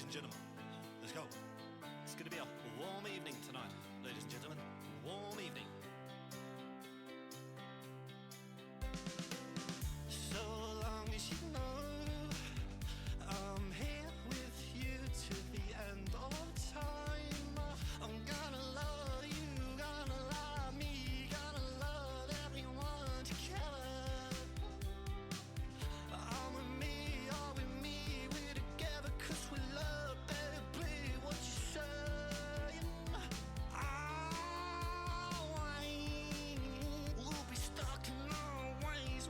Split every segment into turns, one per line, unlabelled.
and gentlemen, let's go. It's going to be a warm evening tonight, ladies and gentlemen. Warm evening. So long as you know I'm here with you to the end of time. I'm gonna love you, gonna love me, gonna love everyone together. I'm with me, you're with me, we're together 'cause we love, baby, what you saying? We'll be stuck in our ways,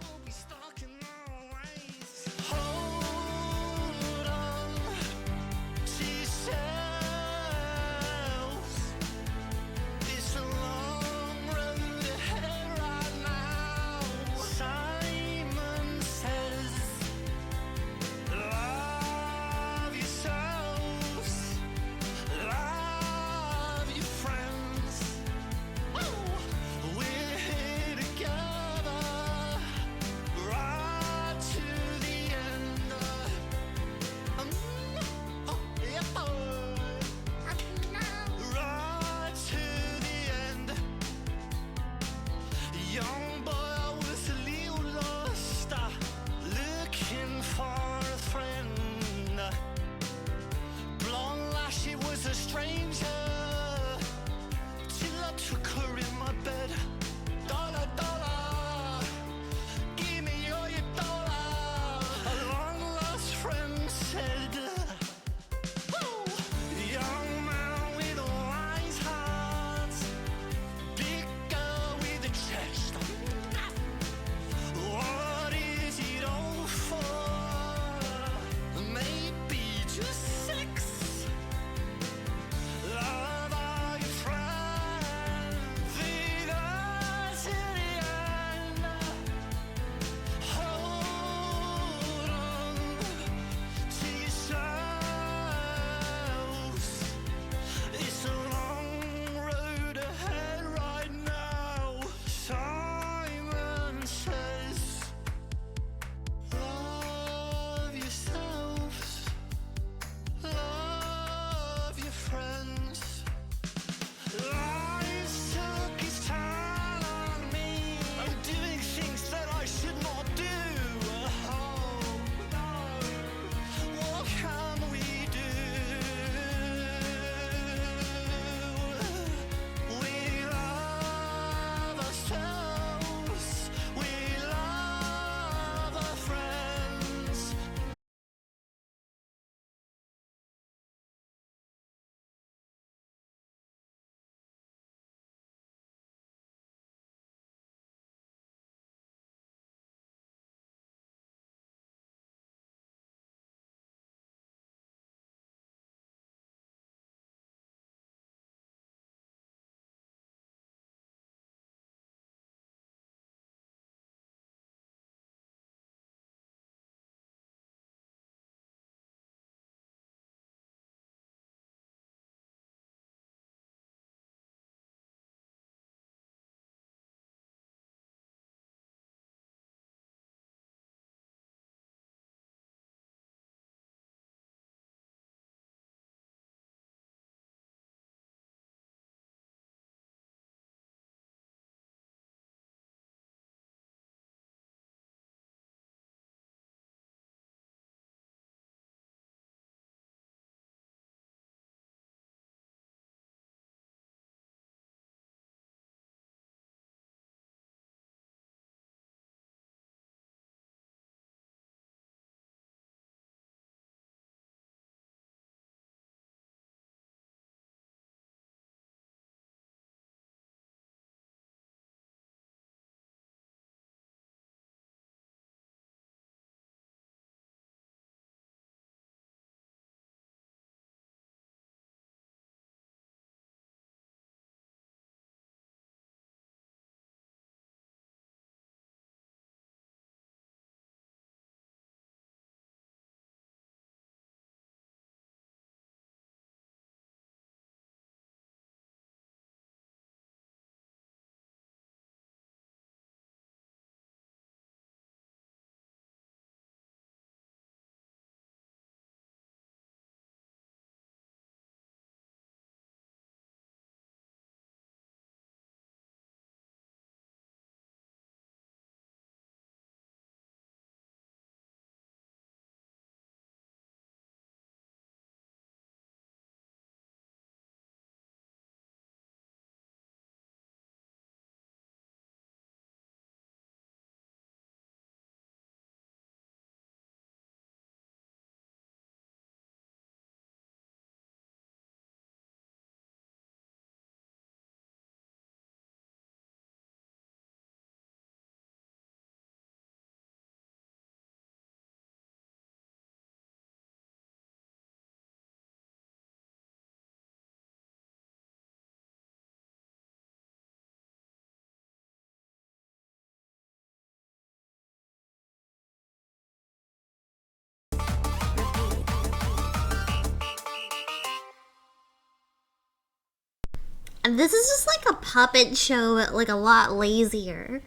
And this is just like a puppet show, like a lot lazier.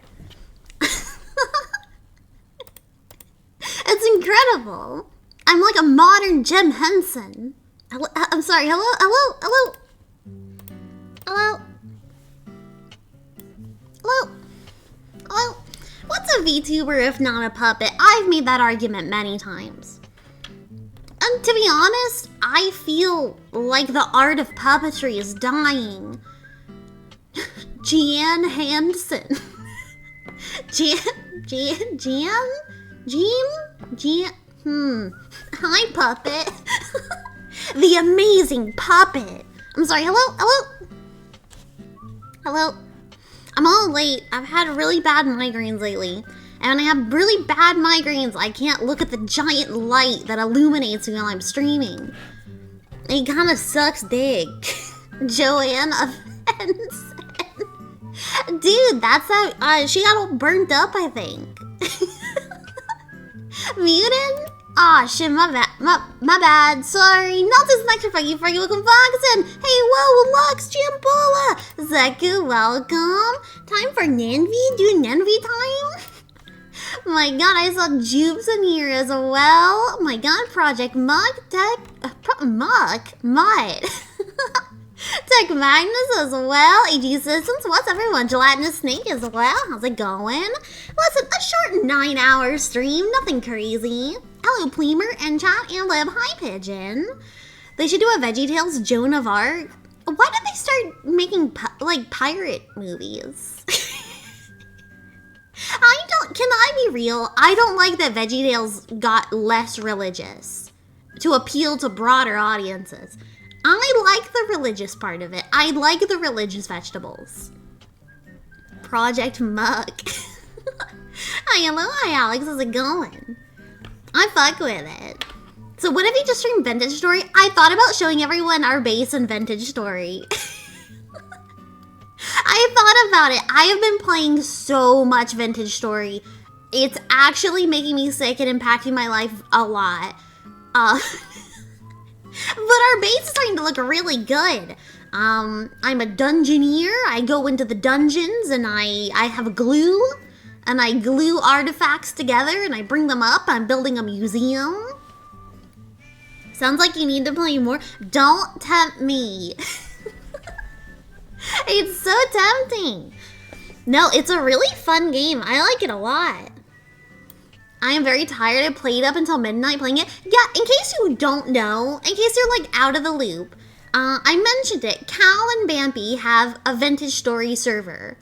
It's incredible. I'm like a modern Jim Henson. I'm sorry, hello? What's a VTuber if not a puppet? I've made that argument many times. And to be honest, I feel like the art of puppetry is dying. Jan Hansen. Hi, puppet. The amazing puppet. I'm sorry, hello? I'm all late. I've had really bad migraines lately. And when I have really bad migraines, I can't look at the giant light that illuminates me while I'm streaming. It kind of sucks dick. Joanna Fenton. Dude, that's how, she got all burnt up, I think. Muted? Aw, shit, my bad. Sorry. Not this extra fucking welcome Foxen. Hey, whoa, Lux, Jambola. Zeku, welcome. Time for Nanvi? Do Nanvi time? My god, I saw Jubes in here as well. My god, Project Muck, Mutt. Tech Magnus as well. AG Systems, what's everyone? Gelatinous Snake as well. How's it going? Listen, a short 9-hour stream, nothing crazy. Hello, Pleamer and chat and Lib. Hi, Pigeon. They should do a VeggieTales Joan of Arc. Why did they start making pirate movies? Can I be real? I don't like that VeggieTales got less religious to appeal to broader audiences. I like the religious part of it. I like the religious vegetables. Project Muck. Hi, Alex. How's it going? I fuck with it. So what if you just stream Vintage Story? I thought about showing everyone our base in Vintage Story. I thought about it. I have been playing so much Vintage Story. It's actually making me sick and impacting my life a lot. But our base is starting to look really good. I'm a dungeoneer. I go into the dungeons and I have glue. And I glue artifacts together and I bring them up. I'm building a museum. Sounds like you need to play more. Don't tempt me. It's so tempting. No, it's a really fun game. I like it a lot. I am very tired. I played up until midnight playing it. Yeah, in case you don't know, in case you're like out of the loop, I mentioned it. Cal and Bambi have a Vintage Story server.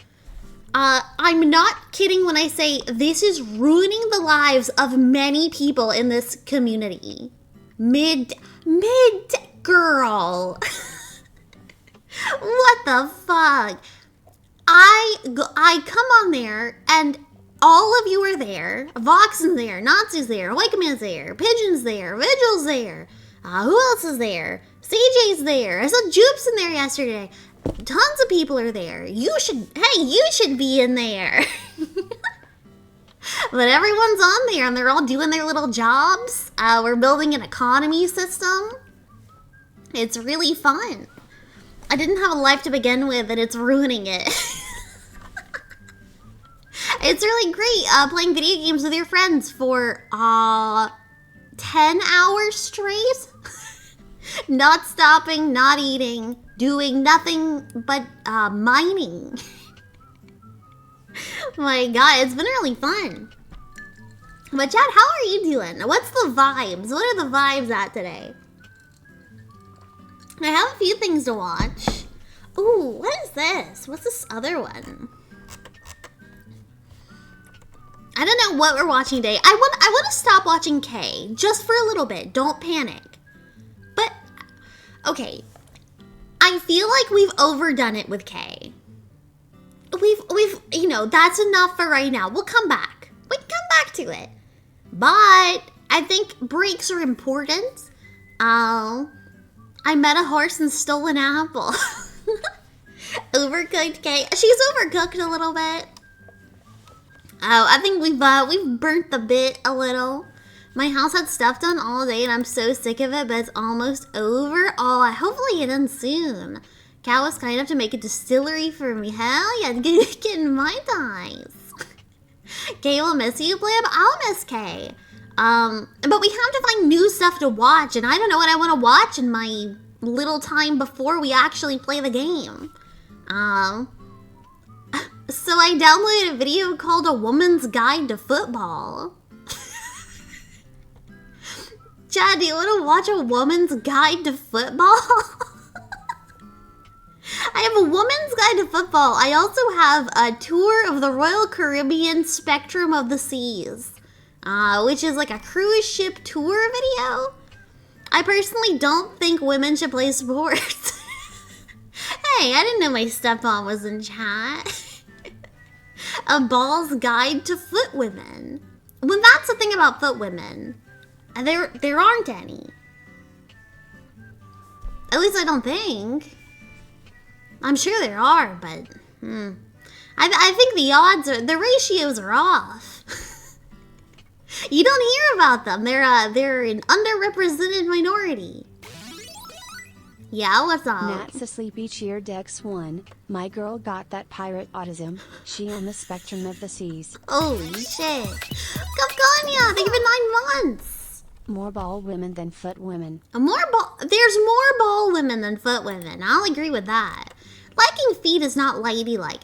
I'm not kidding when I say this is ruining the lives of many people in this community. Mid girl. What the fuck? I come on there and all of you are there. Voxen's there, Natsu's there, Wakeman's there, Pigeon's there, Vigil's there. Who else is there? CJ's there. I saw Jupes in there yesterday. Tons of people are there. You should be in there. But everyone's on there and they're all doing their little jobs. We're building an economy system. It's really fun. I didn't have a life to begin with and it's ruining it. It's really great playing video games with your friends for 10 hours straight. Not stopping, not eating, doing nothing but mining. My god, it's been really fun. But Chad, how are you doing? What's the vibes? What are the vibes at today? I have a few things to watch. Ooh, what is this? What's this other one? I don't know what we're watching today. I want to stop watching K just for a little bit. Don't panic. But okay, I feel like we've overdone it with K. We've you know, that's enough for right now. We'll come back. We can come back to it. But I think breaks are important. I met a horse and stole an apple. Overcooked K. She's overcooked a little bit. Oh, I think we've burnt the bit a little. My house had stuff done all day and I'm so sick of it, but it's almost over. Oh, hopefully it ends soon. Cal was kind enough to make a distillery for me. Hell yeah, getting my dice. Kay will miss you, Blib. I'll miss Kay. But we have to find new stuff to watch, and I don't know what I want to watch in my little time before we actually play the game. So I downloaded a video called A Woman's Guide to Football. Chad, do you want to watch A Woman's Guide to Football? I have A Woman's Guide to Football. I also have a tour of the Royal Caribbean Spectrum of the Seas, which is like a cruise ship tour video. I personally don't think women should play sports. Hey, I didn't know my stepmom was in chat. A Ball's Guide to Foot Women. Well, that's the thing about foot women. There aren't any. At least I don't think. I'm sure there are, but I think the ratios are off. You don't hear about them. They're an underrepresented minority. Yeah, what's up?
Nat's a sleepy cheer Dex 1. My girl got that pirate autism. She on the spectrum of the seas.
Holy shit. Kafkania, thank you for 9 months.
More ball women than foot women.
There's more ball women than foot women. I'll agree with that. Liking feet is not ladylike.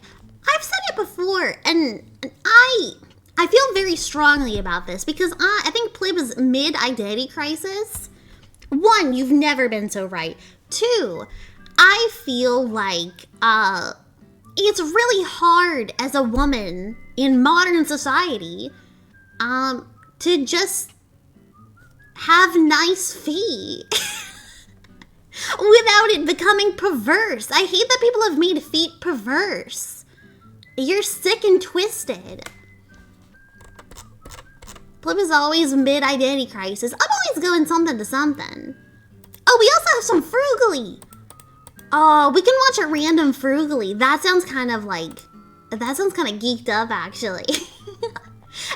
I've said it before, and I feel very strongly about this because I think Plib is mid-identity crisis. 1, you've never been so right. 2, I feel like it's really hard as a woman in modern society to just have nice feet without it becoming perverse. I hate that people have made feet perverse. You're sick and twisted. Plib is always mid-identity crisis. I'm always going something to something. Oh, we also have some Frugally. Oh, we can watch a random Frugally. That sounds kind of geeked up, actually.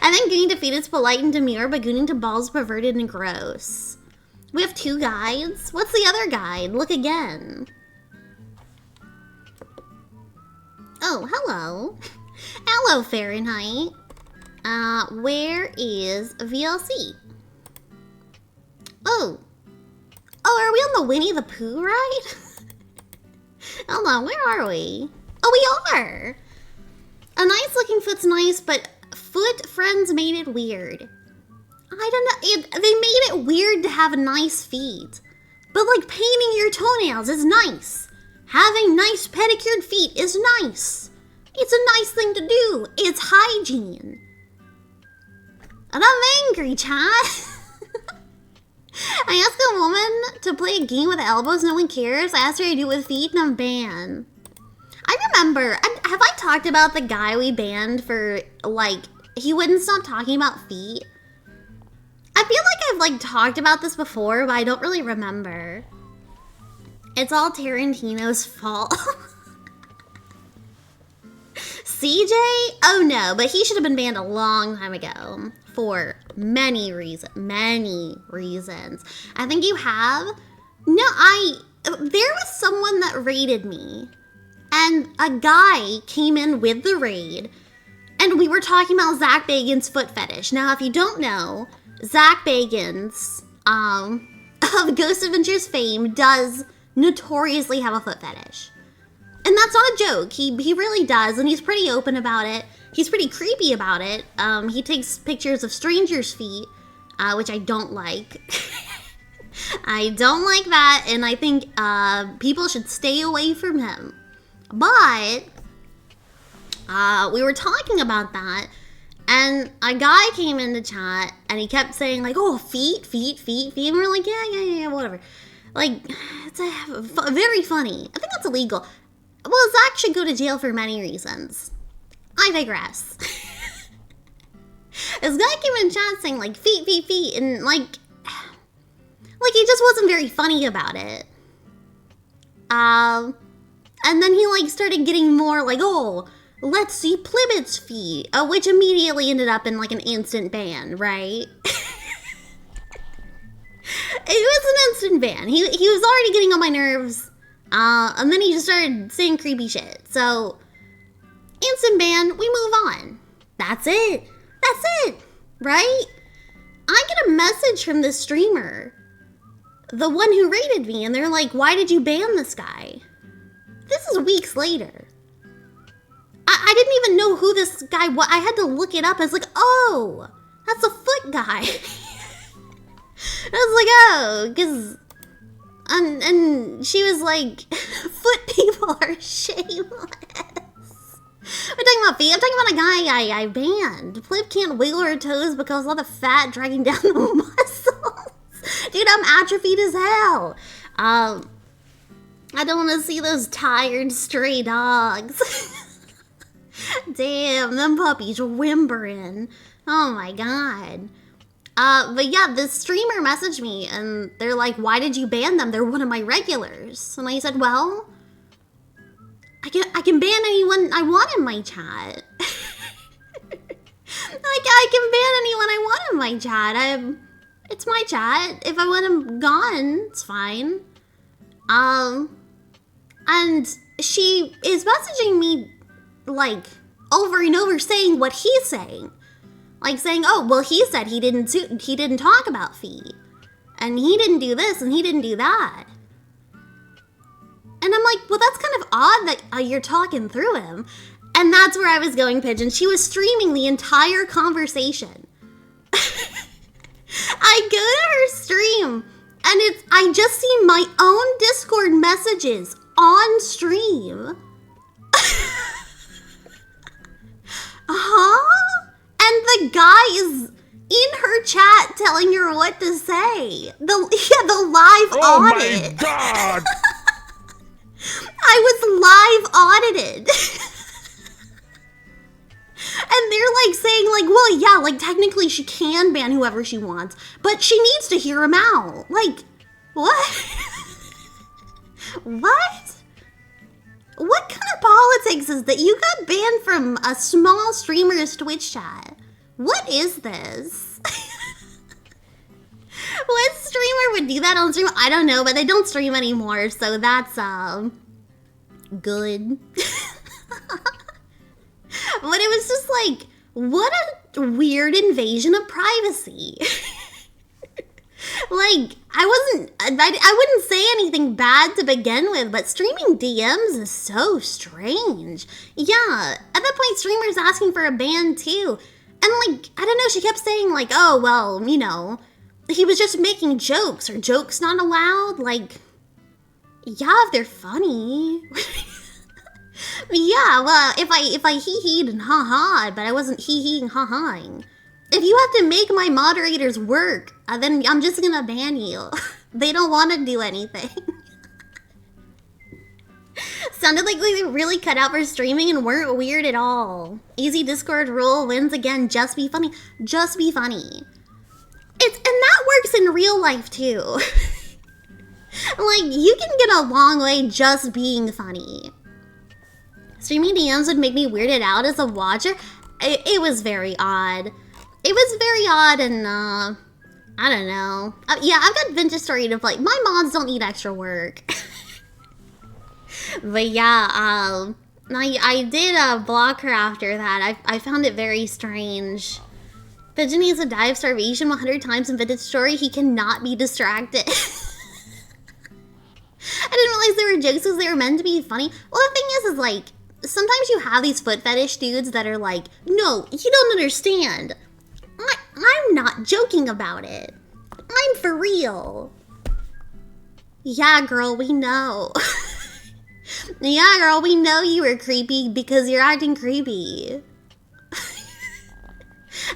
And then Gooning to Feet is polite and demure, but Gooning to Balls perverted and gross. We have 2 guides. What's the other guide? Look again. Oh, hello. Hello, Fahrenheit. Where is VLC? Oh, are we on the Winnie the Pooh ride? Hold on, where are we? Oh, we are! A nice looking foot's nice, but foot friends made it weird. I don't know, they made it weird to have nice feet. But like painting your toenails is nice. Having nice pedicured feet is nice. It's a nice thing to do. It's hygiene. And I'm angry, chat. I asked a woman to play a game with elbows, no one cares. I asked her to do it with feet, and I'm banned. I remember, have I talked about the guy we banned for, like, he wouldn't stop talking about feet? I feel like I've, talked about this before, but I don't really remember. It's all Tarantino's fault. CJ? Oh no, but he should have been banned a long time ago. For many reasons. I think you have. No, there was someone that raided me. And a guy came in with the raid. And we were talking about Zach Bagans' foot fetish. Now, if you don't know, Zach Bagans, of Ghost Adventures fame, does notoriously have a foot fetish. And that's not a joke. He really does, and he's pretty open about it. He's pretty creepy about it. He takes pictures of strangers' feet, which I don't like. I don't like that, and I think people should stay away from him. But we were talking about that, and a guy came into chat, and he kept saying, like, oh, feet, and we're like, yeah, whatever. Like, it's very funny. I think that's illegal. Well, Zach should go to jail for many reasons. I digress. This guy came in chat saying, like, feet, and, like, he just wasn't very funny about it. And then he, like, started getting more, like, oh, let's see Plibbit's feet, which immediately ended up in, like, an instant ban, right? It was an instant ban. He was already getting on my nerves. And then he just started saying creepy shit. So, instant ban, we move on. That's it. That's it. Right? I get a message from the streamer, the one who rated me, and they're like, why did you ban this guy? This is weeks later. I didn't even know who this guy was. I had to look it up. I was like, oh, that's a foot guy. I was like, oh, because... And she was like, foot people are shameless. We're talking about feet. I'm talking about a guy I banned. Plib can't wiggle her toes because all the fat dragging down the muscles. Dude, I'm atrophied as hell. I don't want to see those tired stray dogs. Damn, them puppies are whimpering. Oh my god. But yeah, this streamer messaged me and they're like, why did you ban them? They're one of my regulars. And I said, well, I can ban anyone I want in my chat. Like, I can ban anyone I want in my chat. It's my chat. If I want them gone, it's fine. And she is messaging me, like, over and over saying what he's saying. Like saying, oh, well, he said he didn't talk about feet. And he didn't do this and he didn't do that. And I'm like, well, that's kind of odd that you're talking through him. And that's where I was going, Pigeon. She was streaming the entire conversation. I go to her stream and I just see my own Discord messages on stream. Huh? And the guy is in her chat telling her what to say. The live audit.
Oh my god!
I was live audited. And they're like saying like, well, yeah, like technically she can ban whoever she wants, but she needs to hear him out. Like, what? What? What kind of politics is that? You got banned from a small streamer's Twitch chat. What is this? What streamer would do that on stream? I don't know, but they don't stream anymore, so that's, good. But it was just like, what a weird invasion of privacy. Like, I wouldn't say anything bad to begin with, but streaming DMs is so strange. Yeah, at that point, streamers asking for a ban too. And like, I don't know, she kept saying like, oh, well, you know, he was just making jokes. Are jokes not allowed? Like, yeah, if they're funny. Yeah, well, if I hee-heed and ha-ha'd, but I wasn't hee-heeing ha-ha'ing. If you have to make my moderators work, then I'm just gonna ban you. They don't want to do anything. Sounded like they really cut out for streaming and weren't weird at all. Easy Discord rule wins again. Just be funny. Just be funny. And that works in real life too. Like, you can get a long way just being funny. Streaming DMs would make me weirded out as a watcher. It was very odd. It was very odd and, I don't know. Yeah, I've got vintage story to play. My mods don't need extra work. But yeah, I did block her after that. I found it very strange. Pigeon needs to die of starvation 100 times in vintage story. He cannot be distracted. I didn't realize they were jokes because they were meant to be funny. Well, the thing is like, sometimes you have these foot fetish dudes that are like, no, you don't understand. I'm not joking about it. I'm for real. Yeah, girl, we know. Yeah, girl, we know you were creepy because you're acting creepy.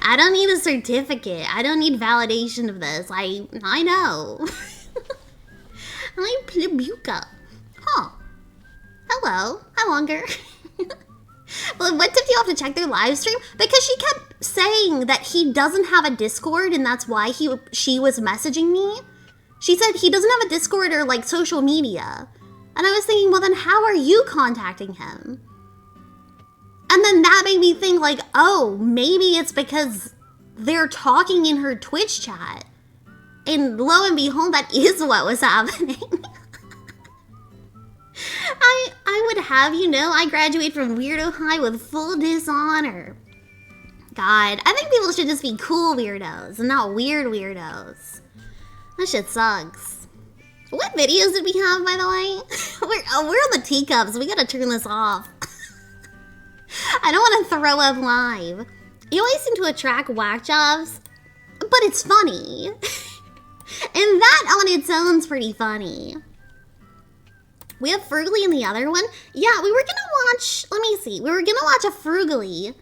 I don't need a certificate. I don't need validation of this. I know. I'm Plibuka. Huh. Hello. Hi, Longer. Well, what tipped you off to check their live stream? Because she kept saying that he doesn't have a Discord and that's why she was messaging me. She said he doesn't have a Discord or like social media. And I was thinking, well then how are you contacting him? And then that made me think like, oh, maybe it's because they're talking in her Twitch chat. And lo and behold, that is what was happening. would have you know, I graduated from Weirdo High with full dishonor. God, I think people should just be cool weirdos and not weird weirdos. That shit sucks. What videos did we have, by the way? We're on the teacups. We gotta turn this off. I don't want to throw up live. You always seem to attract whack jobs, but it's funny. And that on its own is pretty funny. We have Frugally in the other one. Yeah, we were gonna watch, let me see. We were gonna watch a Frugally.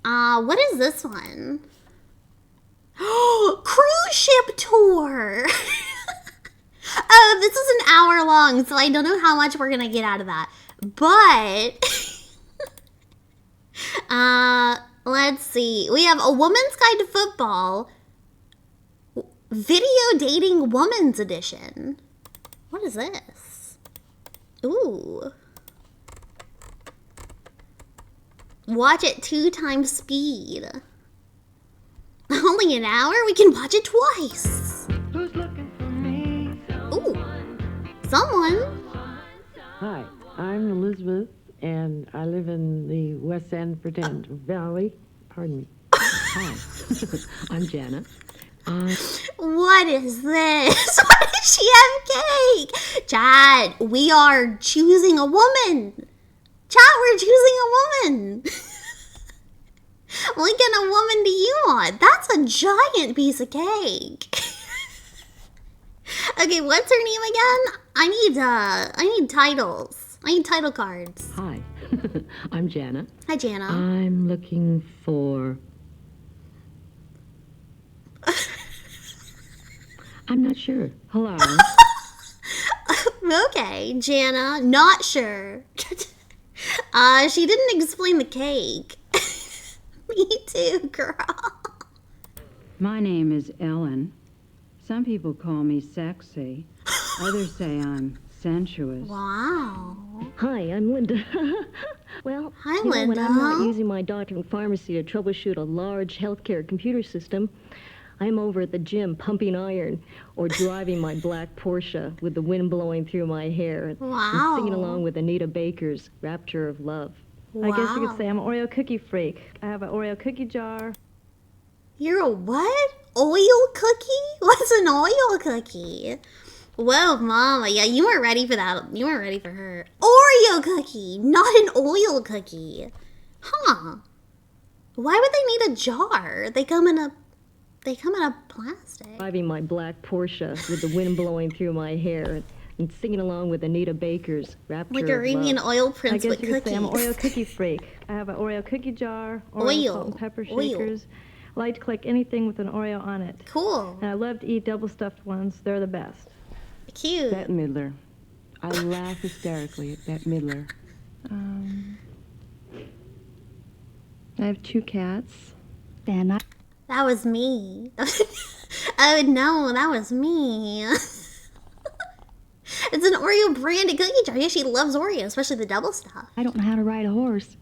What is this one? Oh, cruise ship tour. Oh, this is an hour long, so I don't know how much we're gonna get out of that. But, let's see. We have A Woman's Guide to Football. Video Dating Woman's Edition. What is this? Ooh. Watch it 2 times speed. Only an hour? We can watch it twice.
Who's looking for me?
Ooh. Someone.
Hi, I'm Elizabeth, and I live in the West End Pretend Valley. Pardon me. Hi, I'm Jana.
What is this? Why does she have cake? Chad, we are choosing a woman. Chad, we're choosing a woman. What kind of woman do you want? That's a giant piece of cake. Okay, what's her name again? I need titles. I need title cards.
Hi, I'm Jana.
Hi, Jana.
I'm looking for... I'm not sure. Hello.
Okay, Jana, not sure. She didn't explain the cake. Me too, girl.
My name is Ellen. Some people call me sexy. Others say I'm sensuous.
Wow.
Hi, I'm Linda. Well,
Hi,
when
Linda.
I'm not using my doctor and pharmacy to troubleshoot a large healthcare computer system, I'm over at the gym pumping iron or driving my black Porsche with the wind blowing through my hair and singing along with Anita Baker's Rapture of Love.
Wow.
I guess you could say I'm an Oreo cookie freak. I have an Oreo cookie jar.
You're a what? Oil cookie? What's an oil cookie? Whoa, Mama. Yeah, you weren't ready for that. You weren't ready for her. Oreo cookie, not an oil cookie. Huh. Why would they need a jar? They come in a plastic.
Driving my black Porsche with the wind blowing through my hair and singing along with Anita Baker's Rapture
Like
of
Arabian
Love.
oil
I
prince
guess
with
you could
cookies.
say I'm an Oreo cookie freak. I have an Oreo cookie jar, Oreo
Oil.
salt and pepper
Oil.
shakers. I like to collect anything with an Oreo on it.
Cool.
And I love to eat double stuffed ones. They're the best.
Cute.
Bette Midler. I laugh hysterically at Bette Midler.
I have 2 cats.
Then
That was me. Oh no, that was me. It's an Oreo branded cookie jar. Yeah, she loves Oreo, especially the double stuff.
I don't know how to ride a horse,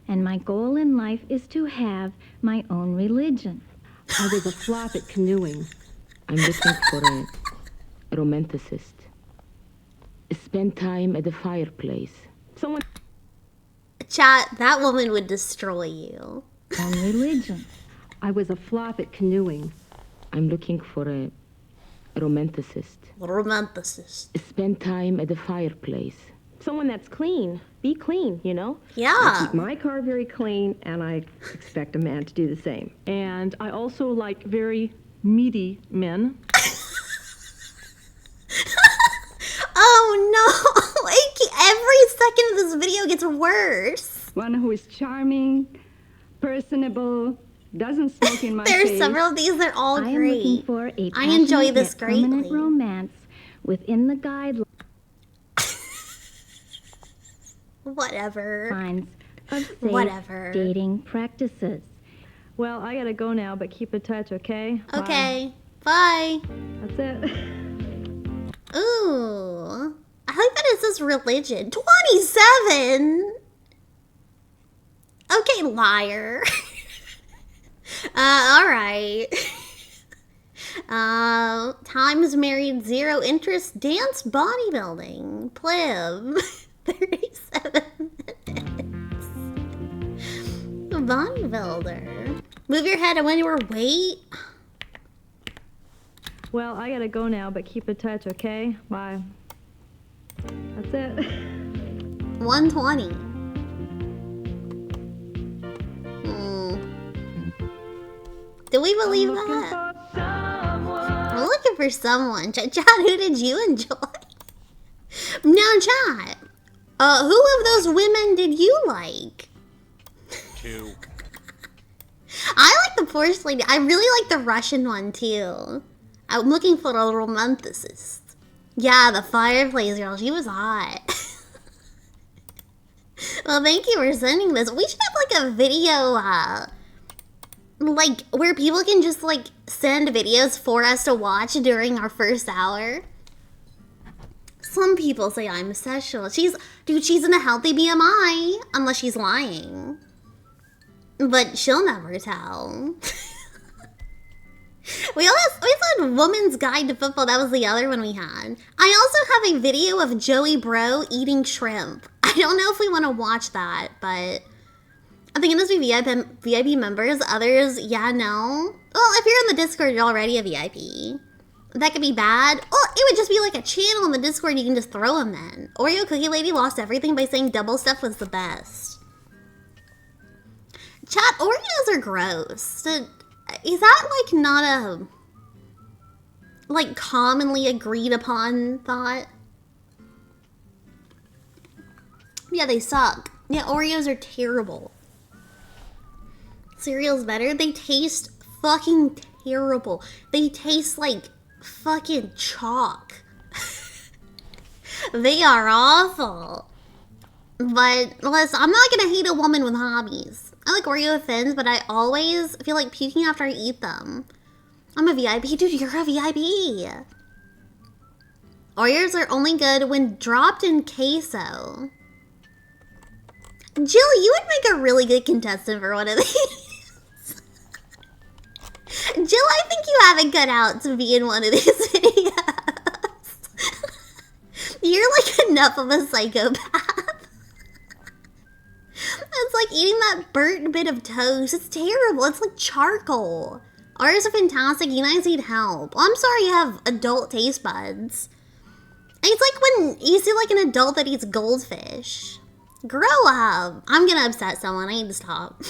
and my goal in life is to have my own religion.
I was a flop at canoeing. I'm looking for a romanticist. Spend time at the fireplace. Someone...
Chat, that woman would destroy you.
Own religion.
I was a flop at canoeing. I'm looking for a romanticist.
Romanticist.
Spend time at the fireplace.
Someone that's clean. Be clean, you know?
Yeah.
My car very clean, and I expect a man to do the same.
And I also like very meaty men.
Oh no! Every second of this video gets worse.
One who is charming, personable, doesn't smoke in my
There's
face.
several of these. They're all
I am looking
great.
for a
I enjoy
passionate
this
yet permanent
greatly.
romance within the guidelines
Whatever.
of safe
Whatever.
dating practices.
Well, I gotta go now, but keep in touch, okay? Bye.
Okay. Bye.
That's it.
Ooh. I like that it says religion. 27? Okay, liar. Alright. Times married, zero interest, dance bodybuilding. Plib. 37. bodybuilder. Move your head and when your weight.
Well, I gotta go now, but keep in touch, okay? Bye. That's it.
120. Do we believe that? We're looking for someone. Chat, who did you enjoy? Now, chat. Who of those women did you like?
2.
I like the Porsche lady. I really like the Russian one, too. I'm looking for a romanticist. Yeah, the fireplace girl. She was hot. Well, thank you for sending this. We should have, like, a video, like, where people can just, like, send videos for us to watch during our first hour. Some people say I'm sexual. Dude, she's in a healthy BMI, unless she's lying. But she'll never tell. We also had Woman's Guide to Football. That was the other one we had. I also have a video of Joey Bro eating shrimp. I don't know if we want to watch that, but I think it must be VIP members. Others, yeah, no. Well, if you're in the Discord, you're already a VIP. That could be bad. Oh, it would just be like a channel in the Discord you can just throw them in. Oreo Cookie Lady lost everything by saying double stuff was the best. Chat, Oreos are gross. Is that, like, not a, like, commonly agreed upon thought? Yeah, they suck. Yeah, Oreos are terrible. Cereal's better. They taste fucking terrible. They taste like fucking chalk. They are awful. But listen, I'm not gonna hate a woman with hobbies. I like Oreo Thins, but I always feel like puking after I eat them. I'm a VIP. Dude, you're a VIP. Oreos are only good when dropped in queso. Jill, you would make a really good contestant for one of these. Jill, I think you have it cut out to be in one of these videos. You're like enough of a psychopath. It's like eating that burnt bit of toast. It's terrible. It's like charcoal. Ours are fantastic. You guys need help. Well, I'm sorry you have adult taste buds. It's like when you see like an adult that eats goldfish. Grow up. I'm gonna upset someone. I need to stop.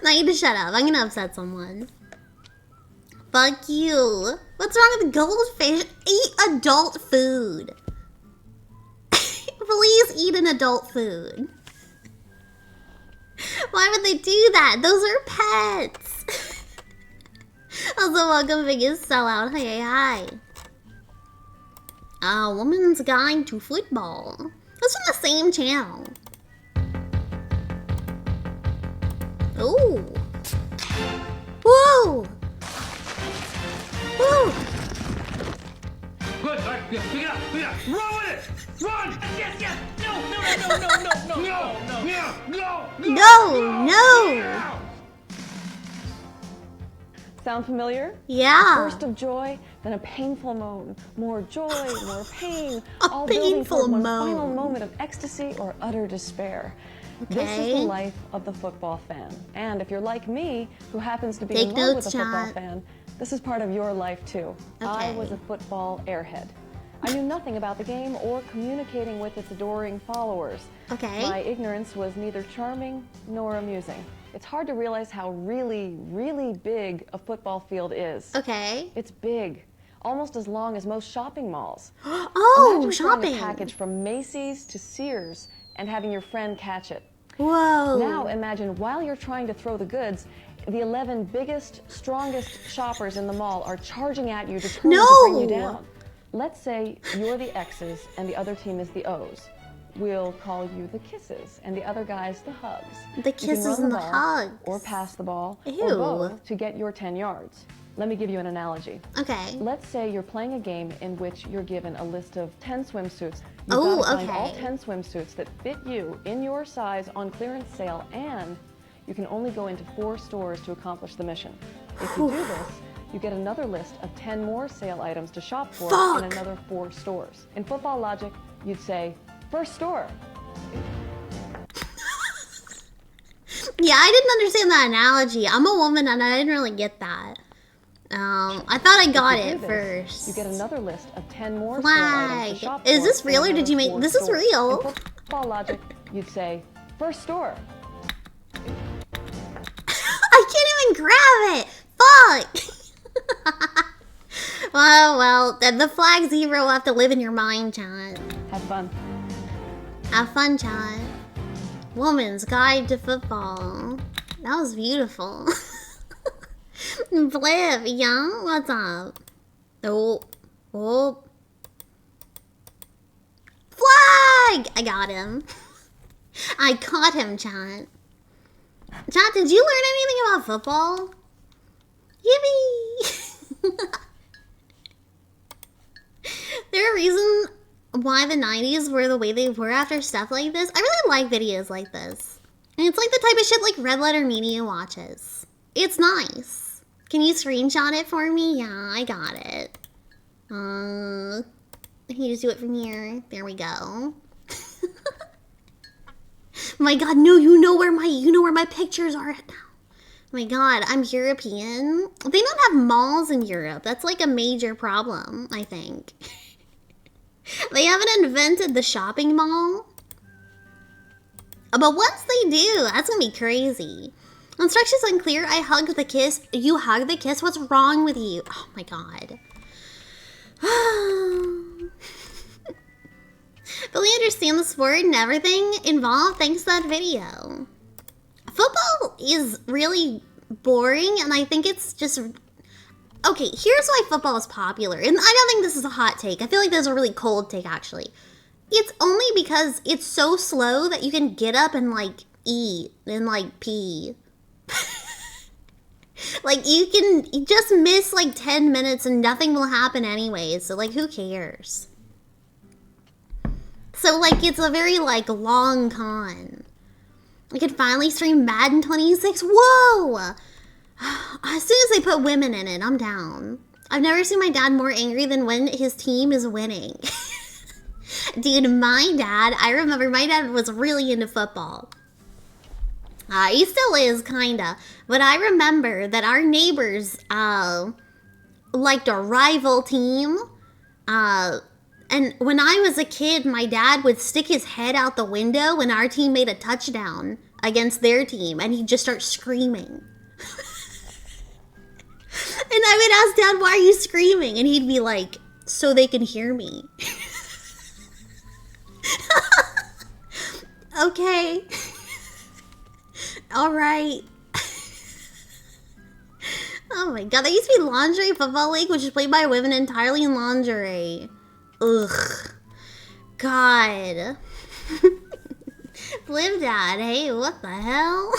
I need to shut up. I'm gonna upset someone. Fuck you. What's wrong with goldfish? Eat adult food. Please eat an adult food. Why would they do that? Those are pets. Also, welcome, biggest sellout. Hi. Woman's Guide to Football. That's from the same channel. Ooh. Whoa. Whoa.
Good. All right, pick it up. Run with it. Run. Yes.
No.
Sound familiar?
Yeah.
Burst of joy, then a painful moan. More joy, more pain.
A painful
one
moan.
final moment of ecstasy or utter despair.
Okay.
This is the life of the football fan. And if you're like me, who happens to be
Take
in love with
notes,
a football
chat.
fan, this is part of your life too. I
Okay.
was a football airhead. I knew nothing about the game or communicating with its adoring followers.
Okay.
My ignorance was neither charming nor amusing. It's hard to realize how really, really big a football field is.
Okay.
It's big, almost as long as most shopping malls.
Oh,
Imagine throwing
shopping.
a package from Macy's to Sears and having your friend catch it.
Whoa.
Now imagine while you're trying to throw the goods, the 11 biggest, strongest shoppers in the mall are charging at you, determined to bring you down. Let's say you're the X's and the other team is the O's. We'll call you the kisses and the other guys the hugs.
The
You can
kisses
run
and the
ball
hugs.
Or pass the ball,
Ew.
or both to get your 10 yards. Let me give you an analogy.
Okay.
Let's say you're playing a game in which you're given a list of 10 swimsuits. You've
Oh,
got to find all
okay.
10 swimsuits that fit you in your size on clearance sale, and you can only go into 4 stores to accomplish the mission. If you do this, you get another list of 10 more sale items to shop for in another 4 stores. In football logic, you'd say, first store.
Yeah, I didn't understand that analogy. I'm a woman and I didn't really get that. I thought I got it first.
You get another list of 10 more
Flag.
store items to shop
Is
for
this
in
real or did you
another
make?
4
This is
stores.
real.
In football logic, you'd say, first store.
I can't even grab it. Fuck. well, the flag 0 will have to live in your mind, chat.
Have fun.
Have fun, chat. Woman's Guide to Football. That was beautiful. Blib, yeah? What's up? Oh. Flag! I got him. I caught him, chat. Chat, did you learn anything about football? Yippee! There a reason why the 90s were the way they were after stuff like this? I really like videos like this. And it's like the type of shit like Red Letter Media watches. It's nice. Can you screenshot it for me? Yeah, I got it. Can you just do it from here? There we go. My god, no, you know where my pictures are at now. Oh my god, I'm European. They don't have malls in Europe. That's like a major problem, I think. They haven't invented the shopping mall. But once they do, that's gonna be crazy. Instructions unclear. I hugged the kiss. You hugged the kiss? What's wrong with you? Oh my god. Fully understand the sport and everything involved thanks to that video. Football is really boring, and I think it's just... Okay, here's why football is popular. And I don't think this is a hot take. I feel like this is a really cold take, actually. It's only because it's so slow that you can get up and, like, eat and, like, pee. Like, you just miss, like, 10 minutes and nothing will happen anyways. So, like, who cares? So, like, it's a very, like, long con. I could finally stream Madden 26. Whoa! As soon as they put women in it, I'm down. I've never seen my dad more angry than when his team is winning. Dude, I remember my dad was really into football. He still is, kinda. But I remember that our neighbors, liked a rival team. And when I was a kid, my dad would stick his head out the window when our team made a touchdown against their team, and he'd just start screaming. And I would ask Dad, why are you screaming? And he'd be like, so they can hear me. Okay. Alright. Oh my god, there used to be Lingerie Football League, which is played by women entirely in lingerie. Ugh. God. Live Dad, hey, what the hell?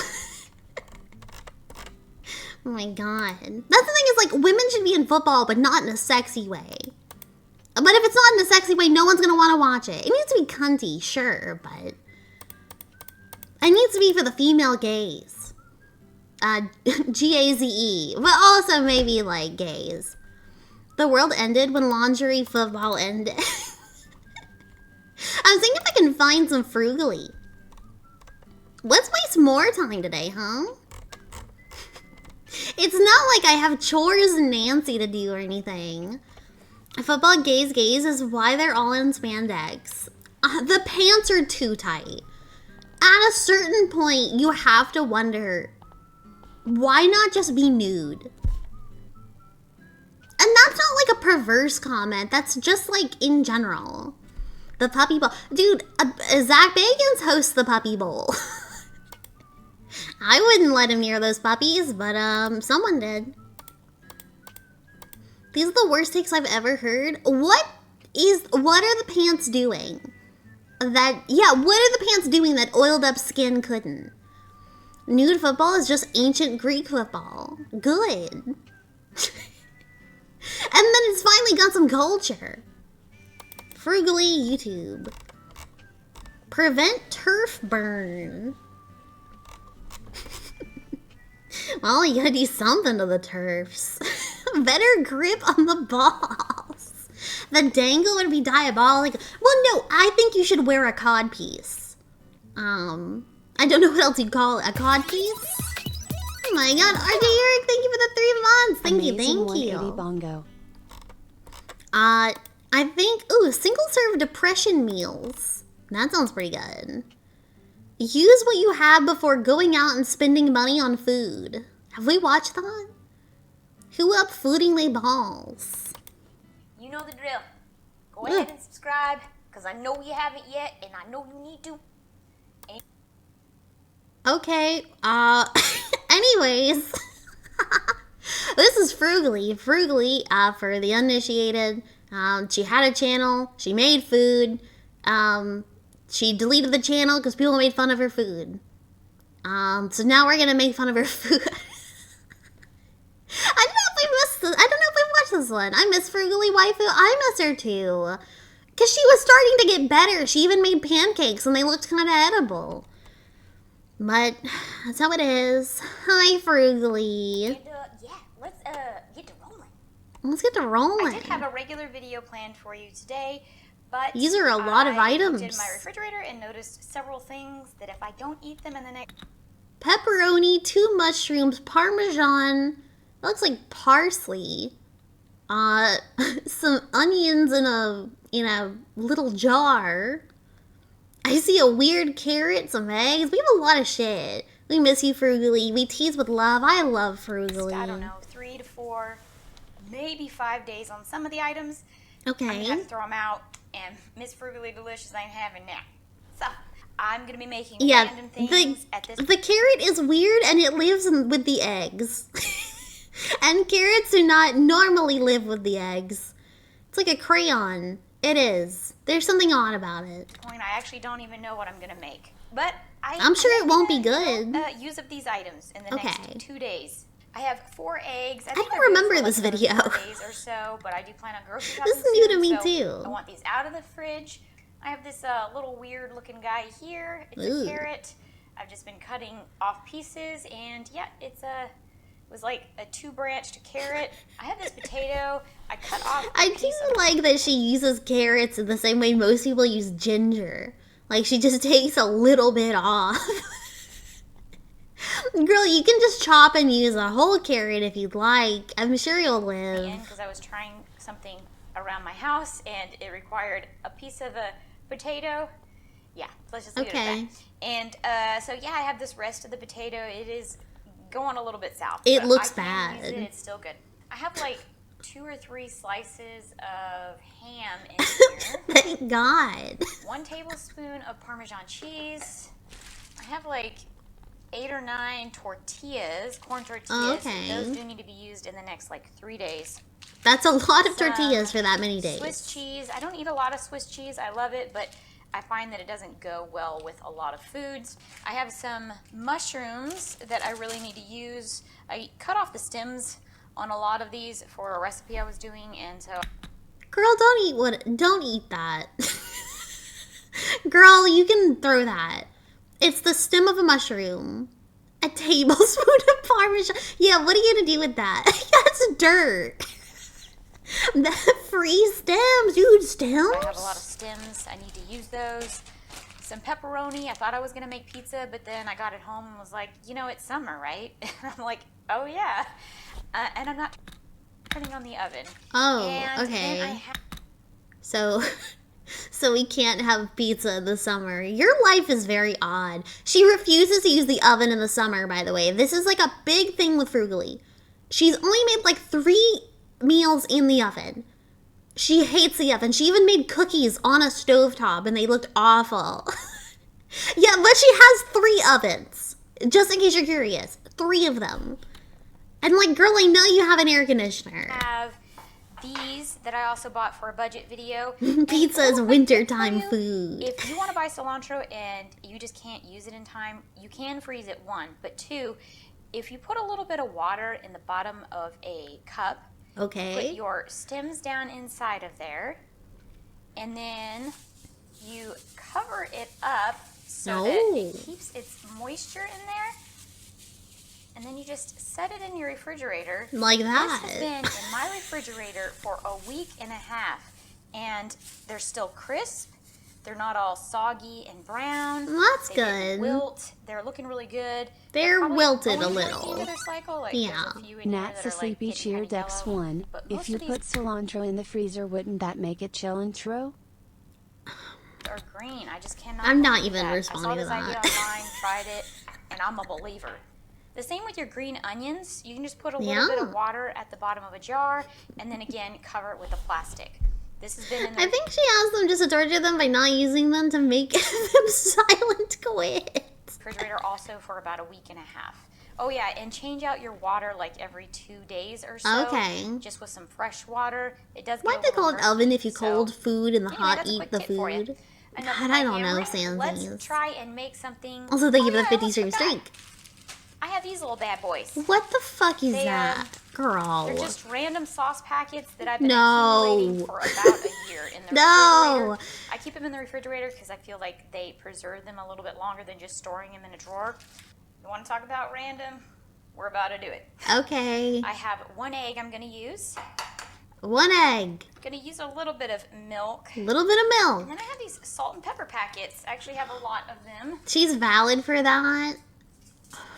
Oh my god. That's the thing is, like, women should be in football, but not in a sexy way. But if it's not in a sexy way, no one's gonna want to watch it. It needs to be cunty, sure, but... It needs to be for the female gays. G-A-Z-E. But also maybe, like, gays. The world ended when lingerie football ended. I'm thinking if I can find some frugally. Let's waste more time today, huh? It's not like I have chores and Nancy to do or anything. Football gays is why they're all in spandex. The pants are too tight. At a certain point, you have to wonder, why not just be nude? And that's not like a perverse comment. That's just like in general. The Puppy Bowl. Dude, Zach Bagans hosts the Puppy Bowl. I wouldn't let him near those puppies, but someone did. These are the worst takes I've ever heard. What are the pants doing? What are the pants doing that oiled up skin couldn't? Nude football is just ancient Greek football. Good. And then it's finally got some culture. Frugally YouTube. Prevent turf burn. Well, you gotta do something to the turfs. Better grip on the balls. The dangle would be diabolical. Well, no, I think you should wear a codpiece. I I don't know what else you call it. A cod piece? Oh my god, RJ Eric, thank you for the 3 months. Thank you,
Amazing
thank
180
you.
bongo.
I think, ooh, single serve depression meals. That sounds pretty good. Use what you have before going out and spending money on food. Have we watched that? Who up fooding they balls?
You know the drill. Go ahead and subscribe, because I know you haven't yet, and I know you need to.
Okay, anyways. This is Frugally. Frugally, for the uninitiated, she had a channel, she made food, she deleted the channel because people made fun of her food. So now we're gonna make fun of her food. I don't know if we missed this. I don't know if we watched this one. I miss Frugally Waifu. I miss her too. Because she was starting to get better. She even made pancakes and they looked kind of edible. But that's how it is. Hi, Frugally.
And, yeah, let's get to rolling.
Let's get to rolling.
I did have a regular video planned for you today, but
these are a lot of items.
I looked in my refrigerator and noticed several things that if I don't eat them in the next...
Pepperoni, 2 mushrooms, Parmesan, that looks like parsley, some onions in a little jar. I see a weird carrot, some eggs. We have a lot of shit. We miss you, Frugally. We tease with love. I love Frugally.
I don't know, 3 to 4, maybe 5 days on some of the items.
Okay.
I'm gonna have to throw them out, and Miss Frugally Delicious ain't having that. So, I'm gonna be making random things at this...
The carrot is weird, and it lives with the eggs. And carrots do not normally live with the eggs. It's like a crayon. It is. There's something odd about it.
I actually don't even know what I'm gonna make, but
I'm sure it won't be good.
Use up these items in the next 2 days. I have 4 eggs.
I don't remember this video.
4 days or so, but I do plan on grocery shopping.
This is new to me
so
too.
I want these out of the fridge. I have this little weird looking guy here. It's a carrot. I've just been cutting off pieces, and yeah, it was like a 2-branched carrot. I have this potato. I cut off.
I do like that she uses carrots in the same way most people use ginger. Like, she just takes a little bit off. Girl, you can just chop and use a whole carrot if you'd like. I'm sure you'll live.
Because I was trying something around my house, and it required a piece of a potato. Yeah, let's just leave it at that. And so, yeah, I have this rest of the potato. It is going a little bit south.
It looks
I
bad.
Use it. It's still good. I have like 2 or 3 slices of ham in here.
Thank God.
1 tablespoon of Parmesan cheese. I have like 8 or 9 tortillas, corn tortillas.
Okay.
Those do need to be used in the next like 3 days.
That's a lot of tortillas for that many days.
Swiss cheese. I don't eat a lot of Swiss cheese. I love it, but I find that it doesn't go well with a lot of foods. I have some mushrooms that I really need to use. I cut off the stems on a lot of these for a recipe I was doing, and so...
Girl, don't eat that. Girl, you can throw that. It's the stem of a mushroom. A tablespoon of Parmesan. Yeah, what are you gonna do with that? That's dirt. The free stems, dude, stems?
I have a lot of stems. I need to use those. Some pepperoni. I thought I was going to make pizza, but then I got it home and was like, you know, it's summer, right? And I'm like, oh, yeah. And I'm not turning on the oven.
Oh,
and
okay. So we can't have pizza in the summer. Your life is very odd. She refuses to use the oven in the summer, by the way. This is like a big thing with Frugally. She's only made like 3 meals in the oven. She hates the oven. She even made cookies on a stovetop and they looked awful. Yeah, but she has 3 ovens. Just in case you're curious. 3 of them. And like, girl, I know you have an air conditioner.
I have these that I also bought for a budget video.
Pizza is wintertime food.
If you want to buy cilantro and you just can't use it in time, you can freeze it, 1. But 2, if you put a little bit of water in the bottom of a cup,
okay,
put your stems down inside of there, and then you cover it up so that it keeps its moisture in there, and then you just set it in your refrigerator.
Like that.
This has been in my refrigerator for a week and a half, and they're still crisp. They're not all soggy and brown.
That's
They
good.
didn't wilt. They're looking really good.
They're
probably
wilted a
only towards the
little.
end of their cycle. Like,
Yeah.
there's a few in here
Nat's
that
a
are, like,
sleepy
getting
cheer
kinda
Dex
yellow.
1.
But
If
most
you
of these
put cilantro in the freezer, wouldn't that make it cilantro?
are green. I just cannot.
I'm not
believe
even
that.
responding
I
to
saw this idea
that.
online, tried it, and I'm a believer. The same with your green onions. You can just put a little bit of water at the bottom of a jar, and then again cover it with a plastic. This has been in the
I think she asked them just to torture them by not using them to make them silent quit.
refrigerator also for about a week and a half. Oh yeah, and change out your water like every 2 days or so.
Okay.
Just with some fresh water. It does.
Why'd they call it oven if you cold food and the
anyway,
hot
that's a
eat
quick
the
tip for you.
food?
Enough
God,
of my
I don't know,
yammering.
Sansies.
Let's try and make something.
Also, thank you for
yeah,
the 50
I
service
forgot.
drink.
I have these little bad boys.
What the fuck is
They,
that? Girl.
They're just random sauce packets that I've been
No.
accumulating for about a year in the
No.
refrigerator. I keep them in the refrigerator because I feel like they preserve them a little bit longer than just storing them in a drawer. You want to talk about random? We're about to do it.
Okay.
I have 1 egg I'm going to use.
1 egg.
I'm going to use a little bit of milk.
A little bit of
And
milk.
then I have these salt and pepper packets. I actually have a lot of them.
She's valid for that.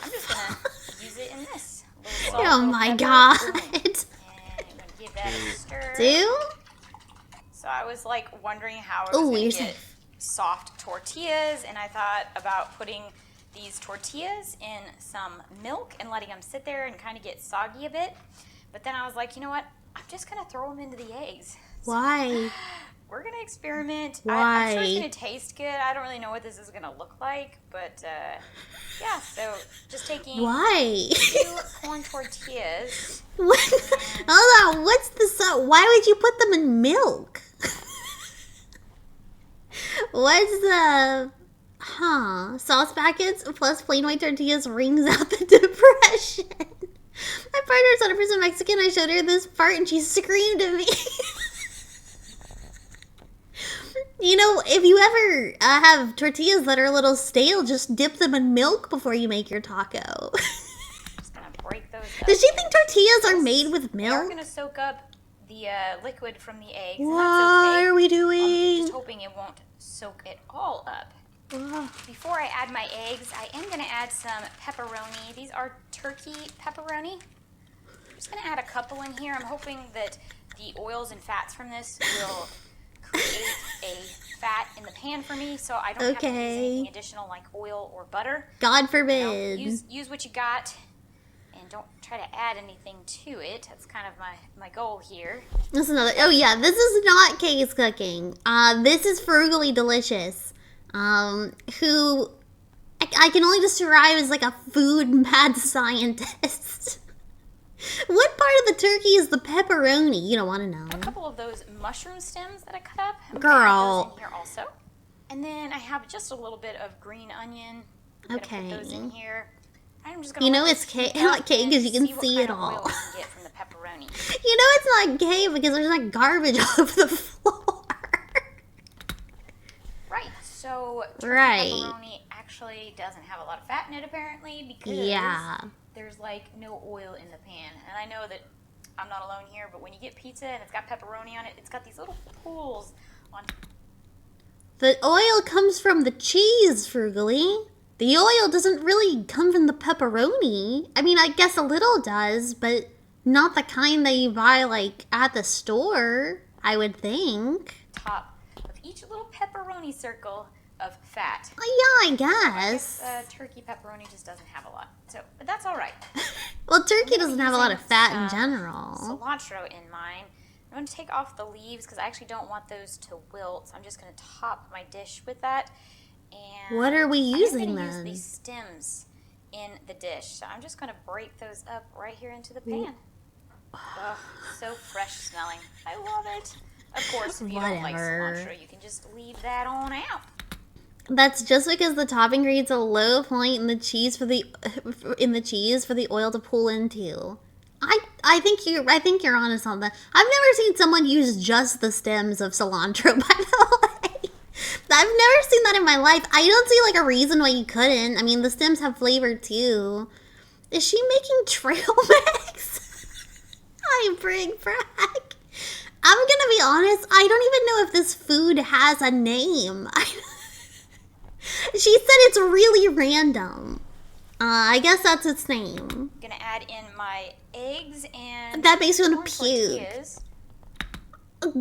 I'm just going to use it in this. A little salt,
Oh
little
my
pepper.
god.
And I'm going to give that a stir.
Do?
So I was like wondering how I
Ooh,
was going
you're
to get soft tortillas, and I thought about putting these tortillas in some milk and letting them sit there and kind of get soggy a bit. But then I was like, you know what? I'm just going to throw them into the eggs.
Why?
We're going to experiment.
Why?
I'm sure it's going to taste good. I don't really know what this is going to look like, but yeah, so just taking
Why?
2 corn tortillas.
What? Hold on. What's the why would you put them in milk? What's the sauce packets plus plain white tortillas rings out the depression. My partner's 100% Mexican. I showed her this part and she screamed at me. You know, if you ever have tortillas that are a little stale, just dip them in milk before you make your taco.
Just gonna break those up.
Does she think tortillas are made with
They are
milk?
gonna soak up the liquid from the eggs. And
What
that's okay.
are we
I'm
doing?
just hoping it won't soak it all up. Before I add my eggs, I am gonna add some pepperoni. These are turkey pepperoni. I'm just gonna add a couple in here. I'm hoping that the oils and fats from this will create a fat in the pan for me, so I don't have to use
Okay.
anything additional like oil or butter.
God
You know,
forbid.
use what you got, and don't try to add anything to it. That's kind of my goal here.
This is another. Oh yeah, this is not Kay's cooking. This is Frugally Delicious. Who I can only describe as like a food mad scientist. What part of the turkey is the pepperoni? You don't want to know.
A couple of those mushroom stems that I cut up. I'm
Girl.
gonna add those in here also. And then I have just a little bit of green onion. I'm gonna put those in here. I'm just gonna
You know
let
it's
this
Kay,
heat
not
up
Kay,
and
because you can
what
see
kind
it
of oil
all.
we can get from the pepperoni.
You know it's not gay because there's like garbage all over the floor.
Right. So turkey
Right.
pepperoni actually doesn't have a lot of fat in it apparently because
Yeah.
there's like no oil in the pan. And I know that I'm not alone here, but when you get pizza and it's got pepperoni on it, it's got these little pools on.
The oil comes from the cheese, Frugally. The oil doesn't really come from the pepperoni. I mean, I guess a little does, but not the kind that you buy like at the store, I would think.
Top of each little pepperoni circle of fat.
Yeah, I guess.
Turkey pepperoni just doesn't have a lot, so but that's all right.
Well, turkey doesn't have a lot of
Using
fat in
some
general.
Cilantro in mine. I'm going to take off the leaves because I actually don't want those to wilt. So I'm just going to top my dish with that. And
What are we using
I'm gonna
then?
use these stems in the dish. So I'm just going to break those up right here into the pan. Oh, so fresh smelling. I love it. Of course, if you don't like
Whatever.
cilantro, you can just leave that on out.
That's just because the topping creates a low point in the cheese for the oil to pull into. I think you're honest on that. I've never seen someone use just the stems of cilantro, by the way. I've never seen that in my life. I don't see like a reason why you couldn't. I mean, the stems have flavor too. Is she making trail mix? I bring back. I'm gonna be honest, I don't even know if this food has a name. She said it's really random. I guess that's its name.
I'm gonna add in my eggs and
that makes me want
corn
to puke.
tortillas.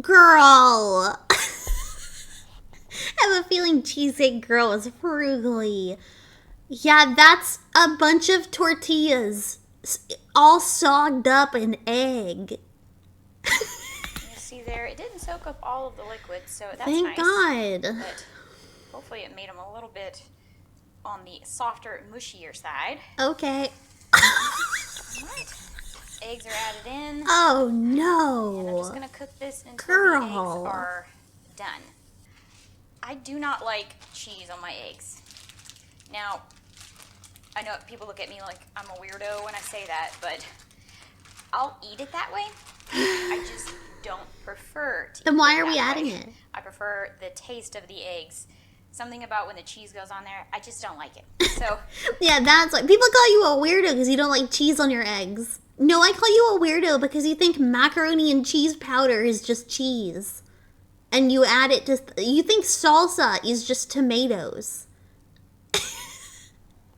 Girl. I have a feeling Cheesecake Girl is frugally. Yeah, that's a bunch of tortillas, all sogged up in egg.
You see there, it didn't soak up all of the liquid, so that's
Thank
nice.
God.
But hopefully it made them a little bit on the softer, mushier side.
Okay.
Alright. Eggs are added in.
Oh
And I'm
no.
just gonna cook this until
Girl.
the eggs are done. I do not like cheese on my eggs. Now, I know people look at me like I'm a weirdo when I say that, but I'll eat it that way. I just don't prefer to
Then
eat
why
it
are we
that
adding
way.
it?
I prefer the taste of the eggs. Something about when the cheese goes on there, I just don't like it. So,
Yeah, that's why people call you a weirdo because you don't like cheese on your eggs. No, I call you a weirdo because you think macaroni and cheese powder is just cheese. And you add it to, you think salsa is just tomatoes.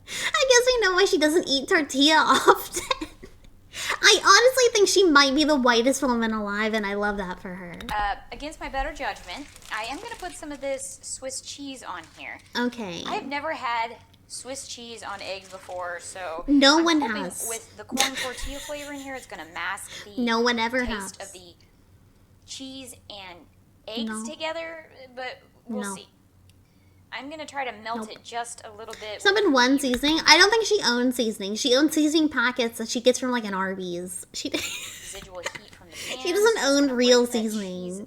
I guess we know why she doesn't eat tortilla often. I honestly think she might be the whitest woman alive, and I love that for her.
against my better judgment, I am going to put some of this Swiss cheese on here.
Okay.
I have never had Swiss cheese on eggs before, so
No
I'm
one
hoping
has.
with the corn tortilla flavor in here, it's going to mask the
No one ever
taste
has.
of the cheese and eggs
No.
together, but we'll
No.
see. I'm going to try to melt it just a little bit.
It's not been one seasoning. I don't think she owns seasoning. She owns seasoning packets that she gets from like an Arby's.
Residual heat from the pan.
She doesn't own real seasoning.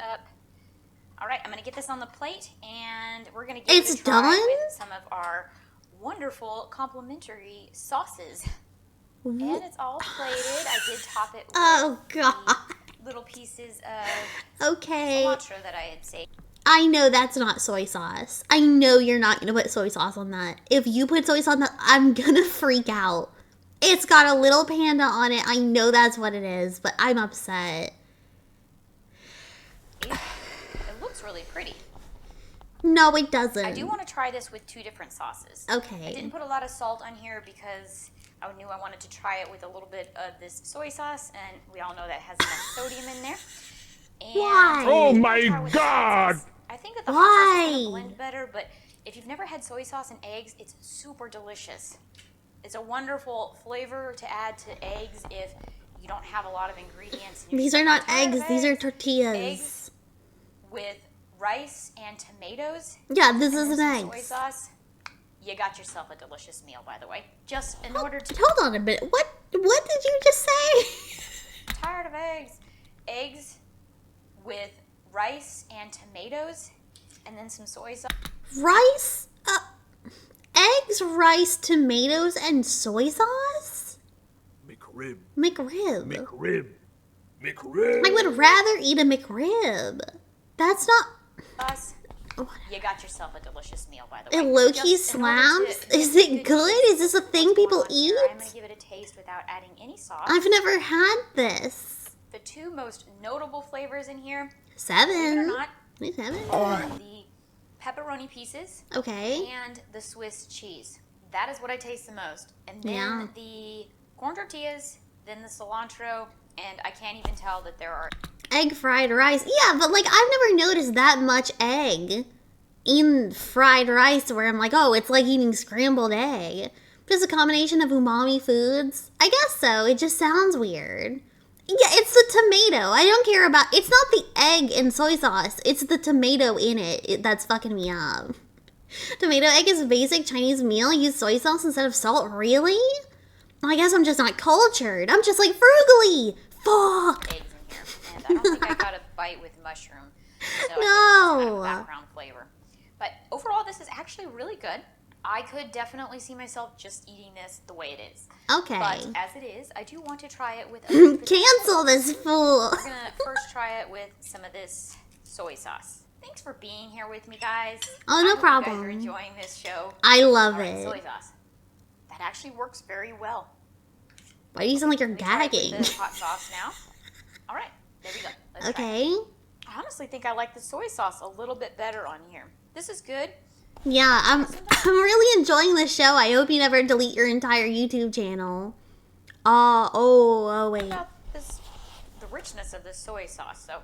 All right, I'm going to get this on the plate, and we're going to give
It's
it a try
done?
with some of our wonderful complimentary sauces. And it's all plated. I did top it with
Oh God.
the little pieces of
Okay.
cilantro that I had saved.
I know that's not soy sauce. I know you're not gonna put soy sauce on that. If you put soy sauce on that, I'm gonna freak out. It's got a little panda on it. I know that's what it is, but I'm upset.
It looks really pretty.
No, it doesn't.
I do want to try this with two different sauces.
Okay.
I didn't put a lot of salt on here because I knew I wanted to try it with a little bit of this soy sauce, and we all know that has enough sodium in there. And
Why?
Oh
I'm
my
gonna try with the hot
God!
sauce. I think that the hot sauce is
Why?
going to blend better, but if you've never had soy sauce and eggs, it's super delicious. It's a wonderful flavor to add to eggs if you don't have a lot of ingredients. and you're
These
just
are
like,
not
"I'm tired
eggs.
of
These are
eggs."
tortillas.
Eggs with rice and tomatoes.
Yeah, this
and
is
then
an
some soy
egg.
sauce. You got yourself a delicious meal, by the way. Just in order to
Hold on a minute. What did you just say?
tired of eggs. Eggs with rice and tomatoes, and then some soy sauce.
Rice? Eggs, rice, tomatoes, and soy sauce?
McRib.
McRib.
McRib. McRib.
I would rather eat a McRib. That's not...
Sauce. You got yourself a delicious meal, by the
It
way.
low-key
Just in order to
slaps?
get
Is
the
it good? Is this a thing people eat?
I'm going to give it a taste without adding any sauce.
I've never had this.
The two most notable flavors in here, believe it or
7.
not,
Wait, 7?
are the pepperoni pieces
Okay.
and the Swiss cheese. That is what I taste the most. And then
Yeah.
the corn tortillas, then the cilantro, and I can't even tell that there are
Egg fried rice. Yeah, but like I've never noticed that much egg in fried rice where I'm like, oh, it's like eating scrambled egg. Just a combination of umami foods. I guess so. It just sounds weird. Yeah, it's the tomato. I don't care about... It's not the egg and soy sauce. It's the tomato in it that's fucking me up. Tomato egg is a basic Chinese meal. Use soy sauce instead of salt. Really? I guess I'm just not cultured. I'm just like frugally. Fuck.
eggs in here. And I don't think I got a bite with mushroom. So I think it's kind
No.
of background flavor. But overall, this is actually really good. I could definitely see myself just eating this the way it is.
Okay.
But as it is, I do want to try it with a
Cancel this fool.
We're going to first try it with some of this soy sauce. Thanks for being here with me, guys.
Oh, no
I hope
problem.
You guys are enjoying this show.
I love
All right,
it.
soy sauce. That actually works very well.
Why do you sound like you're
Let me try it with
gagging?
the hot sauce now. All right. There we go. Let's try
Okay.
it. I honestly think I like the soy sauce a little bit better on here. This is good.
Yeah, I'm really enjoying this show. I hope you never delete your entire YouTube channel. Oh, wait.
About this, the richness of this soy sauce. So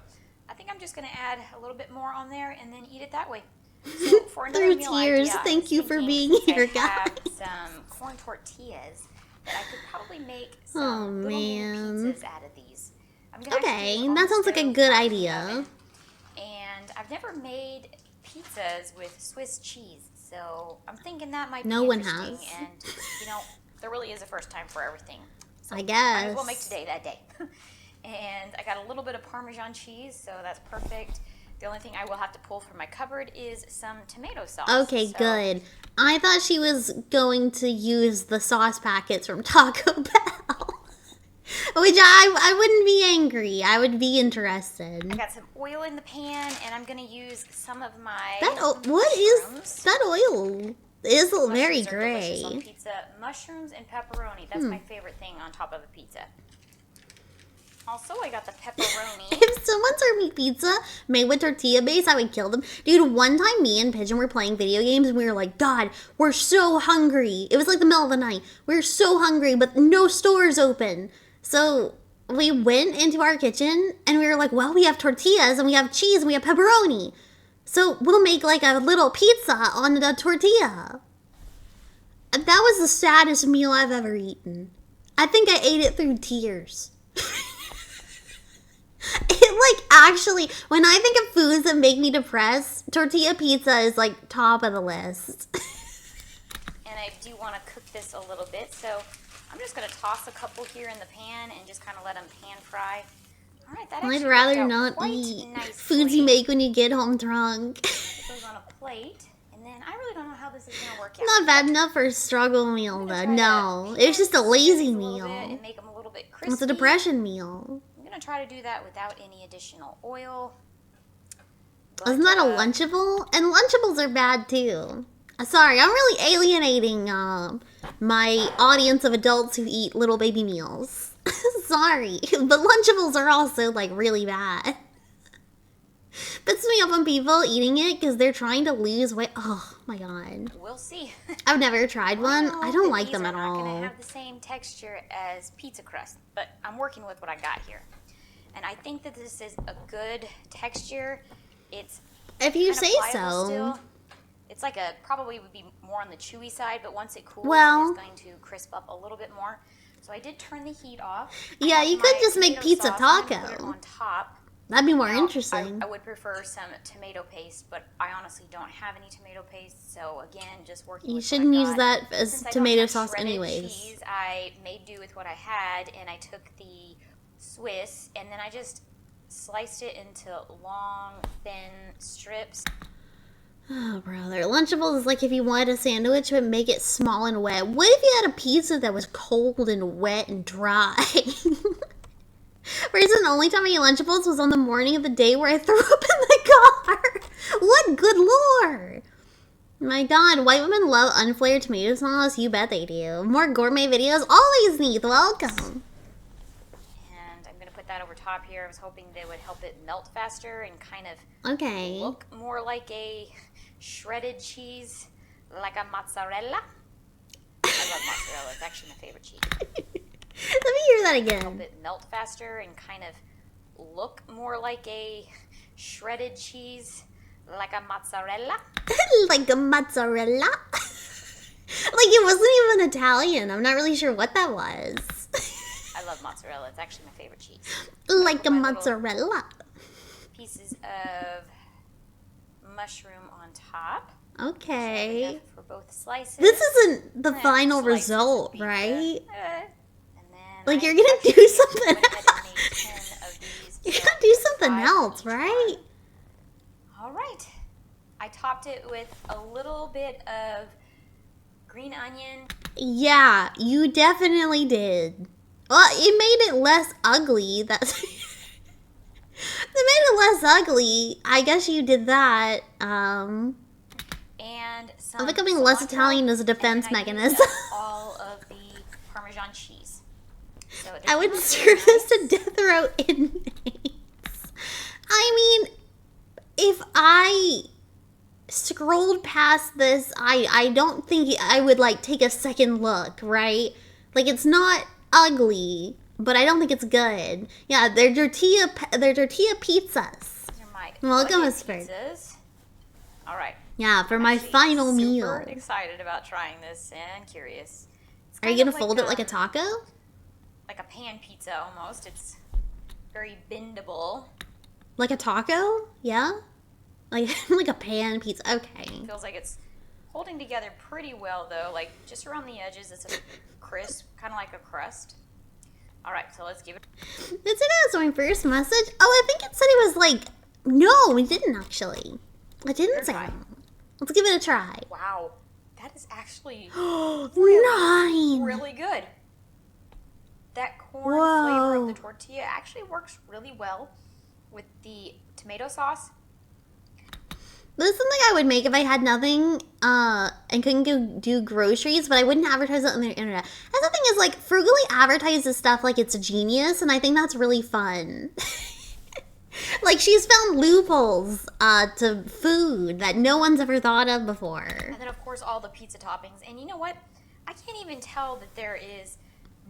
I think I'm just going to add a little bit more on there and then eat it that way. So for another
Through
meal
tears.
idea,
Thank you for being
since
here,
I
guys.
have some corn tortillas that I could probably make some
Oh,
little mini
man.
pizzas out of these. I'm gonna actually
Okay,
do it on
that
the
sounds like a
stove,
good
not in the
idea.
oven. And I've never made pizzas with Swiss cheese, so I'm thinking that might
No
be
one
interesting.
has.
And you know, there really is a first time for everything. So
I
might
guess.
as well make today that day. And I got a little bit of Parmesan cheese, so that's perfect. The only thing I will have to pull from my cupboard is some tomato sauce.
Okay,
So
good. I thought she was going to use the sauce packets from Taco Bell. Which I wouldn't be angry. I would be interested.
I got some oil in the pan, and I'm going to use some of my
What is
mushrooms.
that oil? It is very
Mushrooms are delicious on
gray.
pizza. Mushrooms and pepperoni. That's my favorite thing on top of a pizza. Also, I got the pepperoni.
If someone served me pizza made with tortilla base, I would kill them. Dude, one time me and Pigeon were playing video games and we were like, God, we're so hungry. It was like the middle of the night. We were so hungry, but no stores open. So we went into our kitchen and we were like, well, we have tortillas and we have cheese and we have pepperoni. So we'll make like a little pizza on the tortilla. That was the saddest meal I've ever eaten. I think I ate it through tears. It like actually, when I think of foods that make me depressed, tortilla pizza is like top of the list.
And I do want to cook this a little bit, so I'm just going to toss a couple here in the pan and just kind of let them pan fry. All right, that
I'd
actually
rather
worked out
not
quite
eat
nicely.
foods you make when you get home drunk.
It goes on a plate, and then I really don't know how this is going to work out.
Not bad enough for a struggle meal though. No, it was just a lazy meal.
And make them a little bit crispy.
It's a depression meal.
I'm going to try to do that without any additional oil.
Isn't that a Lunchable? And Lunchables are bad too. Sorry, I'm really alienating my audience of adults who eat little baby meals. Sorry, but Lunchables are also like really bad. Puts me up on people eating it because they're trying to lose weight. Oh my god.
We'll see.
I've never tried one. I don't like them
These
at
are not
all.
going to have the same texture as pizza crust, but I'm working with what I got here. And I think that this is a good texture. It's
If you
kinda
say
pliable
so.
still. It's like probably would be more on the chewy side, but once it cools,
Well-
it's going to crisp up a little bit more. So I did turn the heat off. I
Yeah,
have
you could
my
just make
tomato
pizza
sauce. I'm gonna put it
taco.
on top.
That'd be more
Now,
interesting.
I would prefer some tomato paste, but I honestly don't have any tomato paste. So again, just working.
You
with
shouldn't
what I
use
got.
that as
Since I don't
tomato
have
sauce
shredded
anyways.
Cheese, I made do with what I had, and I took the Swiss, and then I just sliced it into long, thin strips.
Oh, brother. Lunchables is like if you wanted a sandwich but make it small and wet. What if you had a pizza that was cold and wet and dry? Reason the only time I ate Lunchables was on the morning of the day where I threw up in the car. What good lord. My god, white women love unflavored tomato sauce. You bet they do. More gourmet videos always need. Welcome.
And I'm going to put that over top here. I was hoping they would help it melt faster and kind of
Okay.
look more like a shredded cheese, like a mozzarella. I love mozzarella. It's actually my favorite cheese.
Let me hear that again.
Help it melt faster and kind of look more like a shredded cheese, like a mozzarella.
Like a mozzarella? Like it wasn't even Italian. I'm not really sure what that was.
I love mozzarella. It's actually my favorite cheese.
Like a mozzarella.
Pieces of mushroom on top.
Okay.
For both slices.
This isn't the
And
final
slices of
result,
pizza.
right?
And then
Like
I
you're gonna
actually
do something
went ahead and made
else.
10 of these.
You're
So
gonna do something
5
else,
each
right?
one. All right. I topped it with a little bit of green onion.
Yeah, you definitely did. Well, it made it less ugly. That's it made it less ugly. I guess you did that.
And some
I'm becoming less
cilantro,
Italian as a
and then
defense
I used
mechanism.
up all of the Parmesan cheese. So
I would
this
serve this to death row inmates. I mean, if I scrolled past this, I don't think I would like take a second look, right? Like, it's not ugly, but I don't think it's good. Yeah, they're tortilla pizzas. Welcome, Miss Bird.
All right.
Yeah, for my final meal.
Super excited about trying this and curious.
Are you gonna fold it like a taco?
Like a pan pizza almost. It's very bendable.
Like a taco? Yeah? Like like a pan pizza. Okay.
Feels like it's holding together pretty well though. Like just around the edges, it's a crisp, kind of like a crust. All right, so let's give it.
It said it was my first message. Oh, I think it said it was like. No, it didn't actually. It didn't say that. Let's give it a try.
Wow, that is actually
9.
really good. That corn flavor of the tortilla actually works really well with the tomato sauce.
This is something I would make if I had nothing and couldn't go do groceries, but I wouldn't advertise it on the internet. And the thing is, like, Frugally advertises stuff like it's a genius, and I think that's really fun. Like, she's found loopholes to food that no one's ever thought of before.
And then, of course, all the pizza toppings. And you know what? I can't even tell that there is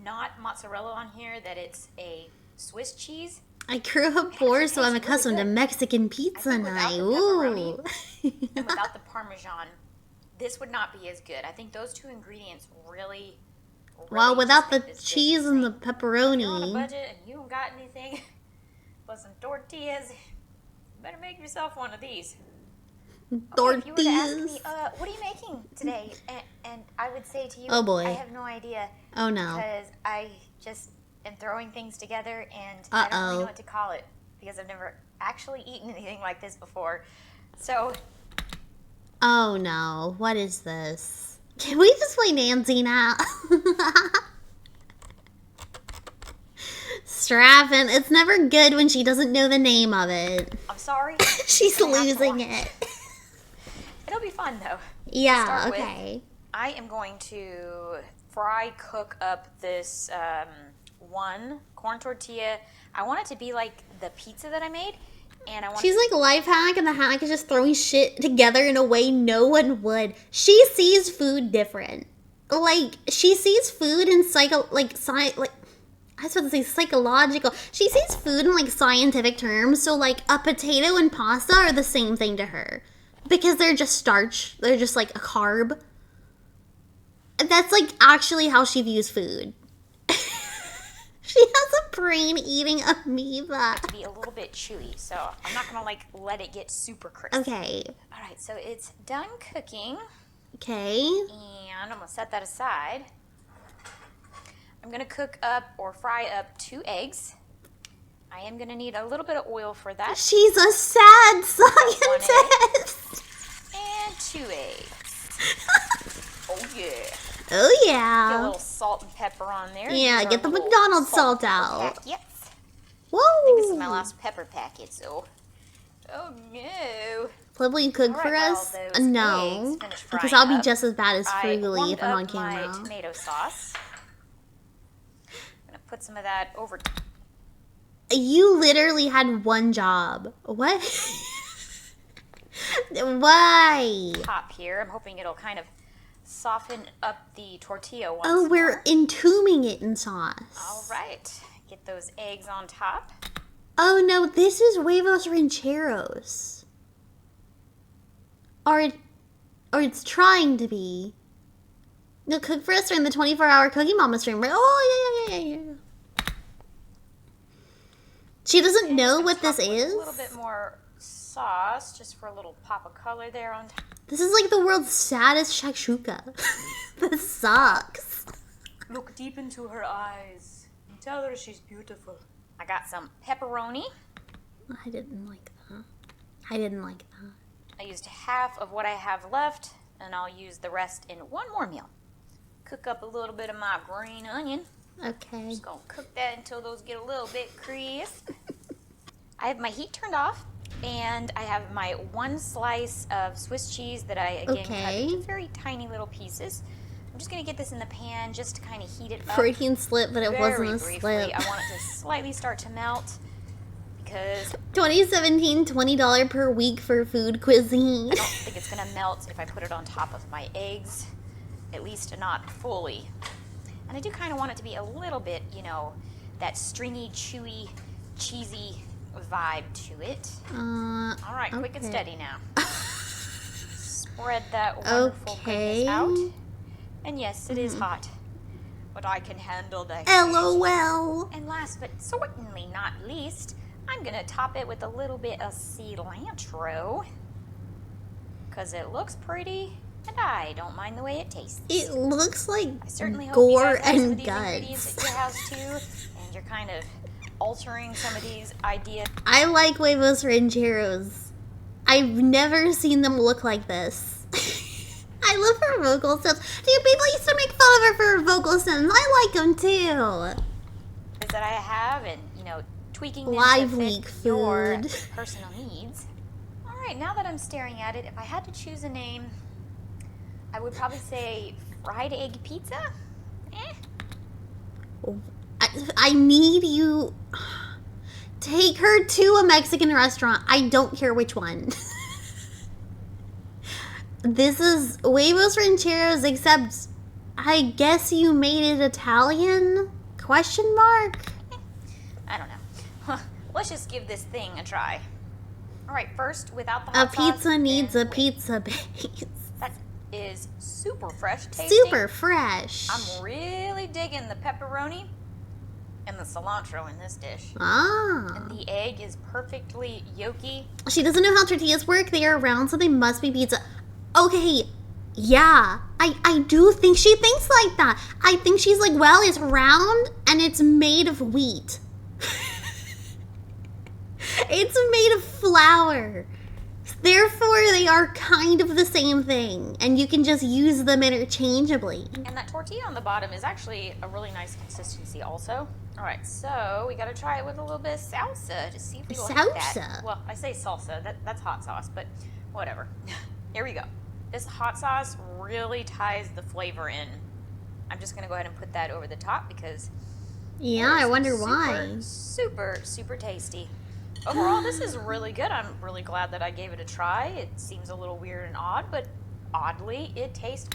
not mozzarella on here, that it's a Swiss cheese.
I grew up poor, so I'm accustomed to Mexican pizza night. Ooh.
And without the Parmesan, this would not be as good. I think those two ingredients really
well, without the cheese and the pepperoni.
If you're on a budget and you don't got anything but some tortillas, you better make yourself one of these.
Tortillas.
Okay, if you were to ask me, what are you making today? And I would say to you,
oh boy,
I have no idea.
Oh no.
Because I just am throwing things together and I don't really know what to call it because I've never actually eaten anything like this before. So.
Oh no, what is this? Can we just play Nancy now? Straffin', it's never good when she doesn't know the name of it.
I'm sorry.
She's losing it.
It'll be fun though.
Yeah, okay.
I am going to cook up this one corn tortilla. I want it to be like the pizza that I made. And I want
She's like life hack, and the hack is just throwing shit together in a way no one would. She sees food different. Like, she sees food in I was about to say psychological. She sees food in like scientific terms. So like a potato and pasta are the same thing to her. Because they're just starch. They're just like a carb. That's like actually how she views food. She has a brain eating amoeba.
To be a little bit chewy, so I'm not gonna like let it get super crisp.
Okay.
All right, so it's done cooking.
Okay.
And I'm gonna set that aside. I'm gonna cook up or fry up 2 eggs. I am gonna need a little bit of oil for that.
She's a sad scientist.
And 2 eggs. Oh yeah.
Oh yeah.
Get a little salt and pepper on there.
Yeah, get the McDonald's salt out.
Yes.
Whoa.
I think this is my last pepper packet, so. Oh no.
Will you cook for us? No. Because I'll be just as bad as Frugally if I'm on camera.
My tomato sauce. I'm gonna put some of that over.
You literally had one job. What? Why?
Top here. I'm hoping it'll kind of soften up the tortilla once
Oh, we're entombing it in sauce.
All right. Get those eggs on top.
Oh no, this is huevos rancheros. Or it's trying to be. No, cook for us during the 24-hour Cookie Mama stream, right? Oh, yeah. She doesn't know what this is?
A little bit more sauce, just for a little pop of color there on top.
This is like the world's saddest shakshuka. This sucks.
Look deep into her eyes and tell her she's beautiful. I got some pepperoni.
I didn't like that.
I used half of what I have left, and I'll use the rest in one more meal. Cook up a little bit of my green onion.
Okay.
Just gonna cook that until those get a little bit crisp. I have my heat turned off, and I have my 1 slice of Swiss cheese that I, again, cut into very tiny little pieces. I'm just gonna get this in the pan just to kind of heat it up.
Freudian slip, but it wasn't a
briefly.
slip.
I want it to slightly start to melt because
2017, $20 per week for food cuisine.
I don't think it's gonna melt if I put it on top of my eggs, at least not fully. And I do kind of want it to be a little bit, you know, that stringy, chewy, cheesy vibe to it. All right, quick and steady now. Spread that wonderful goodness out. And yes, it is hot, but I can handle the heat.
LOL.
And last but certainly not least, I'm gonna top it with a little bit of cilantro, because it looks pretty, and I don't mind the way it tastes.
It looks like
I certainly hope
gore
you guys have some of
and
these ingredients
guts.
at your house too, and you're kind of altering some of these ideas.
I like huevos rancheros. I've never seen them look like this. I love her vocal stems. Dude, people used to make fun of her for her vocal stems. I like them too.
That I have, and you know, tweaking them
Live
to
week
fit your
food.
personal needs. All right, now that I'm staring at it, if I had to choose a name, I would probably say fried egg pizza.
I need you. Take her to a Mexican restaurant. I don't care which one. This is huevos rancheros, except I guess you made it Italian? Question mark?
I don't know. Let's just give this thing a try. All right, first, without the
A
hot sauce,
pizza needs a
then with.
pizza base.
That is super fresh tasting.
Super fresh.
I'm really digging the pepperoni and the cilantro in this dish.
Ah.
And the egg is perfectly yolky.
She doesn't know how tortillas work. They are round, so they must be pizza. Okay, yeah. I do think she thinks like that. I think she's like, well, it's round and it's made of wheat. It's made of flour. Therefore, they are kind of the same thing, and you can just use them interchangeably.
And that tortilla on the bottom is actually a really nice consistency also. All right, so we got to try it with a little bit of salsa to see if we like that.
Salsa?
Well, I say salsa, that's hot sauce, but whatever. Here we go. This hot sauce really ties the flavor in. I'm just going to go ahead and put that over the top because
Yeah, I wonder why.
super, super tasty. Overall, this is really good. I'm really glad that I gave it a try. It seems a little weird and odd, but oddly, it tastes.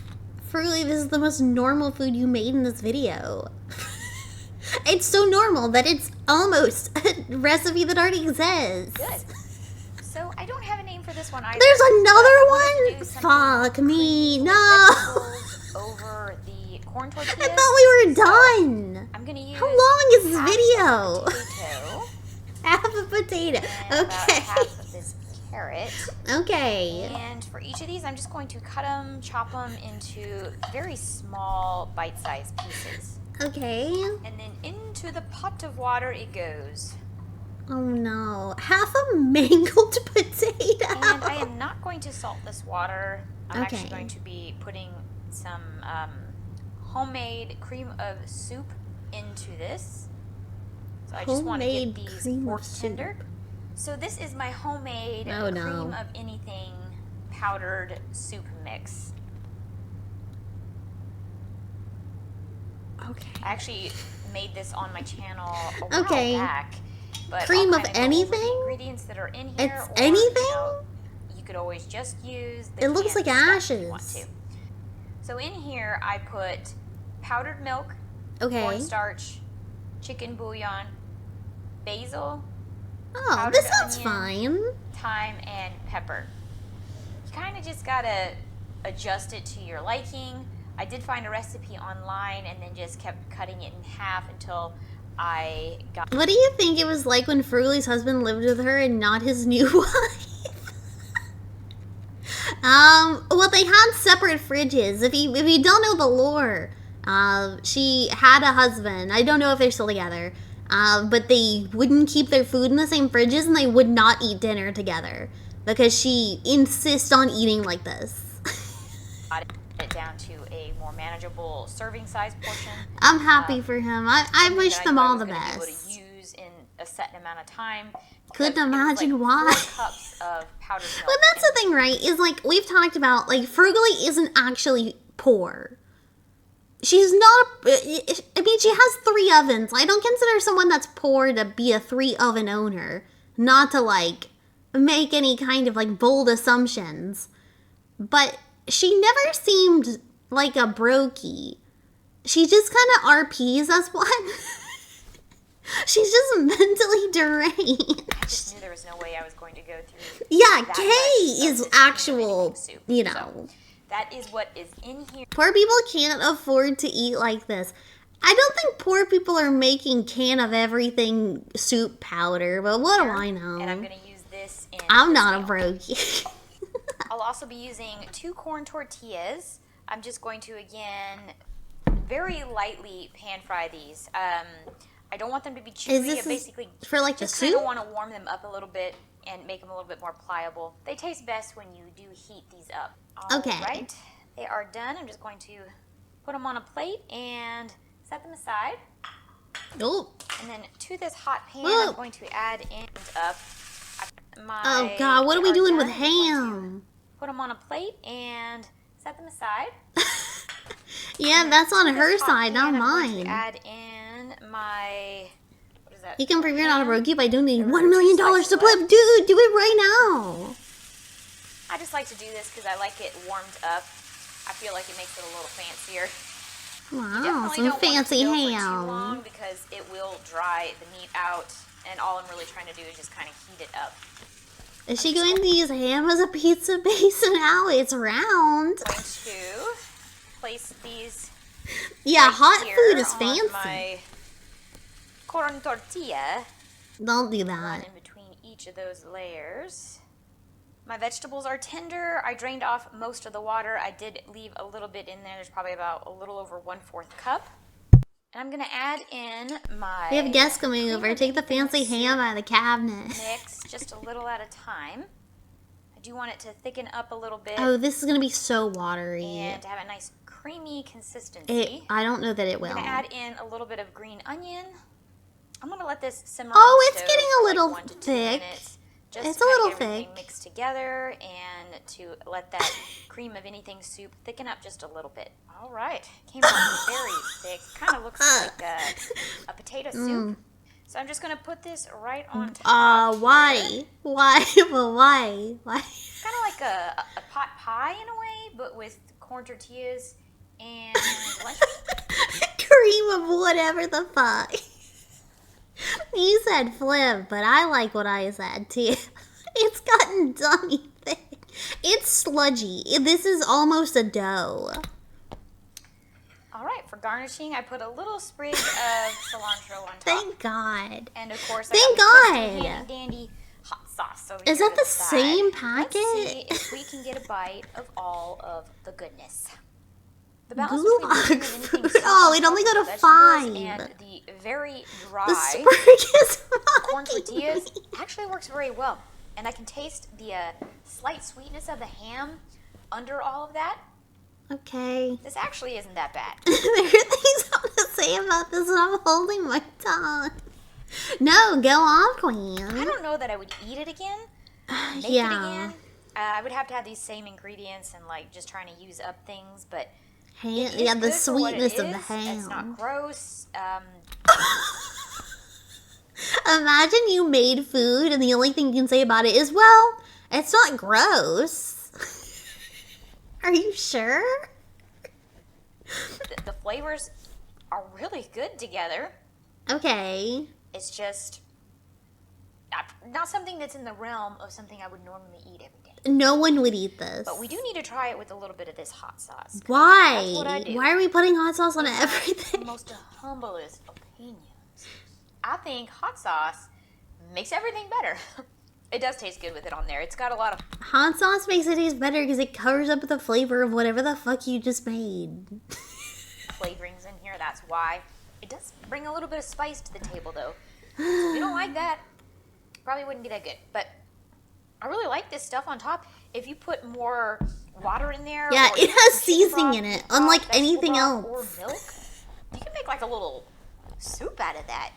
Fruity, this is the most normal food you made in this video. It's so normal that it's almost a recipe that already exists.
Good. So I don't have a name for this one either.
There's another
one?
Fuck me, no.
Over the corn tortillas.
I thought we were done.
I'm gonna use.
How long is this video?
Potato.
Half a potato.
And
Okay.
about half of this carrot.
Okay.
And for each of these, I'm just going to cut them, chop them into very small, bite-sized pieces.
Okay.
And then into the pot of water it goes.
Oh no. Half a mangled potato.
And I am not going to salt this water. I'm
Okay.
actually going to be putting some homemade cream of soup into this. So I just want to get
Homemade
these
cream of
pork
soup.
tender. So this is my homemade
Oh, no.
cream of anything powdered soup mix.
Okay.
I actually made this on my channel a while
Okay.
back. But
Cream
I'll
of
kinda go over
anything?
the ingredients that are in here.
It's
or,
anything?
You know, you could always just use the
It looks
canned
like
stuff if you want
ashes.
to. So in here I put powdered milk,
Okay.
cornstarch, chicken bouillon, basil,
Oh,
powdered
this sounds
onion,
fine.
thyme, and pepper. You kind of just gotta adjust it to your liking. I did find a recipe online and then just kept cutting it in half until I got.
What do you think it was like when Fruli's husband lived with her and not his new wife? Well, they had separate fridges. If you don't know the lore, she had a husband. I don't know if they're still together. But they wouldn't keep their food in the same fridges, and they would not eat dinner together because she insists on eating like this.
Got it down to a more manageable serving size portion.
I'm happy for him. I
Something
wish
that I
them
knew I
all
was
the
gonna be able
best.
to use in a set amount of time.
Couldn't
because it was
imagine
like
why.
4 cups of powdered milk.
But that's the thing, right? Is like we've talked about, like Frugally isn't actually poor. She's not. I mean, she has 3 ovens. I don't consider someone that's poor to be a 3 oven owner. not to like make any kind of like bold assumptions, but she never seemed like a brokey. She just kind of RPs as one. She's just mentally deranged.
I just knew there was no way I was going to go through.
Yeah,
that
Kay
much
is
of this
actual,
soup.
you know.
So, that is what is in here.
Poor people can't afford to eat like this. I don't think poor people are making can of everything soup powder, but what do I know?
And I'm going to use this in
I'm not a brokey.
I'll also be using 2 corn tortillas. I'm just going to, again, very lightly pan fry these. I don't want them to be chewy.
Is this
basically
for like the
just kind of
soup?
want to warm them up a little bit and make them a little bit more pliable. They taste best when you do heat these up.
Okay.
All right, they are done. I'm just going to put them on a plate and set them aside.
Oh.
And then to this hot pan,
Whoa.
I'm going to add in up my.
Oh God, what are we
they
doing
done.
with
I'm just going to
ham?
Put them on a plate and set them aside.
Yeah, that's on her
This hot
side, not
pan, I'm going
mine.
to add in my. What is that?
You can prove you're not a brokey by donating
There were
$1 million
2
to
slices
Plibbit. Dude, do it right now.
I just like to do this because I like it warmed up. I feel like it makes it a little fancier.
Wow,
Definitely
some
don't
fancy
want it to go for too
ham.
long because it will dry the meat out, and all I'm really trying to do is just kind of heat it up.
Is she going to use ham as a pizza base now? It's round.
I'm going to place these.
Yeah,
right
hot
here
food is
on
fancy.
My corn tortilla.
Don't do
One
that.
in between each of those layers. My vegetables are tender. I drained off most of the water. I did leave a little bit in there. There's probably about a little over 1/4 cup. And I'm going to add in my.
We have guests coming over. Take the fancy ham out of the cabinet.
Mix just a little at a time. I do want it to thicken up a little bit.
Oh, this is going to be so watery.
And to have a nice creamy consistency.
I don't know that it will.
I'm going to add in a little bit of green onion. I'm going to let this simmer.
Oh,
on the
it's
stove
getting
for
a
like
little
1 to 2
thick.
minutes. Just
It's
to
a
kind of
little
get everything
thick.
mixed together and to let that cream of anything soup thicken up just a little bit. All right, came out very thick. Kind of looks like a potato soup. So I'm just gonna put this right on top.
Why?
here.
Why? Well, why? Why?
Kind of like a pot pie in a way, but with corn tortillas and
Cream of whatever the fuck. You said flip, but I like what I said too. It's gotten dummy thick. It's sludgy. This is almost a dough.
All right, for garnishing, I put a little sprig of cilantro on top.
Thank God.
And of course,
Thank
I got the
God.
handy dandy hot sauce over
Is
here
that
to
the
side.
same packet?
Let's see if we can get a bite of all of the goodness. The balance
Gulag
between green and anything
food.
soup
Oh,
on
it only
top
got
of
a
vegetables
5.
And the very dry
The sprig is
corn tortillas actually works very well. And I can taste the slight sweetness of the ham under all of that.
Okay.
This actually isn't that bad.
There are things I'm gonna say about this, and I'm holding my tongue. No, go on, Queen.
I don't know that I would eat it again. Make it
Yeah.
again. I would have to have these same ingredients and like just trying to use up things, but
Ham,
it is
yeah, the
good for what it
sweetness of the
is.
ham.
It's not gross.
Imagine you made food and the only thing you can say about it is, well, it's not gross. Are you sure?
The flavors are really good together.
Okay.
It's just not something that's in the realm of something I would normally eat every day.
No one would eat this.
But we do need to try it with a little bit of this hot sauce.
Why?
That's what I do.
Why are we putting hot sauce on
In my
everything?
most humblest opinions, I think hot sauce makes everything better. It does taste good with it on there. It's got a lot of
Hot sauce makes it taste better because it covers up the flavor of whatever the fuck you just made.
flavorings in here. That's why. It does bring a little bit of spice to the table, though. So if you don't like that, probably wouldn't be that good. But I really like this stuff on top. If you put more water in there,
Yeah,
or
it
you
has
put chicken
seasoning
broth,
in it,
broth,
unlike
vegetable
anything
broth,
else.
Or milk, you can make like a little soup out of that.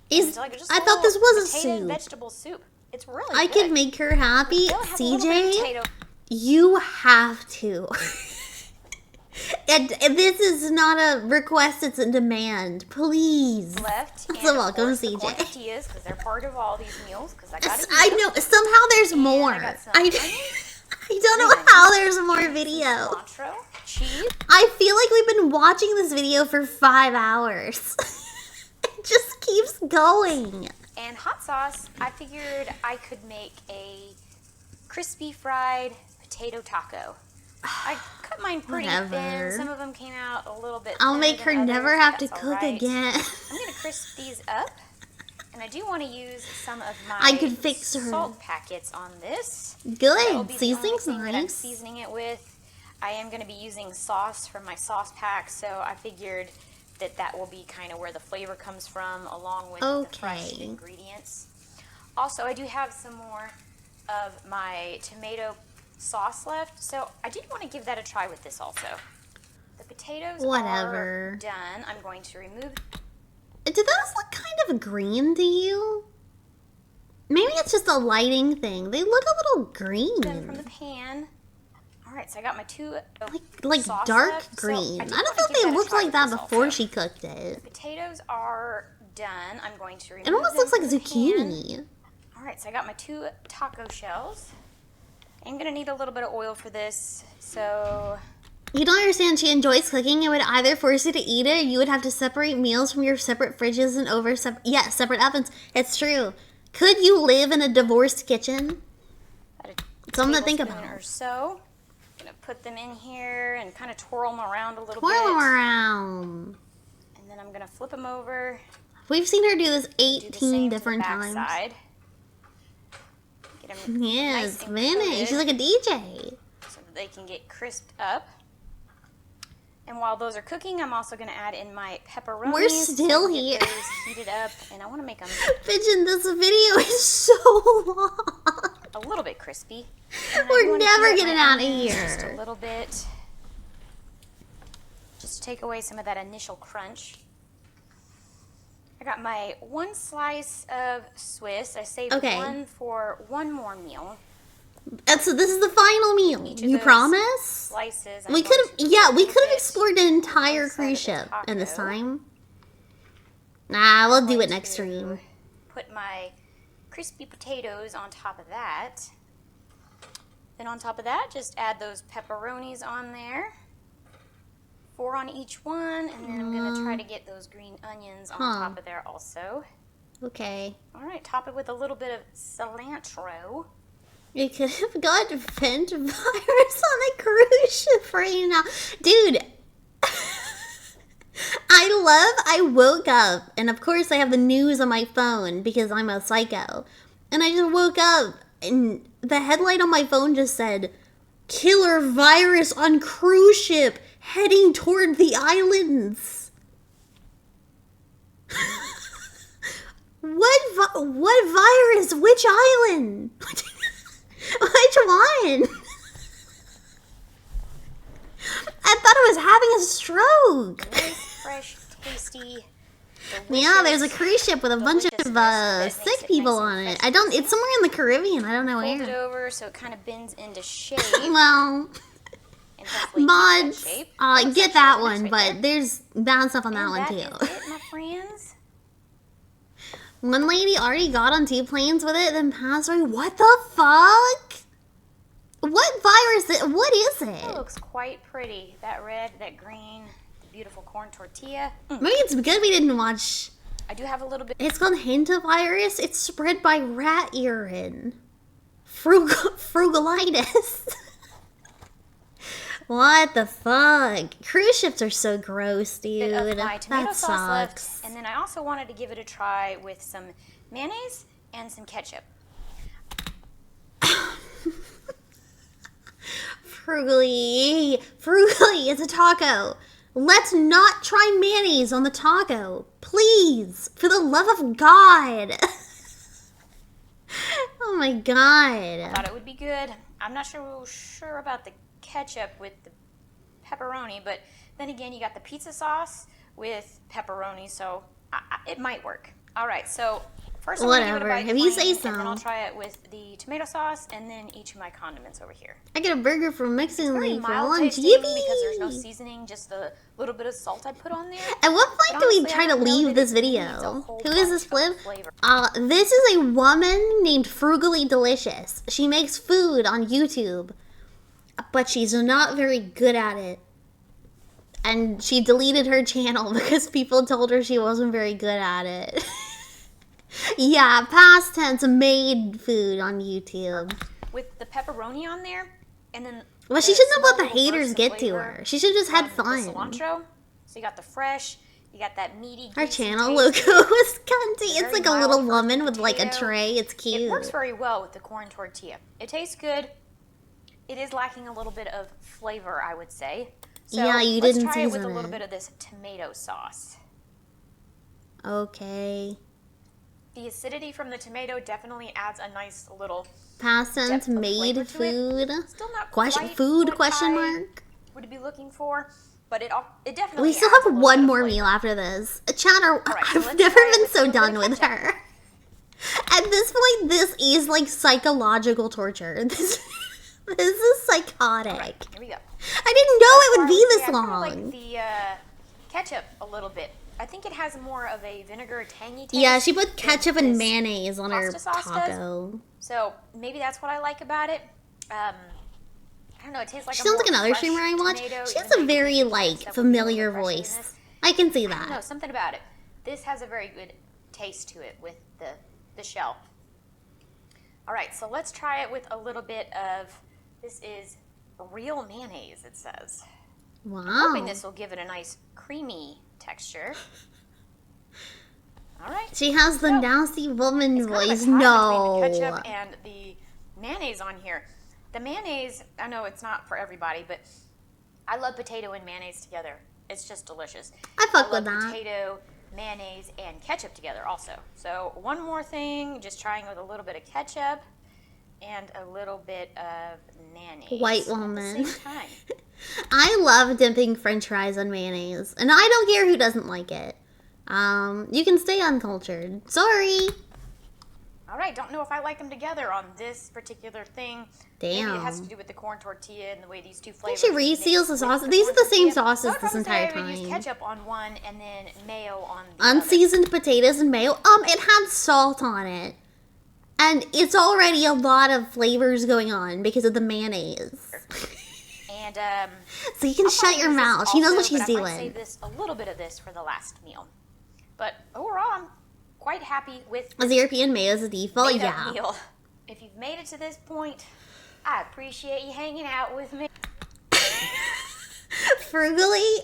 Is
like just
I
a
thought
little
this was a
potato and
soup.
vegetable soup. It's really
I
good.
could make her happy.
They'll have a little bit of
CJ,
potato.
you have to. And this is not a request, it's a demand. Please.
Left.
So
And of
welcome,
course, the
CJ.
corn tortillas, because they're part of all these meals. Because I got
I know. Somehow there's more. I don't know how there's more video.
Cilantro, cheese.
I feel like we've been watching this video for 5 hours. It just keeps going.
And hot sauce. I figured I could make a crispy fried potato taco. I cut mine pretty thin. Some of them came out a little bit
I'll
thinner
make her
than
never
others,
have
but
to
that's
cook
all right.
again.
I'm going to crisp these up. And I do want to use some of my
I could fix her.
salt packets on this.
Good.
That will be the
Seasoning's
only thing that I'm
nice.
seasoning it with. I am going to be using sauce from my sauce pack, so I figured that will be kind of where the flavor comes from, along with the fresh ingredients. Also, I do have some more of my tomato sauce left, so I did want to give that a try with this also. The potatoes are done. I'm going to remove.
Do those look kind of green to you? Maybe it's just a lighting thing. They look a little green.
Them from the pan. All right, so I got my two
Like
sauce
dark
left, so
green.
I
I
did
don't
wanna
know if
give
they
that a
looked
try
like
with
that
this
before
also.
she cooked it.
Potatoes are done. I'm going to remove
It almost
them
looks like
from the
zucchini.
pan. All right, so I got my two taco shells. I'm gonna need a little bit of oil for this, so
You don't understand. She enjoys cooking. It would either force you to eat it, or you would have to separate meals from your separate fridges and separate ovens. It's true. Could you live in a divorced kitchen? Something to think about.
Or so. I'm gonna put them in here and kind of twirl them around a little
Twirl
bit.
them around.
And then I'm gonna flip them over.
We've seen her do this
Do the
18
same
different
to the
times.
backside. Get them
Yes,
nice and
Minnie.
coated
She's like a DJ.
so that they can get crisped up. And while those are cooking, I'm also going to add in my pepperonis.
We're still here.
Get those heated up, and I want to make them
Pigeon, this video is so long.
a little bit crispy.
We're never
heat up
getting
my
out of
onions
here.
Just a little bit, just to take away some of that initial crunch. I got my one slice of Swiss. I saved one for one more meal.
And so this is the final meal. You promise?
Slices.
We could have, we could have explored an entire cruise ship in this time. Nah, we'll do it next stream.
Put my crispy potatoes on top of that. Then on top of that, just add those pepperonis on there. 4 on each one, and then I'm gonna try to get those green onions on top of there also.
Okay.
All right, top it with a little bit of cilantro.
You could have got vent virus on a cruise ship right now. Dude, I woke up, and of course I have the news on my phone because I'm a psycho. And I just woke up, and the headlight on my phone just said, "Killer virus on cruise ship heading toward the islands." What virus? Which island? Which one? I thought I was having a stroke.
Nice, fresh, tasty.
Yeah, there's a cruise ship with a bunch of sick people on it. It's somewhere in the Caribbean. I don't know
Fold it
where.
over so it kind of bends into shape.
Well,
and hopefully keep
mods,
that shape.
get that one, but there's bad stuff on that one too.
That is it, my friends.
One lady already got on 2 planes with it, then passed away. What the fuck? What virus? What is
It
it?
looks quite pretty. That red, that green, the beautiful corn tortilla.
Maybe it's good we didn't watch.
I do have a little bit.
It's called hantavirus. It's spread by rat urine. Frugalitis. What the fuck? Cruise ships are so gross, dude.
Of my tomato
That
sauce
sucks.
left, and then I also wanted to give it a try with some mayonnaise and some ketchup.
Frugally, it's a taco. Let's not try mayonnaise on the taco. Please, for the love of God. Oh my God.
I thought it would be good. I'm not sure about the ketchup with the pepperoni, but then again, you got the pizza sauce with pepperoni, so it might work. All right, so First, I'm gonna give it a
Whatever.
bite
If you
plain,
say
and then I'll
so.
try it with the tomato sauce, and then each of my condiments over here.
I get a burger from Mexican
Very
League for
mild
lunch.
tasting
Yippee!
because there's no seasoning, just the little bit of salt I put on there.
At what
But
point do we
honestly, I
try to
don't know
leave
that
this
it needs a
video?
whole
Who is this
bunch
Flip?
of flavor.
This is a woman named Frugally Delicious. She makes food on YouTube, but she's not very good at it. And she deleted her channel because people told her she wasn't very good at it. Yeah, past tense made food on YouTube.
With the pepperoni on there, and then
Well, she
the
shouldn't have
small
let the
little
haters
bursts of
get to
flavor
her. She should have just had
from the
fun.
cilantro. So you got the fresh, you got that meaty.
Our
greasy
channel
taste
logo
to it.
is cunty. It's
Very
like a
mild
little
first
woman with like a
potato.
tray. It's cute.
It works very well with the corn tortilla. It tastes good. It is lacking a little bit of flavor, I would say. So
Yeah, you
let's
didn't
try it with a
season
little
it.
bit of this tomato sauce.
Okay.
The acidity from the tomato definitely adds a nice little
Past tense
depth of
made
flavor to it.
food.
Still not
Question
quite
food
what
question
I
mark.
would be looking for, but it definitely.
We still
adds a
have
little
one
bit of
more
flavor.
meal after this. Chatter,
Alright, so
I've
let's
never
try it
been
with a
so
little bit
done
of
with
ketchup.
her. At this point, this is like psychological torture. This is psychotic.
Alright, here we go.
I didn't know it would be
Honestly,
this
I kinda
long.
like the ketchup a little bit. I think it has more of a vinegar tangy taste.
Yeah, she put
than
ketchup and
this
mayonnaise on her
pasta sauce does.
taco.
So maybe that's what I like about it. I don't know. It tastes like
She
a
sounds like
more
another
fresh
streamer I watch.
tomato,
She
even
has
though
a
you
very
can taste
like
stuff would be a little
familiar
bit fresher than
voice.
this.
I can see
I don't know,
that.
something about it. This has a very good taste to it with the shell. All right, so let's try it with a little bit of, this is real mayonnaise, it says.
Wow.
I'm hoping this will give it a nice creamy texture. All right.
She has the nasty woman
It's kind of a
voice.
tie
No.
between the ketchup and the mayonnaise on here. The mayonnaise, I know it's not for everybody, but I love potato and mayonnaise together. It's just delicious.
I fuck with
love
that.
potato, mayonnaise, and ketchup together also. So one more thing, just trying with a little bit of ketchup and a little bit of mayonnaise.
White
at the
woman.
same time.
I love dipping french fries in mayonnaise. And I don't care who doesn't like it. You can stay uncultured. Sorry.
All right, don't know if I like them together on this particular thing.
Damn.
Maybe it has to do with the corn tortilla and the way these two
I
flavors.
think she reseals the sauce. These are the same sauces this entire
I would use
time.
ketchup on one and then mayo on the
Unseasoned potatoes and mayo. It had salt on it. And it's already a lot of flavors going on because of the mayonnaise.
And
So you can
I'll
shut
probably
your
use this
mouth. She knows what
also,
she's
but I might
doing.
save this, a little bit of this for the last meal. But overall, I'm quite happy with
Was European mayo the default?
made-up
Yeah.
meal. If you've made it to this point, I appreciate you hanging out with me.
Frugally,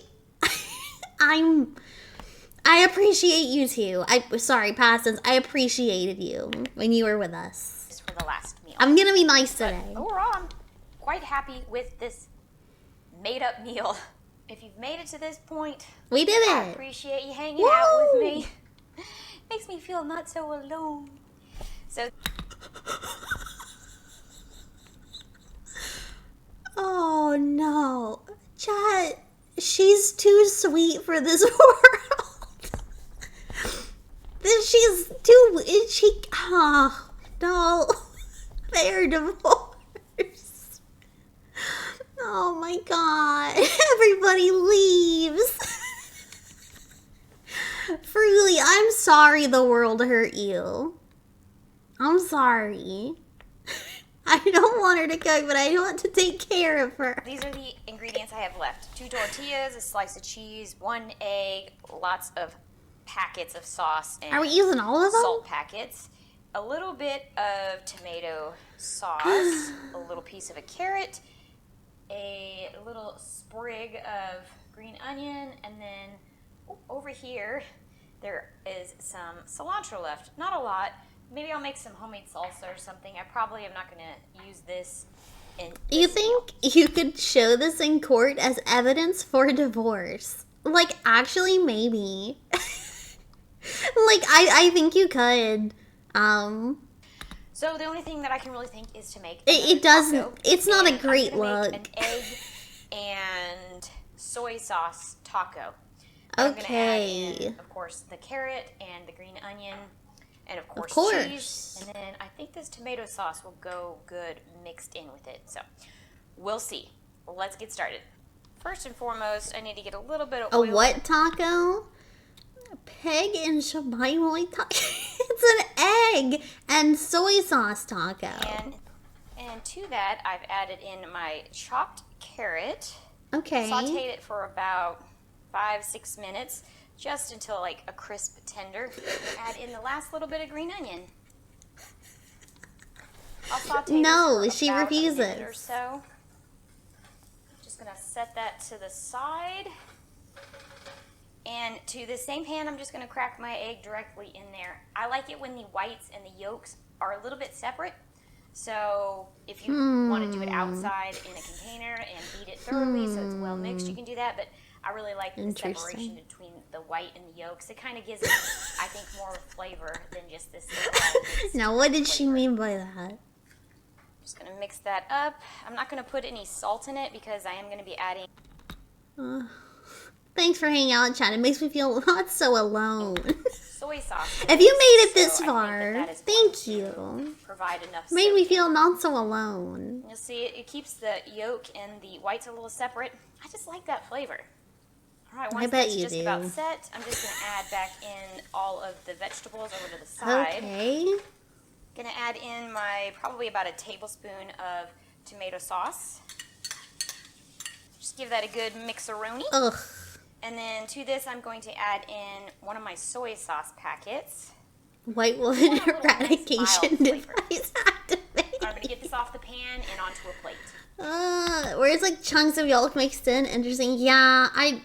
I appreciate you too. Sorry, past tense. I appreciated you when you were with us.
For the last meal.
I'm gonna be nice today.
Overall, I'm quite happy with this made-up meal. If you've made it to this point,
We did
I
it.
appreciate you hanging out with me. Makes me feel not so alone. So.
Oh no, Chat. She's too sweet for this world. She's too. She. Oh no, they're divorced. Oh my god, everybody leaves. Frugally, I'm sorry the world hurt you. I'm sorry. I don't want her to cook, but I want to take care of her.
These are the ingredients I have left. 2 tortillas, a slice of cheese, 1 egg, lots of packets of sauce, and
Are we using all of them?
salt packets, a little bit of tomato sauce, a little piece of a carrot, a little sprig of green onion, and then over here there is some cilantro left. Not a lot. Maybe I'll make some homemade salsa or something. I probably am not going to use this in this
You think you could show this in court as evidence for divorce? Like, actually, maybe. Like, I think you could.
So the only thing that I can really think is to make
It doesn't. It's not a great
I'm gonna
look.
make an egg and soy sauce taco. I'm gonna add
Okay.
in, of course, the carrot and the green onion. And of course, cheese. And then I think this tomato sauce will go good mixed in with it. So we'll see. Let's get started. First and foremost, I need to get a little bit of oil.
A what taco? A peg and shabai taco. It's an egg and soy sauce taco.
And to that, I've added in my chopped carrot.
Okay.
Sauteed it for about 5-6 minutes, just until like a crisp tender. Add in the last little bit of green onion. I'll saute this for about a minute or so. Just gonna set that to the side. And to the same pan, I'm just gonna crack my egg directly in there. I like it when the whites and the yolks are a little bit separate. So if you want to do it outside in a container and beat it thoroughly so it's well mixed, you can do that. But I really like the separation between the white and the yolks. It kind of gives it, I think, more flavor than just this.
Now, what did she mean by that?
Just going to mix that up. I'm not going to put any salt in it because I am going to be adding...
Thanks for hanging out, chat. It makes me feel not so alone.
Soy sauce.
If you made it this far, thank you.
Provide enough.
Made me feel not so alone.
You'll see it keeps the yolk and the whites a little separate. I just like that flavor. All right, once that's just about set, I'm just going to add back in all of the vegetables over to the side.
Okay.
Going to add in probably about a tablespoon of tomato sauce. Just give that a good mixeroni.
Ugh.
And then to this, I'm going to add in one of my soy sauce packets.
White wood eradication device activated.
I'm going to get this off the pan and onto a plate.
Where it's like chunks of yolk mixed in. Interesting. Yeah, I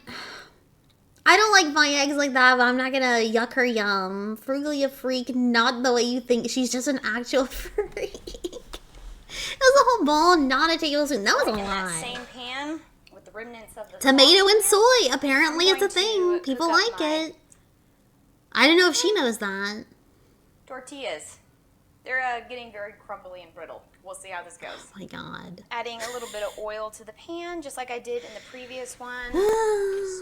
don't like my eggs like that, but I'm not going to yuck her yum. Frugally a freak, not the way you think. She's just an actual freak. That was a whole bowl, not a tablespoon. That was a lot.
In that same pan, with the remnants of the
tomato and soy. Apparently it's a thing. People like it. I don't know if she knows that.
Tortillas. They're getting very crumbly and brittle. We'll see how this goes.
Oh my god.
Adding a little bit of oil to the pan, just like I did in the previous one.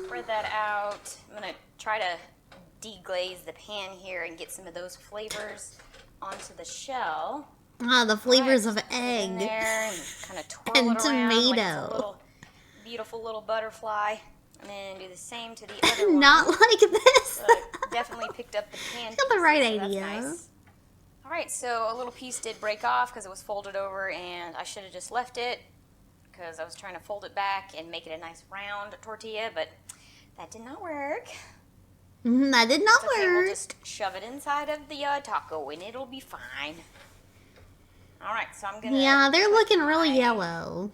Spread that out. I'm going to try to deglaze the pan here and get some of those flavors onto the shell.
Ah, the flavors of egg.
In there and kind of twirl and it around
tomato.
Like it's a little beautiful little butterfly. And then do the same to the other one.
Not like this.
So I definitely picked up the pan.
Got the right
so
idea.
Nice. All right, so a little piece did break off because it was folded over, and I should have just left it because I was trying to fold it back and make it a nice round tortilla, but that did not work.
That did not work.
We'll just shove it inside of the taco, and it'll be fine. All right, so I'm gonna.
Yeah, they're looking really yellow.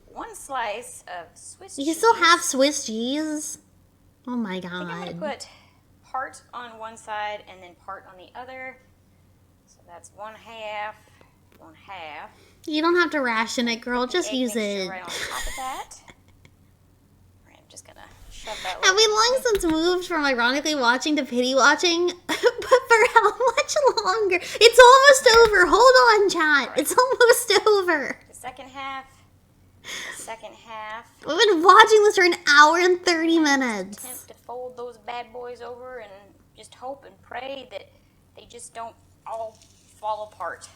One slice of Swiss cheese.
You still have Swiss cheese? Oh my god.
I think I'm gonna put part on one side and then part on the other. So that's 1/2, 1/2.
You don't have to ration it, girl. Just use it.
Right on top of that. All right, I'm just gonna shove that.
Have we long since moved from ironically watching to pity watching? But for how much longer? It's almost over. Hold on, chat. Right. It's almost over.
The second half. The second half.
We've been watching this for an hour and 30 minutes.
Attempt to fold those bad boys over and just hope and pray that they just don't all fall apart.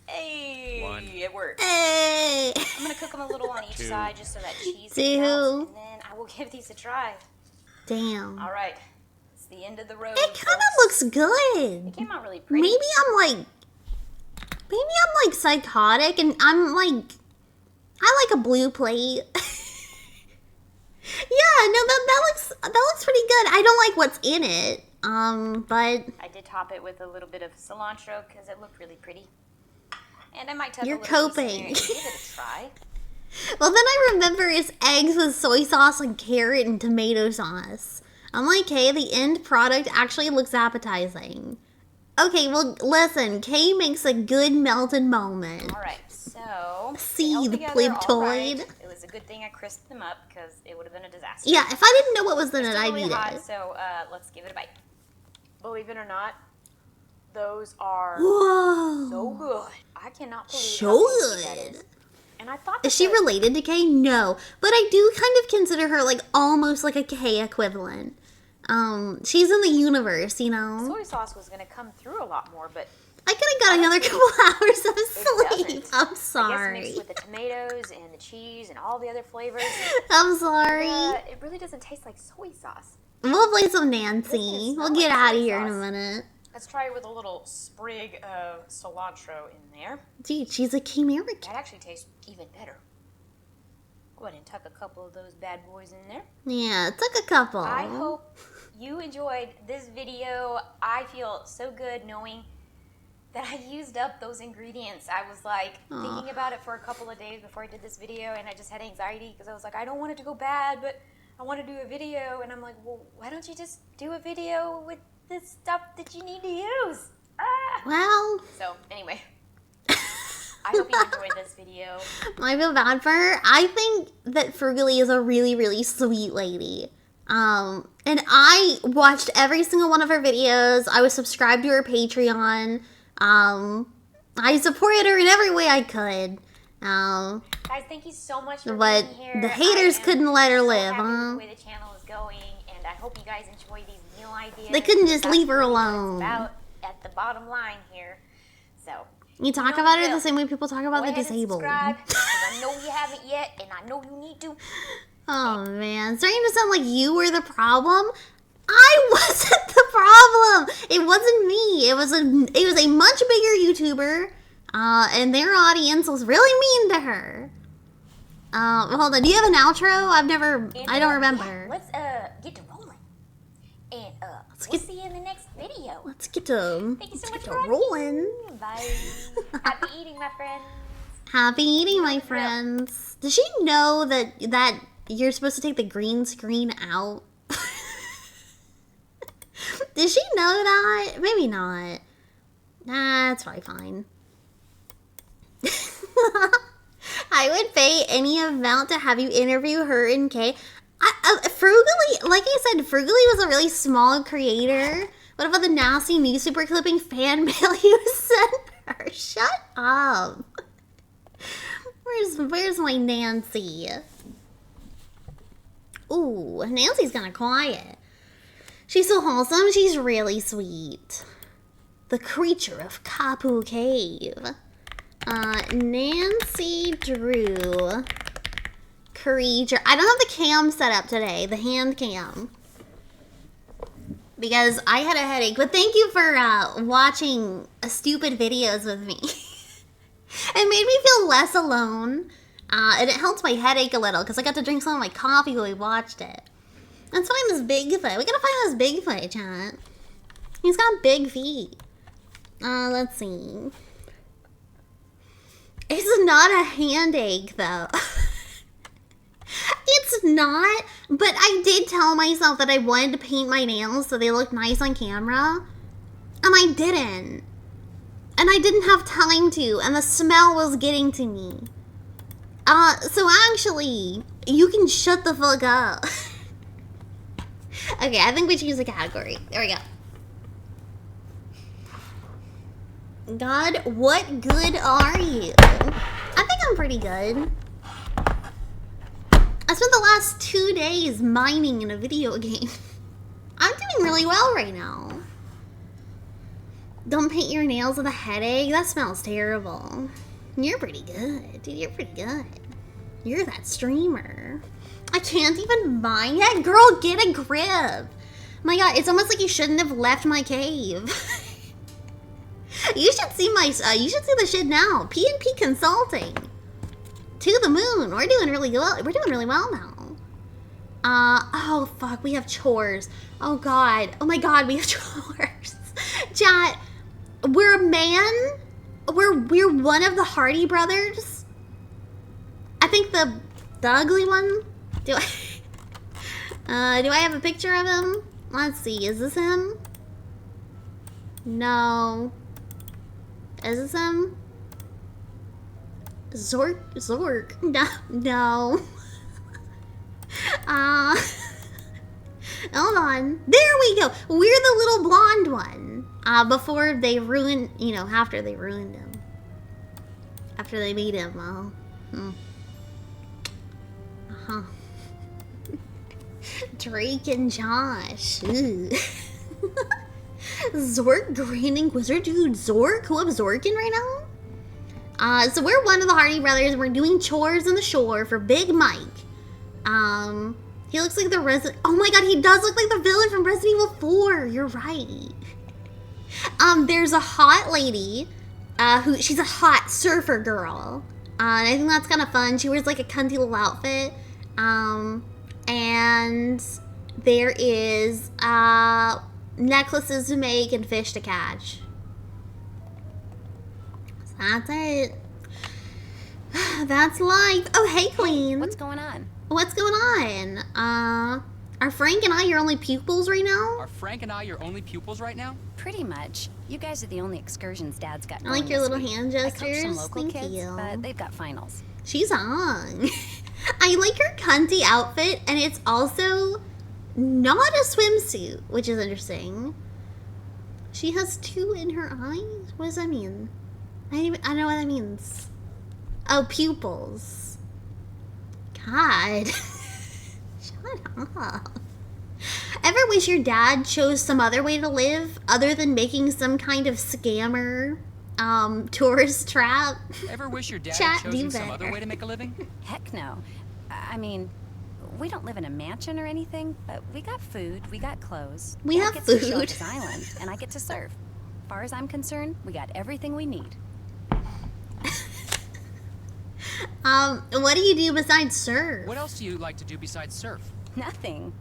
Hey, it worked.
Hey.
I'm gonna cook them a little on each side just so that cheese melts, and then I will give these a try.
Damn.
All right, it's the end of the road.
It kind of looks good.
It came out really pretty.
Maybe I'm like psychotic, and I'm like, I like a blue plate. Yeah, no, that looks pretty good. I don't like what's in it. But
I did top it with a little bit of cilantro because it looked really pretty. And I might tuck
you're
a little
coping.
Piece in there and give it a try.
Well, then I remember it's eggs with soy sauce and carrot and tomato sauce. I'm like, hey, the end product actually looks appetizing. Okay, well, listen, Kay makes a good melted moment.
All right, so
see the Plibbitoid.
Right. It was a good thing I crisped them up because it would have been a disaster.
Yeah, if I didn't know what was in it, I'd
really
eat
hot,
it.
So let's give it a bite. Believe it or not, those are so good. I cannot believe how tasty that is. And I thought
is she related to Kay? No, but I do kind of consider her like almost like a Kay equivalent. She's in the universe, you know?
Soy sauce was going to come through a lot more, but
I could have got another couple hours of sleep. I'm
I
sorry.
guess mixed with the tomatoes and the cheese and all the other flavors.
I'm sorry.
It really doesn't taste like soy sauce.
We'll play some Nancy. We'll get out of here in a minute.
Let's try it with a little sprig of cilantro in there.
Dude, she's a American.
That actually tastes even better. Go ahead and tuck a couple of those bad boys in there.
Yeah, it took a couple.
I hope you enjoyed this video. I feel so good knowing that I used up those ingredients. I was like thinking about it for a couple of days before I did this video, and I just had anxiety because I was like, I don't want it to go bad, but I want to do a video. And I'm like, well, why don't you just do a video with the stuff that you need to use?
Well.
So, anyway. I hope you enjoyed this video.
I feel bad for her. I think that Frugally is a really, really sweet lady. And I watched every single one of her videos. I was subscribed to her Patreon. I supported her in every way I could.
Guys, thank you so much for
But
being here.
the haters couldn't let her live,
happy with
huh?
the way the channel is going, and I hope you guys enjoy these meal ideas.
They couldn't just
That's
leave her
really what
alone.
it's about at the bottom line here. So
You talk
know
about
the
her
drill.
the same way people talk about
Go
the
ahead and
disabled.
subscribe, 'cause I know you haven't yet, and I know you need to.
Oh man, it's starting to sound like you were the problem. I wasn't the problem. It wasn't me. It was a much bigger YouTuber, and their audience was really mean to her. Hold on. Do you have an outro? I don't remember.
Yeah, let's get to rolling, and we'll see you in the next video.
Let's get to
Thank you so much
to
for
rolling.
Bye. Happy eating, my friends.
Happy eating, my friends. Does she know that you're supposed to take the green screen out? Did she know that? Maybe not. Nah, it's probably fine. I would pay any amount to have you interview her and Kay. Frugally, like I said, Frugally was a really small creator. What about the nasty news super clipping fan mail you sent her? Shut up. Where's my Nancy? Ooh, Nancy's kinda quiet. She's so wholesome, she's really sweet. The creature of Kapu Cave. Nancy Drew. Creature. I don't have the cam set up today, the hand cam. Because I had a headache. But thank you for watching stupid videos with me. It made me feel less alone. And it helped my headache a little because I got to drink some of my coffee while we watched it. Let's find this Bigfoot. We gotta find this Bigfoot, chat. He's got big feet. Let's see. It's not a hand ache, though. It's not, but I did tell myself that I wanted to paint my nails so they looked nice on camera. And I didn't. And I didn't have time to, and the smell was getting to me. So actually, you can shut the fuck up. Okay, I think we choose a category. There we go. God, what good are you? I think I'm pretty good. I spent the last 2 days mining in a video game. I'm doing really well right now. Don't paint your nails with a headache. That smells terrible. You're pretty good, dude. You're pretty good. You're that streamer. I can't even mine yet. Girl, get a grip. My god, it's almost like you shouldn't have left my cave. You should see you should see the shit now. P&P Consulting. To the moon. We're doing really well. We're doing really well now. Oh fuck, we have chores. Oh god. Oh my god, we have chores. Chat, we're a man. We're one of the Hardy brothers. I think the ugly one. Do I have a picture of him? Let's see. Is this him? No. Is this him? Zork. No. Hold on. There we go. We're the little blonde one. Before they ruined, after they ruined him. After they beat him, Drake and Josh. Ooh. Zork Graining Wizard. Dude, Zork? Who I'm Zorking right now? So we're one of the Hardy brothers. We're doing chores on the shore for Big Mike. He looks like the Resident... Oh my god, he does look like the villain from Resident Evil 4. You're right. There's a hot lady. She's a hot surfer girl. And I think that's kind of fun. She wears like a cunty little outfit. And there is necklaces to make and fish to catch. So that's it. That's life. Oh, hey, Queen.
What's going on?
What's going on? Are Frank and I your only pupils right now?
Are Frank and I your only pupils right now?
Pretty much. You guys are the only excursions Dad's got.
I like your little hand gestures.
I coach some local
Thank
kids,
you.
but they've got finals.
She's on. I like her cunty outfit, and it's also not a swimsuit, which is interesting. She has 2 in her eyes? What does that mean? I don't know what that means. Oh, pupils. God. Shut up. Ever wish your dad chose some other way to live other than making some kind of scammer tourist trap?
Ever wish your dad
Chat,
had
do
chosen some
better.
other way to make a living?
Heck no. I mean, we don't live in a mansion or anything, but we got food, we got clothes.
We
Dad
have
gets to show
food.
his island, and I get to surf. As far as I'm concerned, we got everything we need.
What do you do besides surf?
What else do you like to do besides surf?
Nothing.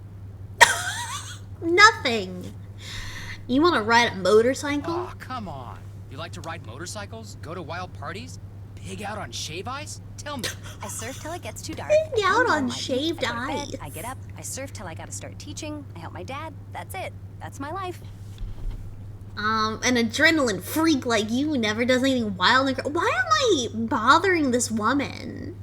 Nothing. You want to ride a motorcycle?
Oh, come on. You like to ride motorcycles? Go to wild parties? Pig out on shave ice? Tell me.
I surf till it gets too dark.
Pig
I
out
come home,
on
I eat,
shaved
I go to bed,
ice.
I get up, I surf till I gotta start teaching, I help my dad. That's it. That's my life.
An adrenaline freak like you never does anything wild and why am I bothering this woman?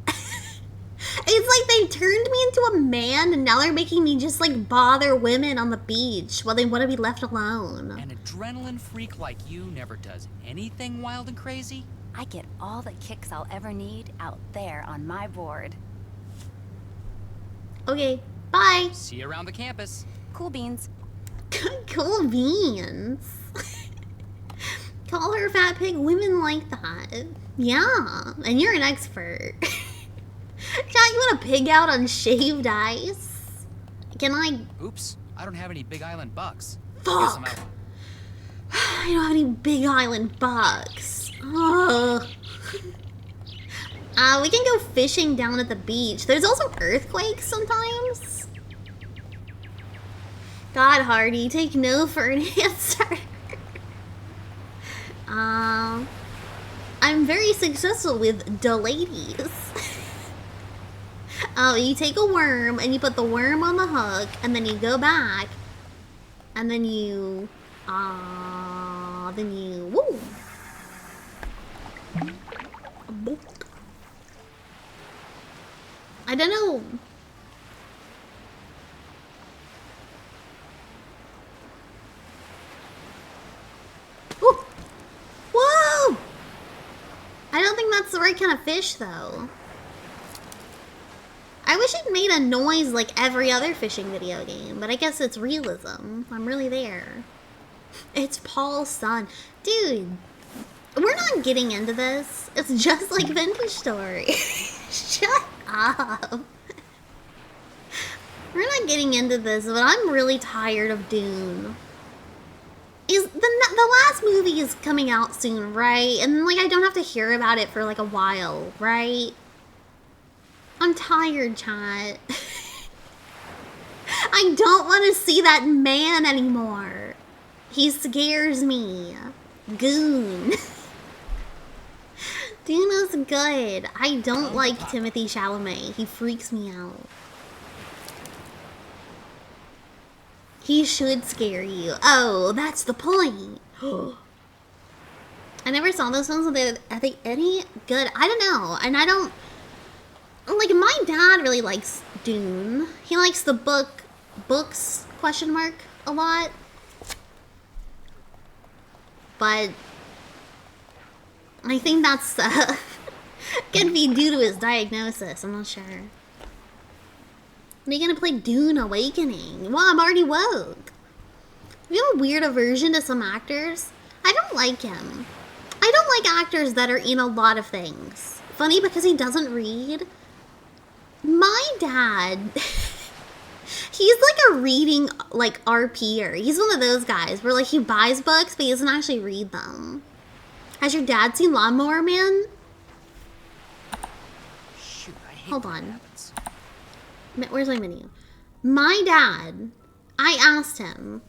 It's like they turned me into a man and now they're making me just like bother women on the beach while they want to be left alone.
An adrenaline freak like you never does anything wild and crazy?
I get all the kicks I'll ever need out there on my board.
Okay, bye.
See you around the campus.
Cool beans.
Cool beans. Call her fat pig. Women like that. Yeah, and you're an expert. Chat, you want to pig out on shaved ice? Can I?
Oops, I don't have any Big Island bucks.
Fuck.
Guess I'm out.
I don't have any Big Island bucks. Ugh. We can go fishing down at the beach. There's also earthquakes sometimes. God, Hardy, take no for an answer. I'm very successful with the ladies. You take a worm and you put the worm on the hook and then you go back and then you, woo. I don't know. Woo. Whoa! I don't think that's the right kind of fish, though. I wish it made a noise like every other fishing video game, but I guess it's realism. I'm really there. It's Paul's son. Dude, we're not getting into this. It's just like Vintage Story. Shut up. We're not getting into this, but I'm really tired of Dune. The last movie is coming out soon, right? And like I don't have to hear about it for like a while, right? I'm tired, chat. I don't want to see that man anymore. He scares me. Goon. Duna's good. I don't like Timothée Chalamet. He freaks me out. He should scare you. Oh, that's the point. I never saw those ones. Are they any good? I don't know. And I don't... Like, my dad really likes Dune. He likes the books, question mark, a lot. But I think that's, could be due to his diagnosis. I'm not sure. Are you gonna play Dune Awakening? Wow, I'm already woke. We have a weird aversion to some actors. I don't like him. I don't like actors that are in a lot of things. Funny because he doesn't read. My dad, he's like a reading, like, RPer. He's one of those guys where, like, he buys books, but he doesn't actually read them. Has your dad seen Lawnmower Man?
Shoot, I hate
Hold
when
on.
that happens.
Where's my menu? My dad, I asked him,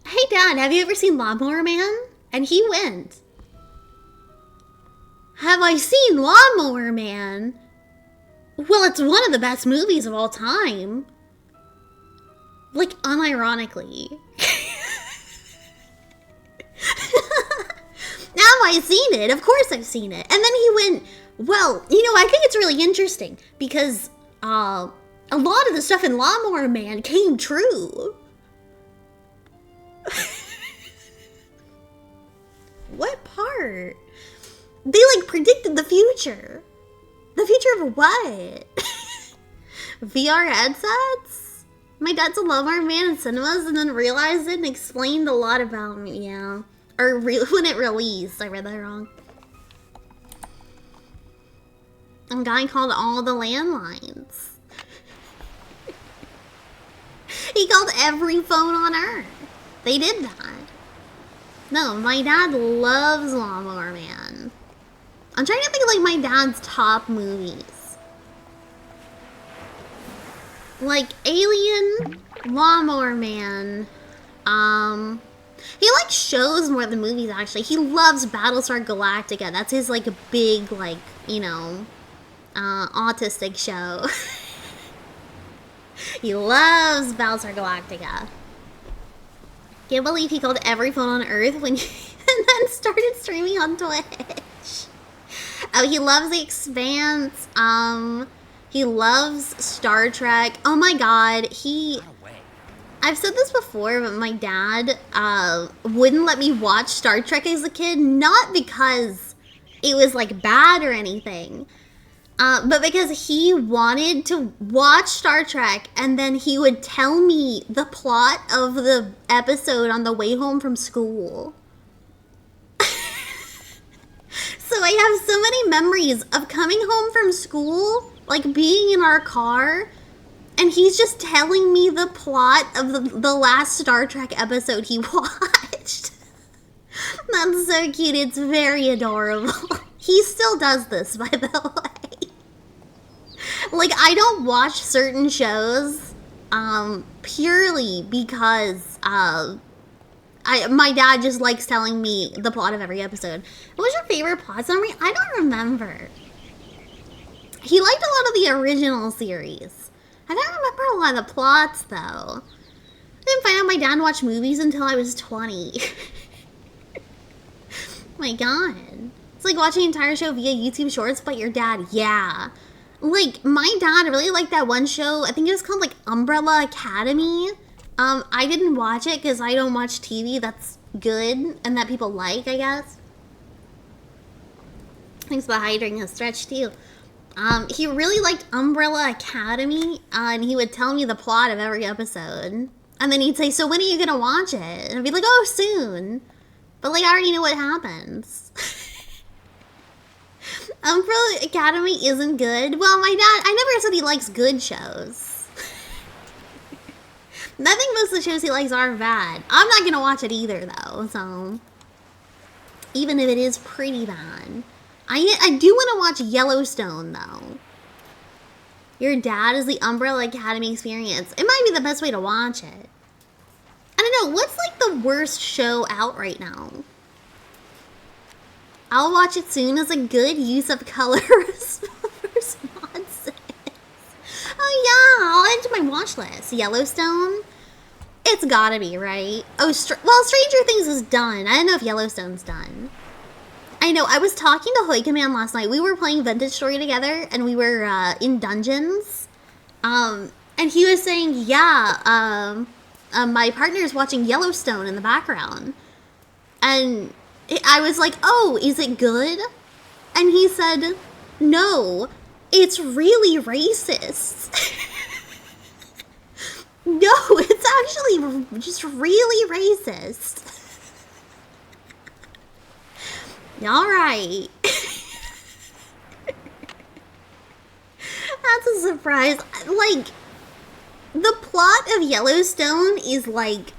hey Dad, have you ever seen Lawnmower Man? And he went, have I seen Lawnmower Man? Well, it's one of the best movies of all time. Like, unironically. Now have I seen it? Of course I've seen it. And then he went, well, you know, I think it's really interesting because a lot of the stuff in Lawnmower Man came true. What part? They, like, predicted the future. The future of what? VR headsets? My dad's a Lawnmower Man in cinemas and then realized it and explained a lot about me, yeah. Or when it released. I read that wrong. A guy called all the landlines. He called every phone on Earth. They did that. No, my dad loves Lawnmower Man. I'm trying to think of, like, my dad's top movies. Like, Alien, Lawnmower Man, he likes shows more than movies, actually. He loves Battlestar Galactica. That's his, like, big, like, you know, autistic show. He loves Battlestar Galactica. Can't believe he called every phone on Earth when and then started streaming on Twitch. Oh, he loves The Expanse. He loves Star Trek. Oh my god, I've said this before, but my dad wouldn't let me watch Star Trek as a kid, not because it was, like, bad or anything, but because he wanted to watch Star Trek and then he would tell me the plot of the episode on the way home from school. So I have so many memories of coming home from school, like being in our car, and he's just telling me the plot of the last Star Trek episode he watched. That's so cute. It's very adorable. He still does this, by the way. Like, I don't watch certain shows purely because my dad just likes telling me the plot of every episode. What was your favorite plot summary? I don't remember. He liked a lot of the original series. I don't remember a lot of the plots, though. I didn't find out my dad watched movies until I was 20. My god. It's like watching an entire show via YouTube Shorts, but your dad, yeah. Like, my dad really liked that one show. I think it was called, like, Umbrella Academy. I didn't watch it because I don't watch TV that's good and that people like, I guess. Thanks for hydrating a stretch, too. He really liked Umbrella Academy, and he would tell me the plot of every episode. And then he'd say, so when are you gonna watch it? And I'd be like, oh, soon. But, like, I already know what happens. Umbrella Academy isn't good. Well, my dad, I never said he likes good shows. I think most of the shows he likes are bad. I'm not gonna watch it either, though, so... Even if it is pretty bad. I do want to watch Yellowstone, though. Your dad is the Umbrella Academy experience. It might be the best way to watch it. I don't know, what's, like, the worst show out right now? I'll watch it soon as a good use of color responses. Oh yeah, I'll add to my watch list. Yellowstone? It's gotta be, right? Oh, well, Stranger Things is done. I don't know if Yellowstone's done. I know, I was talking to Hoikaman last night. We were playing Vintage Story together, and we were in dungeons. And he was saying, yeah, my partner's watching Yellowstone in the background. And I was like, oh, is it good? And he said, no, it's really racist. No, it's actually just really racist. Alright. That's a surprise. Like, the plot of Yellowstone is like,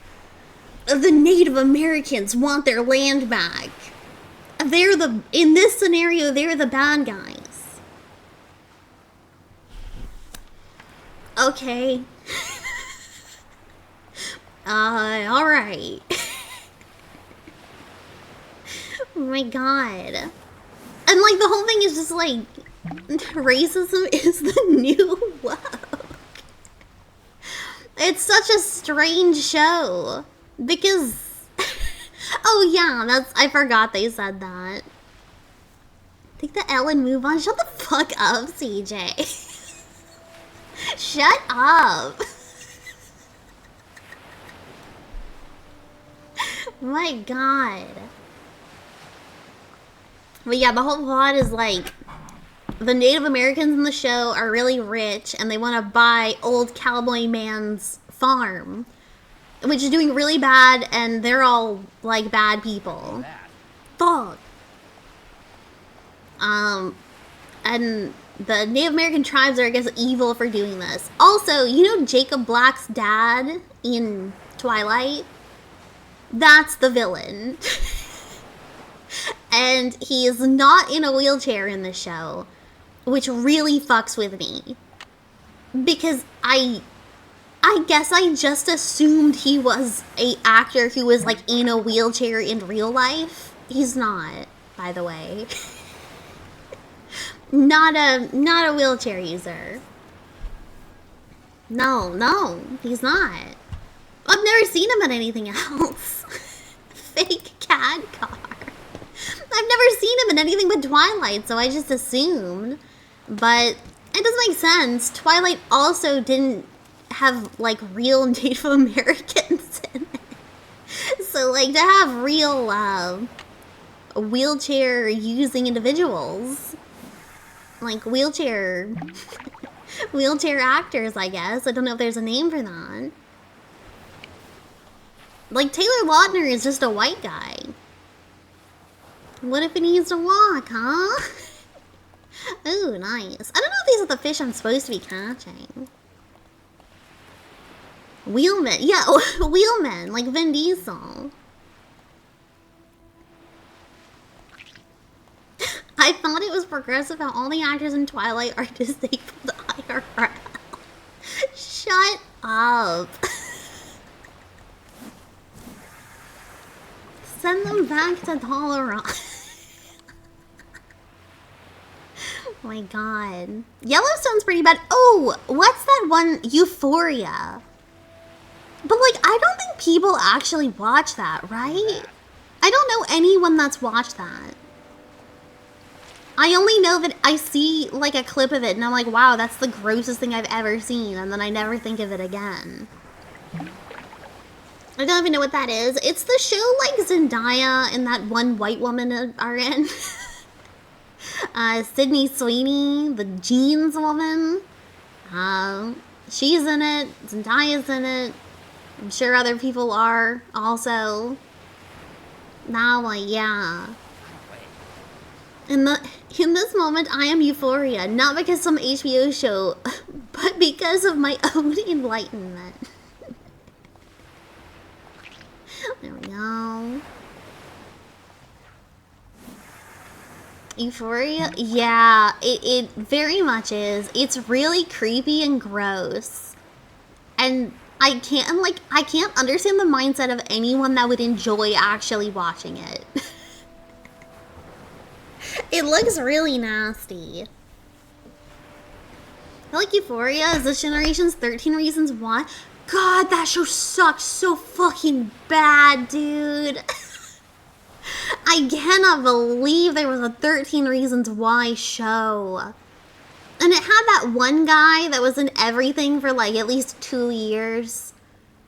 the Native Americans want their land back. In this scenario, they're the bad guys. Okay. Alright. Oh my god. And like, the whole thing is just like, racism is the new woke. It's such a strange show. Because, oh yeah, I forgot they said that. Take the L and move on. Shut the fuck up, CJ. Shut up. My god. But yeah, the whole plot is like, the Native Americans in the show are really rich and they want to buy old cowboy man's farm, which is doing really bad, and they're all like bad people. Fuck. And the Native American tribes are, I guess, evil for doing this. Also, you know Jacob Black's dad in Twilight? That's the villain. And he is not in a wheelchair in the show, which really fucks with me. Because I guess I just assumed he was a actor who was like in a wheelchair in real life. He's not, by the way. Not a wheelchair user. No, he's not. I've never seen him in anything else. Fake CAD car. I've never seen him in anything but Twilight, so I just assumed. But it doesn't make sense. Twilight also didn't have like real Native Americans in it. So like to have real wheelchair using individuals, like wheelchair actors, I guess. I don't know if there's a name for that. Like Taylor Lautner is just a white guy. What if he needs to walk, huh? Ooh, nice. I don't know if these are the fish I'm supposed to be catching. Wheelmen. Yeah, wheelmen, like Vin Diesel. I thought it was progressive how all the actors in Twilight are disabled IRL. Shut up. Send them back to Tolerant. Oh my god. Yellowstone's pretty bad. Oh, what's that one? Euphoria. But like, I don't think people actually watch that, right? I don't know anyone that's watched that. I only know that I see like a clip of it and I'm like, wow, that's the grossest thing I've ever seen. And then I never think of it again. I don't even know what that is. It's the show like Zendaya and that one white woman are in. Sydney Sweeney, the jeans woman. She's in it. Zendaya's in it. I'm sure other people are also. Now, like, yeah. In this moment, I am Euphoria. Not because some HBO show, but because of my own enlightenment. There we go. Euphoria? Yeah, it very much is. It's really creepy and gross. And I can't understand the mindset of anyone that would enjoy actually watching it. It looks really nasty. I feel like Euphoria is this generation's 13 Reasons Why. God, that show sucks so fucking bad, dude. I cannot believe there was a 13 Reasons Why show. And it had that one guy that was in everything for like at least 2 years.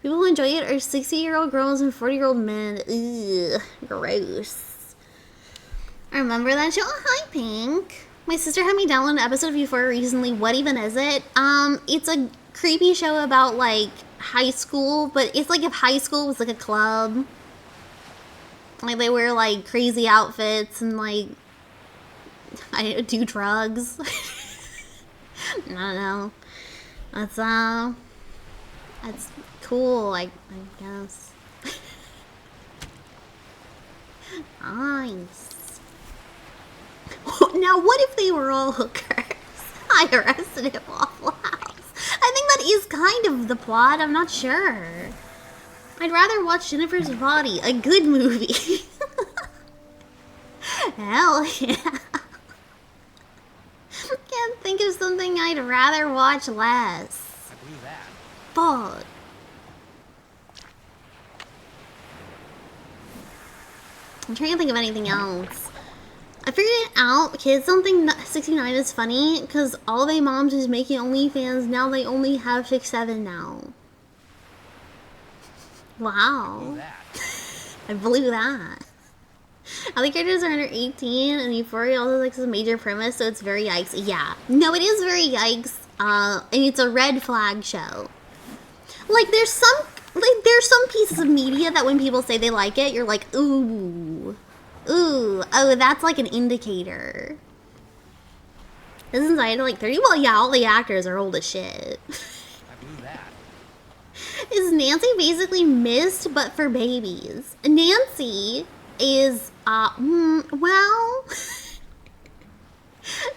People who enjoy it are 60-year-old girls and 40-year-old men. Ugh, gross. I remember that show. Oh, hi, Pink. My sister had me download an episode of Euphoria recently. What even is it? It's a creepy show about like high school, but it's like if high school was like a club. Like they wear like crazy outfits and like I don't know, do drugs. I don't know. That's cool, I guess. Nice. Now what if they were all hookers? I arrested at Waffle House. I think that is kind of the plot, I'm not sure. I'd rather watch Jennifer's Body, a good movie. Hell yeah. Can't think of something I'd rather watch less.
I blew that.
Fuck. I'm trying to think of anything else. I figured it out. Kids don't think 69 is funny because all they moms is making OnlyFans. Now they only have 6'7" now. Wow. I blew that. All the characters are under 18 and Euphoria also like a major premise, so it's very yikes. Yeah. No, it is very yikes. And it's a red flag show. Like there's some pieces of media that when people say they like it, you're like, ooh. Ooh. Oh, that's like an indicator. Isn't Zayda like 30? Well, yeah, all the actors are old as shit.
I blew that.
Is Nancy basically Mist, but for babies? Nancy is, well...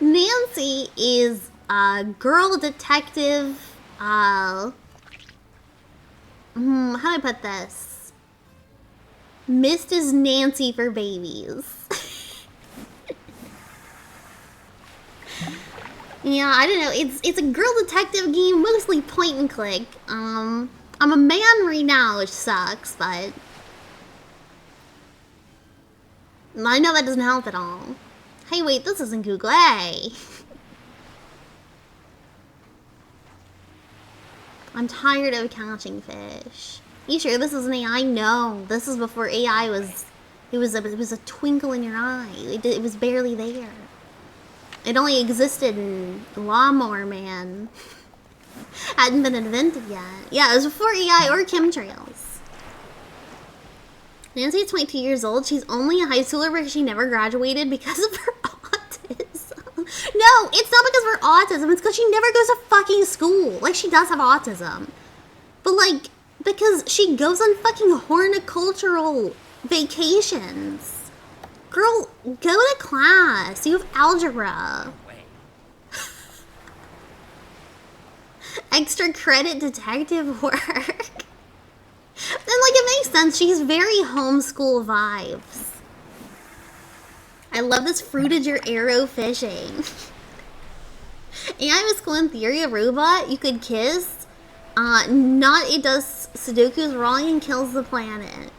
Nancy is a girl detective, how do I put this? Mist is Nancy for babies. Yeah, I don't know. It's a girl detective game, mostly point and click. I'm a man right now, which sucks, but I know that doesn't help at all. Hey, wait, this isn't Google. Hey. I'm tired of catching fish. You sure this is an AI? No, this is before AI was. It was a twinkle in your eye. It was barely there. It only existed in Lawnmower Man. Hadn't been invented yet. Yeah, it was before AI or chemtrails. Nancy's 22 years old. She's only a high schooler because she never graduated because of her autism. No, it's not because of her autism. It's because she never goes to fucking school. Like, she does have autism. But, like, because she goes on fucking horticultural vacations. Girl, go to class. You have algebra. Extra credit detective work. Then, like, it makes sense. She's very homeschool vibes. I love this fruited your arrow fishing. AI was cool in theory, a robot you could kiss. Not it does Sudoku's wrong and kills the planet.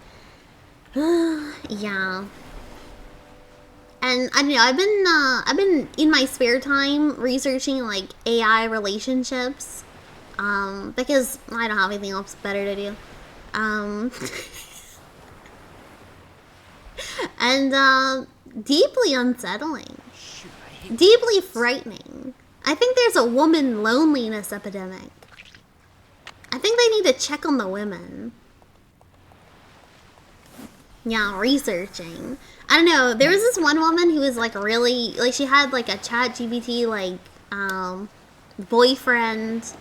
Yeah. And I don't know, I've been in my spare time researching like AI relationships. Because I don't have anything else better to do. And deeply unsettling. Deeply frightening. I think there's a woman loneliness epidemic. I think they need to check on the women. Yeah, researching. I don't know, there was this one woman who was like really, like she had like a ChatGPT like, boyfriend,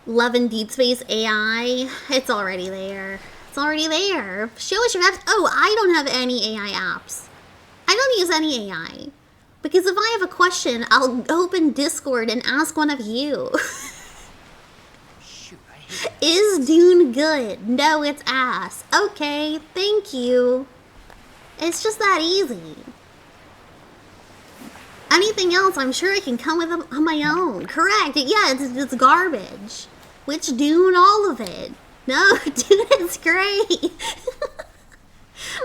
love and deep space AI. It's already there. It's already there. Show us your apps. Oh, I don't have any AI apps. I don't use any AI. Because if I have a question, I'll open Discord and ask one of you. Is Dune good? No, it's ass. Okay, thank you. It's just that easy. Anything else, I'm sure I can come with on my own. Correct. Yeah, it's garbage. Which Dune? All of it. No, Dune is great.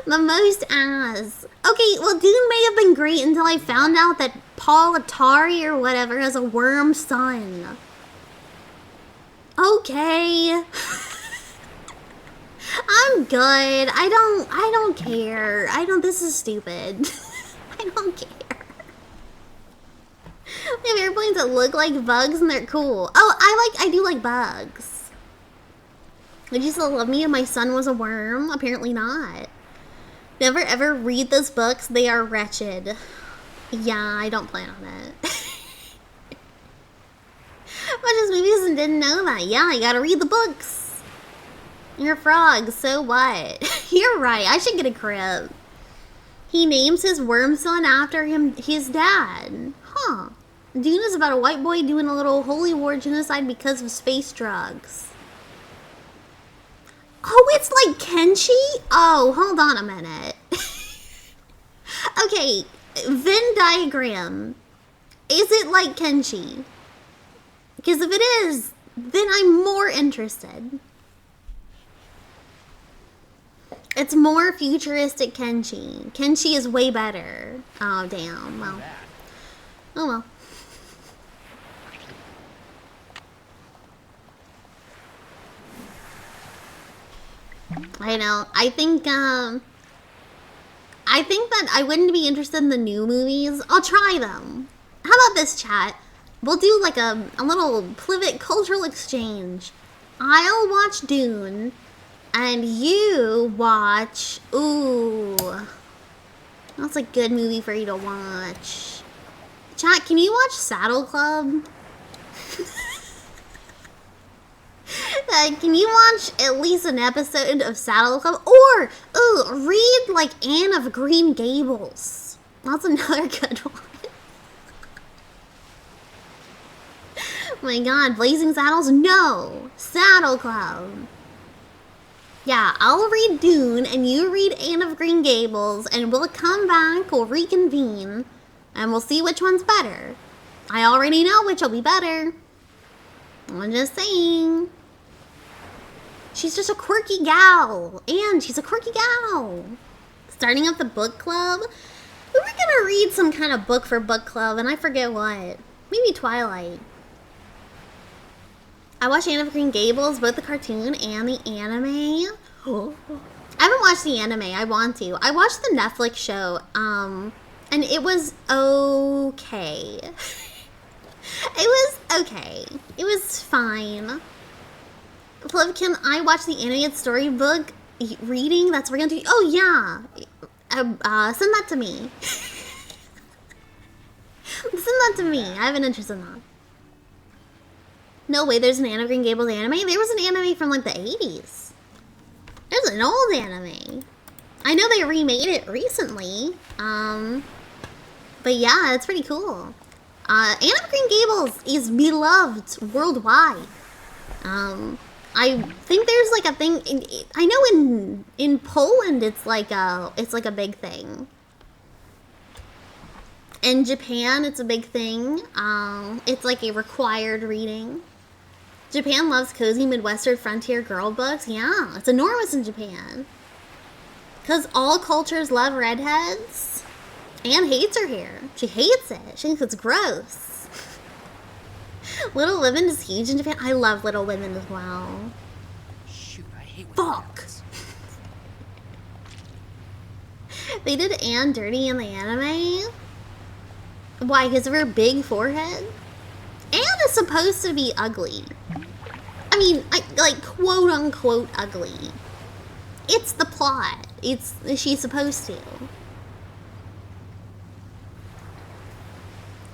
The most ass. Okay, well, Dune may have been great until I found out that Paul Atari or whatever has a worm son. Okay. I'm good. I don't care. This is stupid. I don't care. They have airplanes that look like bugs and they're cool. Oh, I do like bugs. Would you still love me if my son was a worm? Apparently not. Never ever read those books. They are wretched. Yeah, I don't plan on it. Watches movies and didn't know that. Yeah, you gotta read the books. You're a frog, so what? You're right, I should get a crib. He names his worm son after his dad. Huh. Dune is about a white boy doing a little holy war genocide because of space drugs. Oh, it's like Kenshi? Oh, hold on a minute. Okay, Venn diagram. Is it like Kenshi? Because if it is, then I'm more interested. It's more futuristic Kenshi. Kenshi is way better. Oh, damn. Well. Oh, well. I know. I think that I wouldn't be interested in the new movies. I'll try them. How about this, chat? We'll do like a little Plibbit cultural exchange. I'll watch Dune, and you watch... Ooh. That's a good movie for you to watch. Chat, can you watch Saddle Club? Can you watch at least an episode of Saddle Club? Or, ooh, read like Anne of Green Gables. That's another good one. Oh my god, Blazing Saddles? No! Saddle Club. Yeah, I'll read Dune and you read Anne of Green Gables and we'll come back, we'll reconvene, and we'll see which one's better. I already know which will be better. I'm just saying. She's just a quirky gal. And she's a quirky gal. Starting up the book club. We were gonna read some kind of book for book club and I forget what. Maybe Twilight. I watched Anne of Green Gables, both the cartoon and the anime. I haven't watched the anime. I want to. I watched the Netflix show, and it was okay. It was okay. It was fine. Fliv, can I watch the animated storybook reading? That's what we're gonna do. Oh yeah. Send that to me. Send that to me. I have an interest in that. No way, there's an Anne of Green Gables anime? There was an anime from like the 80s. There's an old anime. I know they remade it recently. But yeah, it's pretty cool. Anne of Green Gables is beloved worldwide. I think there's like a thing, I know in Poland it's like a big thing. In Japan, it's a big thing. It's like a required reading. Japan loves cozy Midwestern frontier girl books. Yeah, it's enormous in Japan. Because all cultures love redheads. Anne hates her hair. She hates it. She thinks it's gross. Little Women is huge in Japan. I love Little Women as well.
Shoot, I hate when
Fuck. They did Anne dirty in the anime? Why, because of her big forehead? Anne is supposed to be ugly. I mean, like, quote-unquote ugly. It's the plot. She's supposed to.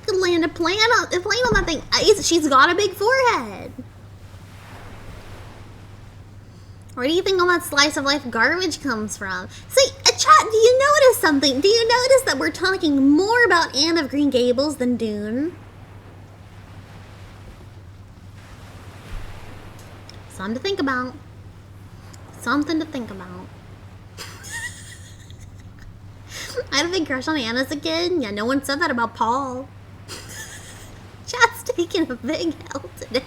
Could land a plane on that thing. She's got a big forehead. Where do you think all that slice of life garbage comes from? See, chat, do you notice something? Do you notice that we're talking more about Anne of Green Gables than Dune? Something to think about. Something to think about. I had a big crush on Anne as a kid. Yeah, no one said that about Paul. Chat's taking a big L today.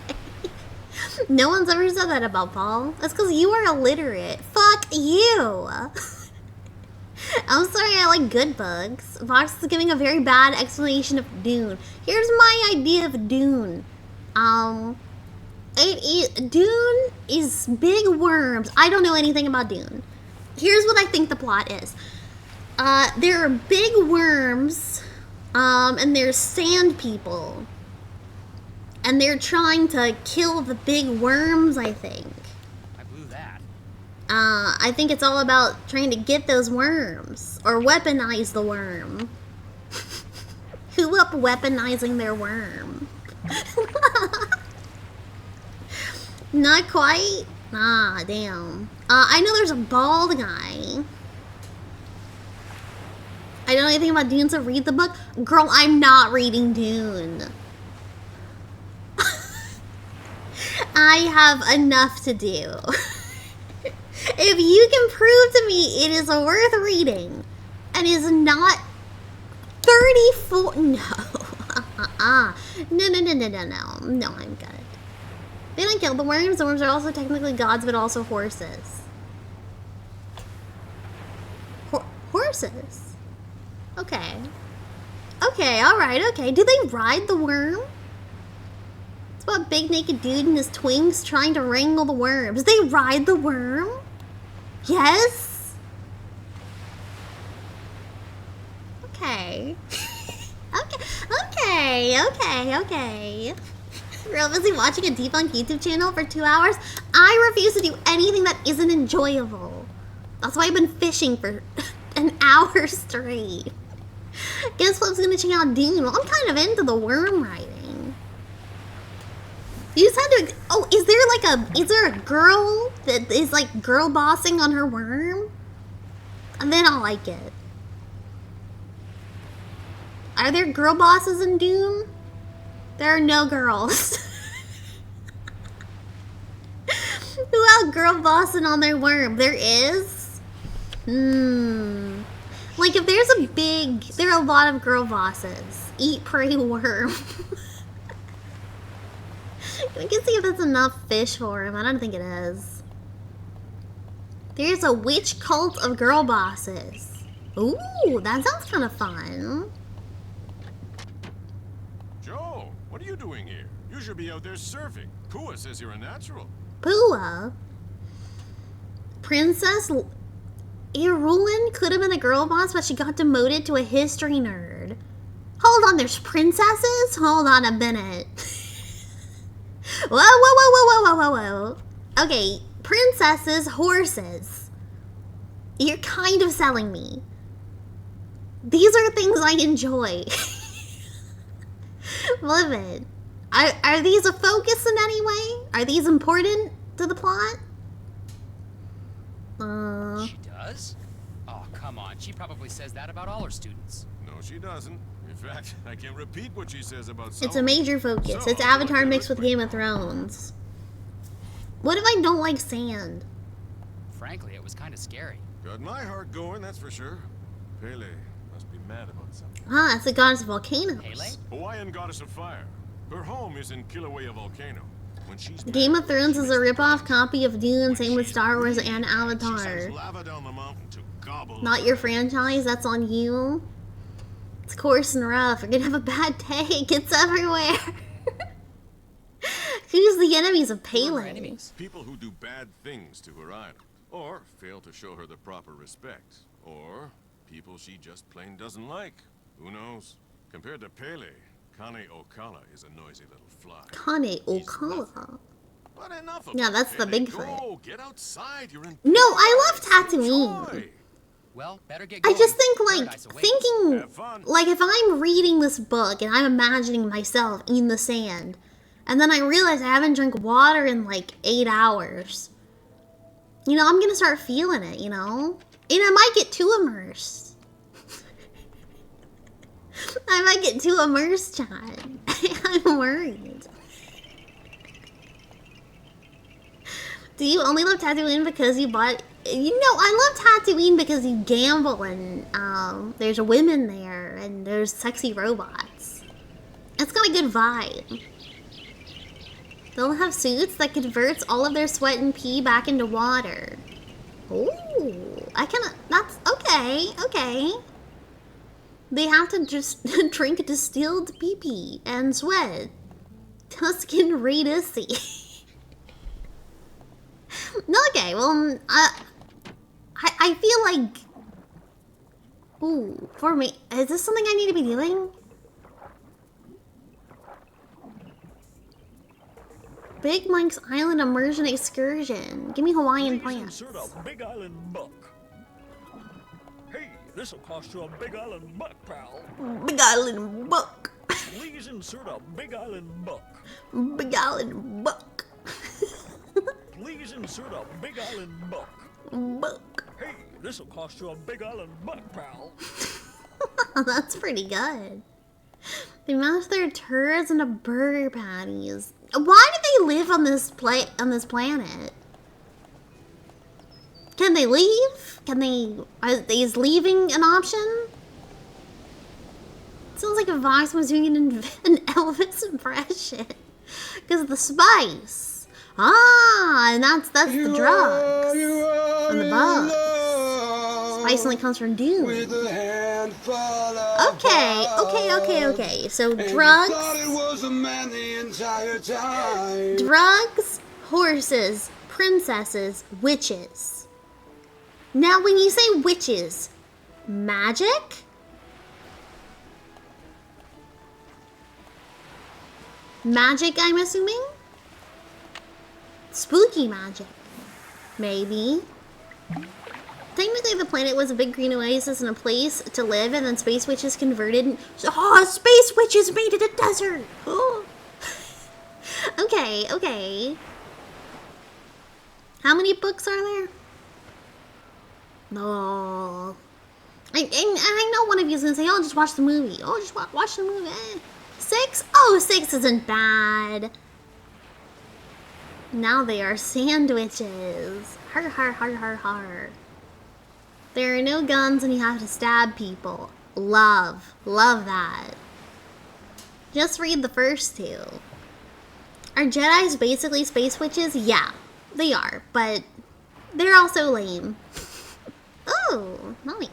No one's ever said that about Paul. That's because you are illiterate. Fuck you. I'm sorry, I like good books. Vox is giving a very bad explanation of Dune. Here's my idea of Dune. Dune is big worms. I don't know anything about Dune. Here's what I think the plot is. There are big worms, and there's sand people. And they're trying to kill the big worms, I think.
I blew that.
I think it's all about trying to get those worms. Or weaponize the worm. Who up weaponizing their worm? Not quite? Ah, damn. I know there's a bald guy. I don't know anything about Dune, so read the book. Girl, I'm not reading Dune. I have enough to do. If you can prove to me it is worth reading and is not 34, no. No, I'm good. They don't kill the worms. The worms are also technically gods, but also horses. Horses? Okay. Okay, alright, okay. Do they ride the worm? It's about a big naked dude and his twinks trying to wrangle the worms. They ride the worm? Yes? Okay. Okay. Real busy watching a debunked YouTube channel for 2 hours? I refuse to do anything that isn't enjoyable. That's why I've been fishing for an hour straight. Guess what's gonna check out Dune? Well, I'm kind of into the worm riding. You just had to. Oh, is there a girl that is like girl bossing on her worm? And then I'll like it. Are there girl bosses in Dune? There are no girls. Who out girl bossing on their worm? There is? Like if there's there are a lot of girl bosses. Eat, pray, worm. We can see if that's enough fish for him. I don't think it is. There's a witch cult of girl bosses. Ooh, that sounds kind of fun.
Joe, what are you doing here? You should be out there surfing. Pua says you're a natural.
Pua? Princess Irulan could have been a girl boss, but she got demoted to a history nerd. Hold on, there's princesses? Hold on a minute. Whoa. Okay, princesses, horses. You're kind of selling me. These are things I enjoy. Plibbit. Are these a focus in any way? Are these important to the plot?
She does? Oh, come on. She probably says that about all her students.
No, she doesn't. In fact, I can repeat what she says about
It's a major focus. It's Avatar mixed with Game of Thrones. What if I don't like sand?
Frankly, it was kind of scary.
Got my heart going, that's for sure. Pele must be mad about something.
Ah, it's the goddess of volcanoes.
Pele?
Hawaiian goddess of fire. Her home is in Kilauea Volcano. When she's
Game of Thrones is a rip-off copy of Dune, same with Star Wars and Avatar.
Lava down the mountain to gobble.
Not your franchise, that's on you. It's coarse and rough. You're gonna have a bad day. It gets everywhere. Who's the enemies of Pele?
People who do bad things to her idol, or fail to show her the proper respect, or people she just plain doesn't like. Who knows? Compared to Pele, Kane Okala is a noisy little fly.
Kane Okala.
But enough of
Yeah, that's the
Pele.
Bigfoot.
Go, get outside. You're in
No, I love Tatooine.
Well, better get
I
going.
just think, like,
Paradise awaits.
thinking, like, if I'm reading this book and I'm imagining myself in the sand, and then I realize I haven't drank water in, like, 8 hours, you know, I'm gonna start feeling it, you know? And I might get too immersed. I might get too immersed, Chad. I'm worried. Do you only love Tatooine because you bought... You know, I love Tatooine because you gamble and there's women there and there's sexy robots. It's got a good vibe. They'll have suits that converts all of their sweat and pee back into water. Ooh, that's okay. They have to just drink distilled pee-pee and sweat. Tuscan Raidissy. Okay, well, I feel like... Ooh, for me, is this something I need to be doing? Big Mike's Island immersion excursion. Give me Hawaiian plants.
Insert a Big Island buck. Hey, this'll cost you a Big Island buck, pal.
Big Island buck.
Please insert a Big Island buck.
Big Island buck.
Please insert a Big Island buck.
Buck.
Hey, this'll cost you a Big Island buck, pal.
That's pretty good. They mashed their turds into burger patties. Why do they live on this planet? Can they leave? Is leaving an option? Sounds like if Vox was doing an Elvis impression. Because of the spice. Ah, and that's the drugs. And the bugs. Spice only comes from Dune. Okay. So drugs. Drugs, horses, princesses, witches. Now when you say witches, magic? Magic, I'm assuming? Spooky magic. Maybe. Technically, the planet was a big green oasis and a place to live, and then space witches converted. Oh, space witches made it a desert! Oh. Okay. How many books are there? No. I know one of you is gonna say, oh, just watch the movie. Oh, just watch the movie. 6? Oh, 6 isn't bad. Now they are sandwiches. Har. There are no guns and you have to stab people. Love that. Just read the first 2. Are Jedis basically space witches? Yeah, they are, but they're also lame. Oh, nice.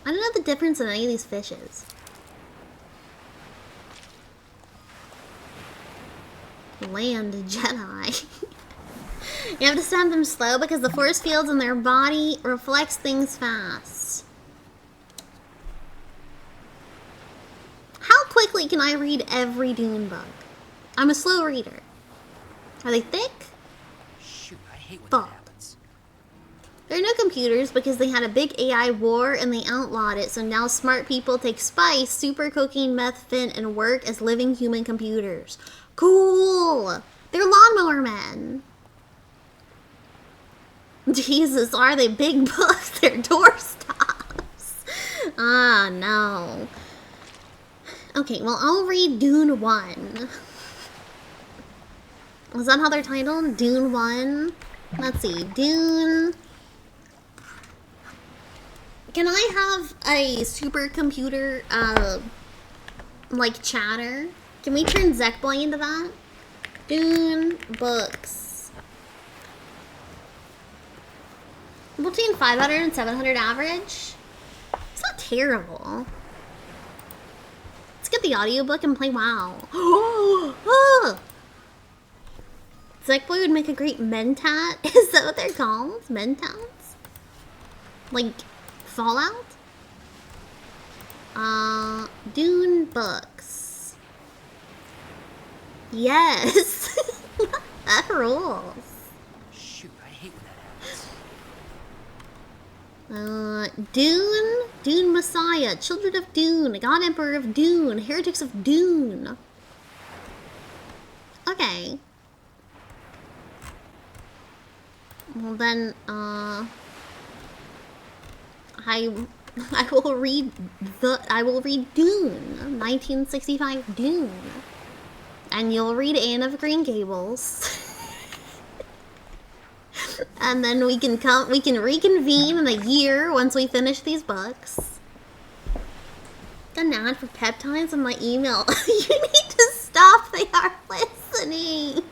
I don't know the difference in any of these fishes. Land Jedi. You have to stab them slow because the force fields in their body reflects things fast. How quickly can I read every Dune book? I'm a slow reader. Are they thick?
Shoot, I hate when
that happens. There are no computers because they had a big AI war and they outlawed it, so now smart people take spice, super cocaine, meth, fin, and work as living human computers. Cool! They're lawnmower men. Jesus, are they big books? They're doorstops. Ah, no. Okay, well, I'll read Dune 1. Is that how they're titled? Dune 1? Let's see. Dune. Can I have a supercomputer, like, chatter? Can we turn Zekboy into that? Dune books. Between 500 and 700 average? It's not terrible. Let's get the audiobook and play WoW. Zekboy would make a great mentat. Is that what they're called? Mentats? Like Fallout? Dune books. Yes. That rules.
Shoot, I hate when that happens.
Dune Messiah, Children of Dune, God Emperor of Dune, Heretics of Dune. Okay. Well then, I will read Dune, 1965 Dune. And you'll read Anne of Green Gables. And then we can reconvene in a year once we finish these books. Got an ad for peptides in my email. You need to stop, they are listening.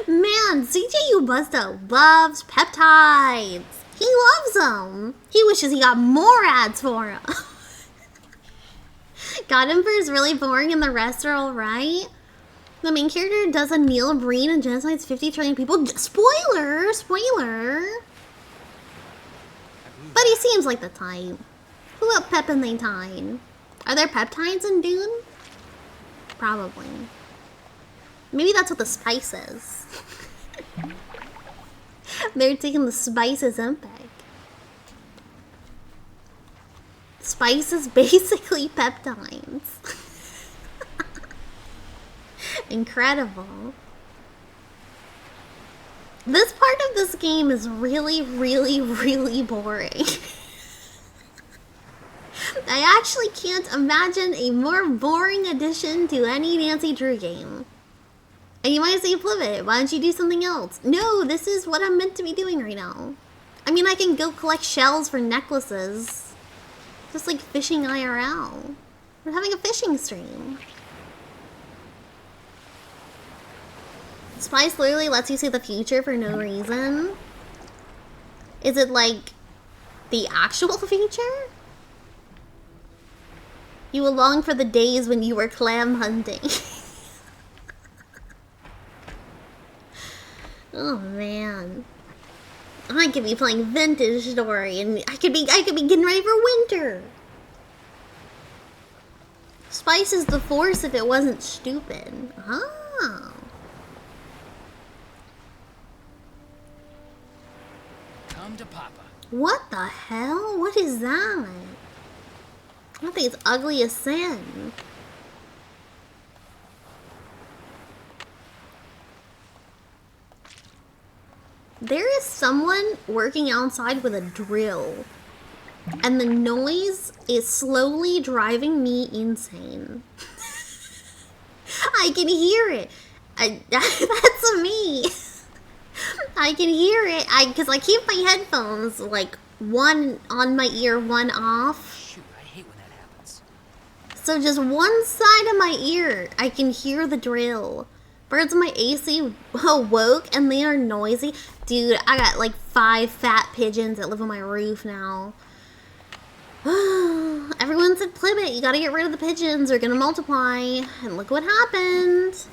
Man, CJ Ubusta loves peptides. He loves them. He wishes he got more ads for them. God Emperor is really boring and the rest are alright. The main character does a Neil Breen and genocides 50 trillion people. Spoiler! But he seems like the type. Who up pep and they tine? Are there peptides in Dune? Probably. Maybe that's what the spice is. They're taking the spices impact. Spice is basically peptides. Incredible. This part of this game is really, really, really boring. I actually can't imagine a more boring addition to any Nancy Drew game. And you might say, Plibbit, why don't you do something else? No, this is what I'm meant to be doing right now. I mean, I can go collect shells for necklaces. Just like fishing IRL. We're having a fishing stream. Spice literally lets you see the future for no reason. Is it like the actual future? You will long for the days when you were clam hunting. Oh man. I could be playing Vintage Story and I could be getting ready for winter. Spice is the force if it wasn't stupid. Oh.
Come to Papa.
What the hell? What is that? I think it's ugly as sin. There is someone working outside with a drill, and the noise is slowly driving me insane. I can hear it. That's me. I can hear it. Because I keep my headphones like one on my ear, one off.
Shoot, I hate when that happens.
So just one side of my ear, I can hear the drill. Birds in my AC awoke and they are noisy. Dude, I got like 5 fat pigeons that live on my roof now. Everyone said, Plibbit, you gotta get rid of the pigeons. They're gonna multiply. And look what happened.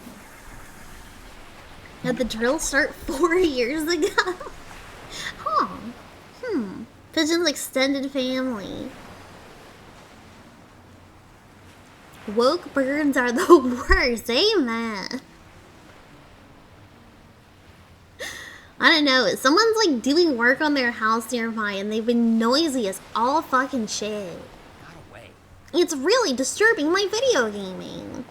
Had the drill start 4 years ago? Huh. Pigeons extended family. Woke birds are the worst. Amen. I don't know. Someone's like doing work on their house nearby and they've been noisy as all fucking shit.
Not away.
It's really disturbing my video gaming.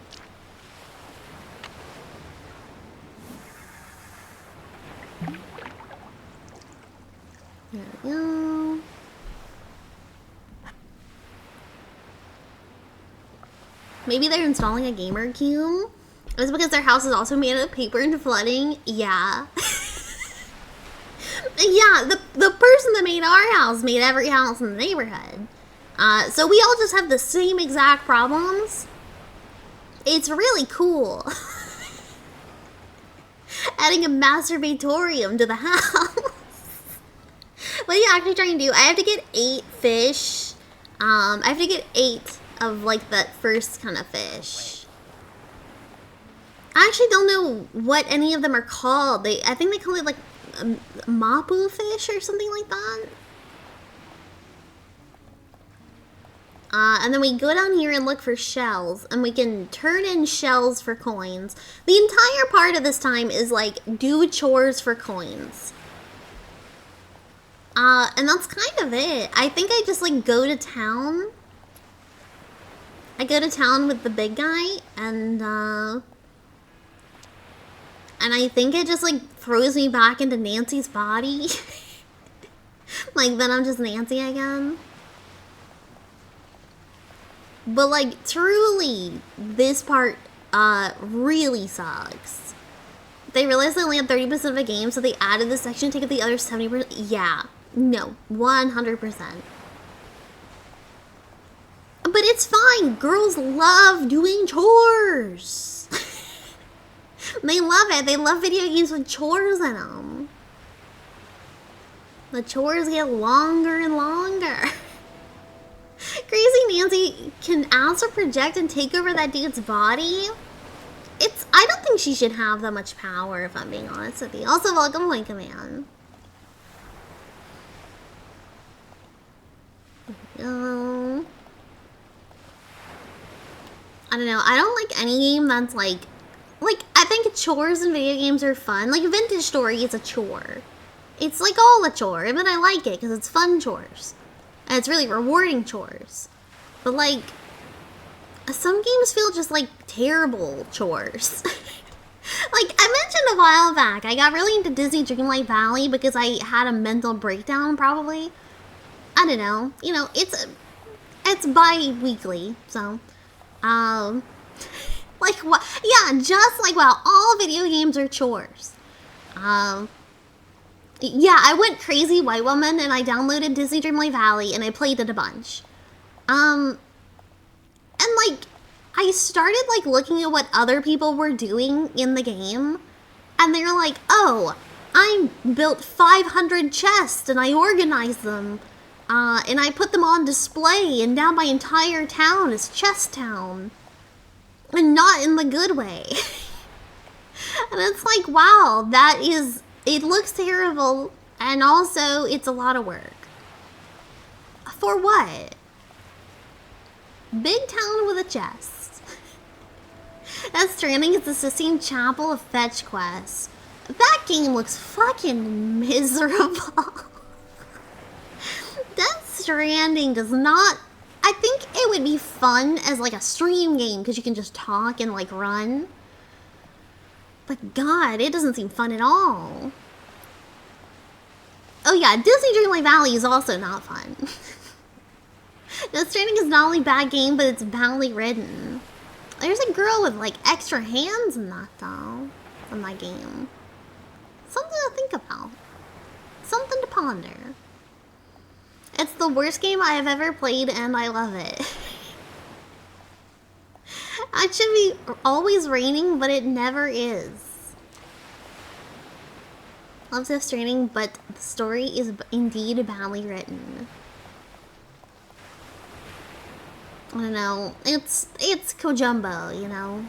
There we go. Maybe they're installing a gamer cube. It's because their house is also made out of paper and flooding. Yeah. Yeah, the person that made our house made every house in the neighborhood. So we all just have the same exact problems. It's really cool. Adding a masturbatorium to the house. What are you actually trying to do? I have to get 8 fish. I have to get 8 of like that first kind of fish. I actually don't know what any of them are called. I think they call it like Mapu fish or something like that. And then we go down here and look for shells, and we can turn in shells for coins. The entire part of this time is like do chores for coins. And that's kind of it. I think I just like go to town. I go to town with the big guy, and I think it just like throws me back into Nancy's body. Like then I'm just Nancy again. But like truly, this part really sucks. They realized they only had 30% of the game, so they added this section to get the other 70%. Yeah, no, 100%. But it's fine. Girls love doing chores. They love it. They love video games with chores in them. The chores get longer and longer. Crazy Nancy can also project and take over that dude's body. I don't think she should have that much power, if I'm being honest with you. Also, welcome, Link Man. I don't know. I don't like any game that's like like, I think chores in video games are fun. Like, Vintage Story is a chore. It's like all a chore, and I like it because it's fun chores. And it's really rewarding chores. But like, some games feel just like terrible chores. Like, I mentioned a while back, I got really into Disney Dreamlight Valley because I had a mental breakdown, probably. I don't know. You know, it's bi-weekly, so, like, what? Yeah, just like, wow, all video games are chores. Yeah, I went crazy white woman and I downloaded Disney Dreamlight Valley and I played it a bunch. And like, I started like looking at what other people were doing in the game, and they're like, oh, I built 500 chests and I organized them, and I put them on display, and now my entire town is Chest Town. And not in the good way. And it's like, wow, that is, it looks terrible, and also it's a lot of work. For what? Big town with a chest. Death Stranding is the Sistine Chapel of fetch quests. That game looks fucking miserable. Death Stranding does not... I think it would be fun as like a stream game because you can just talk and like run. But God, it doesn't seem fun at all. Oh yeah, Disney Dreamlight Valley is also not fun. Death Stranding is not only a bad game, but it's badly written. There's a girl with like extra hands in that though, in that game. Something to think about. Something to ponder. It's the worst game I have ever played and I love it. It should be always raining, but it never is. Love Death Stranding, but the story is indeed badly written. I don't know, it's Kojumbo, you know?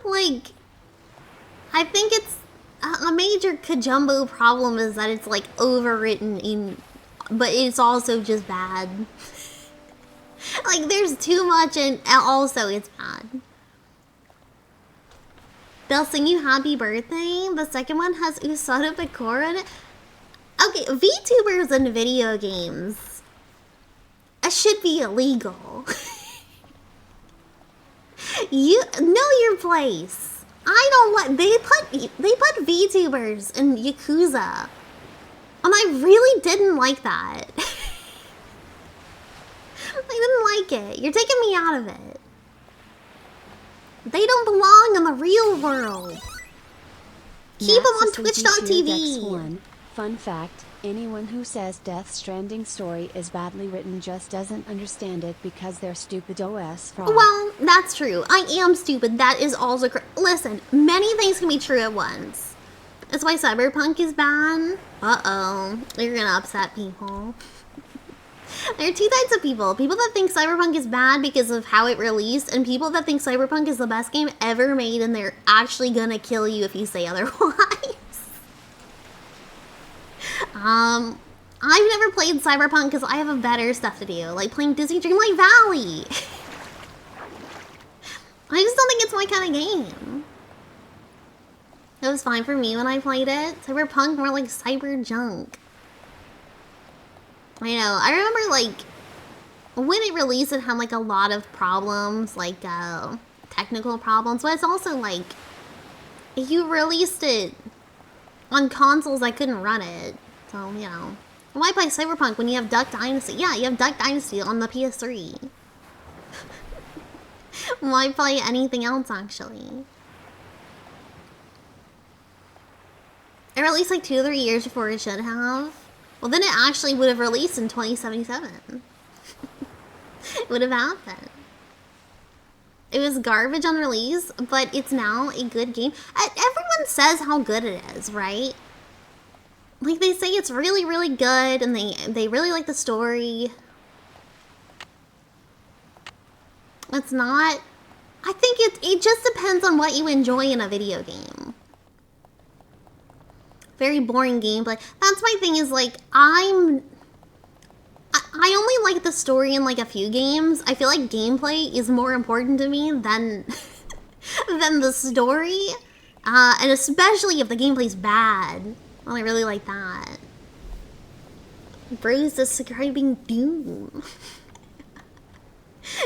Like, I think it's a major Kojumbo problem is that it's like overwritten but it's also just bad. Like, there's too much and also it's bad. They'll sing you happy birthday. The second one has Usada Pecora in it. Okay, VTubers in video games. It should be illegal. You know your place. I don't want they put VTubers in Yakuza. And I really didn't like that. I didn't like it. You're taking me out of it. They don't belong in the real world. Keep them on Twitch.tv.
Fun fact, anyone who says Death Stranding story is badly written just doesn't understand it because they're stupid OS fraud.
Well, that's true. I am stupid. That is also listen, many things can be true at once. That's why Cyberpunk is bad. Uh-oh. You're gonna upset people. There are two types of people. People that think Cyberpunk is bad because of how it released, and people that think Cyberpunk is the best game ever made, and they're actually gonna kill you if you say otherwise. I've never played Cyberpunk because I have better stuff to do, like playing Disney Dreamlight Valley. I just don't think it's my kind of game. It was fine for me when I played it. Cyberpunk more like cyber junk. I know. I remember like when it released, it had like a lot of problems, like technical problems, but it's also like you released it on consoles that couldn't run it. So, you know, why play Cyberpunk when you have Duck Dynasty? Yeah, you have Duck Dynasty on the PS3. Why play anything else, actually? It released like 2 or 3 years before it should have. Well, then it actually would have released in 2077. It would have happened. It was garbage on release, but it's now a good game. Everyone says how good it is, right? Like, they say it's really, really good, and they really like the story. It's not... I think it just depends on what you enjoy in a video game. Very boring gameplay. That's my thing is, like, I only like the story in, like, a few games. I feel like gameplay is more important to me than... than the story. And especially if the gameplay's bad. Well, I really like that. Bro's describing Doom.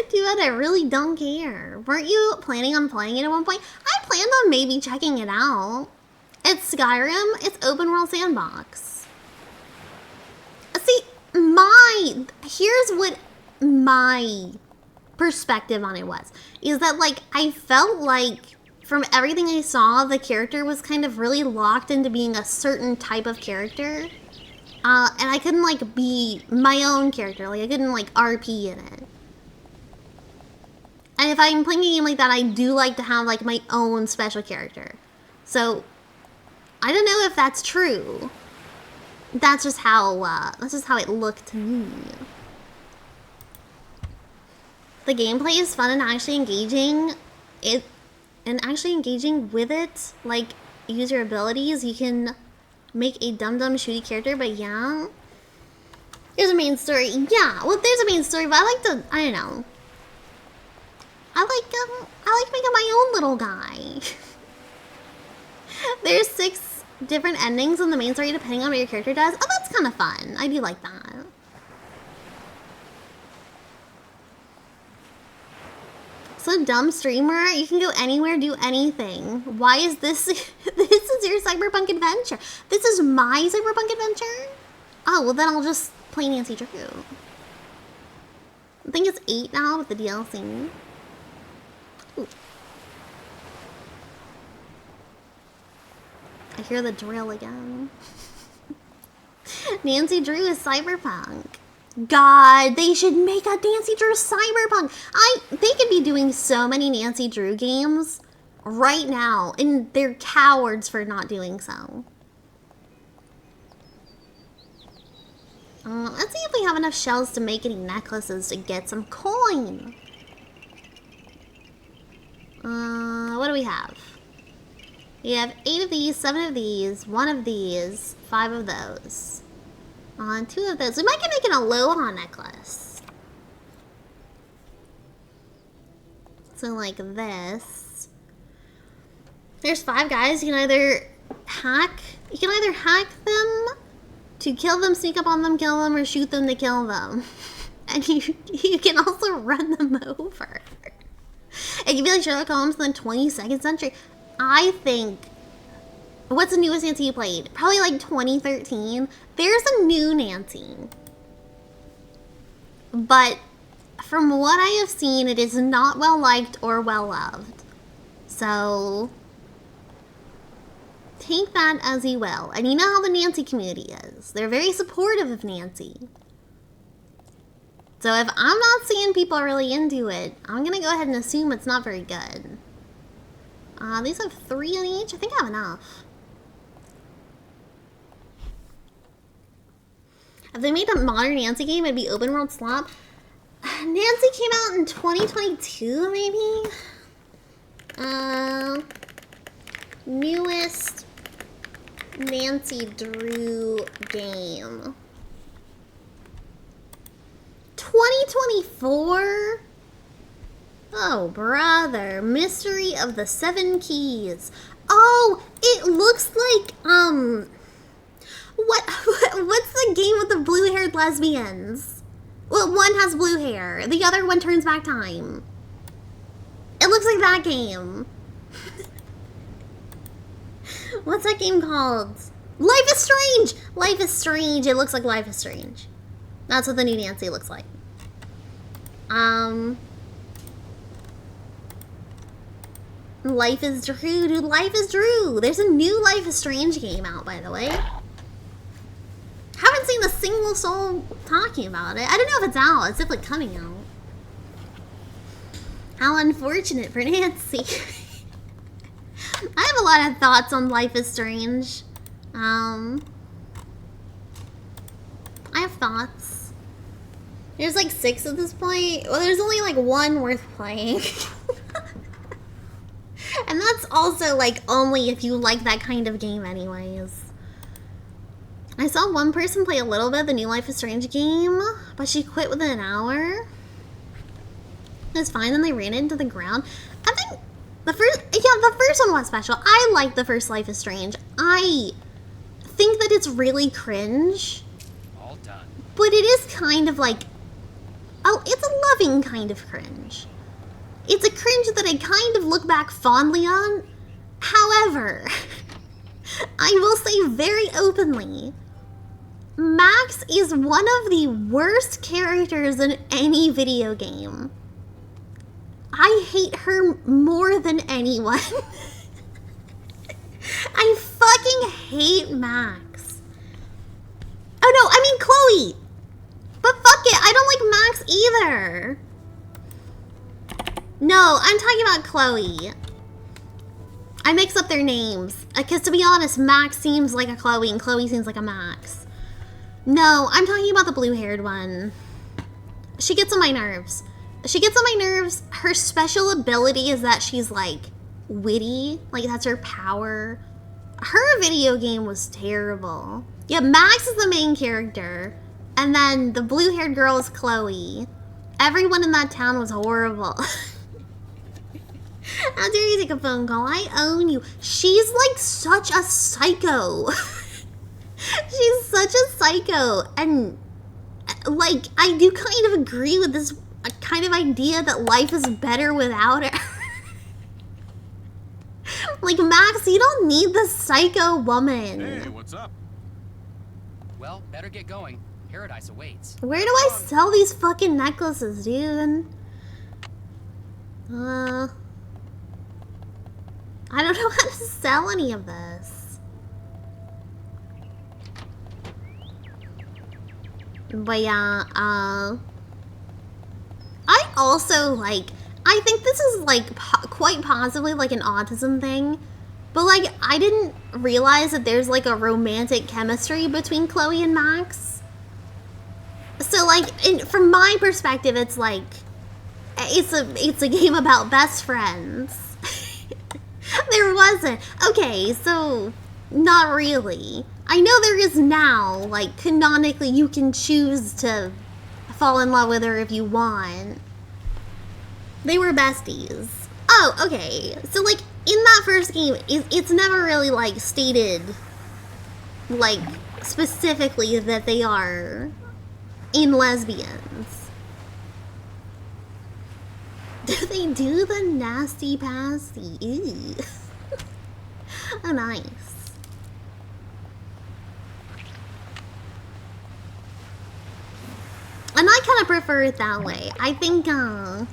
Dude, I really don't care. Weren't you planning on playing it at one point? I planned on maybe checking it out. It's Skyrim. It's open world sandbox. See, here's what my perspective on it was. Is that, like, I felt like from everything I saw, the character was kind of really locked into being a certain type of character. And I couldn't, like, be my own character. Like, I couldn't, like, RP in it. And if I'm playing a game like that, I do like to have, like, my own special character. So, I don't know if that's true. That's just how it looked to me. The gameplay is fun and actually engaging. With it, like, use your abilities. You can make a dumb shooty character, but yeah. There's a main story. Yeah, well, there's a main story, but I don't know. I like making my own little guy. There's 6 different endings in the main story depending on what your character does. Oh, that's kind of fun. I do like that. So dumb streamer, you can go anywhere, do anything. Why is this? This is your cyberpunk adventure. This is my cyberpunk adventure? Oh, well then I'll just play Nancy Drew. I think it's 8 now with the DLC. Ooh. I hear the drill again. Nancy Drew is cyberpunk. God, they should make a Nancy Drew cyberpunk. They could be doing so many Nancy Drew games right now, and they're cowards for not doing so. Let's see if we have enough shells to make any necklaces to get some coin. What do we have? We have 8 of these, 7 of these, 1 of these, 5 of those. 2 of those. We might get making a aloha necklace. So like this. There's 5 guys. You can either hack them to kill them, sneak up on them, kill them, or shoot them to kill them. And you can also run them over. It can be like Sherlock Holmes in the 22nd century. I think... What's the newest Nancy you played? Probably like 2013. There's a new Nancy. But from what I have seen, it is not well liked or well loved. So take that as you will. And you know how the Nancy community is. They're very supportive of Nancy. So if I'm not seeing people really into it, I'm gonna go ahead and assume it's not very good. These have 3 in each. I think I have enough. If they made a modern Nancy game, it'd be open world slop. Nancy came out in 2022, maybe? Newest Nancy Drew game. 2024? Oh, brother. Mystery of the 7 Keys. Oh, it looks like, what's the game with the blue-haired lesbians? Well, one has blue hair. The other one turns back time. It looks like that game. What's that game called? Life is Strange! Life is Strange. It looks like Life is Strange. That's what the new Nancy looks like. Life is Drew, dude. Life is Drew. There's a new Life is Strange game out, by the way. Haven't seen a single soul talking about it. I don't know if it's out. It's definitely coming out. How unfortunate for Nancy. I have a lot of thoughts on Life is Strange. I have thoughts. There's like 6 at this point. Well, there's only like 1 worth playing. And that's also like only if you like that kind of game anyways. I saw one person play a little bit of the new Life is Strange game, but she quit within an hour. It was fine, then they ran it into the ground. I think the first, it yeah, the first one was special. I like the first Life is Strange. I think that it's really cringe.
All done.
But it is kind of like, oh, it's a loving kind of cringe. It's a cringe that I kind of look back fondly on. However, I will say very openly, Max is one of the worst characters in any video game. I hate her more than anyone. I fucking hate Max. Oh no, I mean Chloe. But fuck it, I don't like Max either. No, I'm talking about Chloe. I mix up their names. Because to be honest, Max seems like a Chloe and Chloe seems like a Max. No, I'm talking about the blue-haired one. She gets on my nerves. She gets on my nerves. Her special ability is that she's like witty. Like that's her power. Her video game was terrible. Yeah, Max is the main character. And then the blue-haired girl is Chloe. Everyone in that town was horrible. How dare you take a phone call? I own you. She's like such a psycho. She's such a psycho. And like, I do kind of agree with this kind of idea that life is better without her. Like, Max, you don't need the psycho woman.
Hey, what's up?
Well, better get going. Paradise awaits.
Where do I sell these fucking necklaces, dude? I don't know how to sell any of this. But yeah, I also, like, I think this is, like, quite possibly, like, an autism thing. But, like, I didn't realize that there's, like, a romantic chemistry between Chloe and Max. So, like, from my perspective, it's, like, it's a game about best friends. There wasn't. Okay, so, not really. I know there is now, like, canonically, you can choose to fall in love with her if you want. They were besties. Oh, okay. So, like, in that first game, it's never really, like, stated, like, specifically that they are in lesbians. Do they do the nasty pasty? Ew. Oh, nice. And I kind of prefer it that way. I think, I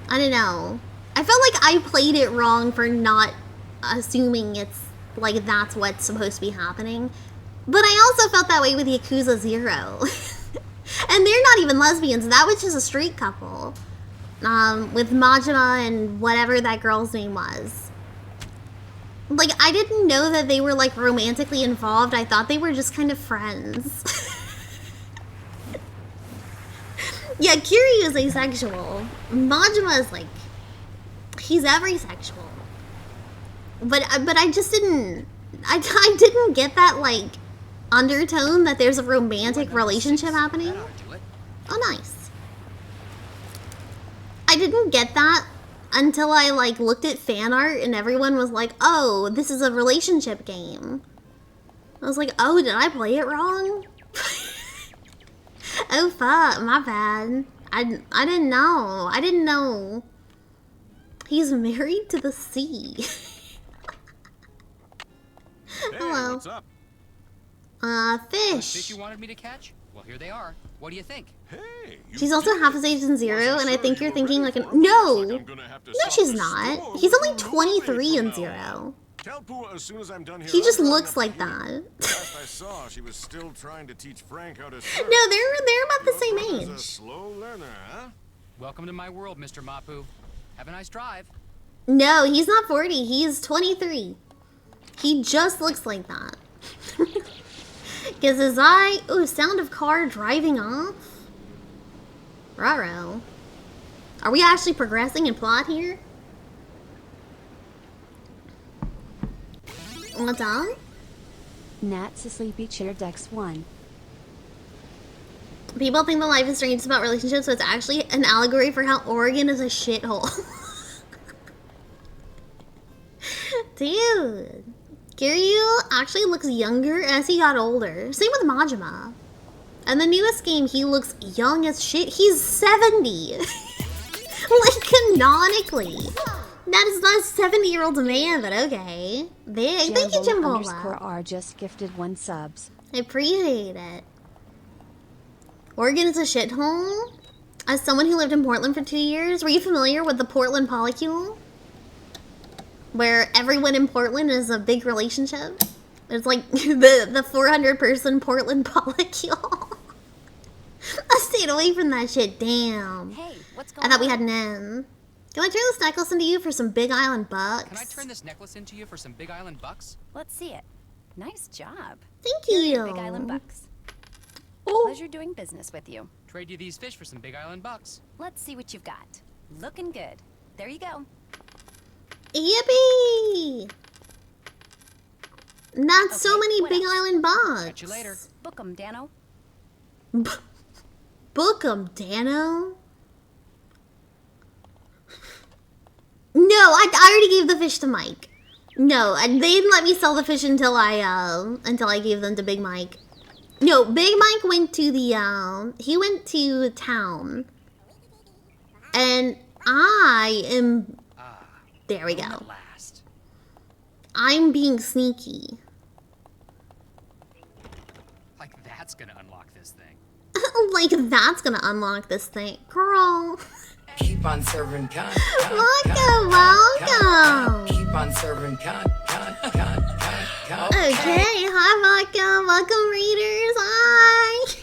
don't know. I felt like I played it wrong for not assuming it's, like, that's what's supposed to be happening. But I also felt that way with Yakuza 0. And they're not even lesbians. That was just a straight couple. With Majima and whatever that girl's name was. Like, I didn't know that they were, like, romantically involved. I thought they were just kind of friends. Yeah, Kiryu is asexual. Majima is, like, he's every sexual. But I just didn't, I didn't get that, like, undertone that there's a romantic relationship happening. Oh, nice. I didn't get that until I, like, looked at fan art and everyone was like, oh, this is a relationship game. I was like, oh, did I play it wrong? Oh, fuck, my bad. I didn't know. I didn't know. He's married to the sea.
Hey,
hello.
what's up?
Fish.
Fish you wanted me to catch? Well, here they are. What do you think?
Hey,
She's also half his age in Zero, and I think you're thinking like no. No, she's not. He's only 23 in Zero.
Tell Pua as soon as I'm done here.
He just looks like that.
Last I saw, she was still trying to teach Frank how to surf.
No, they're about the same
Your brother's a
age.
slow learner, huh?
Welcome to my world, Mr. Mapu. Have a nice drive.
No, he's not 40. He's 23. He just looks like that. Because his eye... Ooh, sound of car driving off? Ruh-roh. Are we actually progressing in plot here? What's up?
Nat's a sleepy chair Dex 1.
People think that Life is Strange is about relationships, so it's actually an allegory for how Oregon is a shithole. Dude. Kiryu actually looks younger as he got older. Same with Majima. And the newest game, he looks young as shit. He's 70. Like, canonically. That is not a 70-year-old man, but okay. Big. Thank you, Jimbola.
_R just gifted 1 subs.
I appreciate it. Oregon is a shithole? As someone who lived in Portland for 2 years, were you familiar with the Portland polycule? Where everyone in Portland is a big relationship? It's like the 400-person Portland polycule. I stayed away from that shit, damn.
Hey, what's going on?
I thought we had an end. Can I turn this necklace into you for some Big Island bucks?
Can I turn this necklace into you for some Big Island bucks?
Let's see it. Nice job.
Thank
Here are
you.
your Big Island bucks.
Oh.
Pleasure doing business with you.
Trade you these fish for some Big Island bucks.
Let's see what you've got. Looking good. There you go.
Yippee! Not so many
what
Big
else?
Island bucks.
Catch you later.
Book 'em, Dano.
Book 'em, Dano. No, I already gave the fish to Mike. No, they didn't let me sell the fish until I gave them to Big Mike. No, Big Mike went to the he went to town, and I am. There we go. I'm being sneaky.
Like that's gonna unlock this thing.
Like that's gonna unlock this thing, girl.
Keep on serving con.
Welcome.
Keep on serving con.
Okay, hi, welcome readers, hi.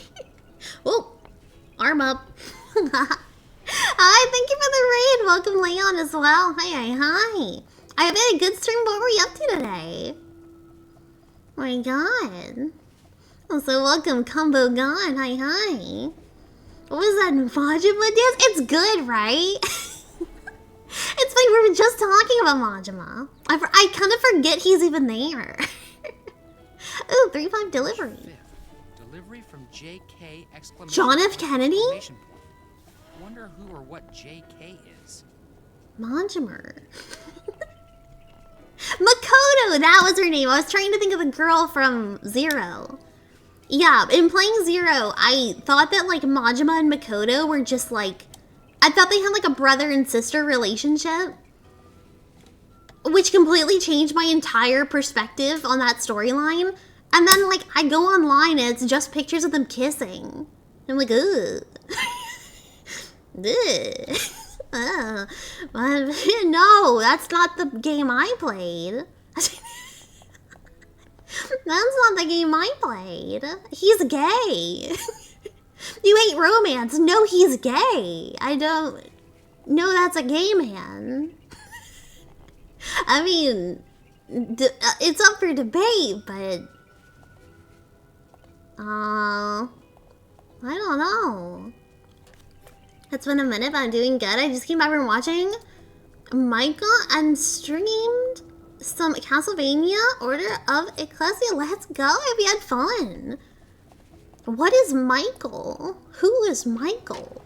Oh, arm up. Hi, thank you for the raid. Welcome Leon as well. Hi. I had a good stream. What were you up to today? Oh my god. Also, welcome Combo God. Hi. What was that Majima dance? It's good, right? It's like we were just talking about Majima. I kind of forget he's even there. Ooh, 3-5 delivery.
Delivery from JK exclamation
John F.
point,
Kennedy?
exclamation point. Wonder who or what JK is.
Majima. Makoto, that was her name. I was trying to think of the girl from Zero. Yeah, in playing Zero, I thought that like Majima and Makoto were just like, I thought they had like a brother and sister relationship, which completely changed my entire perspective on that storyline. And then like I go online and it's just pictures of them kissing. I'm like, ugh. Ugh. No, that's not the game I played. That's not the game I played. He's gay. You hate romance. No, he's gay. I don't know that's a gay man. I mean, it's up for debate, but... I don't know. It's been a minute, but I'm doing good. I just came back from watching Michael and streamed some Castlevania Order of Ecclesia. Let's go. Hope you had fun. What is Michael? Who is Michael?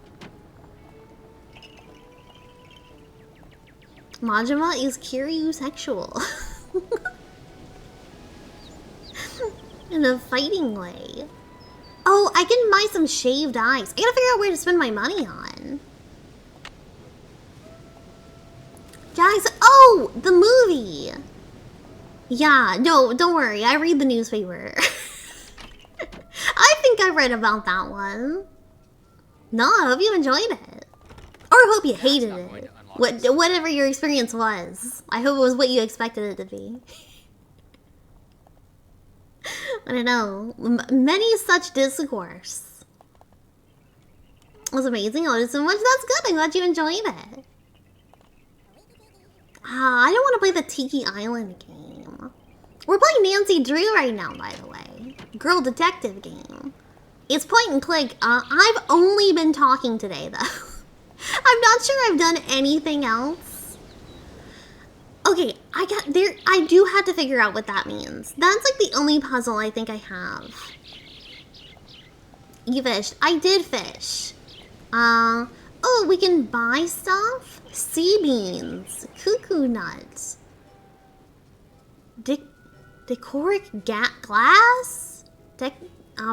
Majima is Kiryu-sexual. In a fighting way. Oh, I can buy some shaved ice. I gotta figure out where to spend my money on. Guys, oh, the movie. Yeah, no, don't worry. I read the newspaper. I think I read about that one. No, I hope you enjoyed it. Or I hope you hated it. Whatever your experience was. I hope it was what you expected it to be. I don't know. Many such discourse. It was amazing. Oh, so much. That's good. I'm glad you enjoyed it. I don't want to play the Tiki Island game. We're playing Nancy Drew right now, by the way. Girl detective game. It's point and click. I've only been talking today, though. I'm not sure I've done anything else. Okay, I do have to figure out what that means. That's like the only puzzle I think I have. You fished. I did fish. Oh, we can buy stuff? Sea beans. Cuckoo nuts. Decoric glass?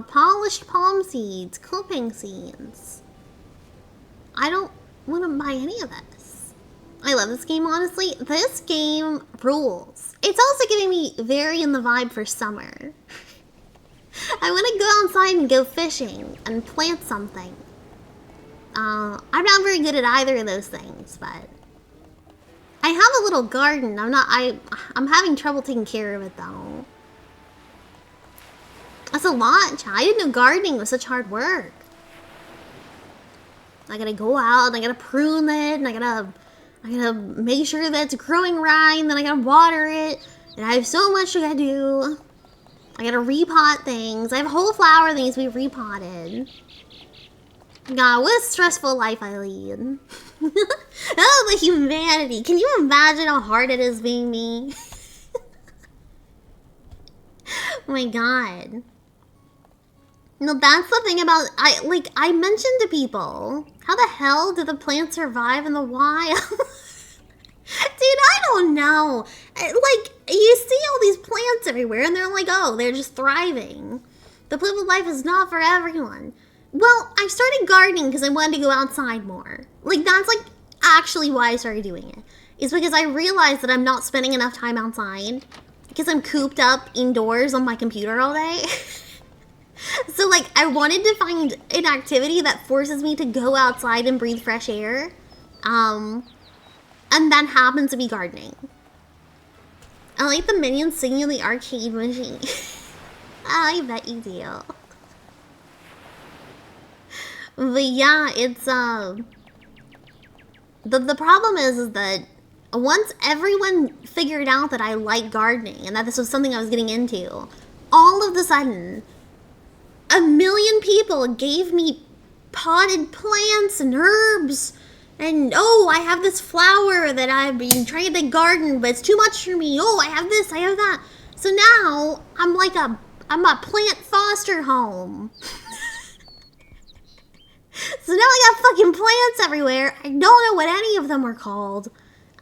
Polished palm seeds. Clipping seeds. I don't want to buy any of this. I love this game, honestly. This game rules. It's also giving me very in the vibe for summer. I want to go outside and go fishing and plant something. I'm not very good at either of those things, but I have a little garden. I'm having trouble taking care of it though. That's a lot, chat. I didn't know gardening was such hard work. I gotta go out and I gotta prune it and I gotta make sure that it's growing right, and then I gotta water it, and I have so much I gotta do. I gotta repot things. I have a whole flower that needs to be repotted. God, what a stressful life I lead. Oh, the humanity. Can you imagine how hard it is being me? Oh my god. No, that's the thing about, I mentioned to people, how the hell did the plants survive in the wild? Dude, I don't know. Like, you see all these plants everywhere, and they're like, oh, they're just thriving. The Plibbit life is not for everyone. Well, I started gardening because I wanted to go outside more. Like, that's, like, actually why I started doing it. It's because I realized that I'm not spending enough time outside because I'm cooped up indoors on my computer all day. So, like, I wanted to find an activity that forces me to go outside and breathe fresh air. And that happens to be gardening. I like the minions singing in the arcade machine. I bet you do. But yeah, it's, the problem is that once everyone figured out that I like gardening and that this was something I was getting into, all of a sudden, 1 million people gave me potted plants and herbs. And, oh, I have this flower that I've been trying to garden, but it's too much for me. Oh, I have this, I have that. So now, I'm a plant foster home. So now I got fucking plants everywhere. I don't know what any of them are called.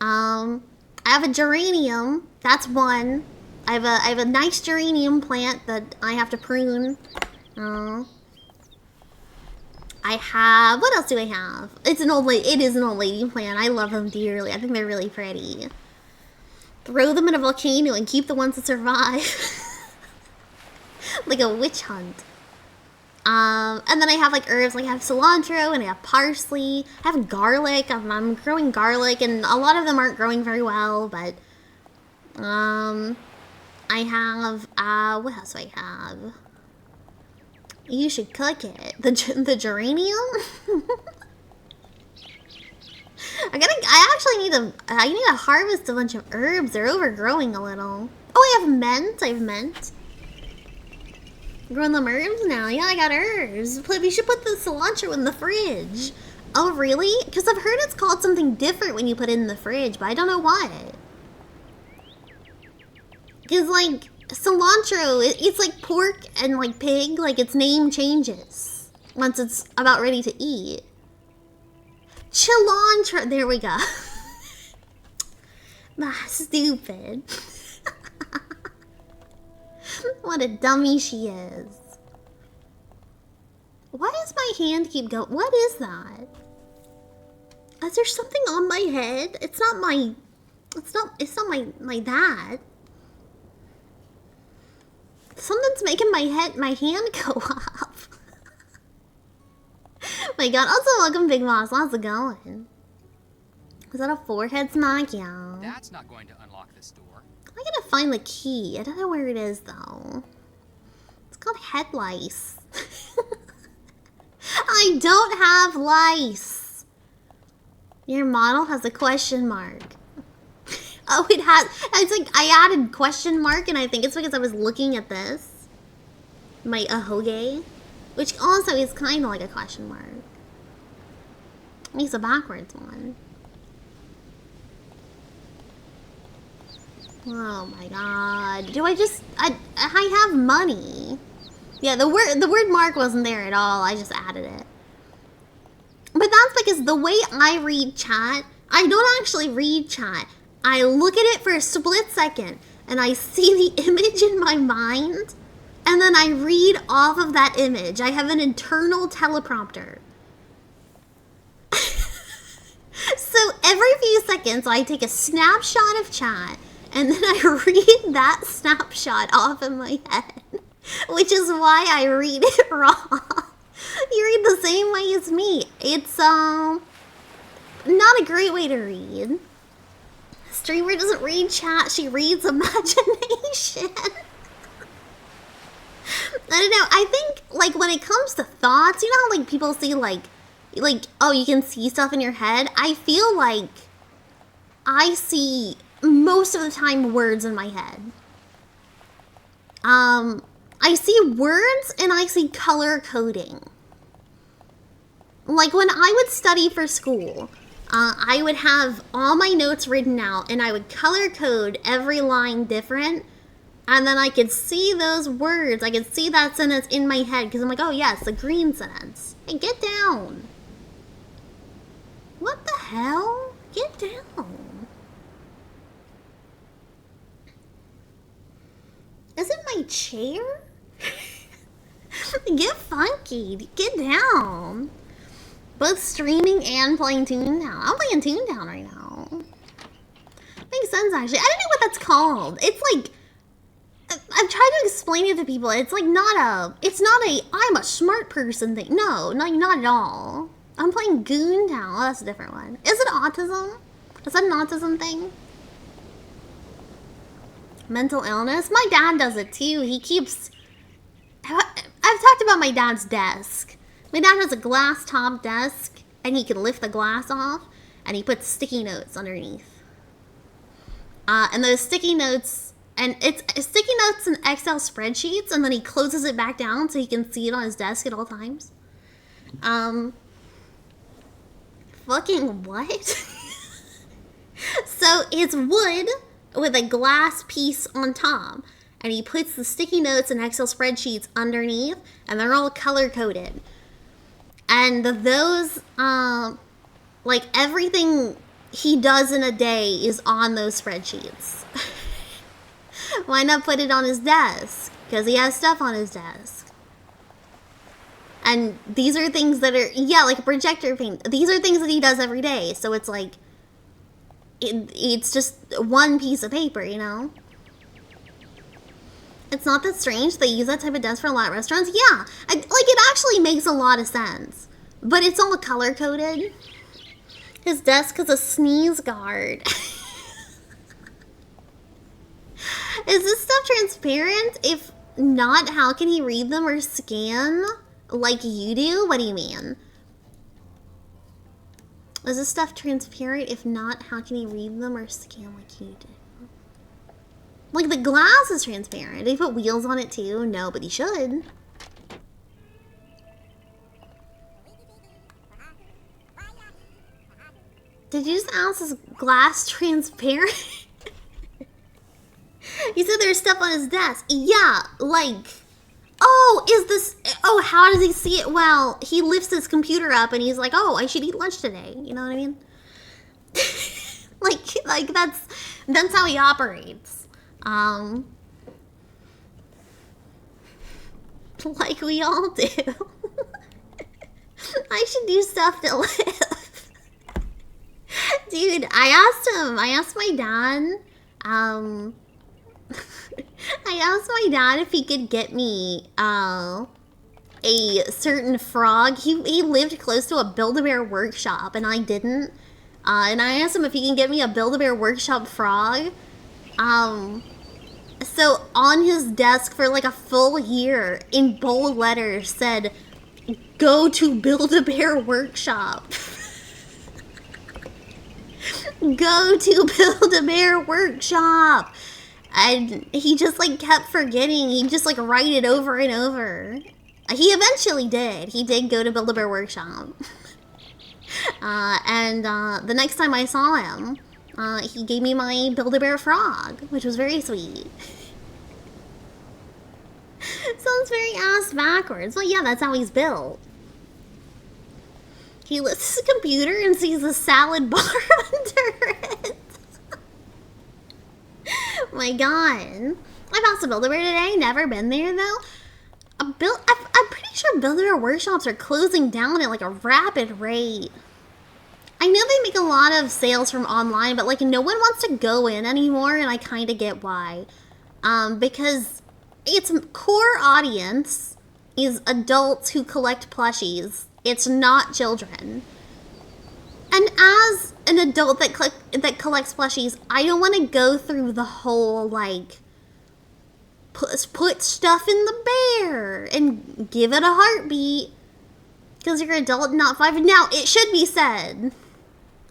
I have a geranium. That's one. I have a nice geranium plant that I have to prune. I have, what else do I have? It is an old lady plant. I love them dearly. I think they're really pretty. Throw them in a volcano and keep the ones that survive. Like a witch hunt. And then I have like herbs, like I have cilantro and I have parsley. I have garlic. I'm growing garlic, and a lot of them aren't growing very well, but I have what else do I have? You should cook it. The geranium? I need to harvest a bunch of herbs. They're overgrowing a little. Oh, I have mint. Growing them herbs now. Yeah, I got herbs. We should put the cilantro in the fridge. Oh, really? Because I've heard it's called something different when you put it in the fridge, but I don't know what. Because, like, cilantro, it's like pork and, like, pig. Like, its name changes once it's about ready to eat. Cilantro. There we go. Ah, stupid. What a dummy she is. Why does my hand keep going? What is that? Is there something on my head? It's not my that. Something's making my hand go up. My god, also welcome Big Boss. How's it going? Is that a forehead smack? Yeah.
That's not going to unlock this door.
I gotta find the key. I don't know where it is though. It's called head lice. I don't have lice. Your model has a question mark. Oh, it has. It's like I added question mark, and I think it's because I was looking at this. My ahoge, which also is kind of like a question mark. Makes a backwards one. Oh my god. Do I just... I have money. Yeah, the word mark wasn't there at all. I just added it. But that's because the way I read chat, I don't actually read chat. I look at it for a split second, and I see the image in my mind, and then I read off of that image. I have an internal teleprompter. So every few seconds, I take a snapshot of chat, and then I read that snapshot off in my head, which is why I read it wrong. You read the same way as me. It's, not a great way to read. Streamer doesn't read chat, she reads imagination. I don't know, I think, like, when it comes to thoughts, you know how, like, people see, like, oh, you can see stuff in your head? I feel like I see, most of the time, words in my head. I see words and I see color coding. Like, when I would study for school, I would have all my notes written out and I would color code every line different. And then I could see those words. I could see that sentence in my head because I'm like, oh, yes, a green sentence. Hey, get down. What the hell? Get down. Is it my chair? Get funky. Get down. Both streaming and playing Toontown. I'm playing Toontown right now. Makes sense, actually. I don't know what that's called. It's like, I've tried to explain it to people. It's like it's not a I'm a smart person thing. No, not at all. I'm playing Goontown. Oh, that's a different one. Is it autism? Is that an autism thing? Mental illness? My dad does it too. He keeps... I've talked about my dad's desk. My dad has a glass top desk, and he can lift the glass off, and he puts sticky notes underneath. And those sticky notes, and it's sticky notes in Excel spreadsheets, and then he closes it back down so he can see it on his desk at all times. Fucking what? So it's wood with a glass piece on top, and he puts the sticky notes and Excel spreadsheets underneath, and they're all color-coded. And those, like, everything he does in a day is on those spreadsheets. Why not put it on his desk? Because he has stuff on his desk. And these are things that are, yeah, like a projector paint. These are things that he does every day. So it's like, it's just one piece of paper, you know? It's not that strange. They use that type of desk for a lot of restaurants. Yeah, like, it actually makes a lot of sense. But it's all color-coded. His desk is a sneeze guard. Is this stuff transparent? If not, how can he read them or scan like you do? What do you mean? Is this stuff transparent? If not, how can he read them or scan like you do? Like, the glass is transparent. Did he put wheels on it too? No, but he should. Did you just ask, is glass transparent? You said there's stuff on his desk. Yeah, like, oh, is this, oh, how does he see it? Well, he lifts his computer up and he's like, oh, I should eat lunch today. You know what I mean? like that's how he operates. Like we all do. I should do stuff to live. Dude, I asked my dad, I asked my dad if he could get me, a certain frog. He lived close to a Build-A-Bear workshop, and I didn't. And I asked him if he can get me a Build-A-Bear workshop frog. So on his desk for like a full year, in bold letters, said, "Go to Build-A-Bear workshop." Go to Build-A-Bear workshop. And he just like kept forgetting. He'd just like write it over and over. He eventually did. He did go to Build-A-Bear workshop. And the next time I saw him, he gave me my Build-A-Bear frog, which was very sweet. Sounds very ass backwards. Well, yeah, that's how he's built. He lifts his computer and sees a salad bar under it. My god. I passed a Build-A-Bear today. Never been there though. I'm pretty sure Build-A-Bear workshops are closing down at like a rapid rate. I know they make a lot of sales from online, but like no one wants to go in anymore, and I kind of get why. Because its core audience is adults who collect plushies. It's not children. And as an adult that collects plushies, I don't want to go through the whole like put stuff in the bear and give it a heartbeat because you're an adult, not 5. Now, it should be said,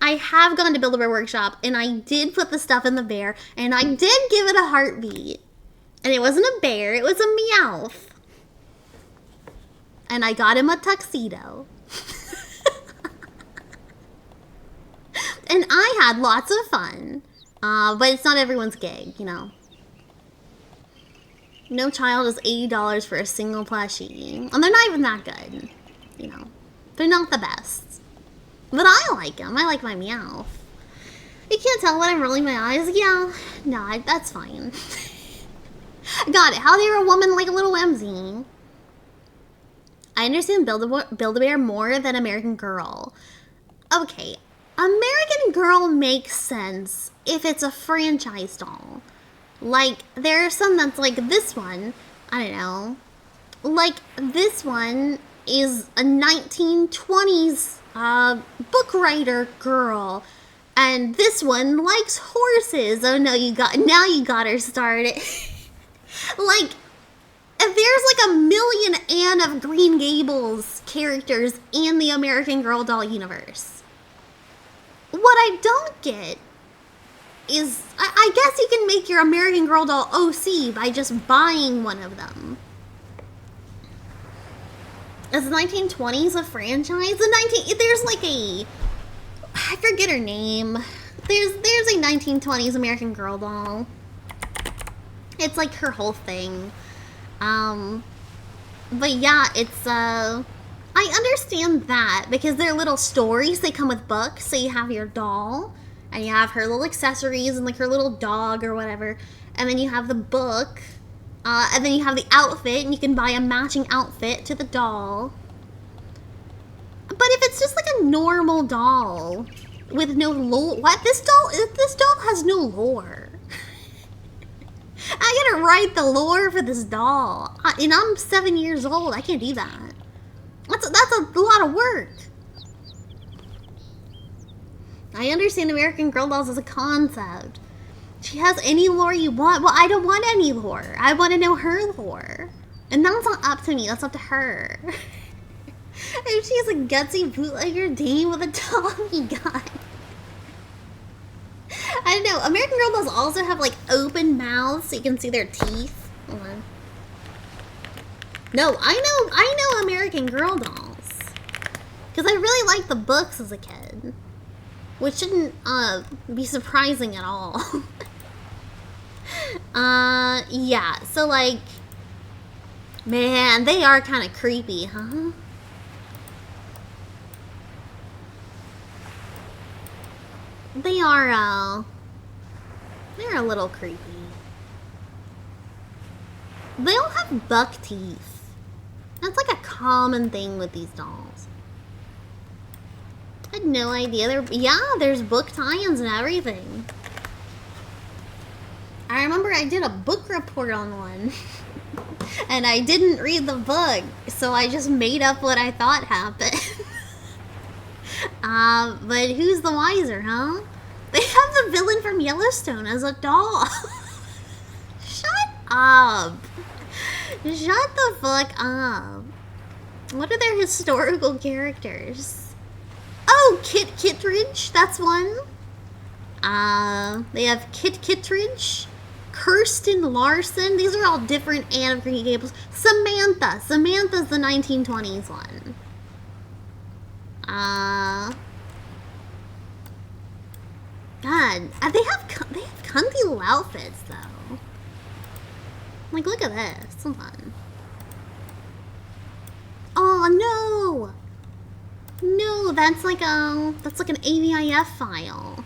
I have gone to Build-A-Bear Workshop and I did put the stuff in the bear and I did give it a heartbeat. And it wasn't a bear, it was a Meowth. And I got him a tuxedo. And I had lots of fun. But it's not everyone's gig, you know. No child is $80 for a single plushie. And they're not even that good, you know. They're not the best. But I like them. I like my Meowth. You can't tell when I'm rolling my eyes. Yeah, no, that's fine. Got it. How they were a woman like a little whimsy. I understand Build-A-Bear more than American Girl. Okay, American Girl makes sense if it's a franchise doll. Like, there are some that's like this one. I don't know. Like, this one is a 1920s book writer girl. And this one likes horses. Oh no, now you got her started. Like, if there's like a million Anne of Green Gables characters in the American Girl doll universe. What I don't get is, I guess you can make your American Girl doll OC by just buying one of them. Is the 1920s a franchise? There's like a, I forget her name. There's a 1920s American Girl doll. It's like her whole thing. But yeah, it's, I understand that because they're little stories. They come with books. So you have your doll and you have her little accessories and like her little dog or whatever. And then you have the book, and then you have the outfit and you can buy a matching outfit to the doll. But if it's just like a normal doll with no lore, what? This doll has no lore. I gotta write the lore for this doll. And I'm 7 years old. I can't do that. That's a lot of work. I understand American Girl dolls as a concept. She has any lore you want. Well, I don't want any lore. I want to know her lore. And that's not up to me. That's up to her. If she's a gutsy bootlegger dame with a Tommy gun. I don't know. American Girl dolls also have like open mouths so you can see their teeth. Hold on. No, I know American Girl dolls. Because I really liked the books as a kid. Which shouldn't be surprising at all. Yeah, so like, man, they are kind of creepy, huh? They're a little creepy. They all have buck teeth. That's like a common thing with these dolls. I had no idea. There's book tie-ins and everything. I remember I did a book report on one. And I didn't read the book, so I just made up what I thought happened. But who's the wiser, huh? They have the villain from Yellowstone as a doll. Shut up. Shut the fuck up. What are their historical characters? Oh, Kit Kittredge, that's one. They have Kit Kittredge, Kirsten Larson. These are all different Anne of Green Gables. Samantha's the 1920s one. God, they have cunty little outfits though. Like, look at this. Hold on. Oh no! No, that's like an AVIF file.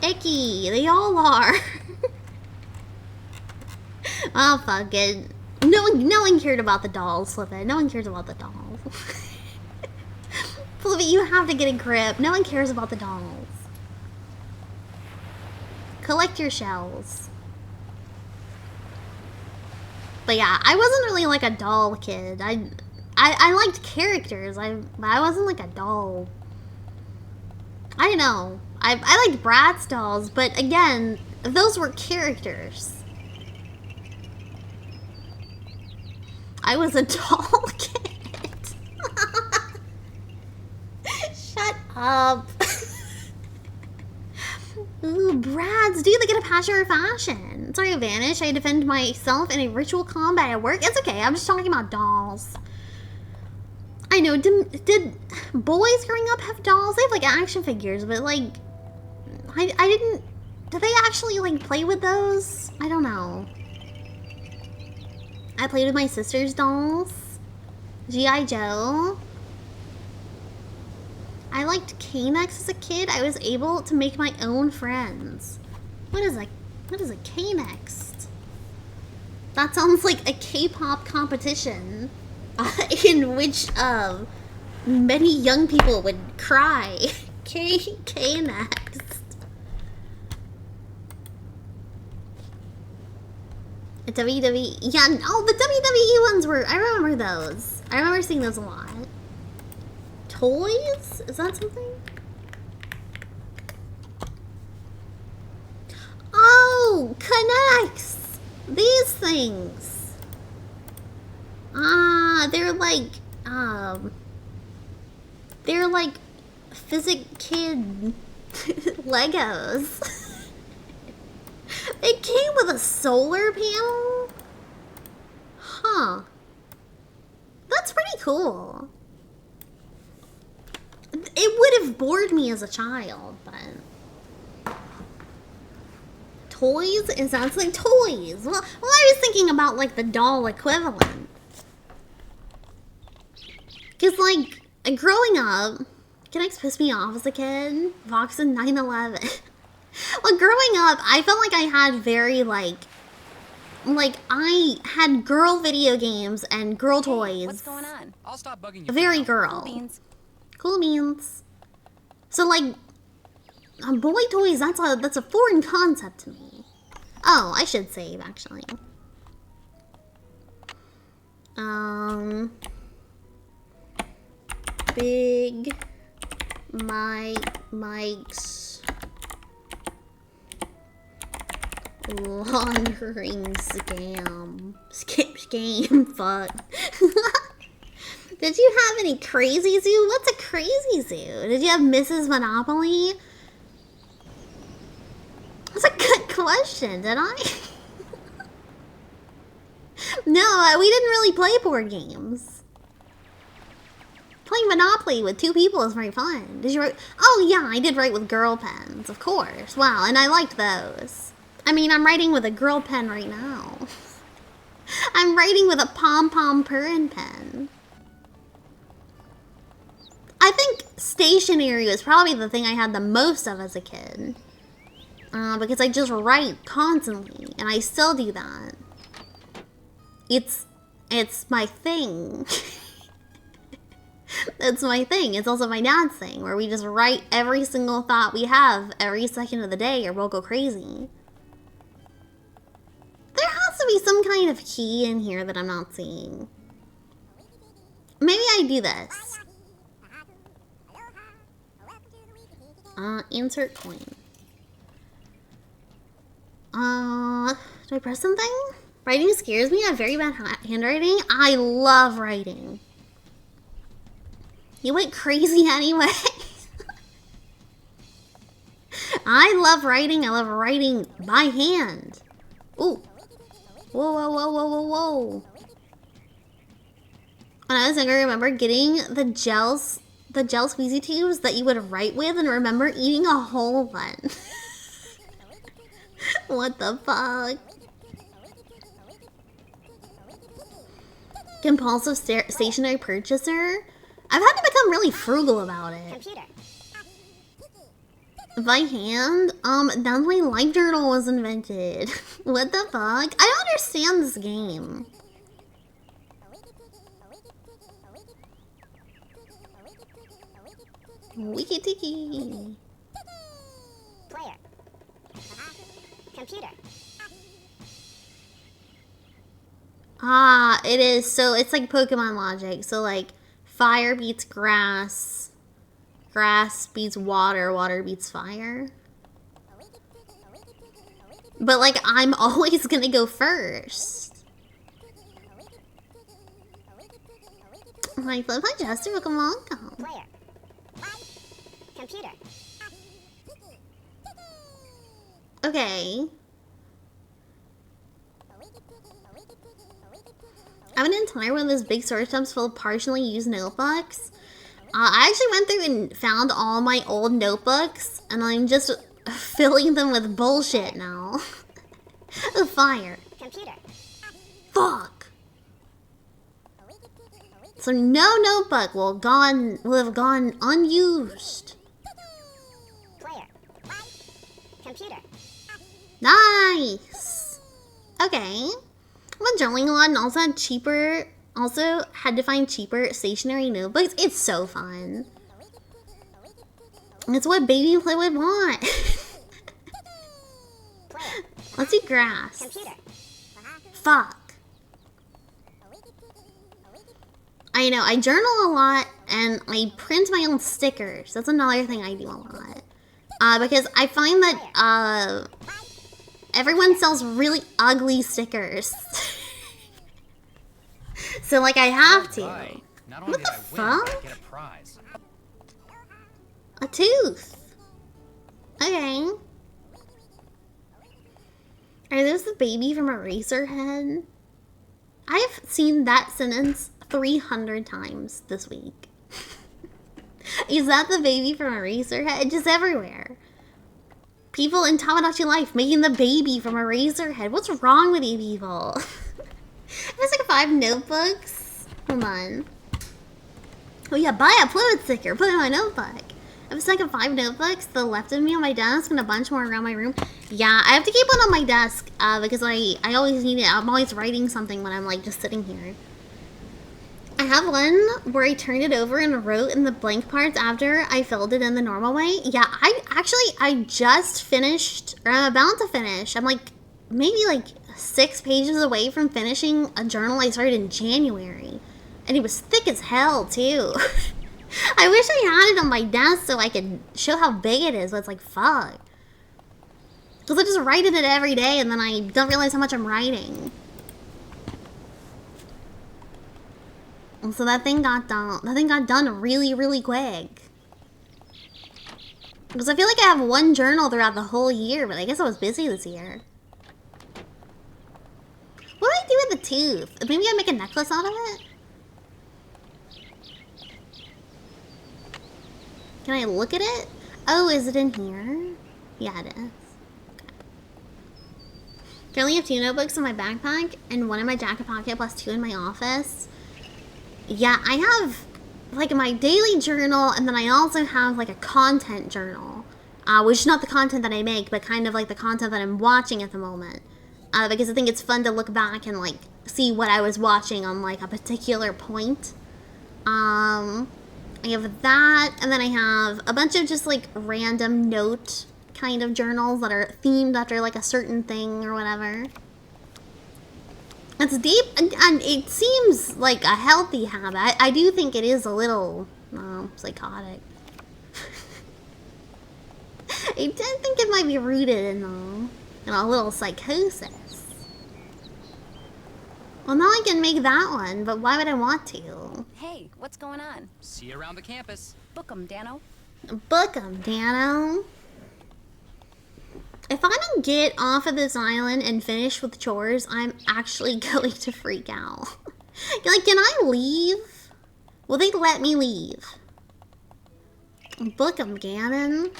Icky, they all are. Oh, fuck it. No one cared about the dolls, Plibbit. No one cares about the dolls. Plibbit, you have to get a grip. No one cares about the dolls. Collect your shells. But yeah, I wasn't really like a doll kid. I liked characters. I wasn't like a doll. I don't know. I liked Bratz dolls, but again, those were characters. I was a doll kid. Shut up. Ooh, Bratz, dude, they get a passion for fashion. Sorry, I vanished. I defend myself in a ritual combat at work. It's okay, I'm just talking about dolls. I know, did boys growing up have dolls? They have like action figures, but like, I didn't, did they actually like play with those? I don't know. I played with my sister's dolls. G.I. Joe. I liked K-Nex as a kid. I was able to make my own friends. What is a K-Nex? That sounds like a K-pop competition in which many young people would cry. K-Nex. A WWE, yeah, no, the WWE ones were, I remember those. I remember seeing those a lot. Toys? Is that something? Oh, connects! These things. They're like Physic Kid Legos. It came with a solar panel? Huh. That's pretty cool. It would have bored me as a child, but... Toys? It sounds like toys. Well, I was thinking about, like, the doll equivalent. Because, like, growing up, Connects pissed me off as a kid. Vox and 9/11. Well, growing up, I felt like I had very, like, I had girl video games and girl toys.
What's going on?
I'll stop bugging you.
Very girl.
Cool beans.
Cool beans. So, like, boy toys, that's a foreign concept to me. Oh, I should save, actually. Big Mike's laundering scam. Game, fuck. Did you have any crazy zoo? What's a crazy zoo? Did you have Mrs. Monopoly? That's a good question, did I? No, we didn't really play board games. Playing Monopoly with two people is very fun. Did you write? Oh yeah, I did write with girl pens, of course. Wow, and I liked those. I mean, I'm writing with a girl pen right now. I'm writing with a pom-pom purring pen. I think stationery was probably the thing I had the most of as a kid. Because I just write constantly, and I still do that. It's my thing. It's my thing. It's also my dad's thing, where we just write every single thought we have every second of the day, or we'll go crazy. There has to be some kind of key in here that I'm not seeing. Maybe I do this. Insert coin. Do I press something? Writing scares me. I have very bad handwriting. I love writing. You went crazy anyway. I love writing. I love writing by hand. Ooh. Whoa, whoa, whoa, whoa, whoa, whoa. When I was younger, I remember getting the gel squeezy tubes that you would write with, and remember eating a whole one. What the fuck? Compulsive stationery purchaser? I've had to become really frugal about it.
Computer.
By hand? That's why Life Journal was invented. What the fuck? I don't understand this game. Wiki tiki.
Player. Computer.
Ah, it is. So it's like Pokemon logic. So like fire beats grass. Grass beats water. Water beats fire. But like I'm always gonna go first. My flip my Jester, welcome along.
Player. Computer.
Okay. I have an entire one of those big storage tubs full of partially used notebooks. I actually went through and found all my old notebooks, and I'm just filling them with bullshit now. Fire.
Computer.
Fuck. So no notebook will have gone unused.
Player. Computer.
Nice. Okay. I've been journaling a lot and also had to find cheaper stationery notebooks. It's so fun. It's what baby play would want. Let's do grass.
Computer.
Fuck. I know, I journal a lot and I print my own stickers. That's another thing I do a lot. Because I find that everyone sells really ugly stickers. So like I have to. What the fuck?
Get a prize.
A tooth. Okay. Are those the baby from Eraserhead? I've seen that sentence 300 times this week. Is that the baby from Eraserhead? Just everywhere. People in Tamagotchi Life making the baby from Eraserhead. What's wrong with you people? There's like 5 notebooks. Hold on. Oh yeah, buy a Plibbit sticker. Put it in my notebook. I have a stack of 5 notebooks to the left of me on my desk and a bunch more around my room. Yeah, I have to keep one on my desk because I always need it. I'm always writing something when I'm like just sitting here. I have one where I turned it over and wrote in the blank parts after I filled it in the normal way. Yeah, I just finished, or I'm about to finish. I'm like, maybe like 6 pages away from finishing a journal I started in January. And it was thick as hell, too. I wish I had it on my desk so I could show how big it is, but it's like, fuck. Because I just write in it every day and then I don't realize how much I'm writing. And so that thing got done really, really quick. Because I feel like I have one journal throughout the whole year, but I guess I was busy this year. What do I do with the tooth? Maybe I make a necklace out of it? Can I look at it? Oh, is it in here? Yeah, it is. Okay. Currently have 2 notebooks in my backpack and 1 in my jacket pocket plus 2 in my office. Yeah, I have like my daily journal and then I also have like a content journal. Which is not the content that I make, but kind of like the content that I'm watching at the moment. Because I think it's fun to look back and like see what I was watching on like a particular point. I have that, and then I have a bunch of just like random note kind of journals that are themed after like a certain thing or whatever. It's deep, and it seems like a healthy habit. I do think it is a little psychotic. I do think it might be rooted in a little psychosis. Well, now I can make that one, but why would I want to?
Hey, what's going on?
See you around the campus.
Book 'em, Dano.
Book 'em, Dano. If I don't get off of this island and finish with chores, I'm actually going to freak out. Like, can I leave? Will they let me leave? Book 'em, Ganon.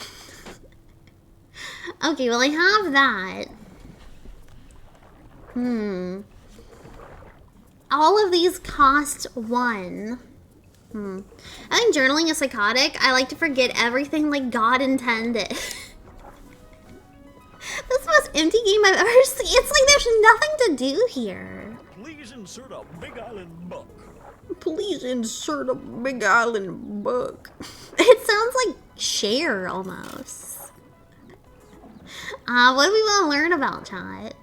Okay, well, I have that. All of these cost 1. I think journaling is psychotic. I like to forget everything like God intended. This is the most empty game I've ever seen. It's like there's nothing to do here.
Please insert a Big Island book.
Please insert a Big Island book. It sounds like Cher almost. What do we want to learn about, chat?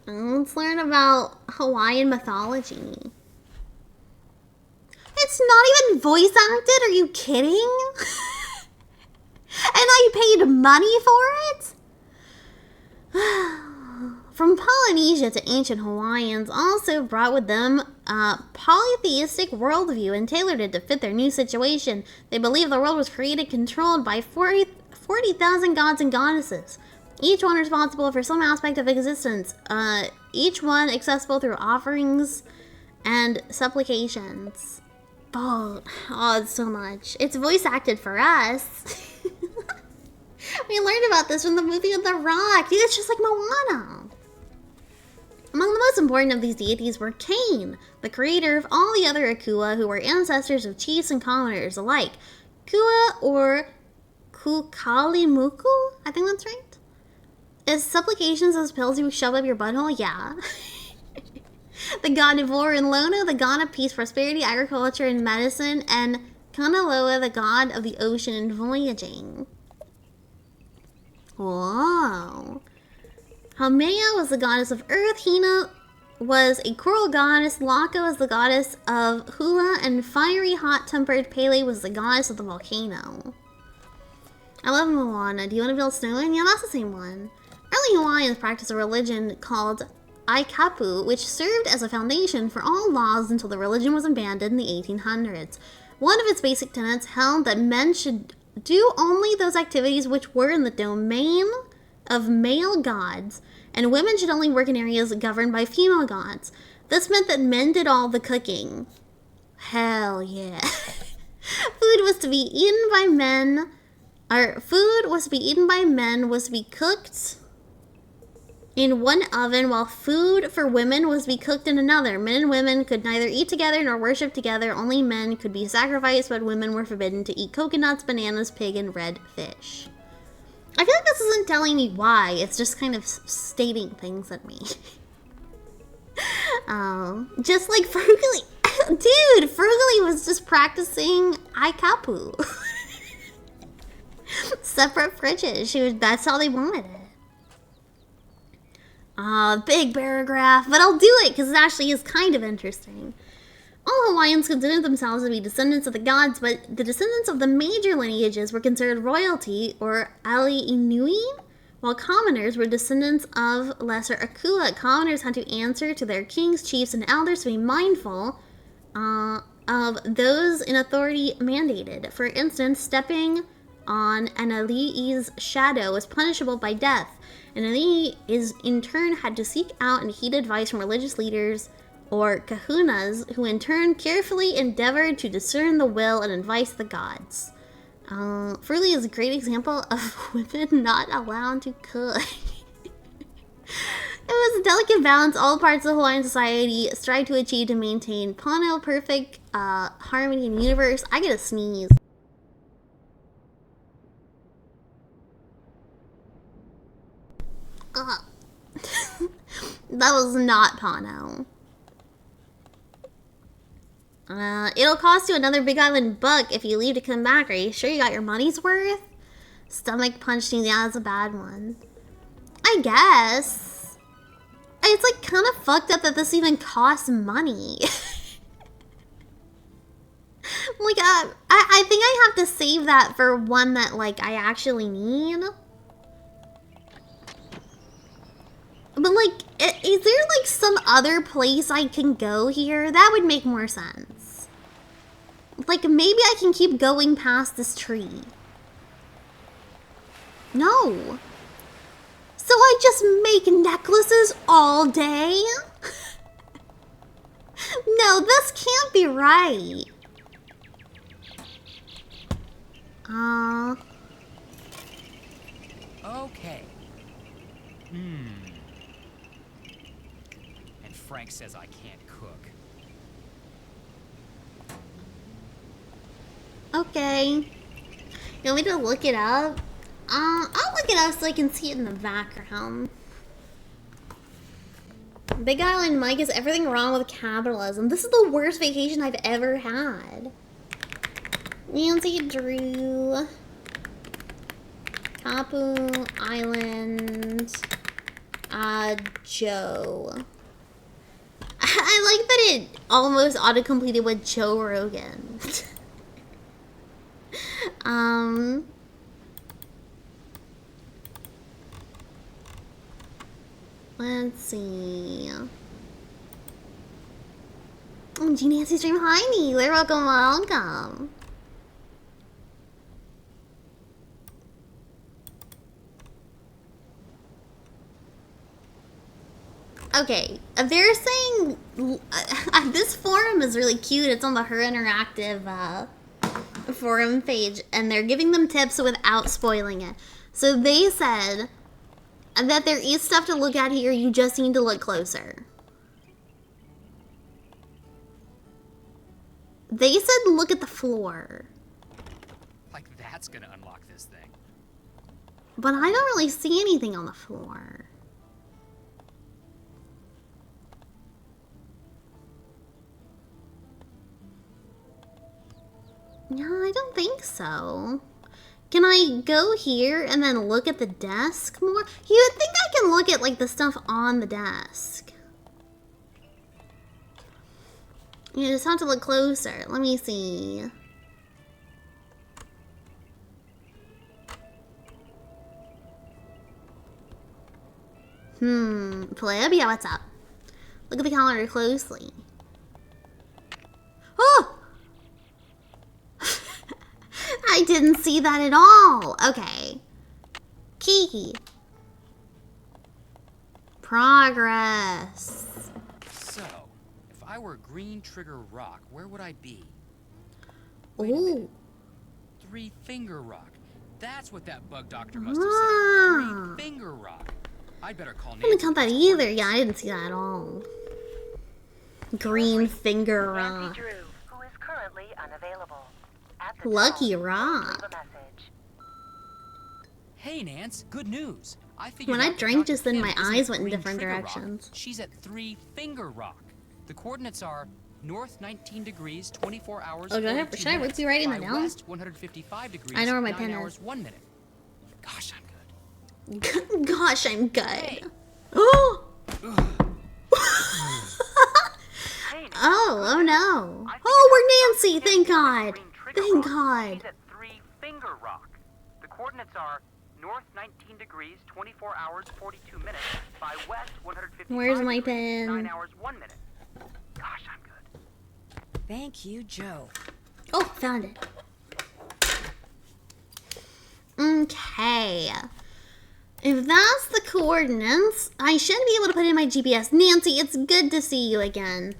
Let's learn about Hawaiian mythology. It's not even voice acted, are you kidding? And I paid money for it? From Polynesia to ancient Hawaiians also brought with them a polytheistic worldview and tailored it to fit their new situation. They believed the world was created controlled by 40,000 gods and goddesses, each one responsible for some aspect of existence, each one accessible through offerings and supplications. Oh, it's so much. It's voice acted for us. We learned about this from the movie of The Rock. Dude, it's just like Moana. Among the most important of these deities were Cain, the creator of all the other Akua, who were ancestors of chiefs and commoners alike. Kua, or Kukalimuku? I think that's right. Is supplications those pills you shove up your butthole? Yeah. The god of war and Lono, the god of peace, prosperity, agriculture, and medicine, and Kanaloa, the god of the ocean and voyaging. Whoa. Haumea was the goddess of earth, Hina was a coral goddess, Laka was the goddess of hula, and fiery, hot-tempered Pele was the goddess of the volcano. I love Moana. Do you want to build snowman? Yeah, that's the same one. Early Hawaiians practiced a religion called Kapu, which served as a foundation for all laws until the religion was abandoned in the 1800s. One of its basic tenets held that men should do only those activities which were in the domain of male gods, and women should only work in areas governed by female gods. This meant that men did all the cooking. Hell yeah. Food was to be eaten by men, was to be cooked in one oven, while food for women was to be cooked in another. Men and women could neither eat together nor worship together. Only men could be sacrificed, but women were forbidden to eat coconuts, bananas, pig, and red fish. I feel like this isn't telling me why. It's just kind of stating things at me. Just like Frugally. Dude, Frugally was just practicing Kapu. Separate fridges. That's how they wanted it. Big paragraph, but I'll do it because it actually is kind of interesting. All Hawaiians considered themselves to be descendants of the gods, but the descendants of the major lineages were considered royalty, or ali inui, while commoners were descendants of lesser Akua. Commoners had to answer to their kings, chiefs, and elders to be mindful of those in authority mandated. For instance, stepping on an ali'i's shadow was punishable by death. An ali'i in turn had to seek out and heed advice from religious leaders or kahunas, who in turn carefully endeavored to discern the will and advice of the gods. Frugally is a great example of women not allowed to cook. It was a delicate balance all parts of Hawaiian society strive to achieve to maintain Pono perfect harmony in the universe. I get a sneeze. That was not Pono. It'll cost you another Big Island buck if you leave to come back. Are you sure you got your money's worth? Stomach punching, yeah, that's a bad one. I guess. It's like kind of fucked up that this even costs money. Like, I think I have to save that for one that, like, I actually need. But, like, is there, like, some other place I can go here? That would make more sense. Like, maybe I can keep going past this tree. No. So I just make necklaces all day? No, this can't be right.
Okay. And Frank says I can't cook.
Okay. You want me to look it up? I'll look it up so I can see it in the background. Big Island Mike, is everything wrong with capitalism? This is the worst vacation I've ever had. Nancy Drew. Kapu Island. Joe. I like that it almost auto-completed with Joe Rogan. Let's see. Oh, G Nancy stream, hi Neeler, welcome. Okay, they're saying this forum is really cute. It's on the Her Interactive forum page, and they're giving them tips without spoiling it. So they said that there is stuff to look at here, you just need to look closer. They said look at the floor.
Like that's gonna unlock this thing.
But I don't really see anything on the floor. No, I don't think so. Can I go here and then look at the desk more? You would think I can look at like the stuff on the desk. You just have to look closer. Let me see. Pleb, yeah, what's up? Look at the calendar closely. Oh! I didn't see that at all. Okay. Key. Progress.
So, if I were Green Trigger Rock, where would I be?
Ooh.
Three Finger Rock. That's what that bug doctor must have said. Three Finger Rock. I'd better call Nancy.
I didn't count that either. Yeah, I didn't see that at all. Green Finger Rock.
Drew, who is currently unavailable.
Lucky Rock.
Hey Nance, good news. I figured
When I
out
drank
Dr.
just then,
Kim
my
isn't
eyes
at
went in
Green
different
Trigger Rock.
directions.
She's at Three Finger Rock. The coordinates are north 19 degrees, 24 hours.
Oh, do I have?
42
Should I
minutes,
be writing
by
that down?
West 155 degrees.
I know where my
9
pen
hours,
is.
1 minute. Gosh, I'm
good. Gosh, I'm good. Oh. Oh no. Oh, we're Nancy. Thank God. Thank God.
She's at Three Finger Rock. The coordinates are north 19 degrees, 24 hours, 42 minutes, by west 155
Where's my
degrees,
pen?
9 hours, 1 minute. Gosh, I'm good.
Thank you, Joe.
Oh, found it. Okay. If that's the coordinates, I should be able to put in my GPS. Nancy, it's good to see you again.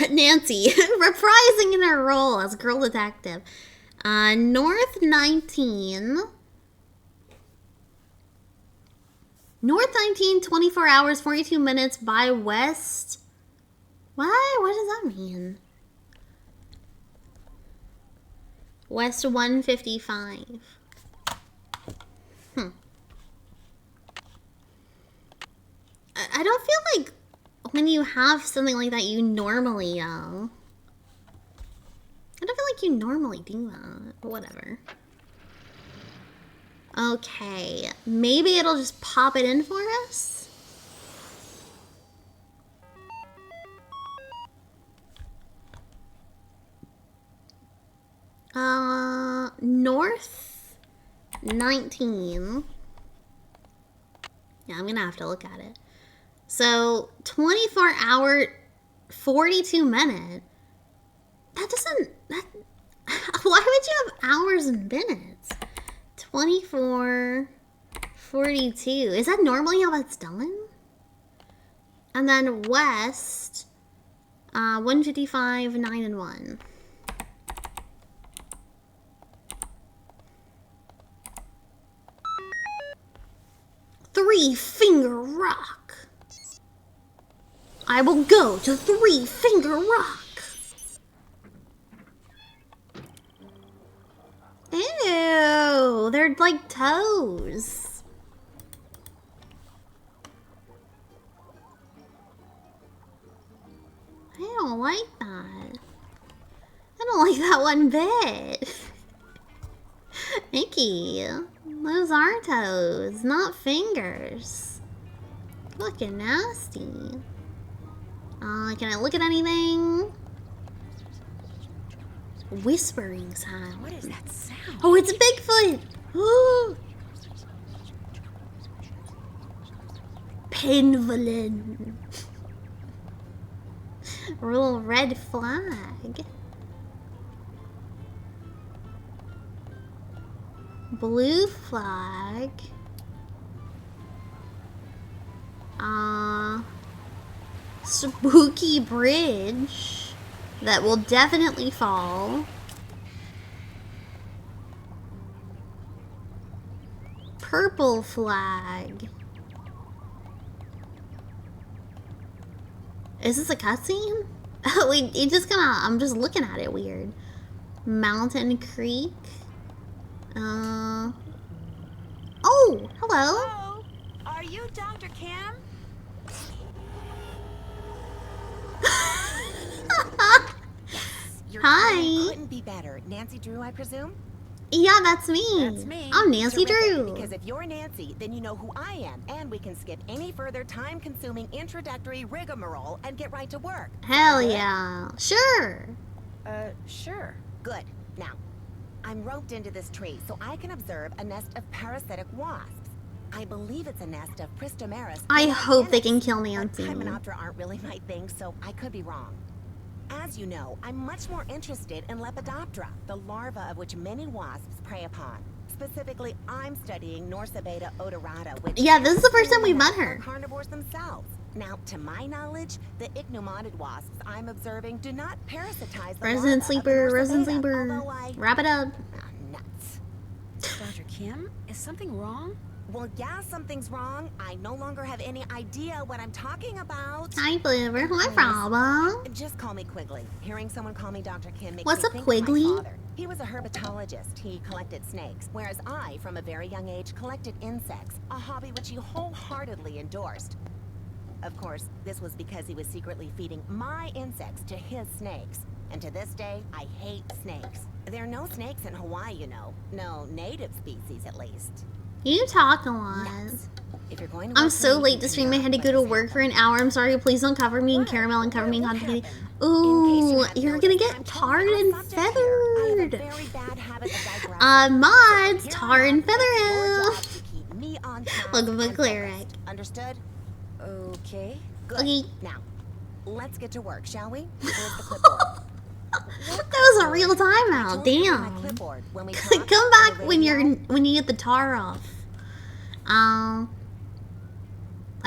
Nancy, reprising in her role as girl detective. North 19. North 19, 24 hours, 42 minutes by west. What? What does that mean? West 155. I don't feel like when you have something like that, you normally, I don't feel like you normally do that, but whatever. Okay, maybe it'll just pop it in for us? North 19. Yeah, I'm gonna have to look at it. So, 24 hour, 42 minute. That doesn't, why would you have hours and minutes? 24, 42. Is that normally how that's done? And then west, 155, 9 and 1. Three Finger Rock. I will go to Three Finger Rock. No, they're like toes. I don't like that. I don't like that one bit. Icky. Those are toes, not fingers. Looking nasty. Can I look at anything? Whispering sound.
What is that sound?
Oh, it's a Bigfoot! Penviolin. Little red flag. Blue flag. Spooky bridge that will definitely fall. Purple flag. Is this a cutscene? Wait, it just kinda, I'm just looking at it weird. Mountain Creek. Oh, hello.
Hello? Are you Dr. Kim? Your
Hi.
timing couldn't be better. Nancy Drew, I presume?
Yeah, that's me.
That's me.
I'm Nancy
Terrific,
Drew.
Because if you're Nancy, then you know who I am, and we can skip any further time-consuming introductory rigmarole and get right to work.
Hell yeah. Sure.
Sure. Good. Now, I'm roped into this tree so I can observe a nest of parasitic wasps. I believe it's a nest of Pristomeris.
I hope they can kill Nancy.
Hymenoptera aren't really my thing, so I could be wrong. As you know, I'm much more interested in Lepidoptera, the larva of which many wasps prey upon. Specifically, I'm studying Norsa beta odorata, which...
Yeah, this is the first time we met her.
...are carnivores themselves. Now, to my knowledge, the ichneumoniid wasps I'm observing do not parasitize the
Resident Sleeper, Resident Sleeper. Wrap it up.
Nuts.
Dr. Kim, is something wrong?
Well, yeah, something's wrong. I no longer have any idea what I'm talking about.
Hi, Bloober. My problem.
Just call me Quigley. Hearing someone call me Dr. Kim makes
What's
me
up,
think
Quigley?
of my father. He was a herpetologist. He collected snakes, whereas I, from a very young age, collected insects, a hobby which he wholeheartedly endorsed. Of course, this was because he was secretly feeding my insects to his snakes. And to this day, I hate snakes. There are no snakes in Hawaii, you know. No native species, at least.
You talk a lot.
If you're going to
I'm so late to stream. I had to go to work for an hour. I'm sorry. Please don't cover me in caramel and cover me in hot candy. Ooh, you're gonna get tarred and feathered. Mods, tar and feather him. Welcome to Cleric.
Understood? Okay. Good.
Okay.
Now, let's get to work, shall we? Where's the clipboard?
That was a real timeout. Damn. Come back when you get the tar off. I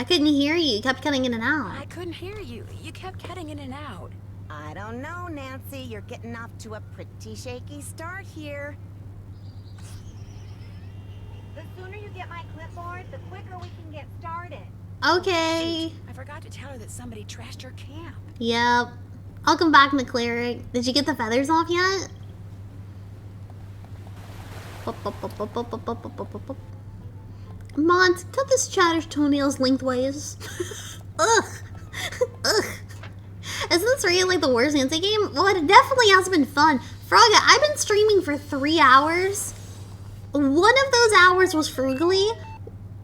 couldn't hear you. You kept cutting in and out.
I couldn't hear you. You kept cutting in and out.
I don't know, Nancy. You're getting off to a pretty shaky start here.
The sooner you get my clipboard, the quicker we can get started.
Okay.
I forgot to tell her that somebody trashed her camp.
Yep. Welcome back, McCleric. Did you get the feathers off yet? Mods, cut this chatter's toenails lengthways. Ugh. Ugh. Isn't this really like the worst Nancy game? Well, it definitely has been fun. Frogga, I've been streaming for 3 hours. One of those hours was frugally.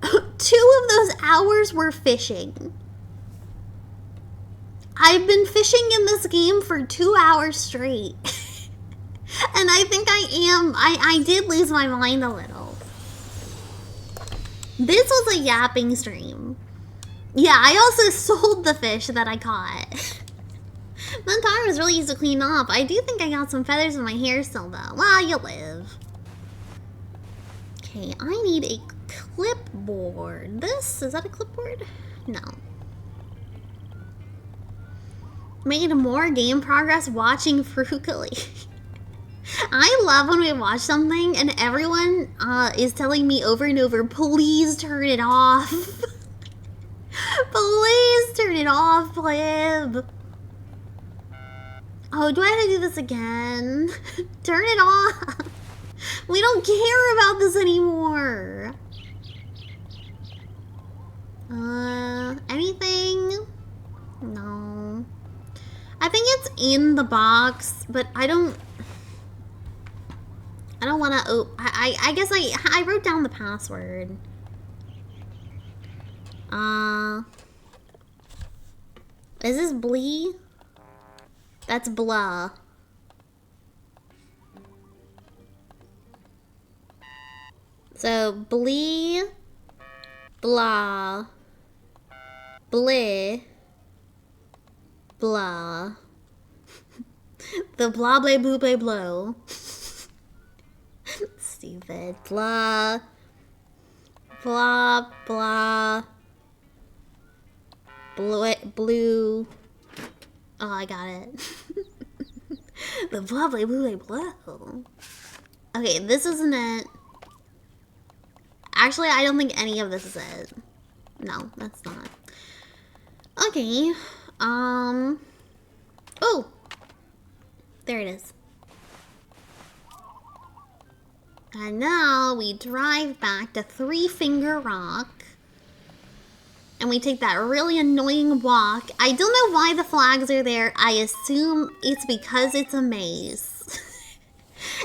2 of those hours were fishing. I've been fishing in this game for 2 hours straight. And I think I did lose my mind a little. This was a yapping stream. Yeah, I also sold the fish that I caught. My car was really easy to clean off. I do think I got some feathers in my hair still though. Well, you live. Okay, I need a clipboard. Is that a clipboard? No. Made more game progress watching frugally. I love when we watch something and everyone is telling me over and over, please turn it off. Please turn it off, Plib. Oh, do I have to do this again? Turn it off. We don't care about this anymore. Anything? No. I think it's in the box, but I don't want to. Oh, I guess I wrote down the password. Is this Blee? That's blah. So Blee, blah, bleh, blah. The blah blah blue blah blow. Stupid. Blah. Blah blah. Blue. Oh, I got it. The blah blah blue blah blow. Okay, this isn't it. Actually, I don't think any of this is it. No, that's not. Okay. Oh. There it is. And now we drive back to Three Finger Rock. And we take that really annoying walk. I don't know why the flags are there. I assume it's because it's a maze.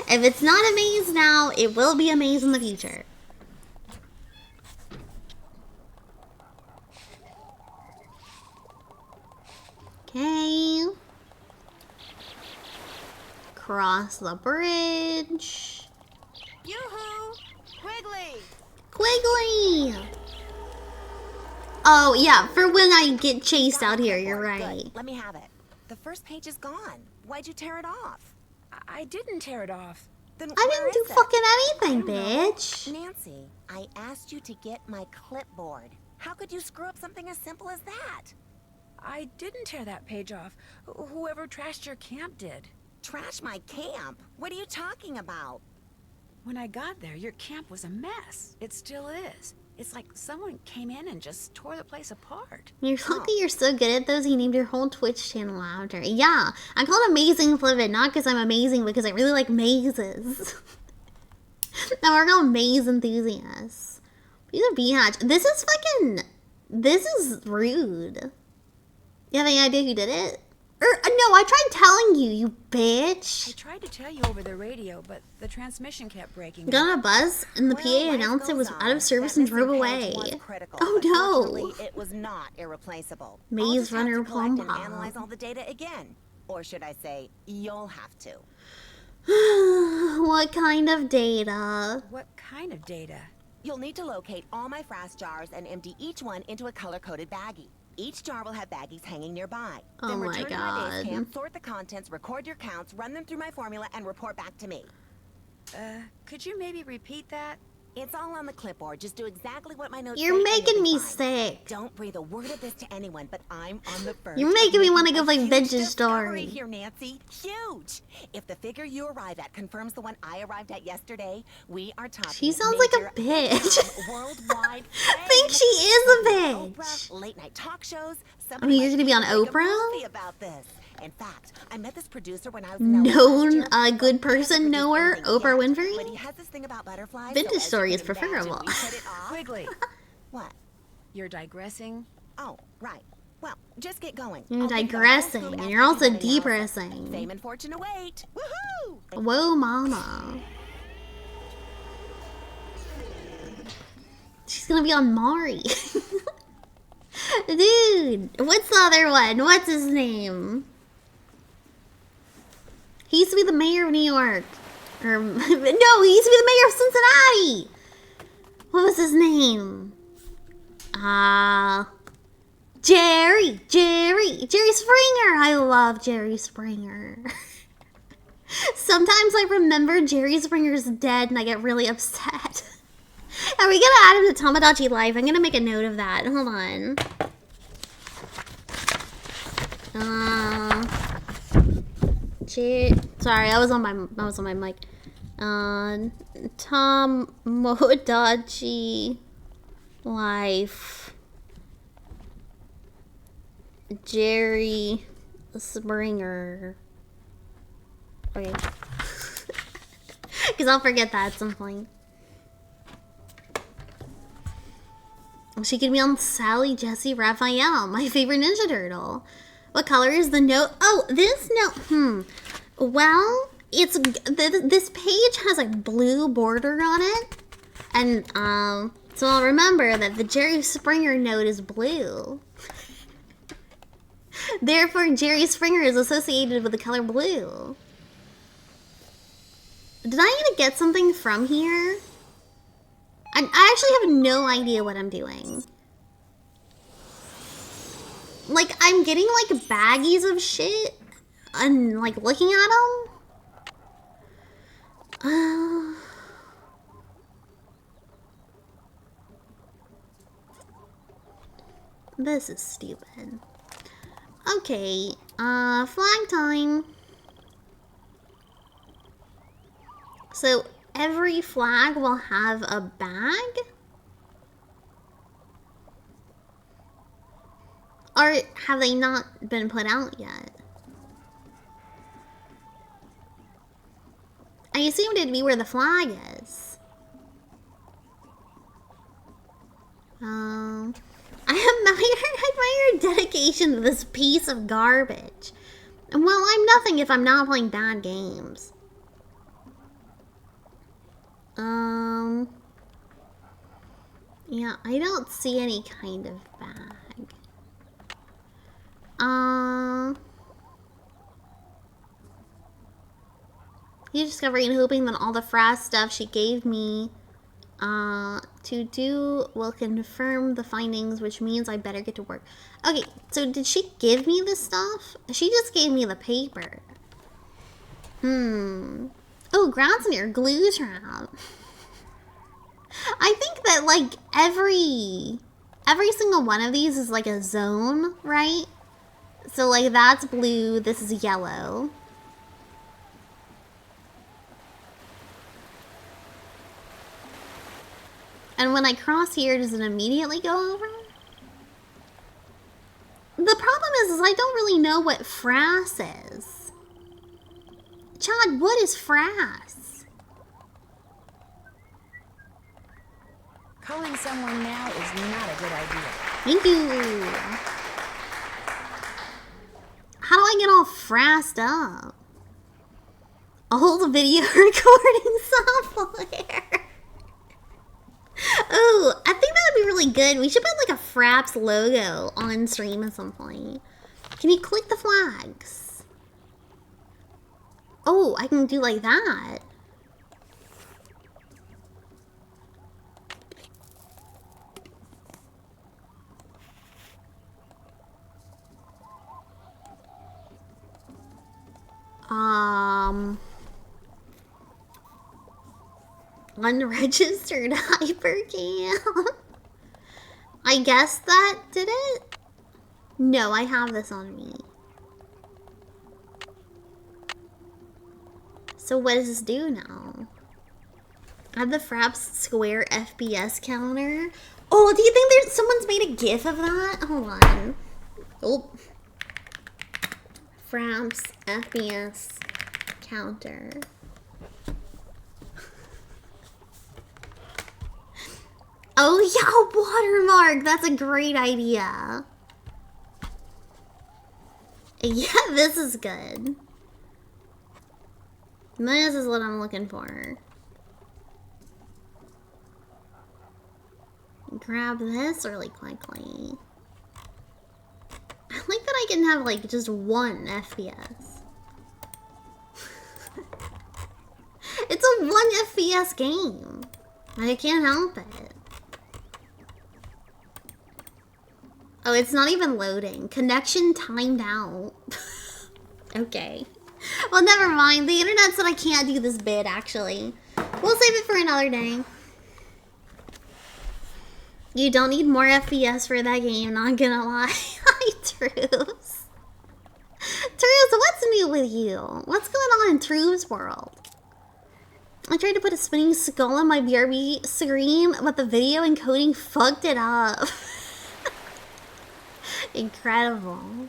If it's not a maze now, it will be a maze in the future. Okay. Cross the bridge.
Yoo-hoo! Quigley!
Quigley! Oh, yeah, for when I get chased out here, you're right.
Let me have it. The first page is gone. Why'd you tear it off?
I didn't tear it off.
Then
I didn't do fucking anything, bitch.
Nancy, I asked you to get my clipboard. How could you screw up something as simple as that?
I didn't tear that page off. Whoever trashed your camp did.
Trash my camp? What are you talking about?
When I got there, your camp was a mess. It still is. It's like someone came in and just tore the place apart.
You're lucky you're so good at those, you named your whole Twitch channel after. Yeah, I'm called Amazing Plibbit, not because I'm amazing, because I really like mazes. Now we're called maze enthusiasts. These are B-hatch. This is rude. You have any idea who did it? No, I tried telling you, you bitch.
I tried to tell you over the radio, but the transmission kept breaking.
Got a buzz, and the PA announced it was out of service and drove away. Oh no!
It was not irreplaceable.
Maze Runner Plum
and analyze all the data again, or should I say, you'll have to.
What kind of data?
What kind of data?
You'll need to locate all my frass jars and empty each one into a color-coded baggie. Each jar will have baggies hanging nearby.
Oh
then
my
return to my
God.
base camp, sort the contents, record your counts, run them through my formula, and report back to me.
Could you maybe repeat that?
It's all on the clipboard. Just do exactly what my notes say.
You're making me sick.
Don't breathe a word of this to anyone, but I'm on the verge.
You're making me want to go play
Huge
Vintage
discovery
Story.
here, Nancy. Huge. If the figure you arrive at confirms the one I arrived at yesterday, we are talking.
She sounds like a bitch.
Worldwide.
I think she is a bitch.
Oprah, late night talk shows.
Oh, you're gonna be on Oprah?
Movie about this. In fact, I met this producer when I was
Known a good person knower, Oprah Winfrey?
But he has this thing about butterflies.
Vintage Story is preferable.
Quigley.
What?
You're digressing.
Oh, right. Well, just get going.
You're digressing, and you're also depressing.
Fame and fortune await. Woohoo!
Whoa, mama. She's gonna be on Mari. Dude, what's the other one? What's his name? He used to be the mayor of New York. Or, no, he used to be the mayor of Cincinnati. What was his name? Jerry Springer. I love Jerry Springer. Sometimes I remember Jerry Springer's dead and I get really upset. Are we gonna add him to Tamagotchi Life? I'm gonna make a note of that. Hold on. Sorry, I was on my mic. Tamagotchi Life. Jerry Springer. Okay. Because I'll forget that at some point. She could be on Sally, Jesse, Raphael, my favorite Ninja Turtle. What color is the note? Oh, this note, well, it's, this page has a blue border on it. And, so I'll remember that the Jerry Springer note is blue. Therefore, Jerry Springer is associated with the color blue. Did I need to get something from here? I actually have no idea what I'm doing. Like, I'm getting, like, baggies of shit and, like, looking at them. This is stupid. Okay, flag time. So, every flag will have a bag? Or have they not been put out yet? I assumed it'd be where the flag is. I admire dedication to this piece of garbage. And well, I'm nothing if I'm not playing bad games. Yeah, I don't see any kind of bag. You discovering and hoping that all the frass stuff she gave me to do will confirm the findings, which means I better get to work. Okay, so did she give me the stuff? She just gave me the paper. Oh, Grasmere glue trap. I think that, like, every single one of these is like a zone, right? So, like, that's blue, this is yellow. And when I cross here, does it immediately go over? The problem is I don't really know what frass is. Chad, what is frass?
Calling someone now is not a good idea.
Thank you. How do I get all frassed up? A whole video recording software. Oh, I think that would be really good. We should put like a Fraps logo on stream at some point. Can you click the flags? Oh, I can do like that. Unregistered hypercam. I guess that did it? No, I have this on me. So what does this do now? Add the Fraps Square FPS counter. Oh, do you think someone's made a GIF of that? Hold on. Oh. Fraps FPS counter. Oh yeah, watermark! That's a great idea. Yeah, this is good. This is what I'm looking for. Grab this really quickly. I like that I can have like just one FPS. It's a 1 FPS game. I can't help it. Oh, it's not even loading. Connection timed out. Okay. Well, never mind. The internet said I can't do this bit, actually. We'll save it for another day. You don't need more FPS for that game, not gonna lie. Hi, Trues. Trues, what's new with you? What's going on in Trues' world? I tried to put a spinning skull on my BRB screen, but the video encoding fucked it up. Incredible.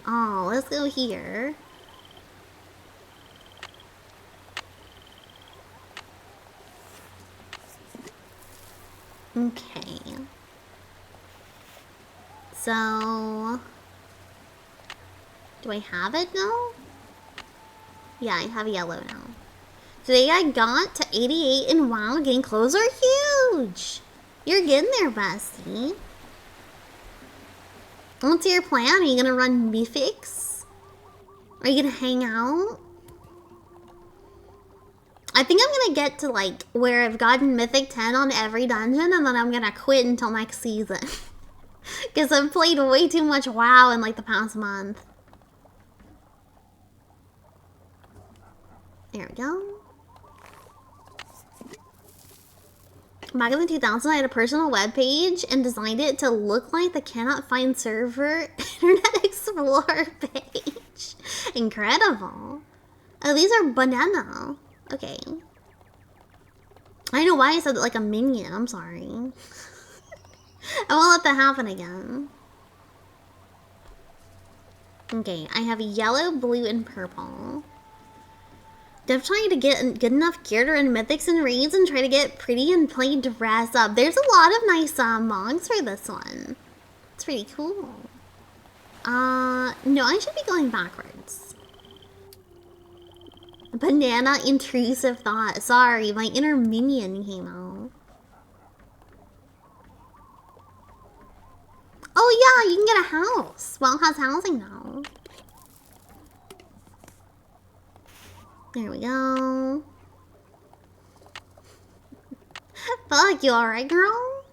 Oh, let's go here. Okay. So... do I have it now? Yeah, I have yellow now. Today I got to 88 and wow, getting closer. Huge! You're getting there, bestie. What's your plan? Are you gonna run Mythics? Are you gonna hang out? I think I'm gonna get to like where I've gotten Mythic 10 on every dungeon and then I'm gonna quit until next season. Because I've played way too much WoW in like the past month. There we go. Back in the 2000s, I had a personal web page and designed it to look like the cannot find server Internet Explorer page. Incredible. Oh, these are banana. Okay. I don't know why I said it like a minion. I'm sorry. I won't let that happen again. Okay, I have yellow, blue, and purple. I'm trying to get good enough gear to run mythics and raids and try to get pretty and play dress up. There's a lot of nice mods for this one. It's pretty cool. No, I should be going backwards. Banana intrusive thought. Sorry, my inner minion came out. Oh yeah, you can get a house. Well, it has housing now. There we go. Fuck, you alright, girl?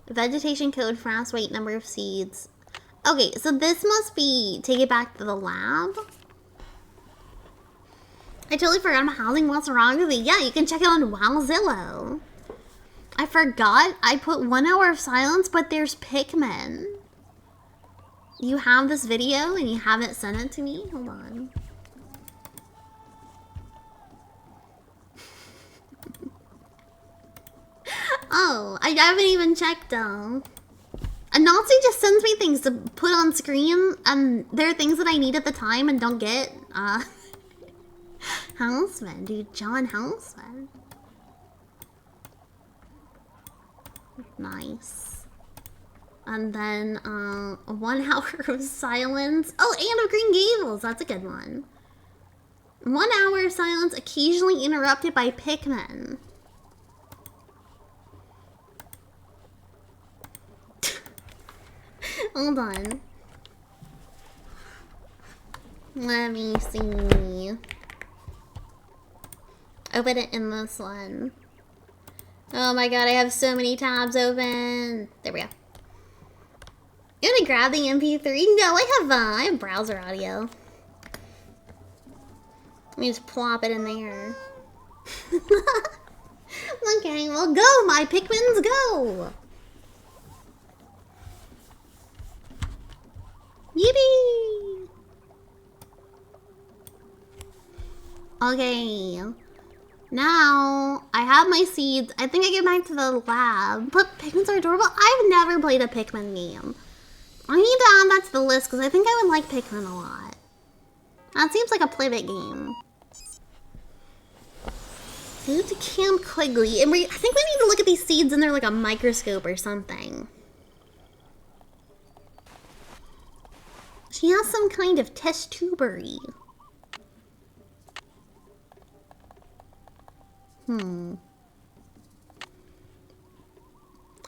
Vegetation code, frost weight, number of seeds. Okay, so this must be take it back to the lab. I totally forgot about housing. What's wrong with it? Yeah, you can check it on Wowzillo. I forgot I put 1 hour of silence, but there's Pikmin. You have this video and you haven't sent it to me? Hold on. Oh, I haven't even checked though. A Nazi just sends me things to put on screen, and there are things that I need at the time and don't get. Houseman, dude, John Houseman. Nice. And then, 1 hour of silence. Oh, and of Green Gables, that's a good one. 1 hour of silence, occasionally interrupted by Pikmin. Hold on. Let me see. Open it in this one. Oh my god, I have so many tabs open. There we go. You gonna grab the MP3? No, I have browser audio. Let me just plop it in there. Okay, well go, my Pikmins, go! Yippee! Okay. Now, I have my seeds. I think I get back to the lab. But Pikmins are adorable. I've never played a Pikmin game. I need to add that to the list because I think I would like Pikmin a lot. That seems like a Plibbit game. Move to Camp Quigley. And I think we need to look at these seeds under like a microscope or something. She has some kind of test tubery.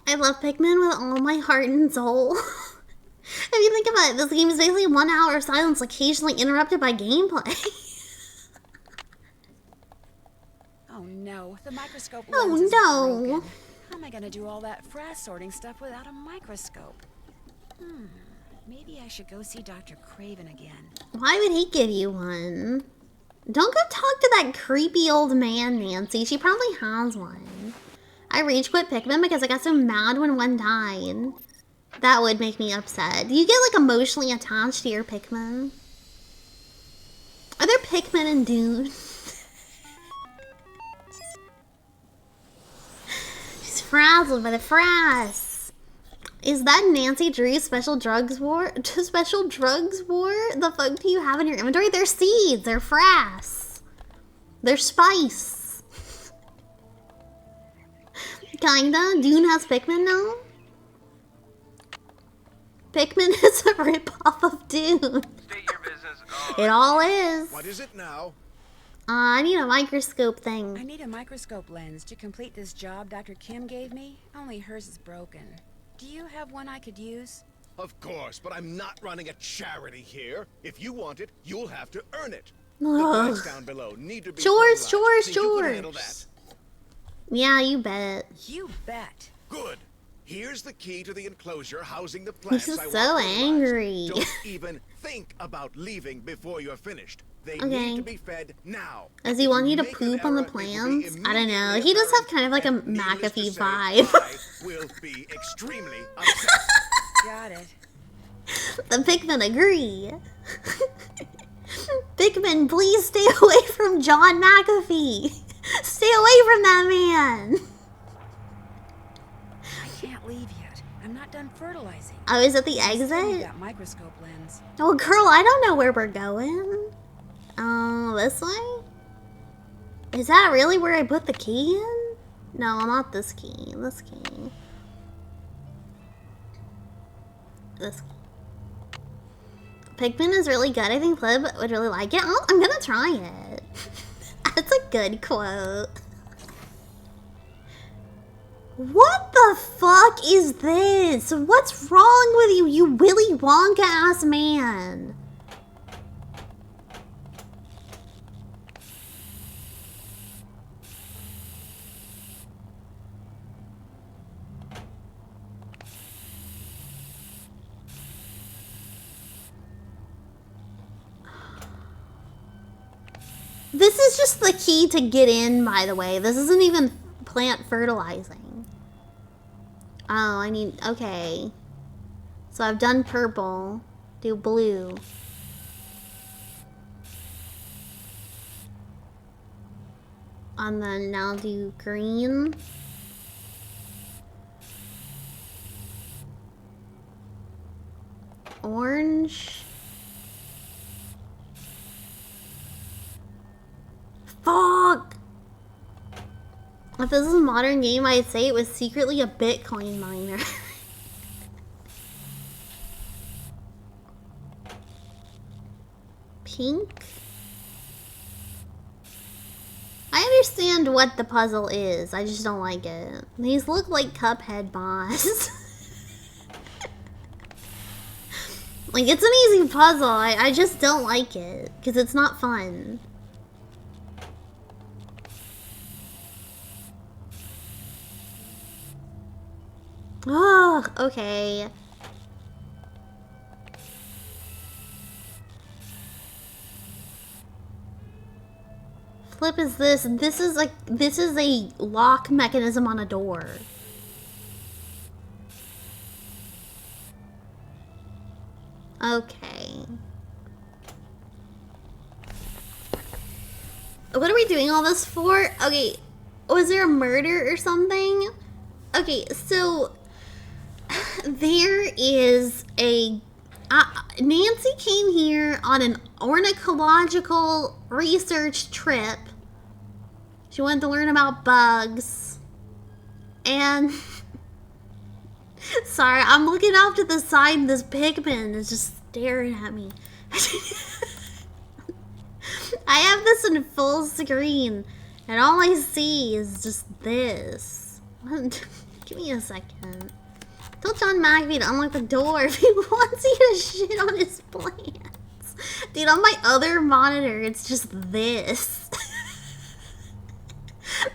I love Pikmin with all my heart and soul. If you think about it, this game is basically 1 hour of silence, occasionally interrupted by gameplay.
Oh no, the microscope
Oh
lens is
no.
broken. How am I gonna do all that frass sorting stuff without a microscope? Maybe I should go see Dr. Craven again.
Why would he give you one? Don't go talk to that creepy old man, Nancy. She probably has one. I rage quit Pikmin because I got so mad when one died. That would make me upset. Do you get like emotionally attached to your Pikmin? Are there Pikmin in Dune? She's frazzled by the frass. Is that Nancy Drew's special drugs war? Special drugs war? The fuck do you have in your inventory? They're seeds. They're frass. They're spice. Kinda. Dune has Pikmin now? Pikmin is a ripoff of Dune. It all is.
What is it now?
I need a microscope
I
thing.
need a microscope lens to complete this job Dr. Kim gave me. Only hers is broken. Do you have one I could use?
Of course, but I'm not running a charity here. If you want it, you'll have to earn it. The
Ugh.
plants down below need to be
Chores,
fertilized.
chores,
Think you can handle
chores.
that?
Yeah, you bet.
You bet.
Good. Here's the key to the enclosure housing the plants.
This is
I want
so
fertilized.
angry.
Don't even think about leaving before you're finished. They
Okay.
need to be fed now.
Does he want you to poop on the plants? I don't know. He does have kind of like a McAfee vibe.
Will be extremely upset.
Got it.
The Pikmin agree. Pikmin, please stay away from John McAfee. Stay away from that man.
I can't leave yet. I'm not done fertilizing.
Oh, is it the
I still need
exit?
that microscope lens.
Oh, girl, I don't know where we're going. This way? Is that really where I put the key in? No, not this key. This key. This key. Pikmin is really good. I think Plib would really like it. Oh, I'm gonna try it. That's a good quote. What the fuck is this? What's wrong with you, you Willy Wonka ass man? This is just the key to get in, by the way. This isn't even plant fertilizing. Oh, I need... Okay. So I've done purple. Do blue. And then now do green. Orange. Fuck! If this is a modern game, I'd say it was secretly a Bitcoin miner. Pink? I understand what the puzzle is, I just don't like it. These look like Cuphead boss. Like, it's an easy puzzle, I just don't like it, because it's not fun. Oh, okay. Flip is this. This is a lock mechanism on a door. Okay. What are we doing all this for? Okay, was there a murder or something? Okay, so there is a... Nancy came here on an ornithological research trip. She wanted to learn about bugs. And... Sorry, I'm looking off to the side and this Pikmin is just staring at me. I have this in full screen and all I see is just this. Give me a second. Tell John McAfee to unlock the door if he wants you to shit on his plants. Dude, on my other monitor, it's just this.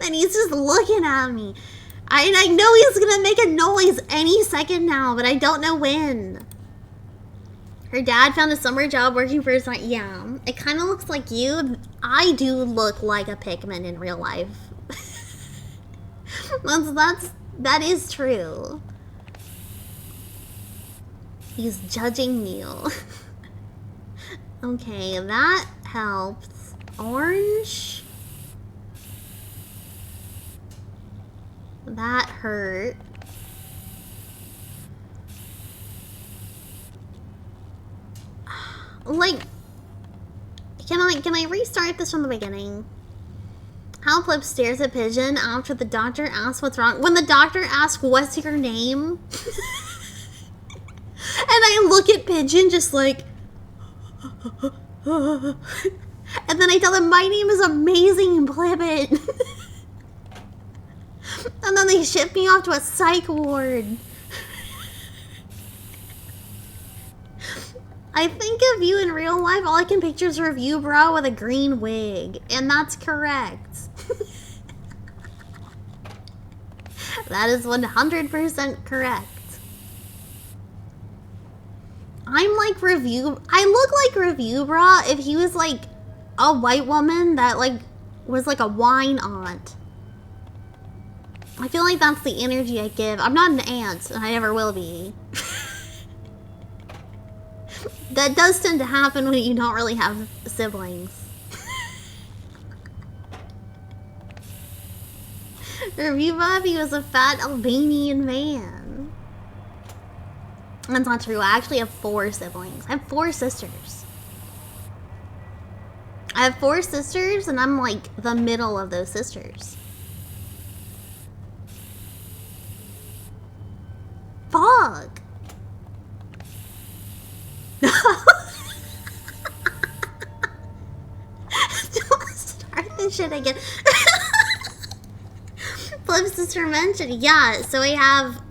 And he's just looking at me. I know he's gonna make a noise any second now, but I don't know when. Her dad found a summer job working for his... Yeah, it kind of looks like you. I do look like a Pikmin in real life. That is true. He's judging you. Okay, that helps. Orange. That hurt. Like, can I restart this from the beginning? How Plib stares at Pigeon after the doctor asks what's wrong. When the doctor asks, what's your name? And I look at Pigeon just like... And then I tell them, my name is Amazing Plibbit. And then they ship me off to a psych ward. I think of you in real life, all I can picture is a review bra with a green wig. And that's correct. That is 100% correct. I'm like review... I look like Review Bra if he was like a white woman that like was like a wine aunt. I feel like that's the energy I give. I'm not an aunt, and I never will be. That does tend to happen when you don't really have siblings. Review Bobby was a fat Albanian man. That's not true. I actually have 4 siblings. I have 4 sisters. I have 4 sisters, and I'm like the middle of those sisters. Fuck. Don't start this shit again. Flip's sister mentioned, yeah. So I have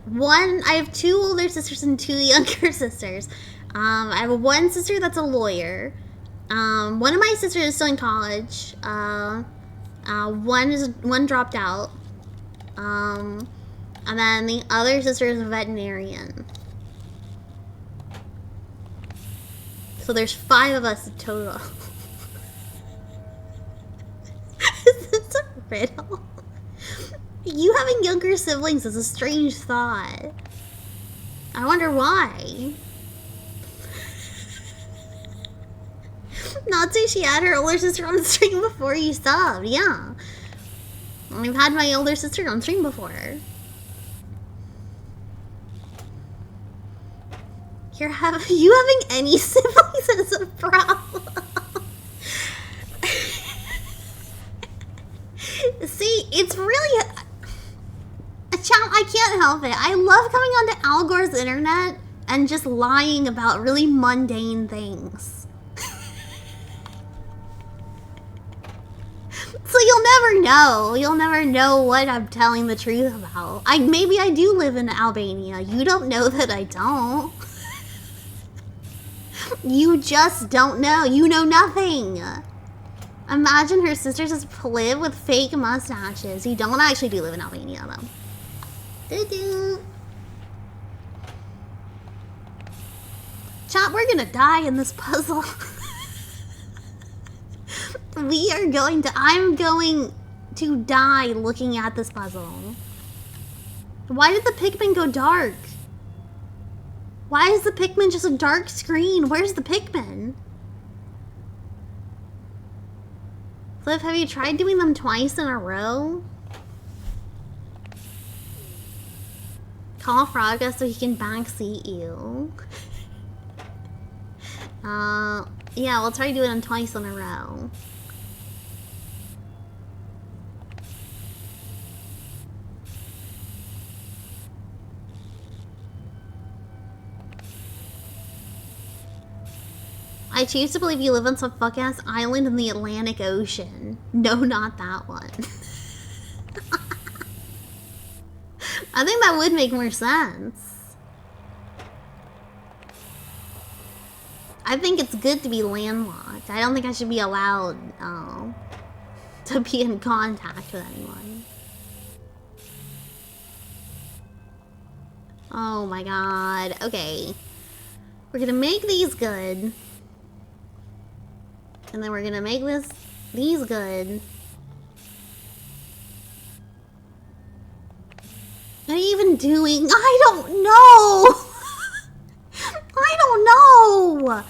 2 older sisters and 2 younger sisters. I have one sister that's a lawyer. One of my sisters is still in college. One dropped out. And then the other sister is a veterinarian. So there's 5 of us in total. Is this a riddle? You having younger siblings is a strange thought. I wonder why. Natsu, she had her older sister on stream before you subbed. Yeah. I've had my older sister on stream before. You having any siblings is a problem. See, it's really a challenge. I can't help it. I love coming onto Al Gore's internet and just lying about really mundane things. So you'll never know. You'll never know what I'm telling the truth about. Maybe I do live in Albania. You don't know that I don't. You just don't know. You know nothing. Imagine her sisters just live with fake mustaches. You don't actually do live in Albania, though. Doo-doo. Chat, we're gonna die in this puzzle. I'm going to die looking at this puzzle. Why did the Pikmin go dark? Why is the Pikmin just a dark screen? Where's the Pikmin? Cliff, have you tried doing them twice in a row? Call Fraga so he can backseat you. Yeah, we'll try doing them twice in a row. I choose to believe you live on some fuck-ass island in the Atlantic Ocean. No, not that one. I think that would make more sense. I think it's good to be landlocked. I don't think I should be allowed to be in contact with anyone. Oh my god. Okay. We're gonna make these good. And then we're gonna make these good. What are you even doing? I don't know! I don't know!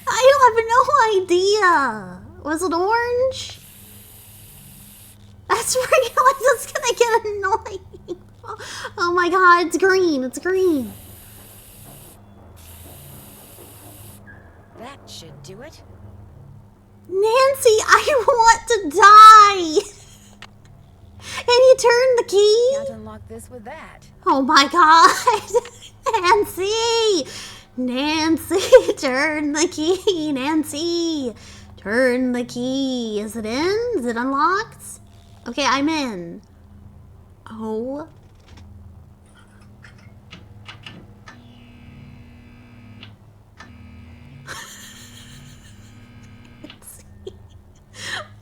I have no idea. Was it orange? That's real. It's gonna get annoying. Oh my god, it's green. It's green.
That should do it.
Nancy, I want to die! Can you turn the key?
Can't unlock this with that.
Oh my god! Nancy! Nancy, turn the key! Nancy! Turn the key. Is it in? Is it unlocked? Okay, I'm in. Oh.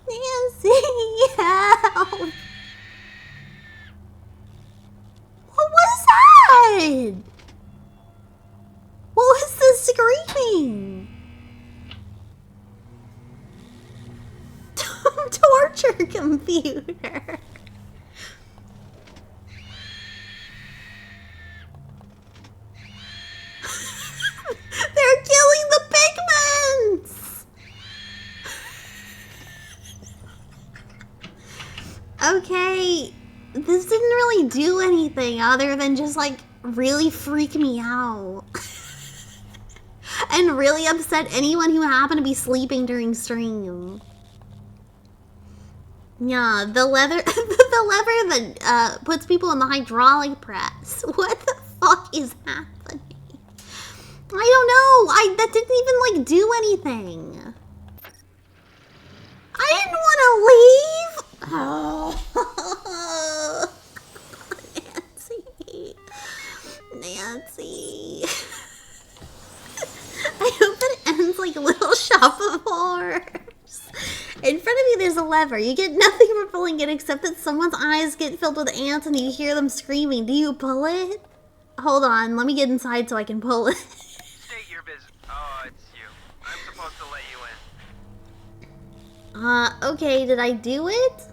Nancy, help! What was that? What was the screaming? Torture computer. They're killing the pigments! Okay, this didn't really do anything other than just like really freak me out. And really upset anyone who happened to be sleeping during stream. Yeah, the lever that puts people in the hydraulic press. What the fuck is happening? I don't know. That didn't even like do anything. I didn't want to leave. Oh. Nancy. I hope it ends like Little Shop of Horrors. In front of you there's a lever. You get nothing from pulling it except that someone's eyes get filled with ants and you hear them screaming. Do you pull it? Hold on, let me get inside so I can pull it.
State your business. Oh, it's you. I'm supposed to let you in.
Okay, did I do it?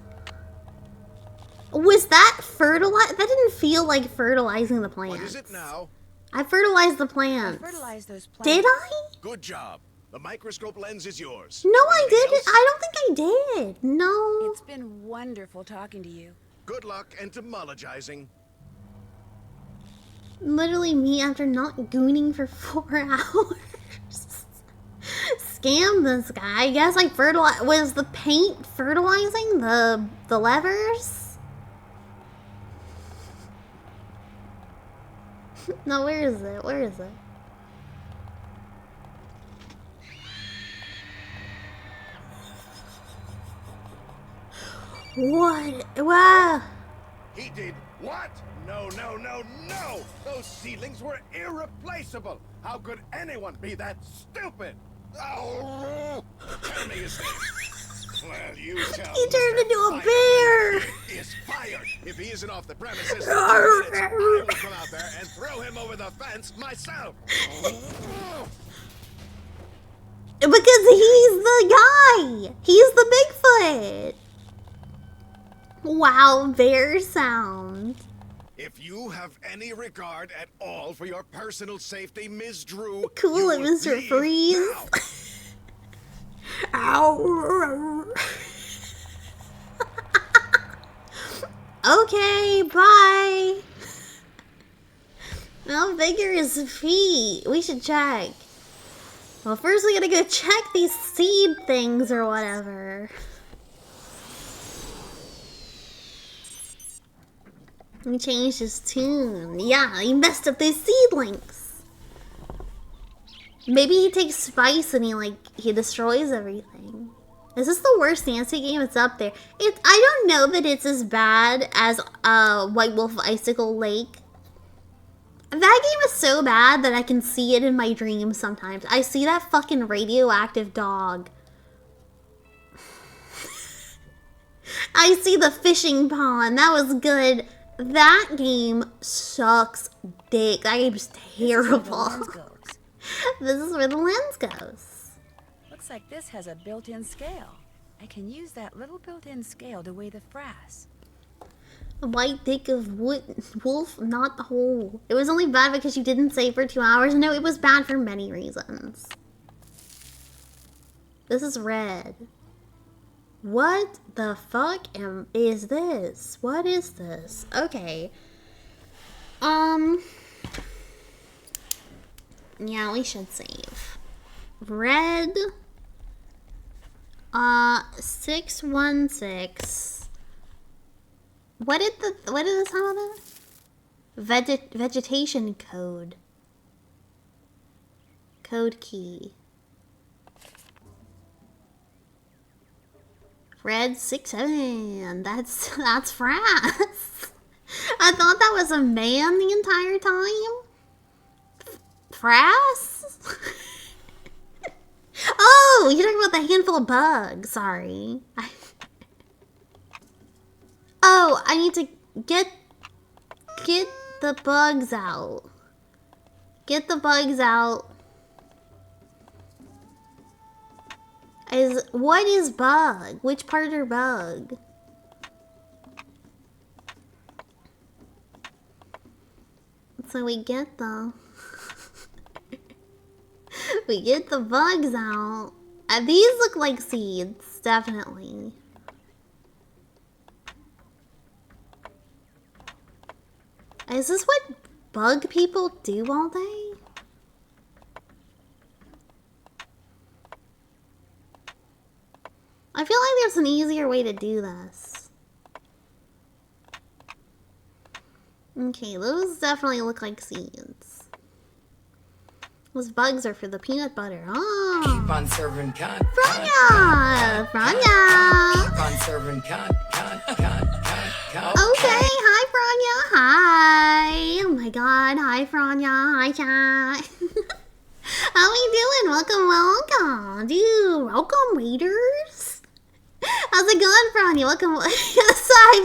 Was that fertilize? That didn't feel like fertilizing the plants.
What is it now?
I fertilized the plants.
I fertilized those plants.
Did I?
Good job. The microscope lens is yours.
No, I
Anything
didn't.
else?
I don't think I did. No.
It's been wonderful talking to you.
Good luck entomologizing.
Literally me after not gooning for 4 hours. Scam this guy. I guess I fertilized. Was the paint fertilizing the levers? No, where is it? Where is it? What? Wow.
He did what? No, no, no, no! Those seedlings were irreplaceable! How could anyone be that stupid? Oh! Tell me his name. Well, you tell
He turned
Mr.
into a
Fire
bear!
He is fired! If he isn't off the premises in 2 minutes, I will come out there and throw him over the fence myself!
Because he's the guy! He's the Bigfoot! Wow, bear sound.
If you have any regard at all for your personal safety, Ms. Drew,
Cool it, Mr. Freeze. Ow. Okay, bye. I'll figure his feet. We should check. Well, first we gotta go check these seed things or whatever. He changed his tune. Yeah, he messed up those seedlings. Maybe he takes spice and he destroys everything. Is this the worst Nancy game? It's up there. I don't know that it's as bad as White Wolf Icicle Lake. That game is so bad that I can see it in my dreams sometimes. I see that fucking radioactive dog. I see the fishing pond. That was good. That game sucks dick. That game's terrible. This is where the lens goes.
Looks like this has a built-in scale. I can use that little built-in scale to weigh the frass.
A white dick of wolf, not the whole. It was only bad because you didn't save for 2 hours. No, it was bad for many reasons. This is red. What the fuck is this? What is this? Okay. Yeah, we should save. Red. 616. What did this have on it? Vegetation code. Code key. Red 67. That's Frass. I thought that was a man the entire time. Frass? Oh, you're talking about the handful of bugs. Sorry. Oh, I need to get the bugs out. Get the bugs out. What is bug? Which part are bug? So we get the bugs out. These look like seeds, definitely. Is this what bug people do all day? I feel like there's an easier way to do this. Okay, those definitely look like seeds. Those bugs are for the peanut butter. Oh!
Keep on serving con.
Franya! Franya!
Keep on serving con.
Okay, hi Franya. Hi. Oh my god, hi Franya. Hi chat. How we doing? Welcome. Dude, welcome readers. How's it going, Franya? Welcome. Sorry,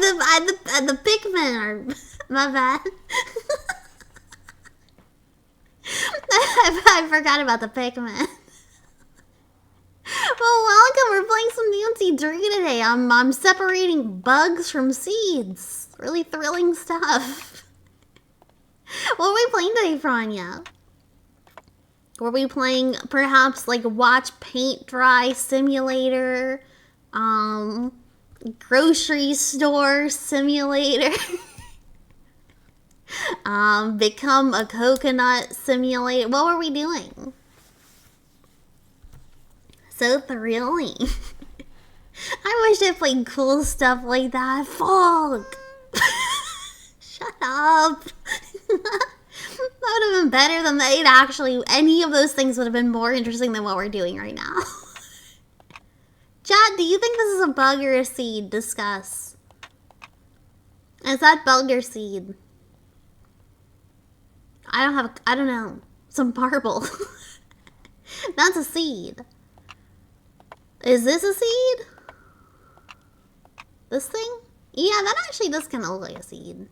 the Pikmin are my bad. I forgot about the Pikmin. Well, welcome. We're playing some Nancy Drew today. I'm separating bugs from seeds. Really thrilling stuff. What are we playing today, Franya? Were we playing perhaps like watch paint dry simulator? Grocery store simulator? Become a coconut simulator? What were we doing? So thrilling. I wish I played cool stuff like that. Fuck. Shut up. That would have been better than that. Actually, any of those things would have been more interesting than what we're doing right now. Chat, do you think this is a bug or a seed? Discuss. Is that bug or seed? I don't know. Some marble. That's a seed. Is this a seed? This thing? Yeah, that actually does kind of look like a seed.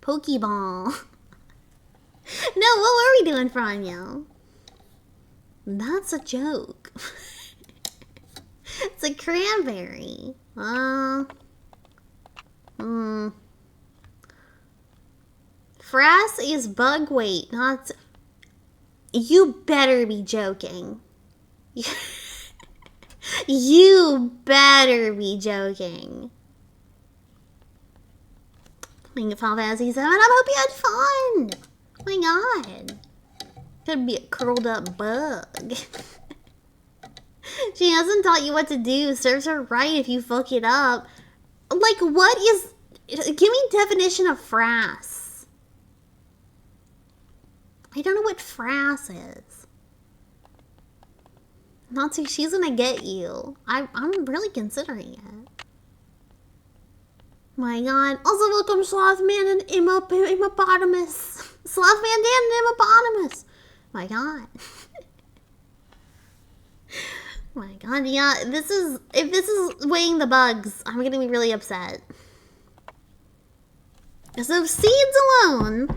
Pokeball. No, what were we doing, Franyo? That's a joke. It's a cranberry. Frass is bug weight, not... You better be joking. You better be joking. Playing Final Fantasy 7. I hope you had fun. Oh my god. Could be a curled up bug. She hasn't taught you what to do. Serves her right if you fuck it up. Like, what is... Give me definition of frass. I don't know what frass is. Natsu, she's gonna get you. I'm really considering it. My god. Also, welcome Slothman and Hippopotamus. Slothman Dan and Hippopotamus. My god. My god, yeah, if this is weighing the bugs, I'm gonna be really upset. So seeds alone.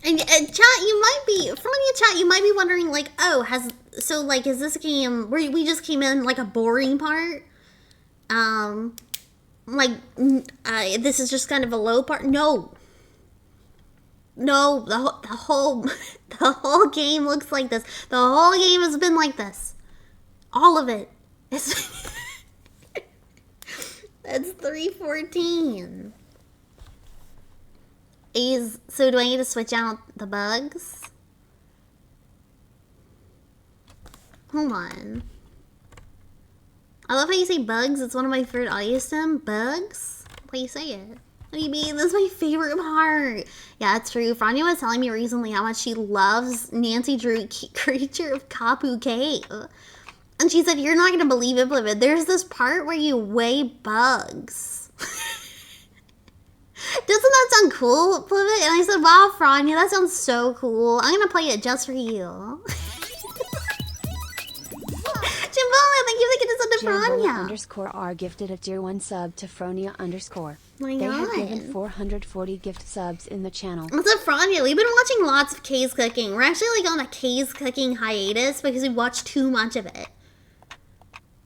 And chat, you might be, from your chat, you might be wondering, like, oh, is this game, where we just came in, like, a boring part? This is just kind of a low part? No. No, the whole game looks like this. The whole game has been like this. All of it. That's 3:14. So do I need to switch out the bugs? Hold on. I love how you say bugs. It's one of my favorite audio stem. Bugs? How you say it? What do you mean? This is my favorite part. Yeah, it's true. Franya was telling me recently how much she loves Nancy Drew Creature of Kapu Cave. And she said, you're not going to believe it, Plibbit. There's this part where you weigh bugs. Doesn't that sound cool, Plibbit? And I said, wow, Franya, that sounds so cool. I'm going to play it just for you. Jimbola, thank you for getting us under Franya.
_R gifted a tier 1 sub to Fronia _.
My
they
God.
have given 440 gift subs in the channel.
What's up, Franya? We've been watching lots of Kay's cooking. We're actually like on a Kay's cooking hiatus because we watched too much of it.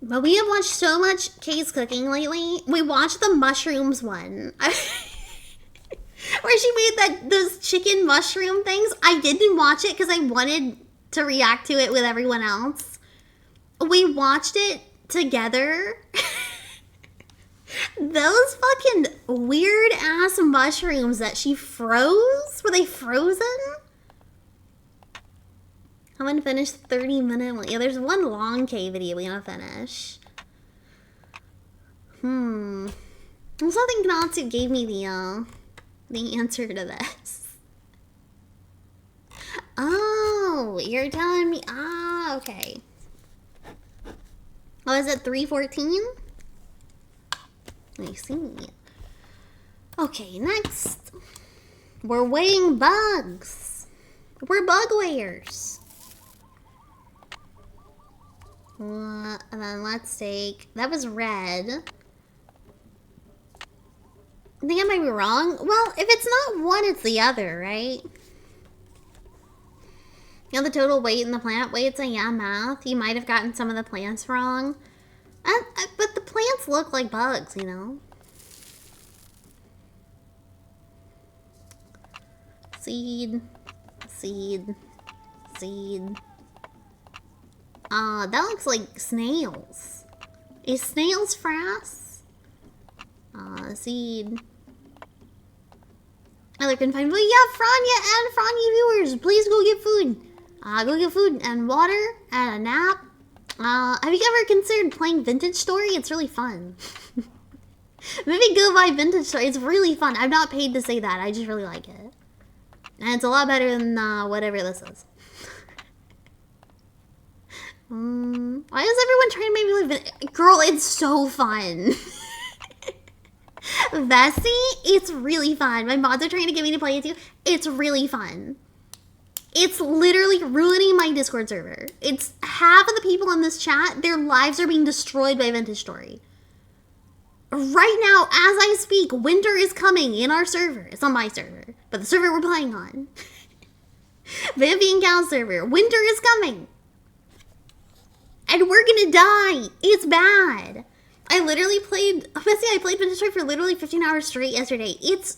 But we have watched so much Kay's cooking lately. We watched the mushrooms one. Where she made those chicken mushroom things. I didn't watch it because I wanted to react to it with everyone else. We watched it together. Those fucking weird ass mushrooms that she froze? Were they frozen? I'm gonna finish 30-minute one. Yeah, there's one long K video we gotta finish. I think Natsu gave me the answer to this. Oh, you're telling me. Ah, okay. Oh, is it 3:14? I see. Okay, next. We're weighing bugs. We're bug weighers. And then let's take... That was red. I think I might be wrong. Well, if it's not one, it's the other, right? You know, the total weight in the plant weights, yeah, math. You might have gotten some of the plants wrong. But the plants look like bugs, you know? Seed. Seed. Seed. That looks like snails. Is snails frass? Seed. I can find food. Yeah, Franya and Franya viewers, please go get food. Go get food and water and a nap. Have you ever considered playing Vintage Story? It's really fun. Maybe go buy Vintage Story. It's really fun. I'm not paid to say that. I just really like it. And it's a lot better than whatever this is. Why is everyone trying to make me live? Girl, it's so fun. Vessi, it's really fun. My mods are trying to get me to play it too. It's really fun. It's literally ruining my Discord server. It's half of the people in this chat, their lives are being destroyed by Vintage Story. Right now, as I speak, winter is coming in our server. It's on my server, but the server we're playing on. Vivian Gal server. Winter is coming. And we're gonna die. It's bad. I literally played, honestly, I played Vintage Story for literally 15 hours straight yesterday. It's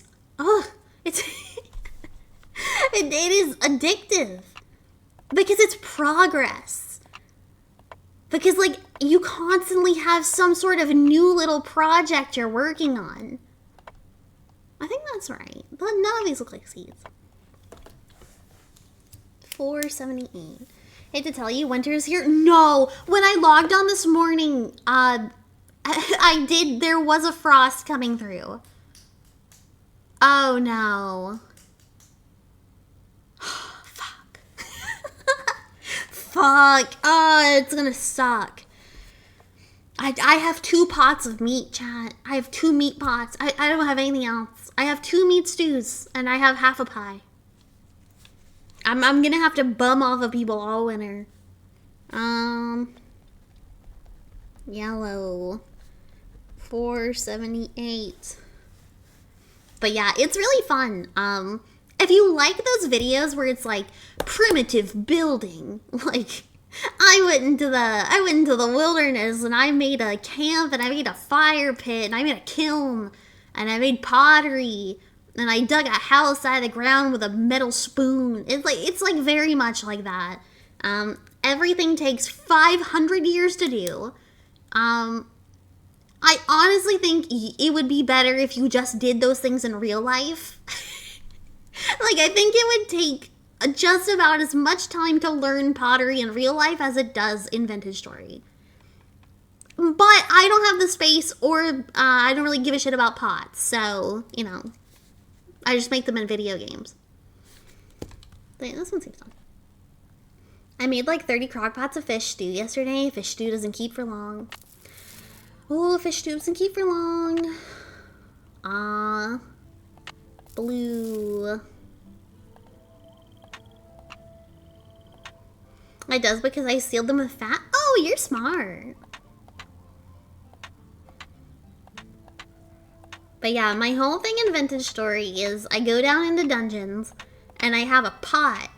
it is addictive. Because it's progress. Because, like, you constantly have some sort of new little project you're working on. I think that's right. But none of these look like seeds. 478. Hate to tell you, winter is here. No! When I logged on this morning, there was a frost coming through. Oh no. Fuck. Fuck. Oh, it's gonna suck. I have 2 pots of meat, chat. I have 2 meat pots. I don't have anything else. I have 2 meat stews, and I have half a pie. I'm gonna have to bum off of people all winter. Yellow. 478. But yeah, it's really fun. If you like those videos where it's like primitive building, like I went into the wilderness and I made a camp and I made a fire pit and I made a kiln and I made pottery and I dug a house out of the ground with a metal spoon. It's like very much like that. Everything takes 500 years to do. I honestly think it would be better if you just did those things in real life. Like, I think it would take just about as much time to learn pottery in real life as it does in Vintage Story. But I don't have the space, or I don't really give a shit about pots, so, you know, I just make them in video games. This one seems fun. I made like 30 crock pots of fish stew yesterday. Fish stew doesn't keep for long. Oh, fish stew doesn't keep for long. Blue. It does because I sealed them with fat. Oh, you're smart. But yeah, my whole thing in Vintage Story is I go down into dungeons and I have a pot.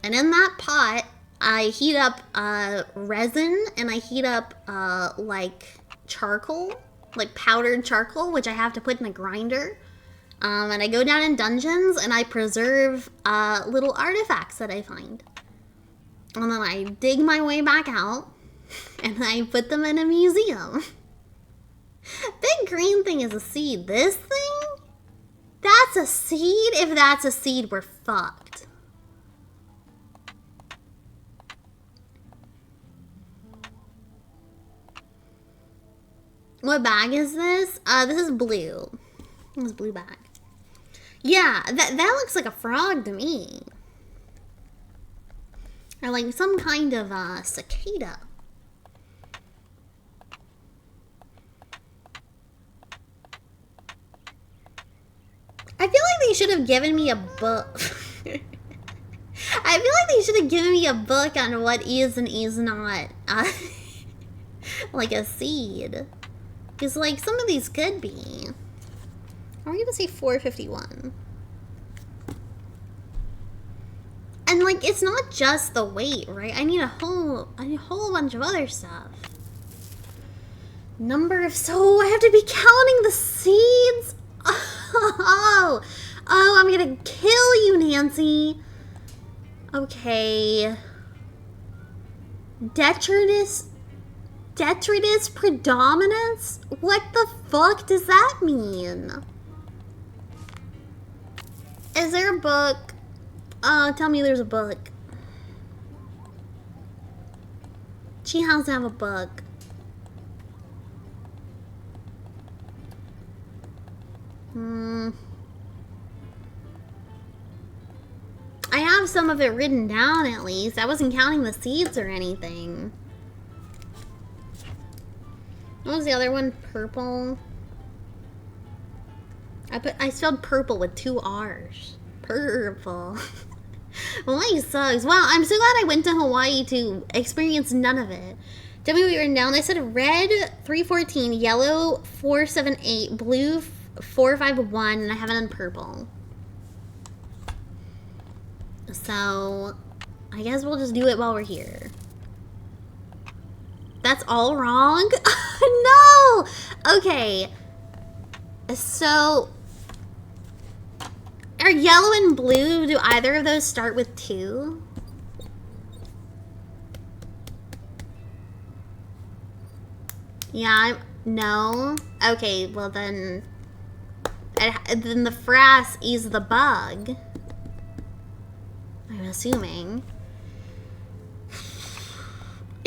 And in that pot, I heat up resin and I heat up like charcoal, like powdered charcoal, which I have to put in a grinder. And I go down in dungeons and I preserve little artifacts that I find. And then I dig my way back out and I put them in a museum. Big green thing is a seed. This thing? That's a seed? If that's a seed, we're fucked. What bag is this? This is blue. This is blue bag. Yeah, that looks like a frog to me. Or like some kind of cicada. I feel like they should have given me a book. I feel like they should have given me a book on what is and is not like a seed. Because like some of these could be. Are we gonna say 451? And like it's not just the weight, right? I need a whole bunch of other stuff. So I have to be counting the seeds? Oh, I'm gonna kill you, Nancy. Okay. Detritus predominance? What the fuck does that mean? Is there a book? Tell me there's a book. She has to have a book. I have some of it written down at least. I wasn't counting the seeds or anything. What was the other one? Purple. I spelled purple with 2 R's. Purple. Hawaii sucks. Wow, I'm so glad I went to Hawaii to experience none of it. Tell me what you written down. I said red 314, yellow 478, blue 451, and I have it in purple. So, I guess we'll just do it while we're here. That's all wrong? No! Okay. So, are yellow and blue, do either of those start with 2? Yeah, no? Okay, well then the frass is the bug. I'm assuming.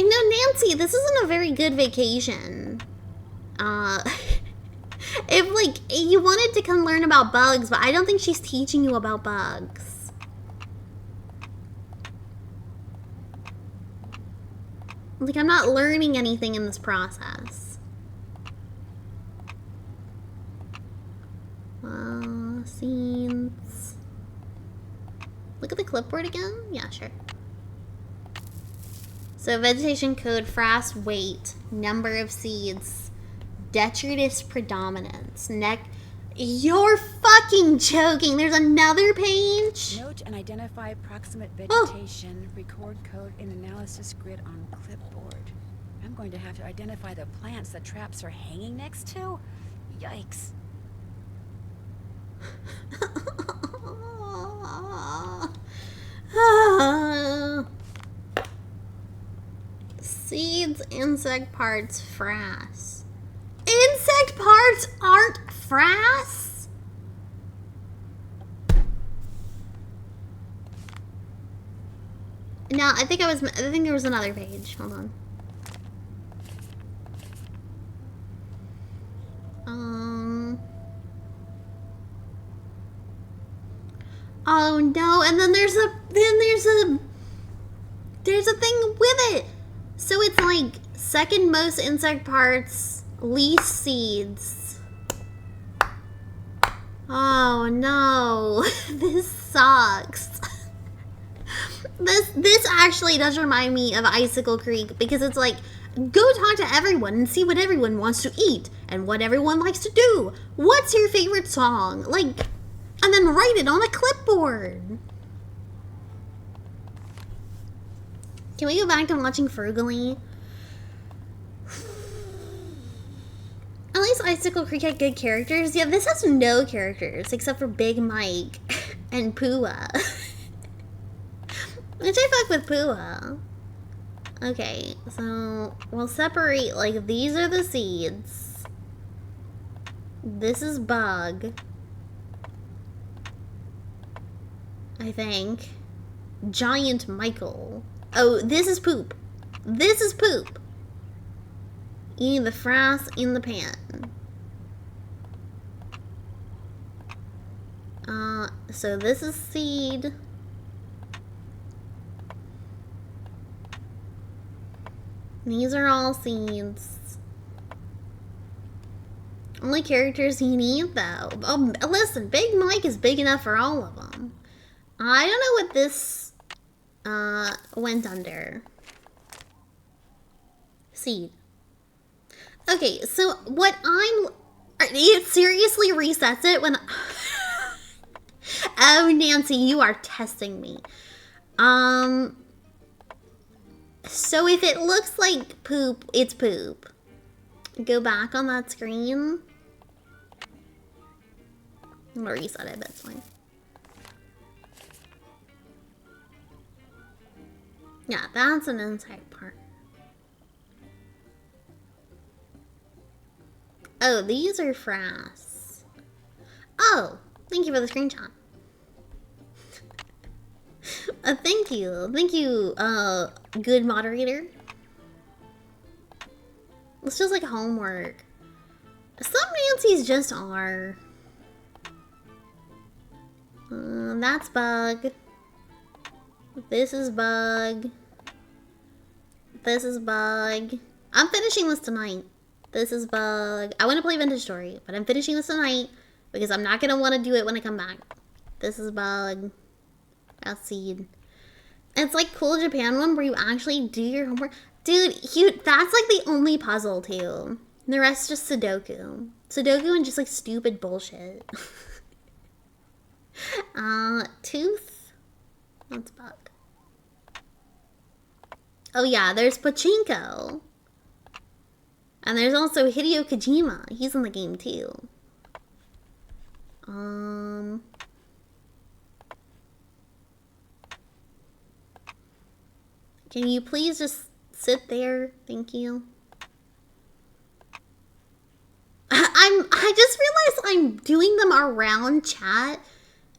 No, Nancy, this isn't a very good vacation. If, like, you wanted to come learn about bugs, but I don't think she's teaching you about bugs. Like, I'm not learning anything in this process. Scenes. Look at the clipboard again? Yeah, sure. So, vegetation code, frass weight, number of seeds, detritus predominance, You're fucking joking. There's another page?
Note and identify proximate vegetation. Record code in analysis grid on clipboard. I'm going to have to identify the plants the traps are hanging next to? Yikes.
Seeds, insect parts, frass. Insect parts aren't frass? No, I think there was another page. Hold on. Oh no, and then there's a thing with it. So it's like second most insect parts, least seeds. Oh no, this sucks. This actually does remind me of Icicle Creek because it's like, go talk to everyone and see what everyone wants to eat and what everyone likes to do. What's your favorite song? Like, and then write it on a clipboard. Can we go back to watching Frugally? At least Icicle Creek had good characters. Yeah, this has no characters except for Big Mike and Pua. Which I fuck with Pua. Okay, so we'll separate, like, these are the seeds. This is Bug. I think. Giant Michael. Oh, this is Poop. This is Poop. You need the frass in the pan. So this is Seed. These are all seeds. Only characters you need, though. Oh, listen, Big Mike is big enough for all of them. I don't know what this went under. Seed. Okay, so what it seriously resets it when... Oh, Nancy, you are testing me. So if it looks like poop, it's poop. Go back on that screen. I'm gonna reset it, that's fine. Yeah, that's an inside part. Oh, these are frass. Oh, thank you for the screenshot. Thank you. Thank you, good moderator. This feels like homework. Some Nancy's just are. That's Bug. This is Bug. This is Bug. I'm finishing this tonight. This is Bug. I want to play Vintage Story, but I'm finishing this tonight because I'm not going to want to do it when I come back. This is Bug. That's Seed. It's like Cool Japan one where you actually do your homework. Dude, that's like the only puzzle too. The rest just Sudoku. Sudoku and just like stupid bullshit. Tooth. That's Bug. Oh yeah, there's Pachinko. And there's also Hideo Kojima. He's in the game too. Can you please just sit there? Thank you. I just realized I'm doing them around chat.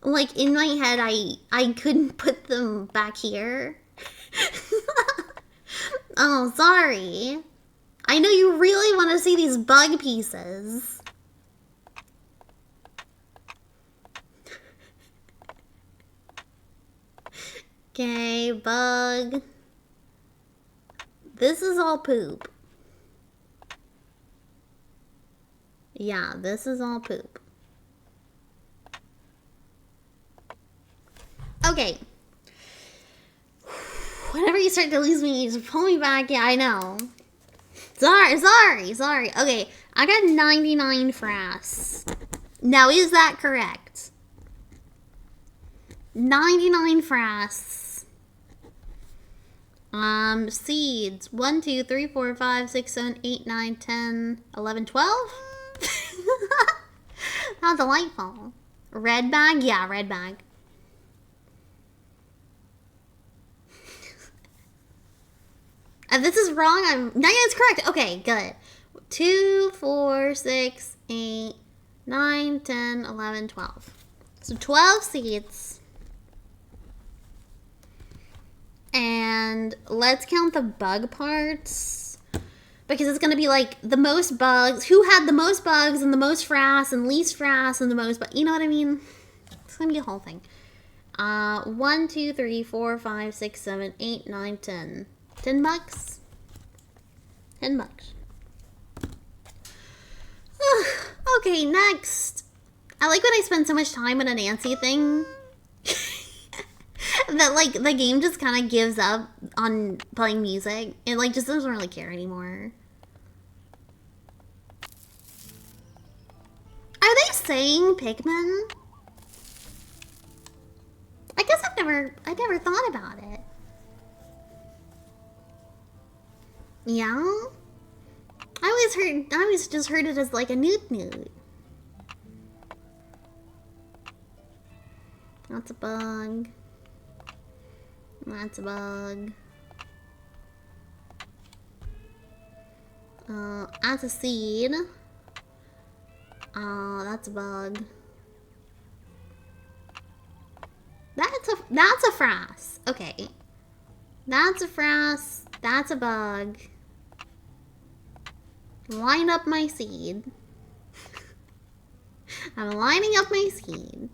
Like in my head, I couldn't put them back here. Oh, sorry. I know you really want to see these bug pieces. Okay, Bug. This is all poop. Yeah, this is all poop. Okay. Whenever you start to lose me, you just pull me back. Yeah, I know. Sorry. Okay, I got 99 frass. Now, is that correct? 99 frass. Seeds. 1, 2, 3, 4, 5, 6, 7, 8, 9, 10, 11, 12? How delightful. Red bag? Yeah, red bag. This is wrong. No, yeah, it's correct. Okay, good. 2, 4, 6, 8, 9, 10, 11, 12. So 12 seeds. And let's count the bug parts. Because it's going to be like the most bugs. Who had the most bugs and the most frass and least frass and the most... You know what I mean? It's going to be a whole thing. 1, 2, 3, 4, 5, 6, 7, 8, 9, 10. 10 bucks? 10 bucks. Okay, next. I like when I spend so much time on a Nancy thing. That, like, the game just kind of gives up on playing music. It, like, just doesn't really care anymore. Are they saying Pikmin? I guess I never thought about it. Yeah? I always just heard it as, like, a newt. That's a bug. That's a bug. That's a seed. That's a bug. That's a frass. Okay. That's a frass. That's a bug. Line up my seed. I'm lining up my seed.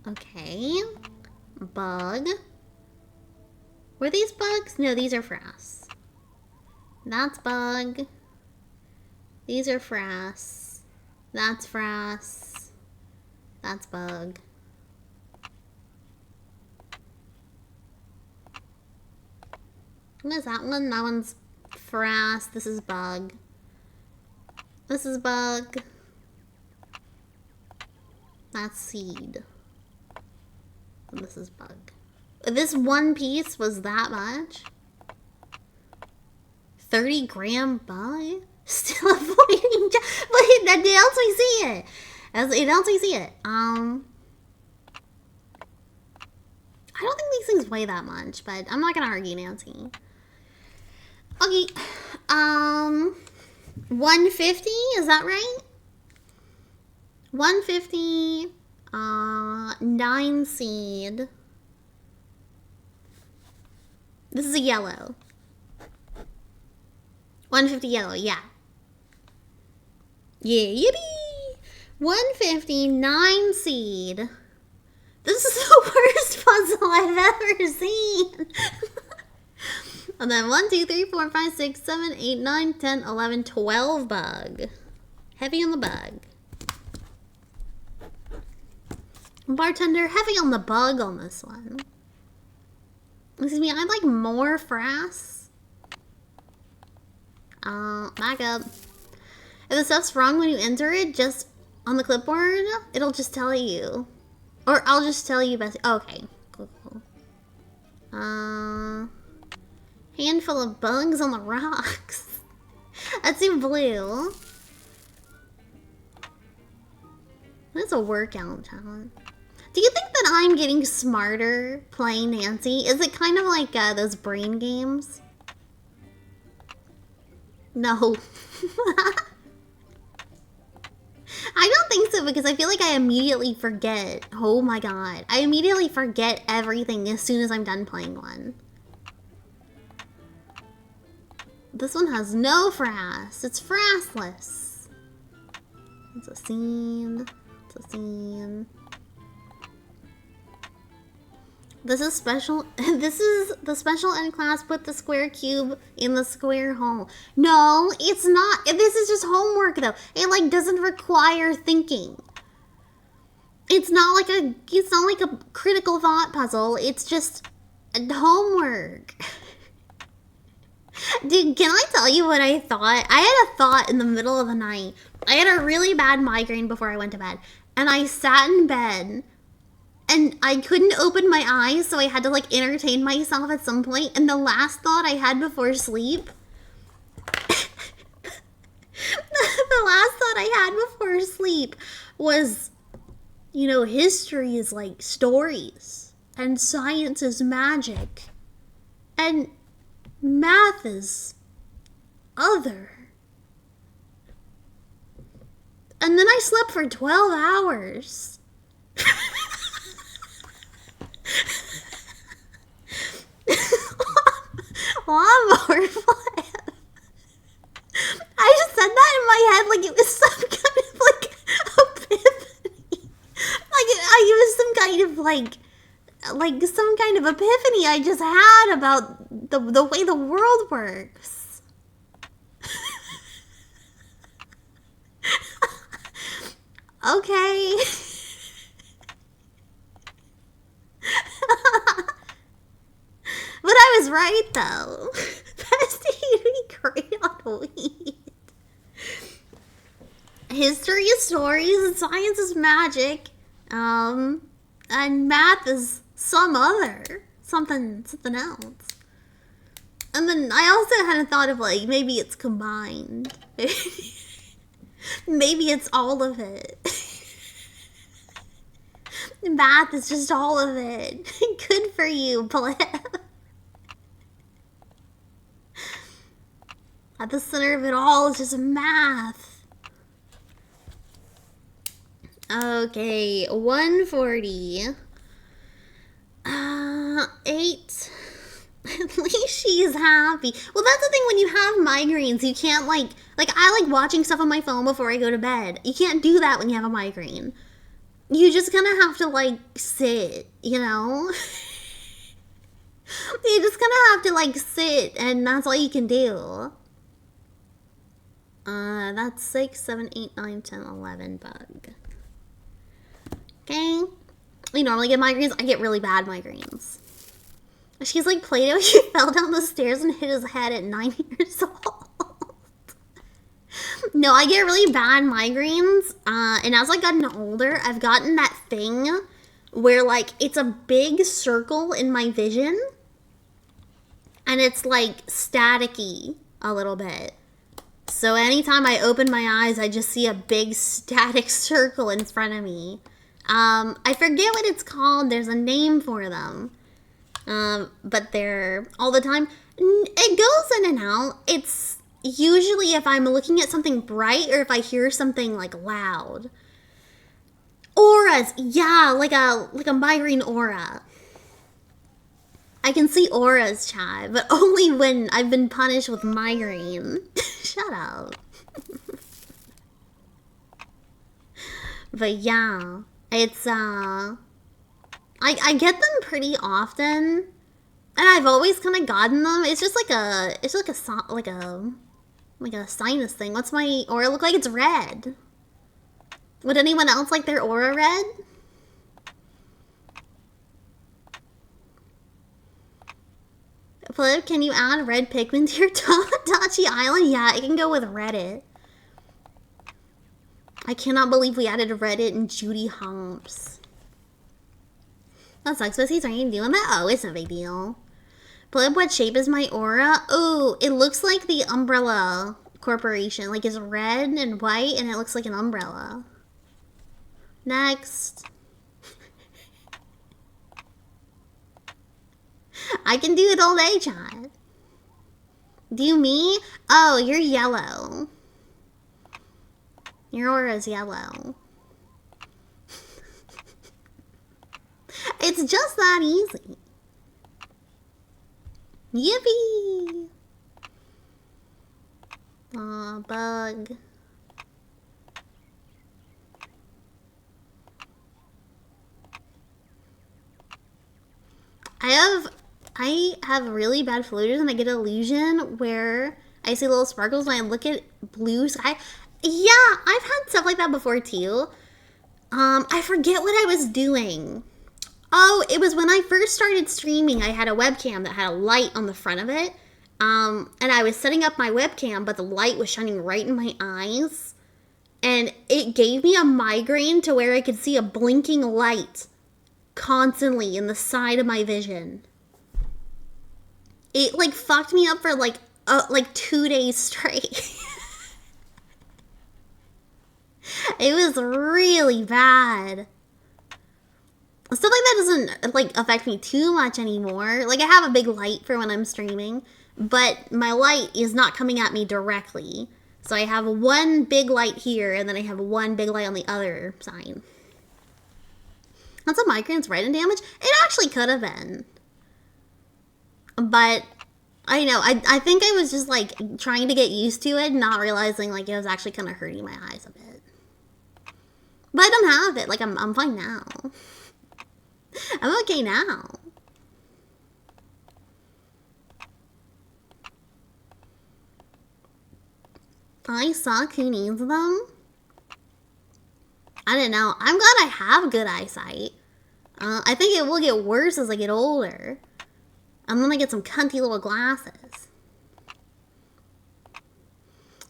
Okay. Bug. Were these bugs? No, these are frass. That's bug. These are frass. That's frass. That's bug. What is that one? That one's frass. This is bug. This is bug. That's seed. And this is bug. This one piece was that much? 30-gram bug? Still avoiding. But that helps me see it. It helps me see it. I don't think these things weigh that much, but I'm not gonna argue, Nancy. Okay. 150, is that right? 150, 9 seed. This is a yellow. 150 yellow, yeah. Yeah, yippee! 150, 9 seed. This is the worst puzzle I've ever seen. And then 1, 2, 3, 4, 5, 6, 7, 8, 9, 10, 11, 12 bug. Heavy on the bug. Bartender, heavy on the bug on this one. Excuse me, I'd like more frass. Back up. If the stuff's wrong when you enter it, just on the clipboard, it'll just tell you. Or I'll just tell you best. Okay, cool. Handful of bugs on the rocks. That's in blue. That's a workout challenge. Do you think that I'm getting smarter playing Nancy? Is it kind of like those brain games? No. I don't think so, because I feel like I immediately forget. Oh my god. I immediately forget everything as soon as I'm done playing one. This one has no frass. It's frassless. It's a scene. It's a scene. This is special. This is the special end class. Put the square cube in the square hole. No, it's not. This is just homework though. It like doesn't require thinking. It's not like a critical thought puzzle. It's just homework. Dude, can I tell you what I thought? I had a thought in the middle of the night. I had a really bad migraine before I went to bed. And I sat in bed. And I couldn't open my eyes, so I had to like entertain myself at some point. And the last thought I had before sleep... the last thought I had before sleep was, you know, history is like stories. And science is magic. And math is other. And then I slept for 12 hours. Lawnmower flip. I just said that in my head like it was some kind of like epiphany. Like it was some kind of like some kind of epiphany I just had about the way the world works. Okay. But I was right though. Best eating great on weed. History is stories and science is magic. And math is something else. And then I also had a thought of like maybe it's combined. Maybe it's all of it. Math is just all of it. Good for you, Plibbit. At the center of it all is just math. Okay, 140. 8. At least she's happy. Well, that's the thing when you have migraines, you can't like I like watching stuff on my phone before I go to bed. You can't do that when you have a migraine. You just kind of have to like sit, you know? You just kind of have to like sit and that's all you can do. That's 6, 7, 8, 9, 10, 11 bug. Okay. You normally get migraines. I get really bad migraines. She's like Plato. He fell down the stairs and hit his head at 9 years old. No, I get really bad migraines. And as I've gotten older, I've gotten that thing where like it's a big circle in my vision. And it's like staticky a little bit. So anytime I open my eyes, I just see a big static circle in front of me. I forget what it's called. There's a name for them. But they're all the time. It goes in and out. It's usually if I'm looking at something bright or if I hear something like loud. Auras. Yeah, like a migraine aura. I can see auras, Chad, but only when I've been punished with migraine. Shut up. But yeah, it's I get them pretty often, and I've always kind of gotten them. It's just like a sinus thing. What's my aura look like? It's red. Would anyone else like their aura red? Flip, can you add red pigment to your Tamagotchi Island? Yeah, it can go with Reddit. I cannot believe we added Reddit and Judy Humps. That sucks, but he's already doing that. Oh, it's no big deal. Flip, what shape is my aura? Oh, it looks like the Umbrella Corporation. Like it's red and white and it looks like an umbrella. Next. I can do it all day, Chad. Do me? Oh, you're yellow. Your aura's yellow. It's just that easy. Yippee! Aw, bug. I have really bad floaters and I get an illusion where I see little sparkles and I look at blue sky. Yeah, I've had stuff like that before too. I forget what I was doing. Oh, it was when I first started streaming, I had a webcam that had a light on the front of it. And I was setting up my webcam, but the light was shining right in my eyes. And it gave me a migraine to where I could see a blinking light constantly in the side of my vision. It like fucked me up for like 2 days straight. It was really bad. Stuff like that doesn't like affect me too much anymore. Like I have a big light for when I'm streaming, but my light is not coming at me directly. So I have one big light here, and then I have one big light on the other side. That's a migraines write-in damage? It actually could have been. But, I know, I think I was just, like, trying to get used to it, not realizing, like, it was actually kind of hurting my eyes a bit. But I don't have it. Like, I'm fine now. I'm okay now. I suck. Who needs them? I don't know. I'm glad I have good eyesight. I think it will get worse as I get older. I'm gonna get some cunty little glasses.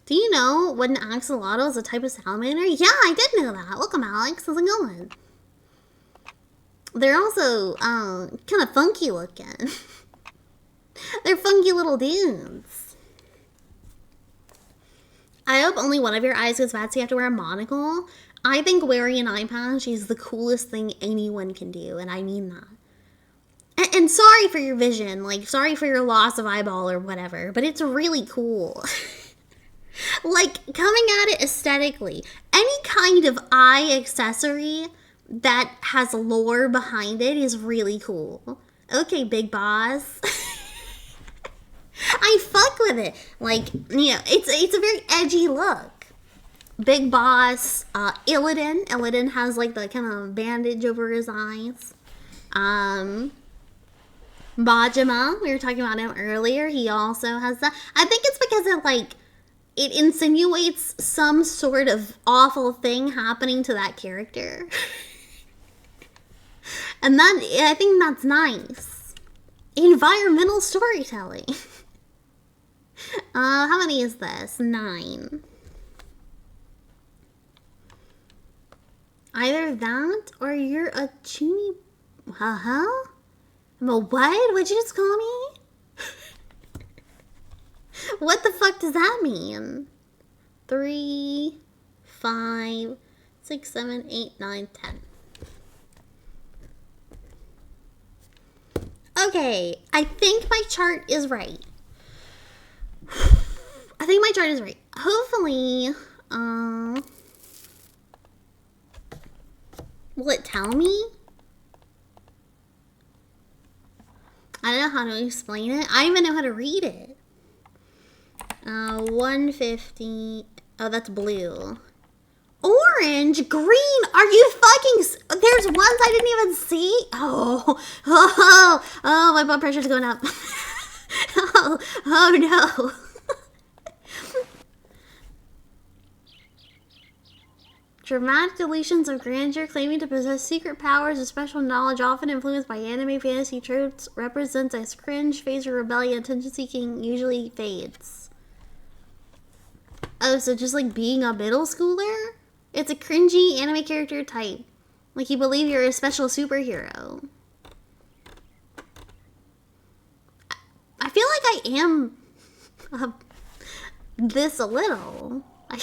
Do you know what an axolotl is a type of salamander? Yeah, I did know that. Welcome, Alex. How's it going? They're also kind of funky looking. They're funky little dudes. I hope only one of your eyes goes bad so you have to wear a monocle. I think wearing an eye patch is the coolest thing anyone can do, and I mean that. And sorry for your vision, like, sorry for your loss of eyeball or whatever, but it's really cool. Like, coming at it aesthetically, any kind of eye accessory that has lore behind it is really cool. Okay, Big Boss. I fuck with it. Like, you know, it's a very edgy look. Big Boss, Illidan. Illidan has like the kind of bandage over his eyes. Bajima, we were talking about him earlier. He also has that. I think it's because it like it insinuates some sort of awful thing happening to that character. And that, I think that's nice. Environmental storytelling. How many is this? 9. Either that or you're a chuny. Huh? I'm a what? What'd you just call me? What the fuck does that mean? 3, 5, 6, 7, 8, 9, 10. Okay, I think my chart is right. I think my chart is right. Hopefully, will it tell me? I don't know how to explain it. I don't even know how to read it. 150. Oh, that's blue. Orange, green. Are you fucking? There's ones I didn't even see. Oh, my blood pressure's going up. Oh no. Dramatic delusions of grandeur, claiming to possess secret powers or special knowledge, often influenced by anime fantasy tropes, represents a cringe phase of rebellion. Attention seeking usually fades. Oh, so just like being a middle schooler? It's a cringy anime character type. Like you believe you're a special superhero. I feel like I am this a little. I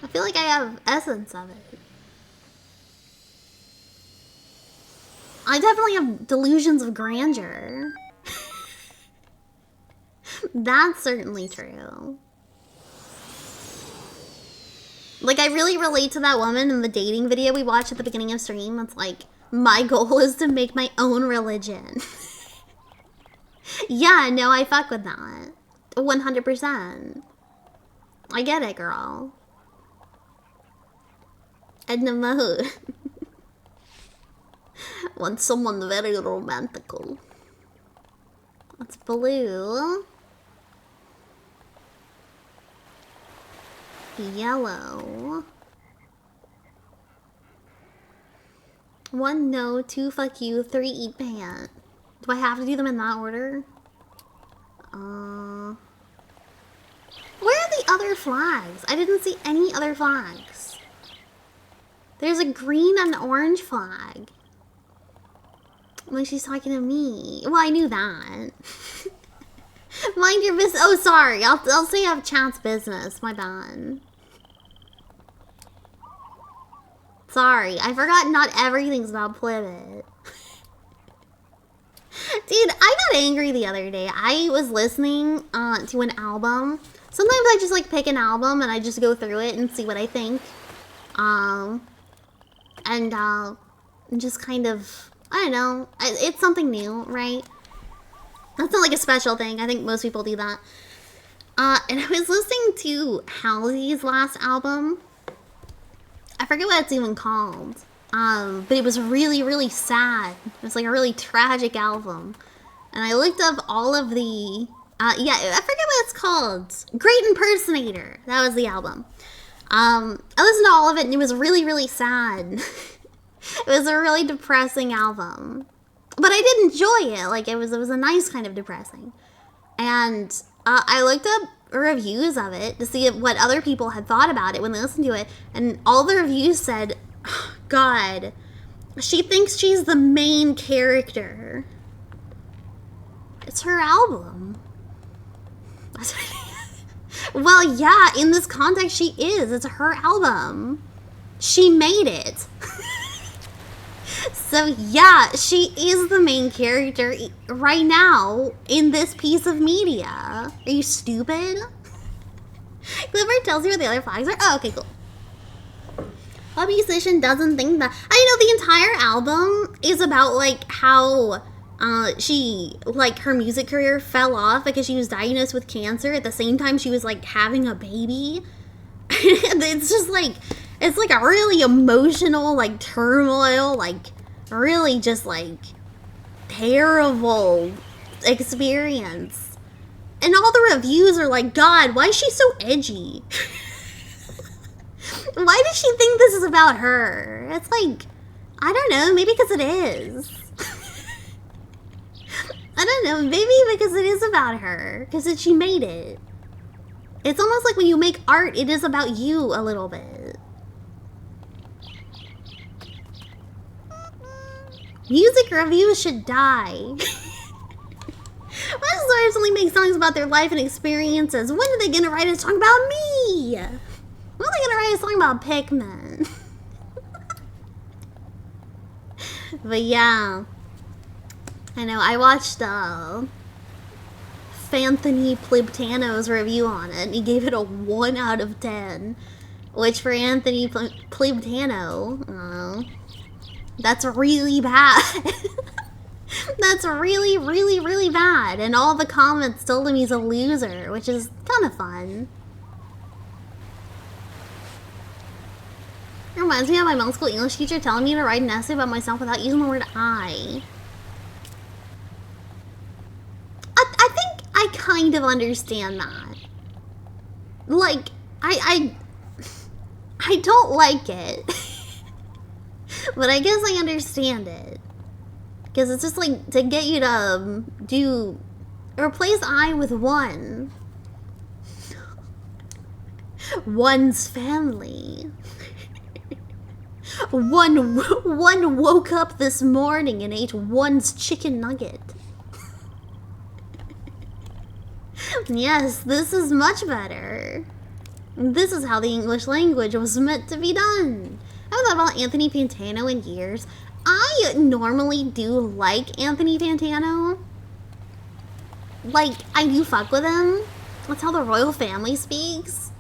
feel like I have essence of it. I definitely have delusions of grandeur. That's certainly true. Like, I really relate to that woman in the dating video we watched at the beginning of stream. It's like, my goal is to make my own religion. Yeah, no, I fuck with that. 100%. I get it, girl. Edna Mode. Want someone very romantical. That's blue. Yellow. 1 no, 2 fuck you, 3 eat pant. Do I have to do them in that order? Where are the other flags? I didn't see any other flags. There's a green and orange flag. Like she's talking to me. Well, I knew that. Mind your business. Oh, sorry. I'll say I have chat's business. My bad. Sorry. I forgot not everything's about Plibbit. Dude, I got angry the other day. I was listening to an album. Sometimes I just like pick an album and I just go through it and see what I think. And just kind of, I don't know, it's something new, right? That's not like a special thing. I think most people do that. And I was listening to Halsey's last album. I forget what it's even called. But it was really, really sad. It was like a really tragic album. And I looked up all of the, yeah, I forget what it's called. Great Impersonator. That was the album. I listened to all of it and it was really, really sad. It was a really depressing album. But I did enjoy it. Like, it was a nice kind of depressing. And I looked up reviews of it to see what other people had thought about it when they listened to it. And all the reviews said, oh, God, she thinks she's the main character. It's her album. Well, yeah, in this context, she is. It's her album. She made it. So, yeah, she is the main character right now in this piece of media. Are you stupid? Clifford tells you what the other flags are. Oh, okay, cool. A musician doesn't think that. I know the entire album is about, like, how she, like, her music career fell off because she was diagnosed with cancer at the same time she was, like, having a baby. It's just, like, it's, like, a really emotional, like, turmoil, like, really just, like, terrible experience. And all the reviews are like, God, why is she so edgy? Why does she think this is about her? It's like, I don't know, maybe because it is. I don't know, maybe because it is about her. Because she made it. It's almost like when you make art, it is about you a little bit. Music reviews should die. Why does artists only make songs about their life and experiences? When are they gonna write a song about me? When are they gonna write a song about Pikmin? But yeah. I know, I watched Anthony Plibtano's review on it, and he gave it a 1 out of 10. Which for Anthony Plibtano, that's really bad. That's really, really, really bad. And all the comments told him he's a loser, which is kind of fun. It reminds me of my middle school English teacher telling me to write an essay about myself without using the word I. I think I kind of understand that. Like, I don't like it. But I guess I understand it. Because it's just like to get you to replace I with one. One's family. One woke up this morning and ate one's chicken nugget. Yes, this is much better. This is how the English language was meant to be done. I haven't thought about Anthony Fantano in years. I normally do like Anthony Fantano. Like, I do fuck with him. That's how the royal family speaks.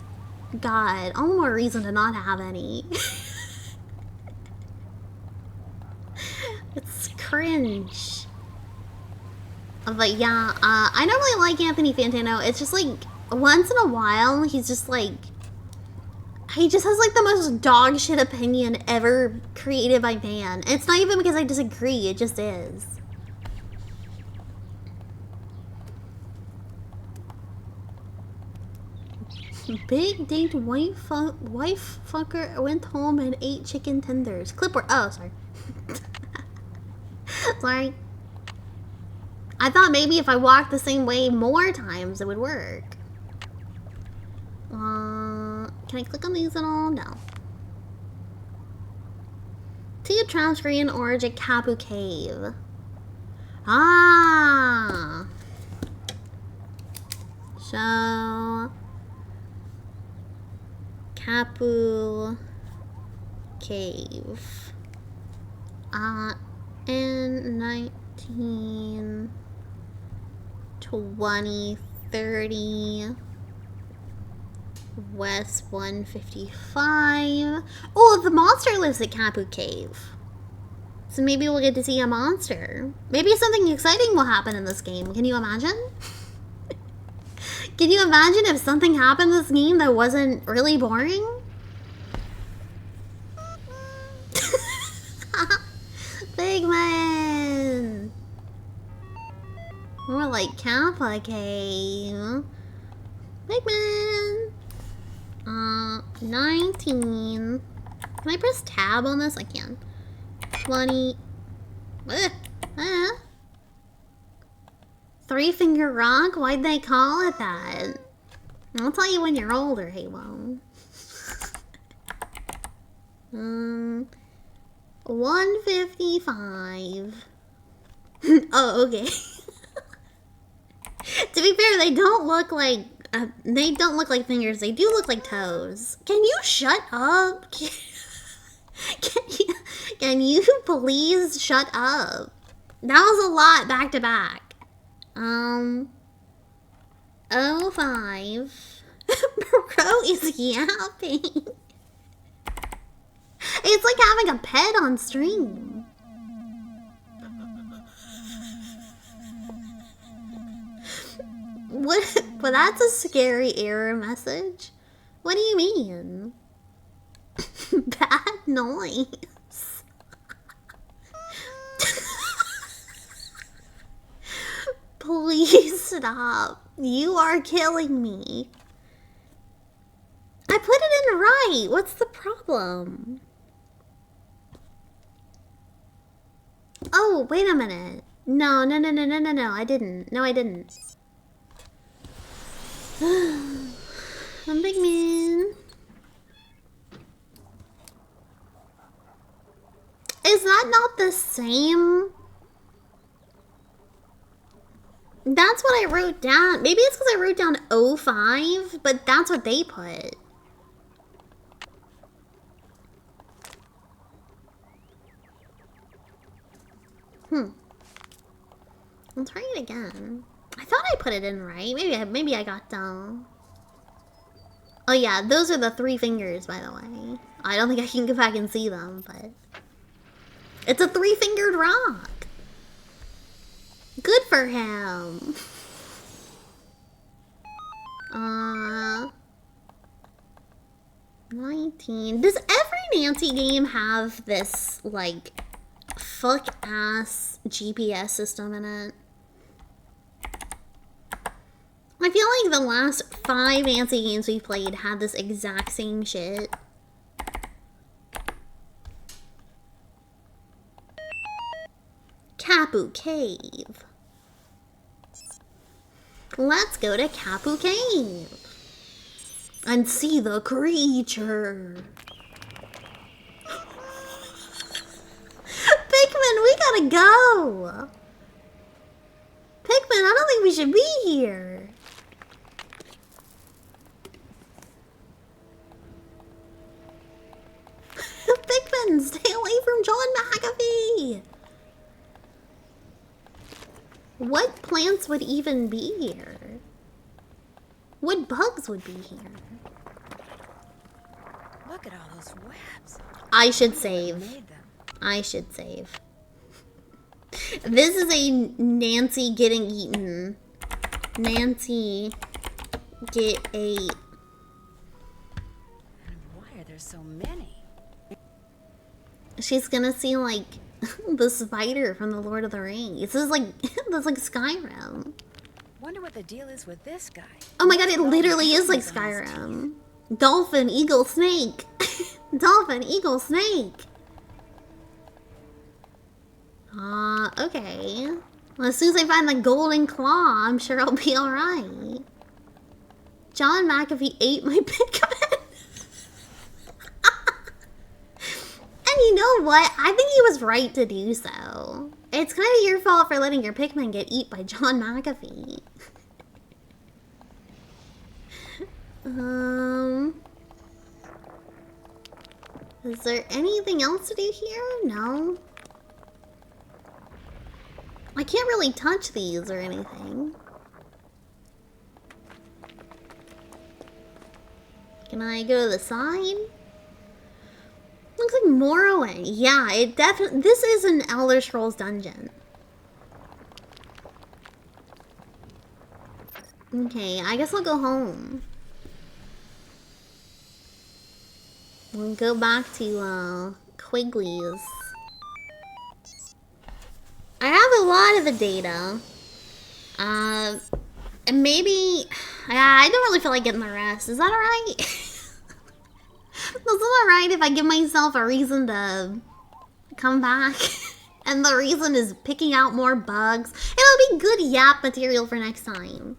God, all the more reason to not have any. It's cringe. But yeah, I normally like Anthony Fantano. It's just like, once in a while, he's just like, he just has like the most dog shit opinion ever created by man. It's not even because I disagree, it just is. Big date wife fucker went home and ate chicken tenders. Clipboard. Oh, sorry. Sorry. I thought maybe if I walked the same way more times, it would work. Can I click on these at all? No. See a Transgrian Origin Kapu Cave. Ah. So Kapu Cave. In 15, 20, 30. West 155. Oh, the monster lives at Kapu Cave. So maybe we'll get to see a monster. Maybe something exciting will happen in this game. Can you imagine? Can you imagine if something happened in this game that wasn't really boring? Pigman! More like Kappa Cave. Pigman! 19. Can I press tab on this? I can. 20. Three Finger Rock? Why'd they call it that? I'll tell you when you're older, Halo. 155. Oh, okay. To be fair, they don't look like fingers. They do look like toes. Can you shut up? Can you please shut up? That was a lot back to back. 05. Bro is yapping. It's like having a pet on stream. What? Well, that's a scary error message. What do you mean? Bad noise. Please stop. You are killing me. I put it in right. What's the problem? Oh, wait a minute. No. I didn't. No, I didn't. I'm big man. Is that not the same? That's what I wrote down. Maybe it's because I wrote down 05, but that's what they put. I'll try it again. I thought I put it in right. Maybe I got down. Oh yeah, those are the three fingers, by the way. I don't think I can go back and see them, but it's a three-fingered rock. Good for him. 19. Does every Nancy game have this, like, fuck-ass GPS system in it? I feel like the last 5 Nancy games we played had this exact same shit. Kapu Cave. Let's go to Kapu Cave and see the creature. Pikmin, we gotta go. Pikmin, I don't think we should be here. Pikmin, stay away from John McAfee. What plants would even be here? What bugs would be here?
Look at all those webs.
I should save. I should save. This is a Nancy getting eaten. Nancy get ate.
Why are there so many?
She's gonna see like the spider from the Lord of the Rings. This is like that's like Skyrim.
Wonder what the deal is with this guy.
Oh my god, it literally is like Skyrim. Dolphin, eagle, snake. Dolphin, eagle, snake. Okay. Well, as soon as I find the golden claw, I'm sure I'll be alright. John McAfee ate my Pikmin. And you know what? I think he was right to do so. It's kind of your fault for letting your Pikmin get eaten by John McAfee. Is there anything else to do here? No. can't really touch these or anything. Can I go to the side? Looks like more away. Yeah, it definitely. This is an Elder Scrolls dungeon. Okay, I guess I'll go home. We'll go back to Quigley's. I have a lot of the data. And maybe I don't really feel like getting the rest. Is that alright? Is it alright if I give myself a reason to come back? And the reason is picking out more bugs. It'll be good yap material for next time.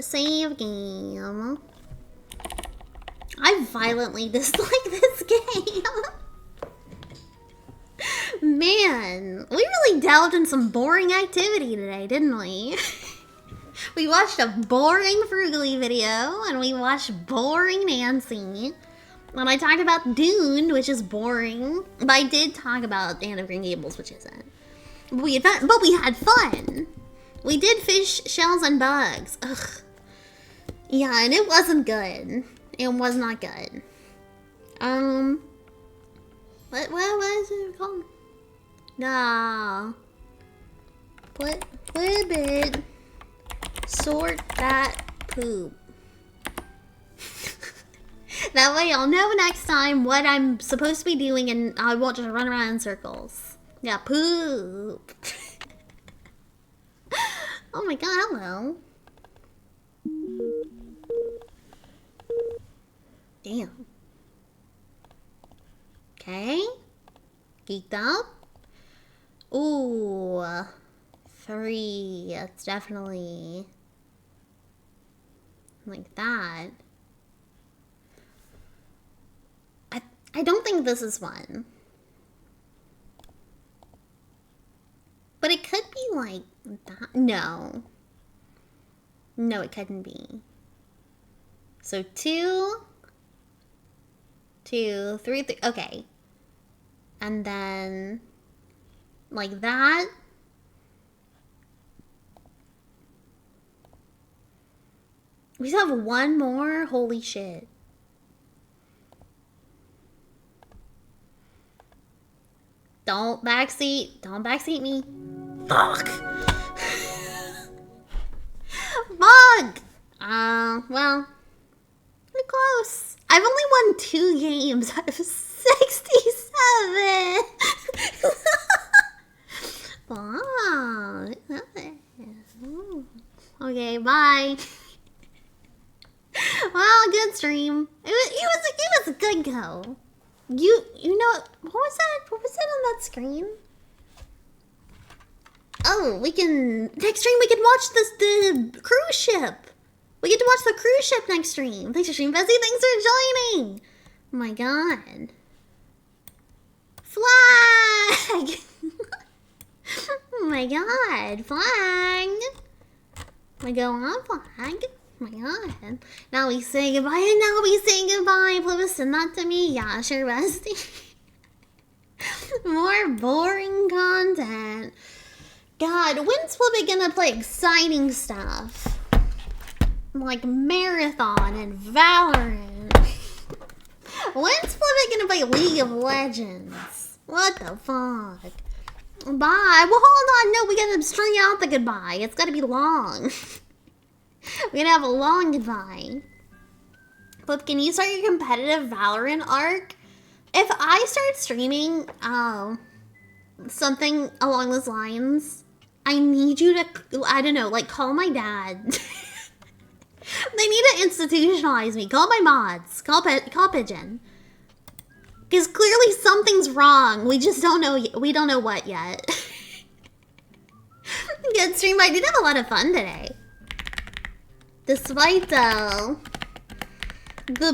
Save game. I violently dislike this game. Man, we really delved in some boring activity today, didn't we? We watched a boring Frugally video, and we watched boring Nancy. And I talked about Dune, which is boring. But I did talk about Anne of Green Gables, which isn't. But we had fun. We did fish, shells, and bugs. Ugh. Yeah, and it wasn't good. It was not good. What was it called? Nah. Plibbit. Sort that poop. That way I'll know next time what I'm supposed to be doing and I won't just run around in circles. Yeah, poop. Oh my god, hello. Damn. Okay. Geeked up. Ooh. 3. That's definitely like that. I don't think this is one. But it could be like that. No. No, it couldn't be. So 2, 2, 3, 3. Okay. And then like that. We still have one more? Holy shit. Don't backseat. Don't backseat me. Fuck. Fuck. Well. Pretty close. I've only won 2 games out of 67. Fuck. Okay, bye. Well, good stream. It was a good go. You know what was that? What was that on that screen? Oh, next stream we can watch the cruise ship. We get to watch the cruise ship next stream. Thanks for stream, Bessie. Thanks for joining. Oh my god. Flag. Oh my god, flag. I go on flag. Oh my god. Now we say goodbye, and now we say goodbye. Plibbit, send that to me. Yeah, sure, bestie. More boring content. God, when's Plibbit gonna play exciting stuff? Like Marathon and Valorant. When's Plibbit gonna play League of Legends? What the fuck? Bye. Well, hold on. No, we gotta string out the goodbye. It's gotta be long. We're gonna have a long goodbye. Flip, can you start your competitive Valorant arc? If I start streaming something along those lines, I need you to, I don't know, like call my dad. They need to institutionalize me. Call my mods. Call Pigeon. Because clearly something's wrong. We just don't know. We don't know what yet. Good stream. I did have a lot of fun today. Despite the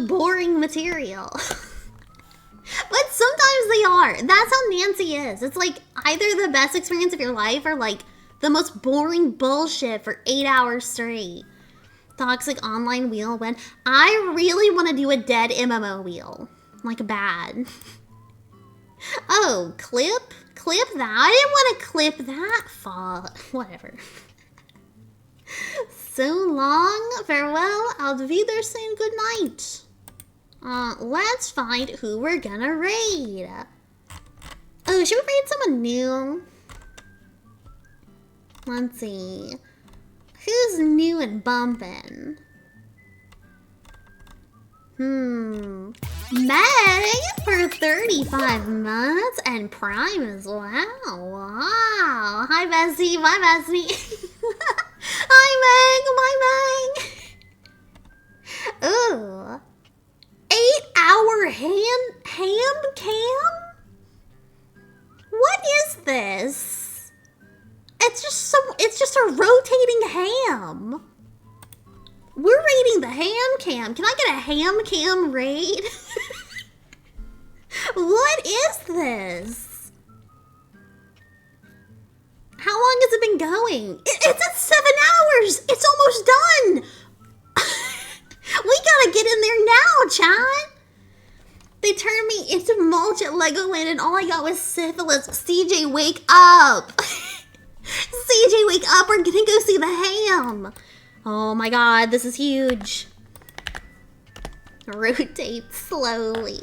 boring material. But sometimes they are. That's how Nancy is. It's like either the best experience of your life or like the most boring bullshit for 8 hours straight. Toxic online wheel when I really want to do a dead MMO wheel. Like bad. Oh, clip clip that. I didn't want to clip that far. Whatever. So long, farewell, auf Wiedersehen, good night. Let's find who we're gonna raid. Oh, should we raid someone new? Let's see. Who's new and bumpin'? Meg for 35 months and Prime as well. Wow. Hi, Bessie. Bye, Bessie. Hi, Meg. Bye, Meg. Ooh. 8-hour ham cam? What is this? It's just a rotating ham. We're raiding the ham cam. Can I get a ham cam raid? What is this? How long has it been going? It's at 7 hours. It's almost done. We gotta get in there now, chat. They turned me into mulch at Legoland and all I got was syphilis. CJ, wake up. CJ, wake up. We're gonna go see the ham. Oh my god, this is huge. Rotate slowly.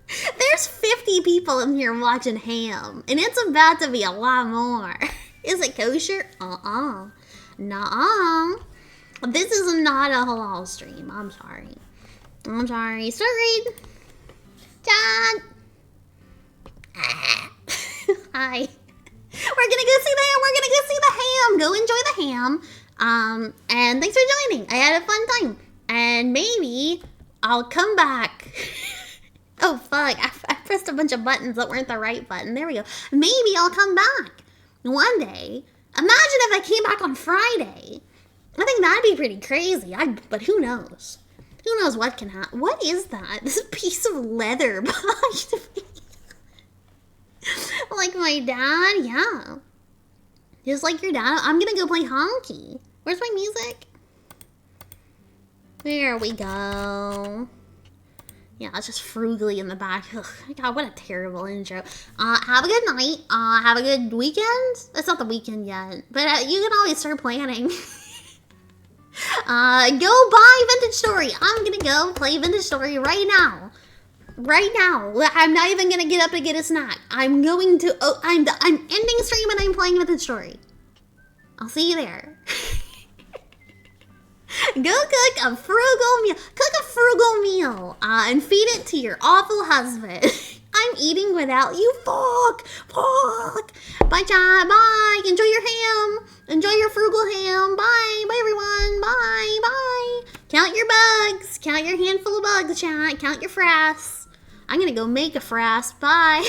There's 50 people in here watching ham, and it's about to be a lot more. Is it kosher? Nuh-uh. This is not a halal stream. I'm sorry. Start raid. Dad. Hi. We're gonna go see the ham. Go enjoy the ham. And thanks for joining. I had a fun time. And maybe I'll come back. Oh, fuck. I pressed a bunch of buttons that weren't the right button. There we go. Maybe I'll come back one day. Imagine if I came back on Friday. I think that'd be pretty crazy. But who knows? Who knows what can happen? What is that? This piece of leather behind me. Like my dad? Yeah. Just like your dad. I'm gonna go play honky. Where's my music? There we go. Yeah, it's just frugally in the back. Ugh, God, what a terrible intro. Have a good night. Have a good weekend. It's not the weekend yet, but you can always start planning. Go buy Vintage Story. I'm gonna go play Vintage Story right now. Right now. I'm not even gonna get up to get a snack. I'm going to. Oh, I'm ending stream and I'm playing Vintage Story. I'll see you there. Go cook a frugal meal. And feed it to your awful husband. I'm eating without you. Fuck. Bye, chat. Bye. Enjoy your ham. Enjoy your frugal ham. Bye. Bye, everyone. Bye. Count your bugs. Count your handful of bugs, chat. Count your frass. I'm gonna go make a frass. Bye.